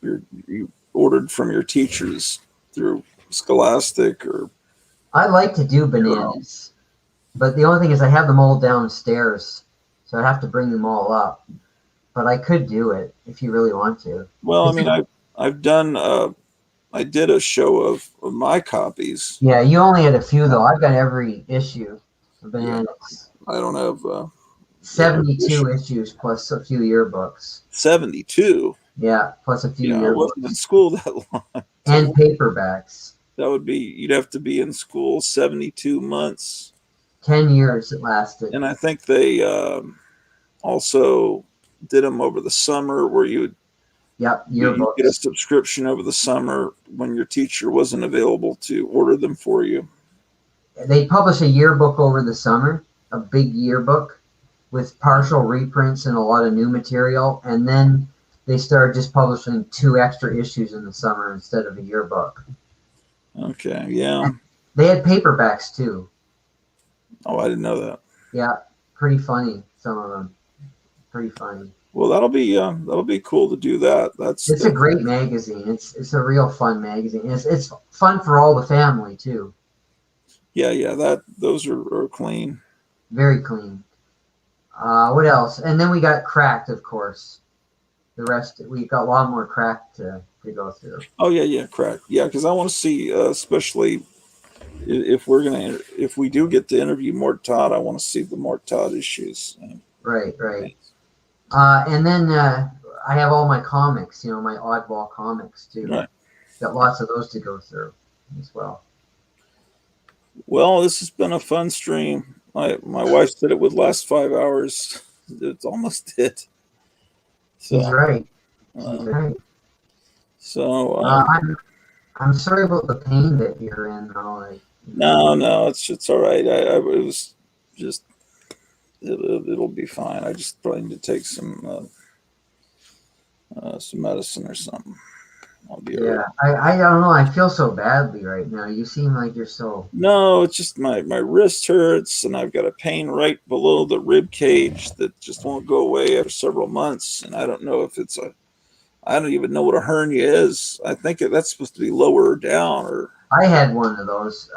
you ordered from your teachers through Scholastic or. I like to do Bananas, but the only thing is I have them all downstairs, so I have to bring them all up. But I could do it if you really want to. Well, I mean, I've done. I did a show of my copies. Yeah, you only had a few though. I've got every issue of Bananas. I don't have 72 issues plus a few yearbooks. 72. Yeah, plus a few I yearbooks. wasn't in school that long. And paperbacks. That would be, you'd have to be in school 72 months. 10 years it lasted. And I think they also did them over the summer where you would Yep, you yearbooks. get a subscription over the summer when your teacher wasn't available to order them for you. They publish a yearbook over the summer, a big yearbook with partial reprints and a lot of new material. And then they started just publishing 2 extra issues in the summer instead of a yearbook. Okay, yeah. They had paperbacks too. Oh, I didn't know that. Yeah, pretty funny, some of them. Pretty funny. Well, that'll be cool to do that. It's a great magazine. It's a real fun magazine. It's fun for all the family too. Yeah. Those are clean. Very clean. What else? And then we got Cracked, of course. The rest we got a lot more Cracked to go through. Oh yeah, Crack. Yeah, because I want to see, especially if we do get to interview Mort Todd, I want to see the Mort Todd issues. Right. And then I have all my comics, my oddball comics too. Right. Got lots of those to go through as well. Well, this has been a fun stream. My wife said it would last 5 hours. It's almost did. So, He's right. He's right. So I'm sorry about the pain that you're in. Though. no, it's all right. It was just it'll be fine. I just probably need to take some medicine or something. I'll be all right. I don't know. I feel so badly right now. You seem like you're so. No, it's just my wrist hurts, and I've got a pain right below the rib cage that just won't go away after several months. And I don't know if I don't even know what a hernia is. I think that's supposed to be lower or down or. I had one of those.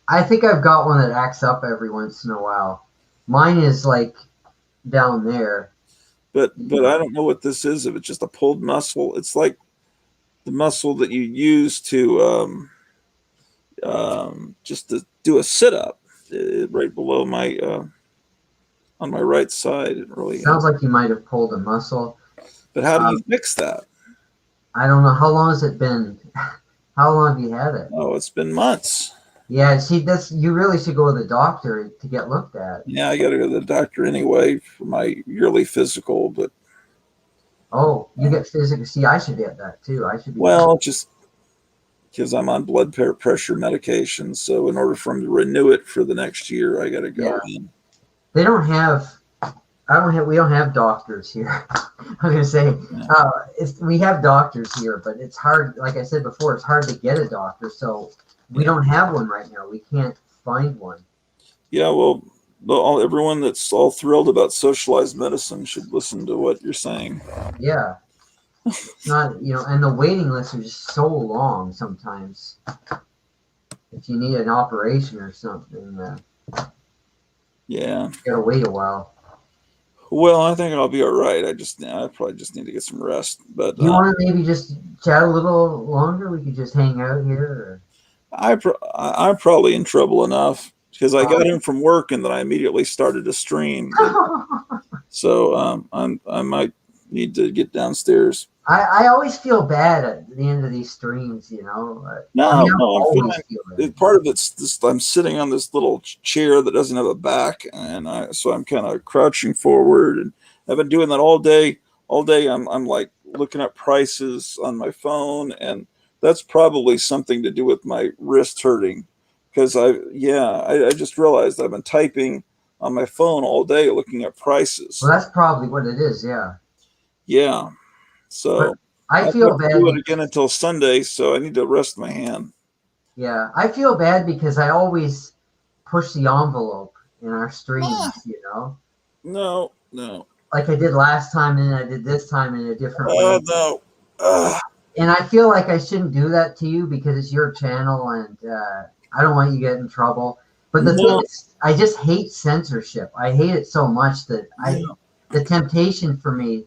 I think I've got one that acts up every once in a while. Mine is like down there. But I don't know what this is. If it's just a pulled muscle, it's like the muscle that you use to just to do a sit up right below my on my right side. It really sounds like you might have pulled a muscle. But how do you fix that? I don't know. How long has it been? How long have you had it? Oh, it's been months. Yeah, see, you really should go to the doctor to get looked at. Yeah, I got to go to the doctor anyway for my yearly physical. But oh, you get physical. See, I should get that too. I should. Just because I'm on blood pressure medication, so in order for them to renew it for the next year, I got to go in. They don't have. We don't have doctors here. I'm gonna say we have doctors here, but it's hard. Like I said before, it's hard to get a doctor. So we don't have one right now. We can't find one. Yeah, well, everyone that's all thrilled about socialized medicine should listen to what you're saying. Yeah, it's not and the waiting lists are just so long sometimes. If you need an operation or something, yeah, you gotta wait a while. Well, I think I'll be all right. I probably just need to get some rest. But you want to maybe just chat a little longer? We could just hang out here. I'm probably in trouble enough because I got in from work and then I immediately started to stream. So I might need to get downstairs. I always feel bad at the end of these streams, you know. No, I no, I'm always fine. feel bad. Part of it's just I'm sitting on this little chair that doesn't have a back, and so I'm kind of crouching forward, and I've been doing that all day. All day, I'm like looking at prices on my phone, and that's probably something to do with my wrist hurting, because I just realized I've been typing on my phone all day looking at prices. Well, that's probably what it is, yeah. Yeah, so But I I'll feel have to bad. do it again until Sunday, so I need to rest my hand. Yeah, I feel bad because I always push the envelope in our streams, you know, No. like I did last time and I did this time in a different way. No. And I feel like I shouldn't do that to you because it's your channel and I don't want you to get in trouble. But the thing is, I just hate censorship. I hate it so much that the temptation for me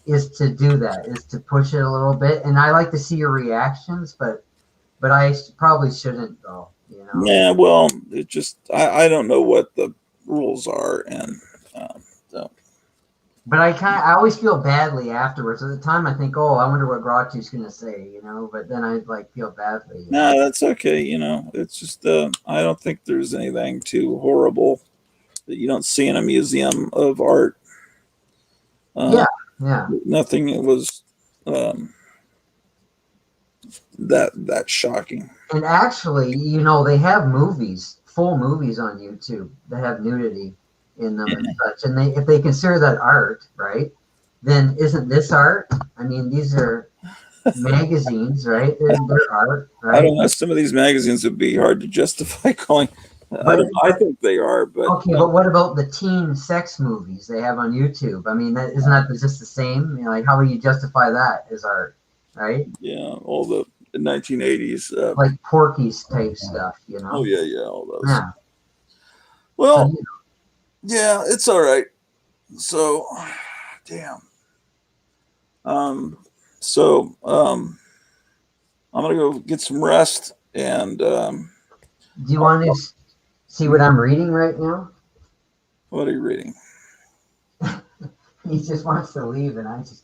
is to do that, is to push it a little bit. And I like to see your reactions, but I probably shouldn't though, you know? Yeah, well, it just, I don't know what the rules are. And so. But I always feel badly afterwards. At the time, I think, oh, I wonder what Grouchy's going to say, you know. But then I like feel badly. No, that's okay. You know, it's just I don't think there's anything too horrible that you don't see in a museum of art. Yeah. Nothing was that shocking. And actually, you know, they have full movies on YouTube that have nudity in them and such. And if they consider that art, right, then isn't this art? I mean, these are magazines, right? They're art, right? I don't know. Some of these magazines would be hard to justify calling. I think they are, but okay. But what about the teen sex movies they have on YouTube? I mean, isn't that just the same? You know, like how would you justify that as art, right? Yeah, all the 1980s, like Porky's type stuff, you know. Oh yeah, all those. Yeah. Well, So, you know, yeah, it's all right. So, damn. I'm gonna go get some rest. And do you want to see what I'm reading right now? What are you reading? He just wants to leave, and I just.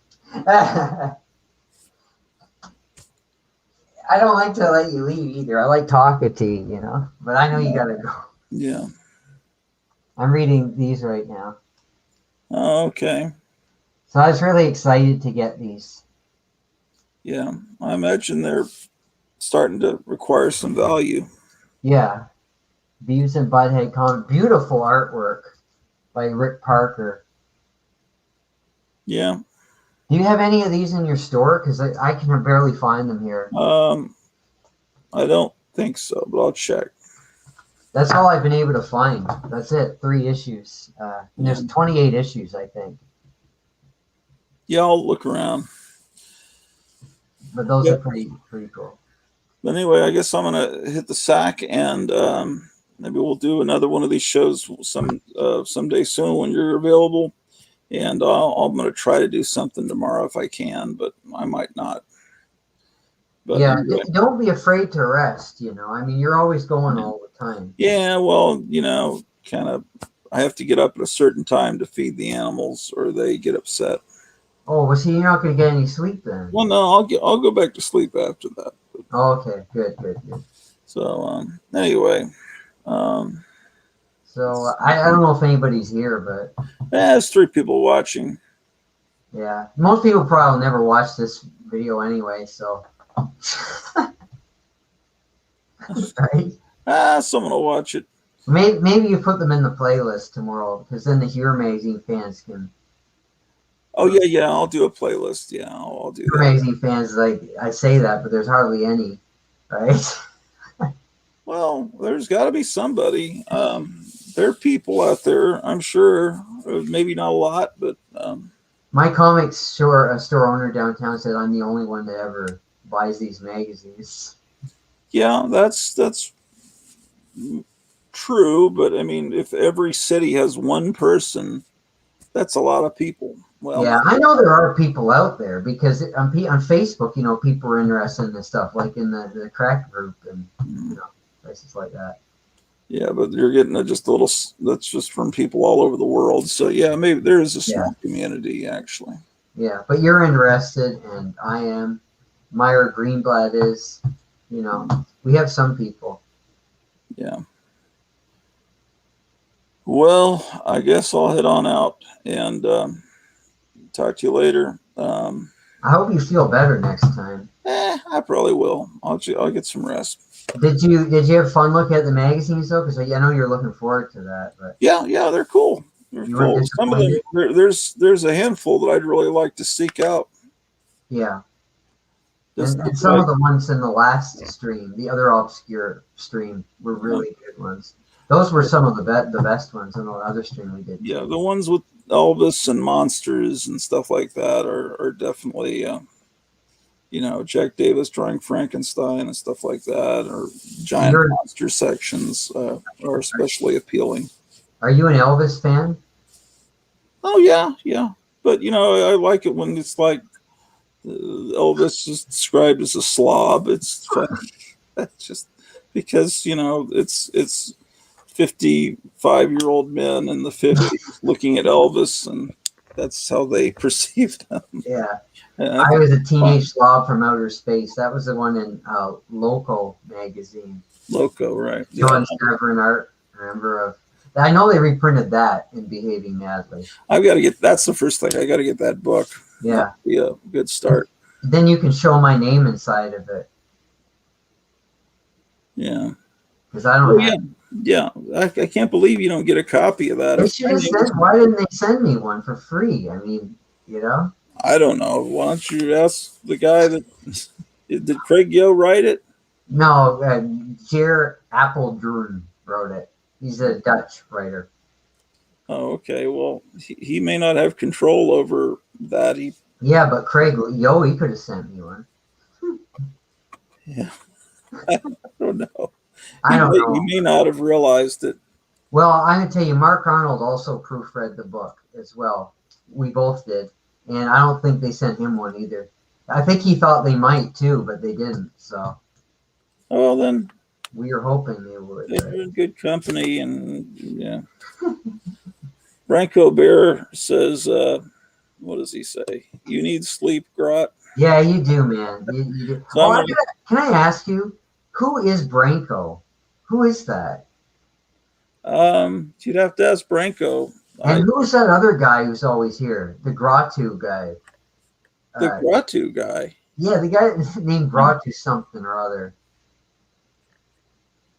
I don't like to let you leave either. I like talking to you, you know. But I know you gotta go. Yeah. I'm reading these right now. Oh, okay. So I was really excited to get these. Yeah, I imagine they're starting to require some value. Yeah. Beavis and Butthead comic. Beautiful artwork by Rick Parker. Yeah. Do you have any of these in your store? Because I can barely find them here. I don't think so, but I'll check. That's all I've been able to find. That's it. 3 issues. And there's 28 issues, I think. Yeah, I'll look around. But those are pretty cool. But anyway, I guess I'm gonna hit the sack, and maybe we'll do another one of these shows someday soon when you're available. And I'm gonna try to do something tomorrow if I can, but I might not. But yeah, anyway. Don't be afraid to rest. You know, I mean, you're always going all the time. Yeah, well, you know, kind of. I have to get up at a certain time to feed the animals, or they get upset. Oh, well, see, you're not going to get any sleep then. Well, no, I'll go back to sleep after that. Oh, okay, good. So anyway, so I don't know if anybody's here, but there's 3 people watching. yeah, most people probably never watch this video anyway. So, right? Someone will watch it. Maybe you put them in the playlist tomorrow, because then the Hero Magazine fans can. Oh yeah, I'll do a playlist. Yeah, I'll do Hero that. Magazine fans, like I say that, but there's hardly any, right? Well, there's got to be somebody. There are people out there, I'm sure. Maybe not a lot, but my comics store owner downtown said I'm the only one that ever buys these magazines. yeah, that's true. But I mean, if every city has one person, that's a lot of people. Well, Yeah, I know there are people out there because on Facebook, you know, people are interested in this stuff, like in the crack group and you know, places like that. yeah, but you're getting just a little. That's just from people all over the world. So yeah, maybe there is a small community actually. Yeah, but you're interested, and I am. Myra Greenblatt is. You know, we have some people. Yeah. Well, I guess I'll head on out and talk to you later. I hope you feel better next time. I probably will. I'll get some rest. Did you have fun looking at the magazines though? Because I know you're looking forward to that. But Yeah, they're cool. They're you weren't cool. Some of them, disappointed? there's a handful that I'd really like to seek out. Yeah, Just and some like, of the ones in the last stream, the other obscure stream, were really good ones. Those were some of the best ones in the other stream we did. yeah, the ones with Elvis and monsters and stuff like that are definitely, Jack Davis drawing Frankenstein and stuff like that, or giant You're- monster sections are especially appealing. Are you an Elvis fan? Oh yeah. But I like it when it's like Elvis is described as a slob. It's funny. That's just because it's 55-year-old men in the 50s looking at Elvis, and that's how they perceived him. Yeah. And I was a teenage slob from outer space. That was the one in Loco magazine. Loco, right? John Severn art. I know they reprinted that in Behaving Madly. I've got to get. That's the first thing. I got to get that book. Yeah. That'd be a good start. Then you can show my name inside of it. Yeah. Because I don't. Yeah. I can't believe you don't get a copy of that. They should have sent. Why didn't they send me one for free? I mean, I don't know. Why don't you ask the guy that did Craig Yo write it? No, Jer Appeldroon wrote it. He's a Dutch writer. Oh, okay. Well, he may not have control over that. Yeah, but Craig Yo, he could have sent me one. Yeah. I don't know. I don't know. He may not have realized it. Well, I'm gonna tell you, Mark Arnold also proofread the book as well. We both did, and I don't think they sent him one either. I think he thought they might too, but they didn't. So. Oh, well, then we were hoping they would. They're in good company, and yeah. Branko Bear says, what does he say? You need sleep, Grot. Yeah, you do, man. You do. So can I ask you, who is Branko? Who is that? You'd have to ask Branko. And who's that other guy who's always here? The Gratu guy. The Gratu guy. Yeah, the guy named Gratu something or other.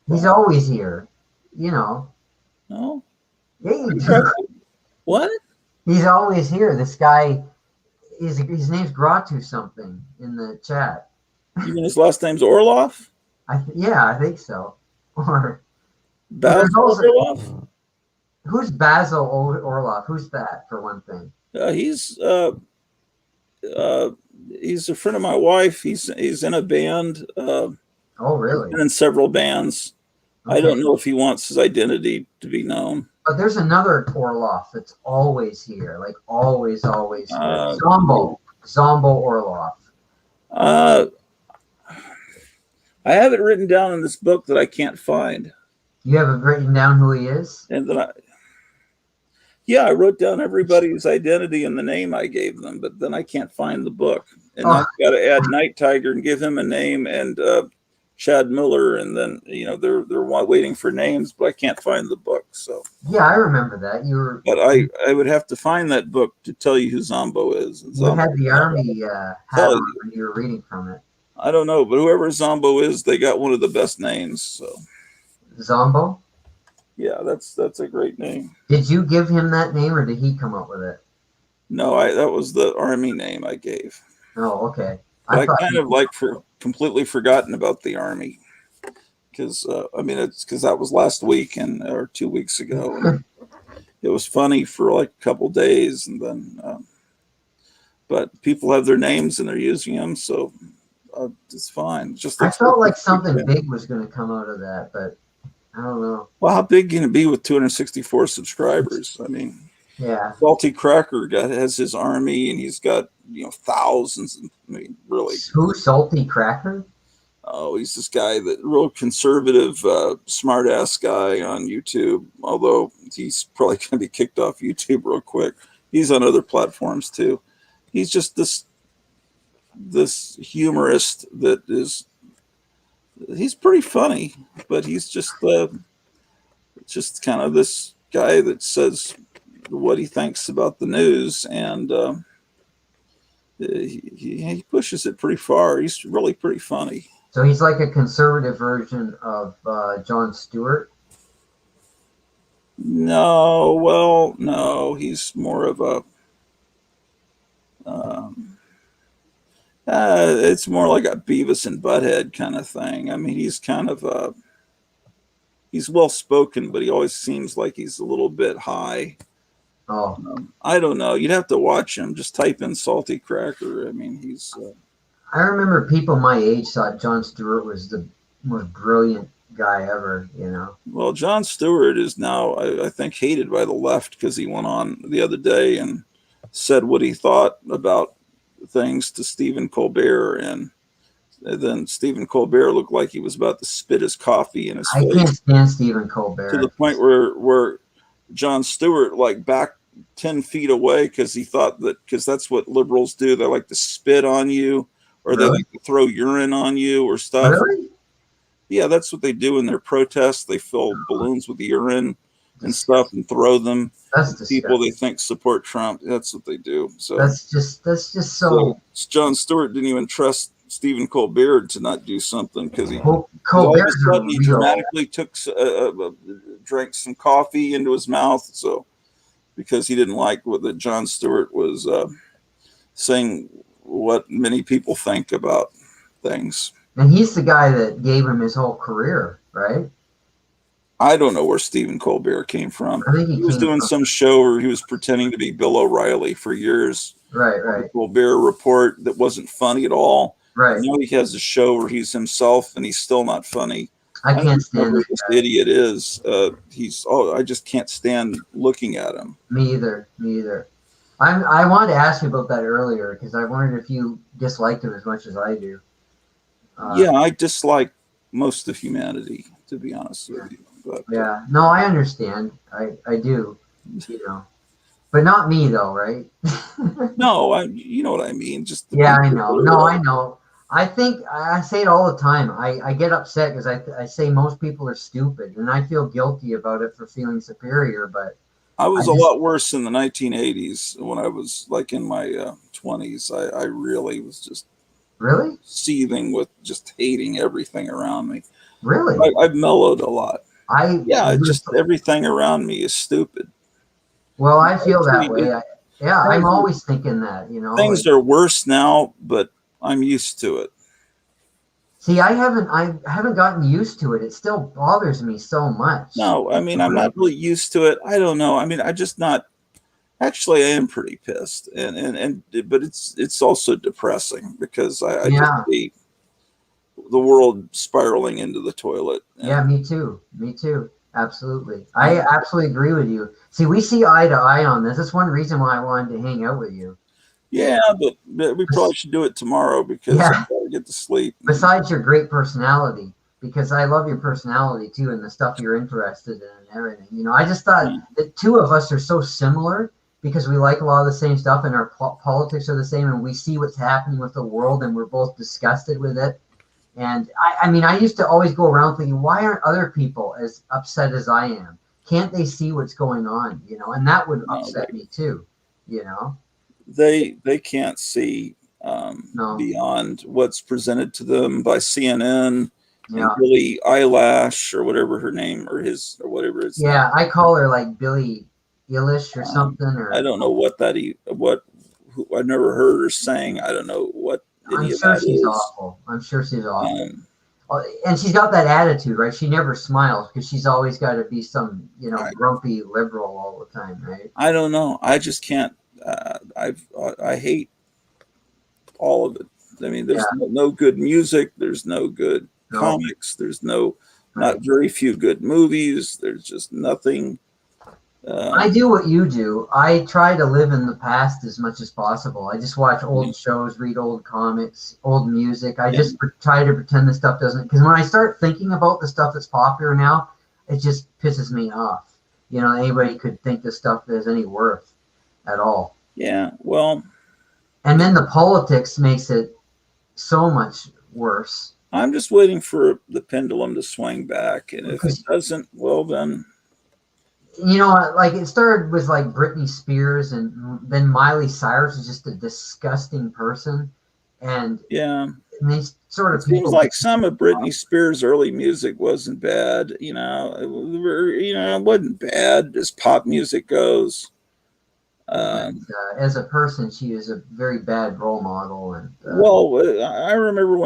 He's always here, No. Hey, what? He's always here. This guy, his name's Gratu something in the chat. You mean his last name's Orloff? I think so. Or Basil Orloff? Who's Basil Orloff? Who's that, for one thing? He's a friend of my wife. He's in a band. Oh, really? Been in several bands. Okay. I don't know if he wants his identity to be known. But there's another Orloff that's always here, like always here. Zombo Orloff. I have it written down in this book that I can't find. You have it written down who he is? And then I wrote down everybody's identity and the name I gave them, but then I can't find the book. And I've got to add Night Tiger and give him a name, and Chad Miller, and then they're waiting for names, but I can't find the book. So yeah, I remember that But I would have to find that book to tell you who Zombo is. And you had the army hat on when you were reading from it. I don't know, but whoever Zombo is, they got one of the best names. So Zombo. Yeah, that's a great name. Did you give him that name, or did he come up with it? No, that was the army name I gave. Oh, okay. I kind of completely forgotten about the army because it's because that was last week or 2 weeks ago. It was funny for like a couple days, and then but people have their names and they're using them, so it's fine. I felt like something big was going to come out of that, but I don't know. Well, how big can it be with 264 subscribers? I mean, yeah. Salty Cracker has his army, and he's got thousands. I mean, really. Who? Salty Cracker? Oh, he's this guy, that real conservative, smart ass guy on YouTube. Although he's probably going to be kicked off YouTube real quick. He's on other platforms too. he's just this humorist that is, he's pretty funny, but he's just kind of this guy that says what he thinks about the news, and he pushes it pretty far. He's really pretty funny. So he's like a conservative version of Jon Stewart. No, well, no, he's more of a. It's more like a Beavis and Butthead kind of thing. I mean, he's kind of he's well spoken, but he always seems like he's a little bit high. Oh, I don't know. You'd have to watch him. Just type in Salty Cracker. I mean, he's. I remember people my age thought Jon Stewart was the most brilliant guy ever. You know. Well, Jon Stewart is now, I think, hated by the left because he went on the other day and said what he thought about things to Stephen Colbert, and then Stephen Colbert looked like he was about to spit his coffee in his I face. can't stand Stephen Colbert. To the point where Jon Stewart like backed 10 feet away because he thought that, because that's what liberals do. They like to spit on you, or they Really? like to throw urine on you or stuff. Really? Yeah, that's what they do in their protests. They fill balloons with urine and stuff and throw them That's at people they disgusting. think support Trump. That's what they do. So, That's just so. Jon Stewart didn't even trust Stephen Colbert to not do something because he all of a Colbert's a sudden he real. dramatically drank some coffee into his mouth. So because he didn't like what that Jon Stewart was saying, what many people think about things. And he's the guy that gave him his whole career, right? I don't know where Stephen Colbert came from. I think He was came doing from- some show where he was pretending to be Bill O'Reilly for years. Right, The right, Colbert Report that wasn't funny at all. right. Now he has a show where he's himself and he's still not funny. I can't don't know stand who this this guy. idiot is. I just can't stand looking at him. Me either. Me either. I wanted to ask you about that earlier because I wondered if you disliked him as much as I do. Yeah, I dislike most of humanity, to be honest with you. But Yeah. No, I understand. I do. You know, but not me though, right? no, you know what I mean. Just the Yeah, I people know. that No, are- I know. I think I say it all the time. I get upset because I say most people are stupid, and I feel guilty about it for feeling superior. But I was I a just- lot worse in the 1980s when I was like in my 20s. I really was just really, seething with just hating everything around me. really, I've mellowed a lot. I Yeah, just everything around me is stupid. well, I feel that Actually, way. I'm always thinking that. You know, Things like- are worse now, but I'm used to it. See, I haven't gotten used to it. It still bothers me so much. No, I mean, I'm not really used to it. I don't know. I mean, I just not. Actually, I am pretty pissed, but it's also depressing because I Yeah. just see the world spiraling into the toilet. And Yeah, me too. Me too. Absolutely. I absolutely agree with you. See, we see eye to eye on this. That's one reason why I wanted to hang out with you. yeah, but we probably should do it tomorrow because Yeah. I gotta get to sleep. Besides your great personality, because I love your personality too and the stuff you're interested in and everything. You know, I just thought the two of us are so similar because we like a lot of the same stuff and our politics are the same and we see what's happening with the world and we're both disgusted with it. And I mean, I used to always go around thinking, why aren't other people as upset as I am? Can't they see what's going on? You know, and that would upset me too, you know? They can't see No. beyond what's presented to them by CNN Yeah. and Billie Eyelash or whatever her name or his or whatever it's. Yeah, I call her like Billie Eilish or something. Or I don't know what that I've never heard her saying. I don't know what any I'm of sure that she's is. awful. I'm sure she's awful. Um, And she's got that attitude, right? She never smiles because she's always got to be some, Right. grumpy liberal all the time, right? I don't know. I just can't. I hate all of it. I mean, there's no good music. There's no good No. comics. There's not Right. very few good movies. There's just nothing. I do what you do. I try to live in the past as much as possible. I just watch old shows, read old comics, old music. I just try to pretend this stuff doesn't. Because when I start thinking about the stuff that's popular now, it just pisses me off. Anybody could think this stuff has any worth at all. Yeah. Well, And then the politics makes it so much worse. I'm just waiting for the pendulum to swing back, and if it Because doesn't, well then, you know, like it started with like Britney Spears, and then Miley Cyrus is just a disgusting person, and yeah. these sort It of seems people. like some of Britney Spears' early music wasn't bad. It wasn't bad as pop music goes. But, as a person, she is a very bad role model, and Well, I remember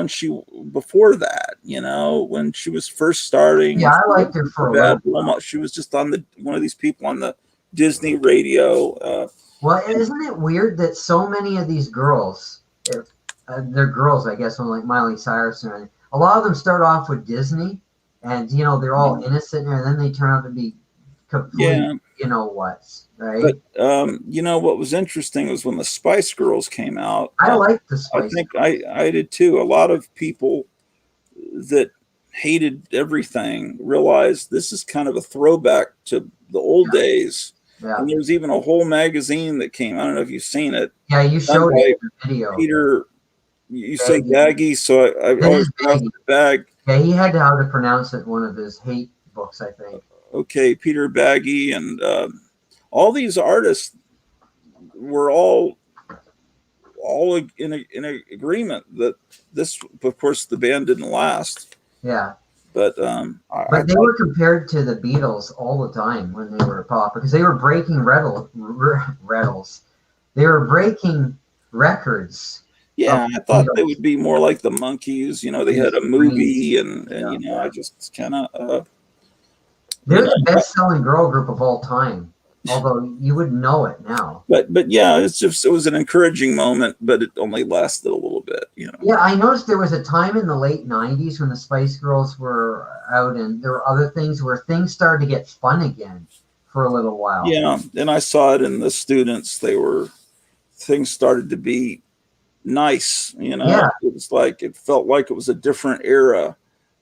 before that, when she was first starting, yeah, and I she liked her wasn't for a a little bad role model. She was just on one of these people on the Disney radio. Well, isn't it weird that so many of these girls, if they're girls, I guess, like Miley Cyrus, and a lot of them start off with Disney, and they're all innocent, and then they turn out to be complete, Yeah. right? But what was interesting was when the Spice Girls came out. I like the I Spice. think I did too. A lot of people that hated everything realized this is kind of a throwback to the old days. Yeah, And there's even a whole magazine that came. I don't know if you've seen it. yeah, you Done showed by it in the video. Peter. You say Baggy. Baggy, so I It always is pronounce Baggy. it Bag. Yeah, he had how to pronounce it in one of his hate books, I think. Okay, Peter Baggy, and all these artists were all in a agreement that this, of course, the band didn't last. Yeah. But But they were compared to the Beatles all the time when they were pop because they were breaking rattles. They were breaking records. yeah, I thought they would be more like the Monkees. They had a movie, and I just kind of. They're the best-selling girl group of all time. Although you wouldn't know it now. But yeah, it was an encouraging moment, but it only lasted a little bit. Yeah, I noticed there was a time in the late '90s when the Spice Girls were out, and there were other things where things started to get fun again for a little while. Yeah, and I saw it in the students. Things started to be nice. Yeah. It felt like it was a different era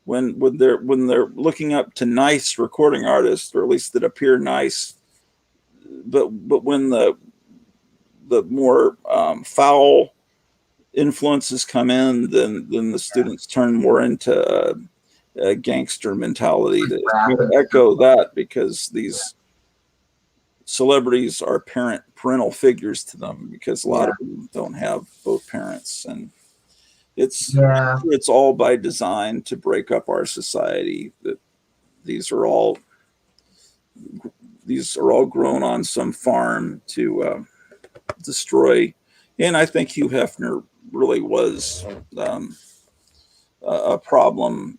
when they're looking up to nice recording artists, or at least that appear nice. But when the more foul influences come in, then the students turn more into a gangster mentality to kind of echo that, because these celebrities are parental figures to them, because a lot of them don't have both parents, and it's all by design to break up our society. That these are all grown on some farm to destroy. And I think Hugh Hefner really was a problem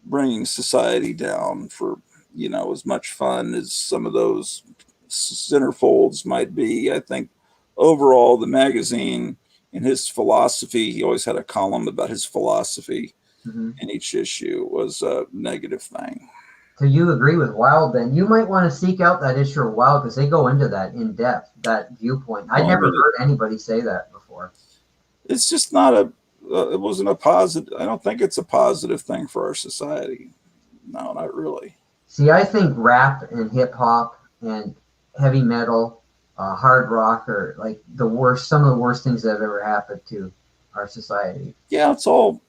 bringing society down for, as much fun as some of those centerfolds might be. I think overall the magazine and his philosophy, he always had a column about his philosophy in each issue, was a negative thing. So you agree with Wild then? You might want to seek out that issue of Wild because they go into that in depth, that viewpoint. I never heard anybody say that before. It's just not it wasn't a positive. I don't think it's a positive thing for our society. No, not really. See, I think rap and hip hop and heavy metal, hard rock are like some of the worst things that have ever happened to our society. Yeah, it's all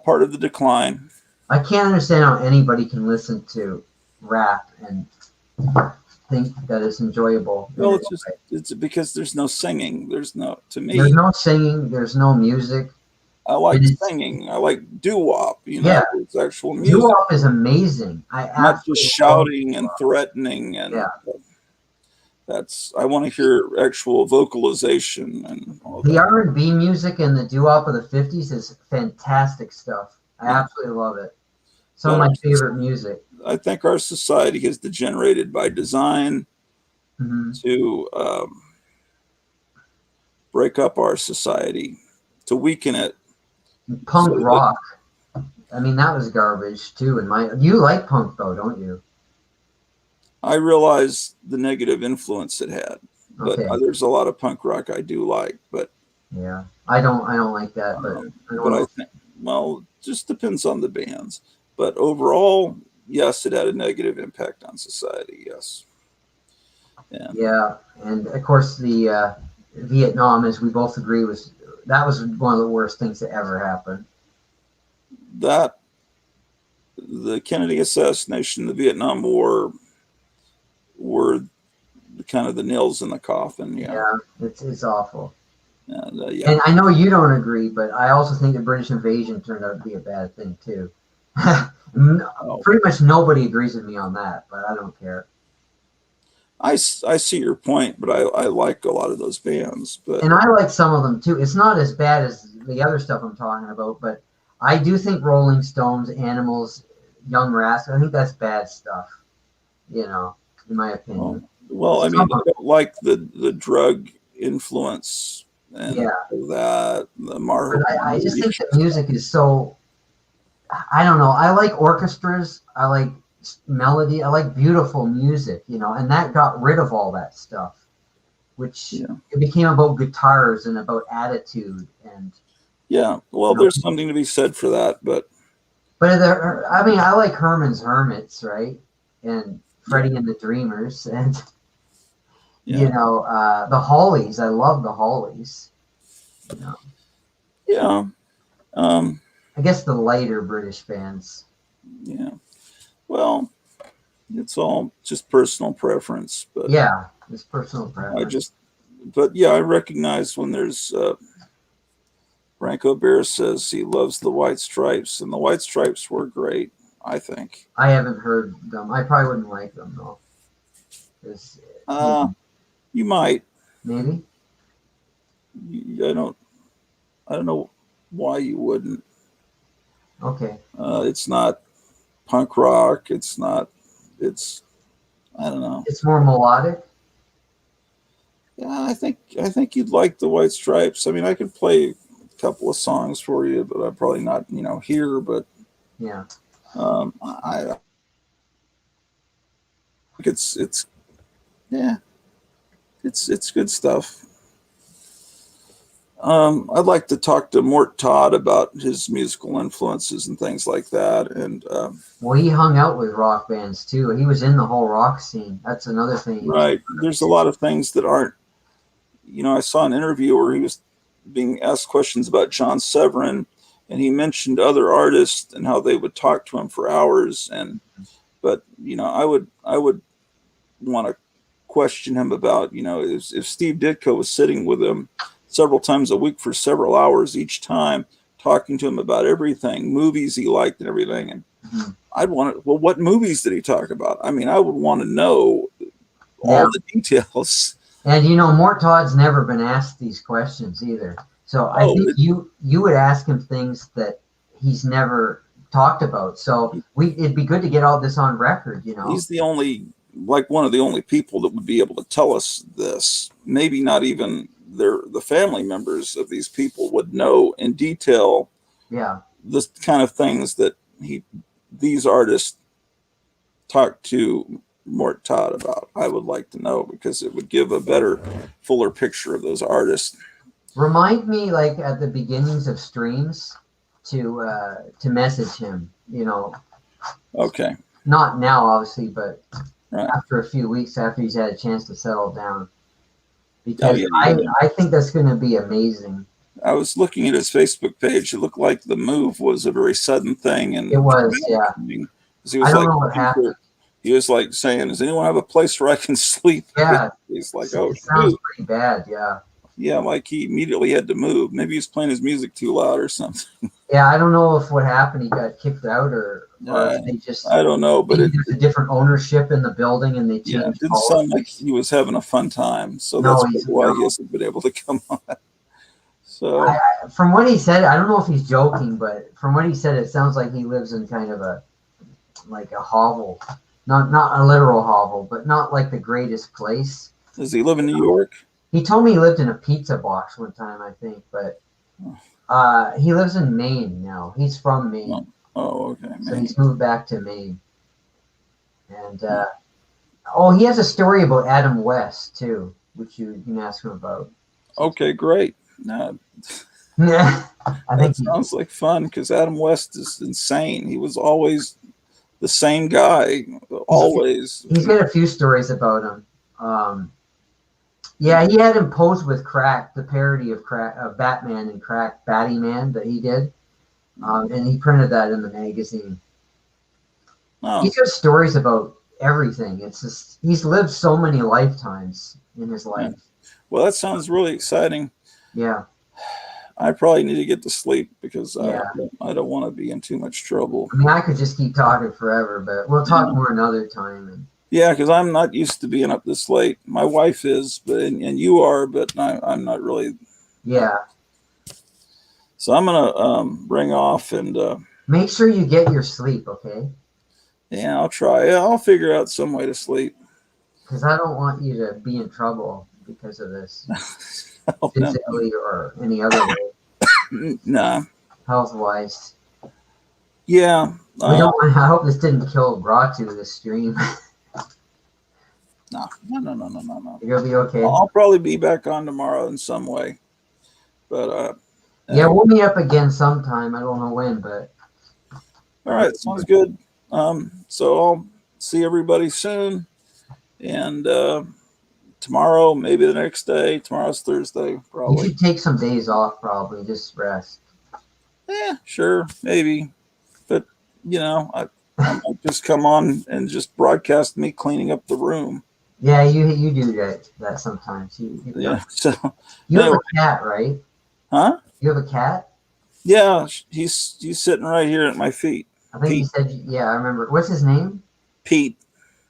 part of the decline. I can't understand how anybody can listen to rap and think that it's enjoyable. Well, it's because there's no singing. There's no singing. There's no music. I like singing. I like doo-wop. It's actual music. Doo-wop is amazing. Not just shouting and threatening, and I want to hear actual vocalization and all the that. R&B music and the doo-wop of the 50s is fantastic stuff. I absolutely love it. Some of my favorite music. I think our society has degenerated by design to break up our society, to weaken it. Punk rock. I mean, that was garbage too. You like punk though, don't you? I realize the negative influence it had, but there's a lot of punk rock I do like. But yeah, I don't like that. But I think, well, it just depends on the bands. But overall, yes, it had a negative impact on society. Yes. And of course the Vietnam, as we both agree, was one of the worst things to ever happen. That the Kennedy assassination, the Vietnam War were kind of the nails in the coffin. Yeah. It's awful. And, yeah. And I know you don't agree, but I also think the British invasion turned out to be a bad thing too. Pretty much nobody agrees with me on that, but I don't care. I see your point, but I like a lot of those bands. But And I like some of them too. It's not as bad as the other stuff I'm talking about, but I do think Rolling Stones, Animals, Young Rascals, I think that's bad stuff, in my opinion. Well, I mean, I don't like the drug influence and that the Marvel. I just think the music is so, I don't know. I like orchestras. I like melody. I like beautiful music, and that got rid of all that stuff, which it became about guitars and about attitude. And well, there's something to be said for that, but I like Herman's Hermits, right? And Freddie and the Dreamers, and the Hollies. I love the Hollies. I guess the lighter British bands. Yeah. Well, it's all just personal preference, but it's personal preference. I recognize when there's Franco Bear says he loves the White Stripes, and the White Stripes were great, I think. I haven't heard them. I probably wouldn't like them though. You might. Maybe. I don't know why you wouldn't. Okay. It's not punk rock. I don't know. It's more melodic. Yeah, I think you'd like the White Stripes. I mean, I could play a couple of songs for you, but I'm probably not, here. But I think it's good stuff. I'd like to talk to Mort Todd about his musical influences and things like that. And well, he hung out with rock bands too. He was in the whole rock scene. That's another thing. Right. There's a lot of things that aren't. I saw an interview where he was being asked questions about John Severin, and he mentioned other artists and how they would talk to him for hours. But I would want to question him about if Steve Ditko was sitting with him several times a week for several hours each time, talking to him about everything, movies he liked and everything. And I'd want to, what movies did he talk about? I mean, I would want to know all the details. And Mort Todd's never been asked these questions either. So I think you would ask him things that he's never talked about. So it'd be good to get all this on record, He's one of the only people that would be able to tell us this. Maybe not even the family members of these people would know in detail this kind of things that these artists talk to Mort Todd about. I would like to know, because it would give a better, fuller picture of those artists. Remind me, like at the beginnings of streams, to message him. Okay. Not now, obviously, but right after a few weeks, after he's had a chance to settle down. Because I think that's going to be amazing. I was looking at his Facebook page. It looked like the move was a very sudden thing, and it was, He was I don't know what happened. He was like saying, "Does anyone have a place where I can sleep?" Yeah, he's like, "Oh, it sounds pretty bad." Yeah, like he immediately had to move. Maybe he's playing his music too loud or something. Yeah, I don't know if what happened, he got kicked out or if they just. I don't know, but there's a different ownership in the building, and they changed. Yeah, it didn't sound like he was having a fun time, so that's why he hasn't been able to come on. So, from what he said, I don't know if he's joking, but from what he said, it sounds like he lives in kind of a hovel, not a literal hovel, but not like the greatest place. Does he live in New York? He told me he lived in a pizza box one time, I think, but he lives in Maine now. He's from Maine. Oh, okay. So he's moved back to Maine. And he has a story about Adam West too, which you can ask him about. Okay, great. I think sounds like fun, because Adam West is insane. He was always the same guy, always. He's got a few stories about him. Yeah, he had him pose with Crack, the parody of Crack, of Batman and Crack, Batty Man that he did, and he printed that in the magazine. Oh, He's got stories about everything. It's just he's lived so many lifetimes in his life. well, that sounds really exciting. Yeah, I probably need to get to sleep because Yeah. I don't want to be in too much trouble. I mean, I could just keep talking forever, but we'll talk more another time. And Yeah, because I'm not used to being up this late. My wife is, but and you are, but I'm not really. yeah, So I'm gonna ring off and make sure you get your sleep, okay? yeah, I'll try. Yeah, I'll figure out some way to sleep. Because I don't want you to be in trouble because of this, Oh, no. physically or any other way, Nah. health-wise. Yeah. We don't. I hope this didn't kill Ratu this stream. No. You're gonna be okay. I'll probably be back on tomorrow in some way. But Yeah, we'll meet up again sometime. I don't know when, but all right, sounds good. So I'll see everybody soon, and tomorrow, maybe the next day. Tomorrow's Thursday, you probably. should take some days off. Probably just rest. Yeah, sure, maybe. But I might just come on and just broadcast me cleaning up the room. Yeah, you do that sometimes. Yeah. So You have anyway. a cat, right? Huh? You have a cat? Yeah, he's sitting right here at my feet. I think you said. Yeah, I remember. What's his name? Pete.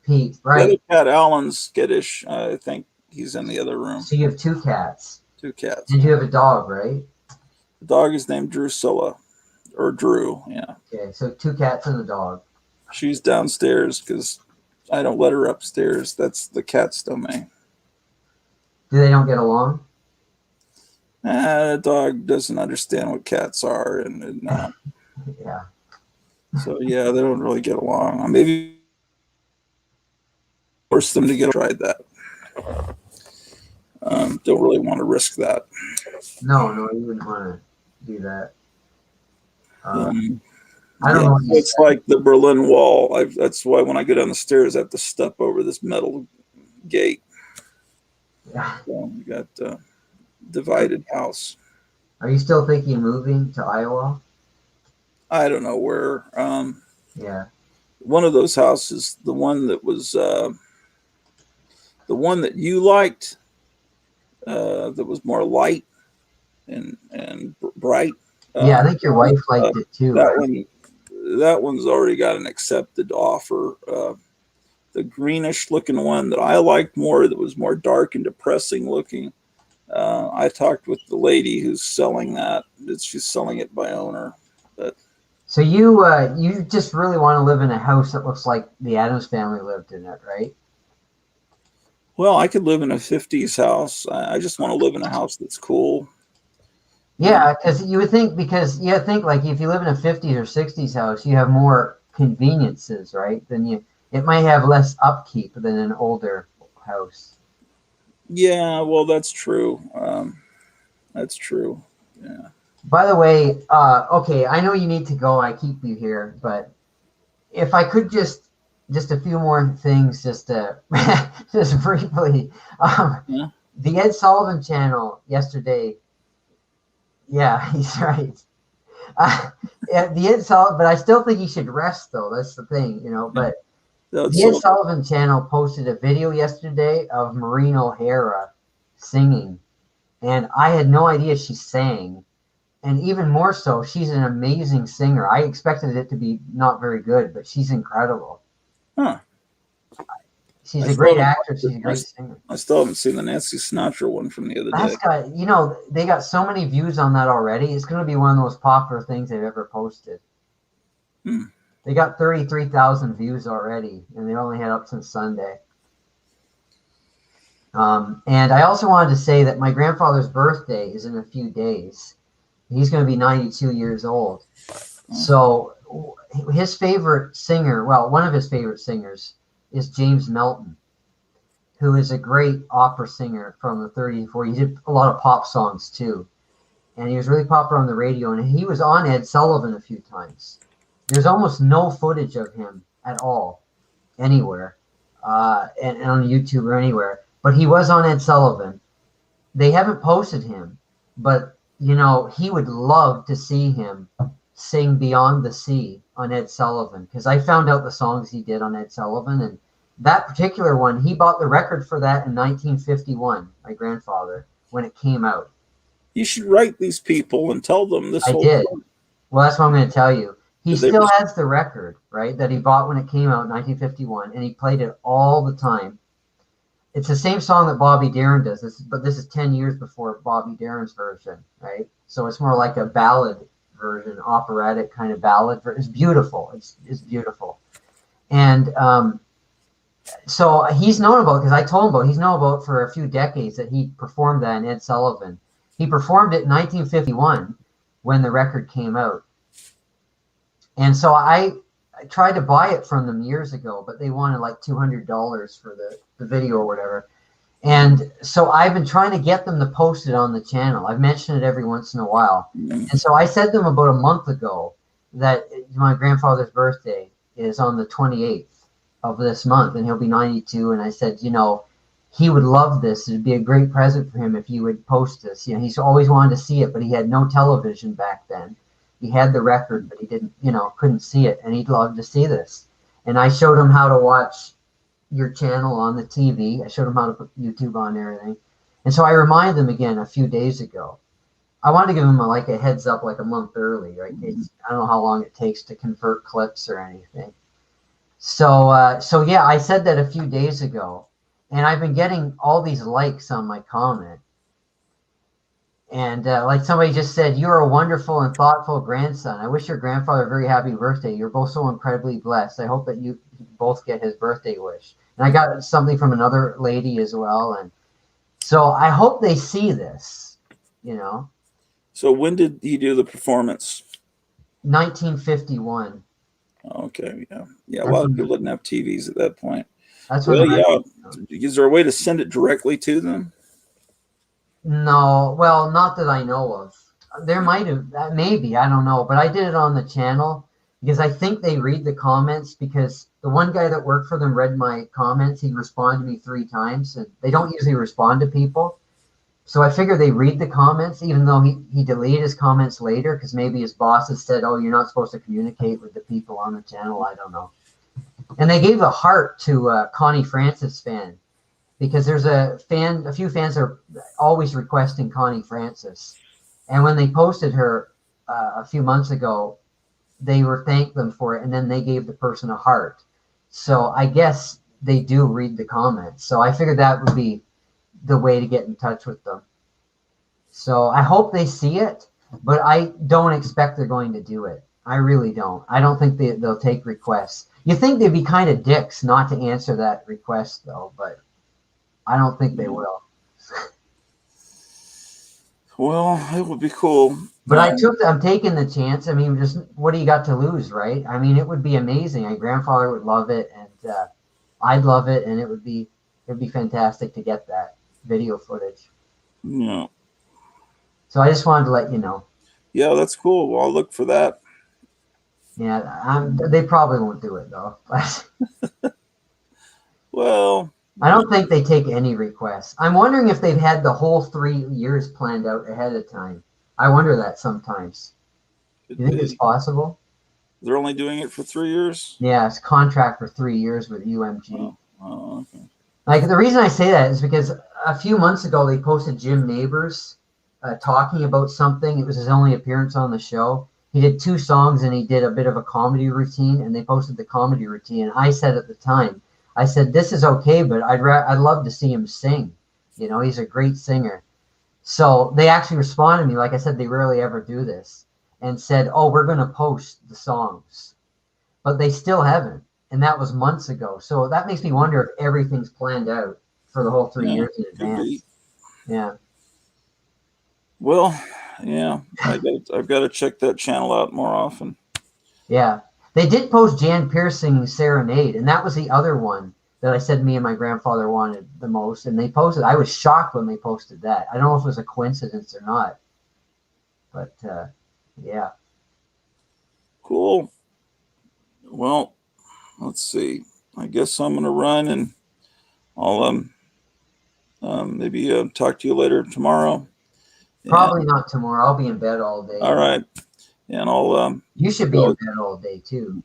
Pete. The other Right. cat, Alan's skittish. I think he's in the other room. So you have two cats, 2 cats. and you have a dog, right? The dog is named Drusilla, or Drew. Yeah, Okay, so 2 cats and a dog. she's downstairs because I don't let her upstairs. That's the cat's domain. Do they don't get along? The dog doesn't understand what cats are, and Yeah. so yeah, they don't really get along. Maybe force them to get tried that. Don't really want to risk that. No, you wouldn't want to do that. Um, I don't know what you it's said. like the Berlin Wall. That's why when I go down the stairs, I have to step over this metal gate. Yeah. So we got divided house. Are you still thinking moving to Iowa? I don't know where. Yeah. One of those houses, the one that was the one that you liked, that was more light and bright. Yeah, I think your wife liked it too. That Right? that one's already got an accepted offer. The greenish looking one that I liked more, that was more dark and depressing looking. I talked with the lady who's selling that. She's selling it by owner. But So you just really want to live in a house that looks like the Addams family lived in it, right? well, I could live in a 50s house. I just want to live in a house that's cool. Yeah, because you would think like if you live in a 50s or 60s house, you have more conveniences, right? It might have less upkeep than an older house. Yeah, well, that's true. That's true. Yeah. By the way, okay, I know you need to go. I keep you here, but if I could just a few more things, just briefly. Yeah. The Ed Sullivan channel yesterday. Yeah, he's right. Yeah, the Ed Sullivan, but I still think he should rest, though. That's the thing, But That's the Ed Sullivan channel posted a video yesterday of Maureen O'Hara singing, and I had no idea she sang. And even more so, she's an amazing singer. I expected it to be not very good, but she's incredible. Huh. She's I a great thought- actress. She's a great singer. I still haven't seen the Nancy Sinatra one from the other That's day. got, they got so many views on that already. It's going to be one of the most popular things they've ever posted. Hmm. They got 33,000 views already, and they only had up since Sunday. And I also wanted to say that my grandfather's birthday is in a few days. He's going to be 92 years old. So his favorite singer, well, one of his favorite singers is James Melton, who is a great opera singer from the 30s and 40s. He did a lot of pop songs too. And he was really popular on the radio. And he was on Ed Sullivan a few times. There's almost no footage of him at all anywhere, and on YouTube or anywhere. But he was on Ed Sullivan. they haven't posted him, but you know, he would love to see him sing Beyond the Sea on Ed Sullivan, because I found out the songs he did on Ed Sullivan, and that particular one, he bought the record for that in 1951, my grandfather, when it came out. You should write these people and tell them this I whole did. thing. Well, that's what I'm going to tell you. He Did they still res- has the record, right, that he bought when it came out in 1951, and he played it all the time. It's the same song that Bobby Darin does, but this is 10 years before Bobby Darin's version, right? So it's more like a ballad version, operatic kind of ballad. It's beautiful. It's beautiful. And so he's known about, because I told him about, he's known about for a few decades that he performed that in Ed Sullivan. He performed it in 1951 when the record came out. And so I tried to buy it from them years ago, but they wanted like $200 for the video or whatever. And so I've been trying to get them to post it on the channel. I've mentioned it every once in a while. And so I said to them about a month ago that my grandfather's birthday is on the 28th of this month, and he'll be 92. And I said, you know, he would love this. It'd be a great present for him if you would post this. You know, he's always wanted to see it, but he had no television back then. He had the record, but he didn't, you know, couldn't see it, and he'd love to see this. And I showed him how to watch your channel on the TV. I showed him how to put YouTube on and everything. And so I reminded him again a few days ago. I wanted to give him like a heads up, like a month early, right? I don't know how long it takes to convert clips or anything. So yeah, I said that a few days ago, and I've been getting all these likes on my comment. And like somebody just said, you're a wonderful and thoughtful grandson. I wish your grandfather a very happy birthday. You're both so incredibly blessed. I hope that you both get his birthday wish. And I got something from another lady as well. And so I hope they see this, you know. So when did he do the performance? 1951. Okay, yeah. Yeah, a lot of people didn't have TVs at that point. That's what Well, yeah. Is there a way to send it directly to them? No, well, not that I know of. There might have, maybe, I don't know. But I did it on the channel because I think they read the comments, because the one guy that worked for them read my comments. He responded to me 3 times, and they don't usually respond to people. So I figure they read the comments, even though he deleted his comments later, because maybe his boss has said, oh, you're not supposed to communicate with the people on the channel. I don't know. And they gave a heart to Connie Francis fan, because there's a few fans are always requesting Connie Francis. And when they posted her a few months ago, they were thanked them for it, and then they gave the person a heart. So I guess they do read the comments. So I figured that would be the way to get in touch with them. So I hope they see it, but I don't expect they're going to do it. I really don't. I don't think they'll take requests. You think they'd be kind of dicks not to answer that request, though, but I don't think they will. Well, it would be cool. But I'm taking the chance. I mean, just what do you got to lose, right? I mean, it would be amazing. My grandfather would love it, and I'd love it, and it'd be fantastic to get that video footage. Yeah. So I just wanted to let you know. Yeah, that's cool. Well, I'll look for that. Yeah, they probably won't do it though. Well, I don't think they take any requests. I'm wondering if they've had the whole 3 years planned out ahead of time. I wonder that sometimes. Do you think it's possible? They're only doing it for 3 years? Yeah, it's contract for 3 years with UMG. Oh, okay. Like, the reason I say that is because a few months ago they posted Jim Neighbors talking about something. It was his only appearance on the show. He did 2 songs and he did a bit of a comedy routine, and they posted the comedy routine. And I said at the time, I said, this is okay, but I'd love to see him sing. You know, he's a great singer. So they actually responded to me, like I said, they rarely ever do this, and said, oh, we're going to post the songs. But they still haven't. And that was months ago. So that makes me wonder if everything's planned out for the whole 3 years in advance. Yeah. Well, yeah, I've got to check that channel out more often. Yeah. They did post Jan Piercing Serenade, and that was the other one that I said me and my grandfather wanted the most. And they posted, I was shocked when they posted that. I don't know if it was a coincidence or not. But, yeah. Cool. Well, let's see. I guess I'm going to run, and I'll Maybe talk to you later tomorrow. Probably not tomorrow. I'll be in bed all day. All right. And I'll. You should be in bed all day too.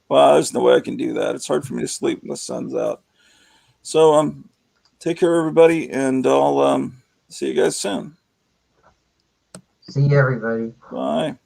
Well, there's no way I can do that. It's hard for me to sleep when the sun's out. So take care, everybody, and I'll see you guys soon. See you, everybody. Bye.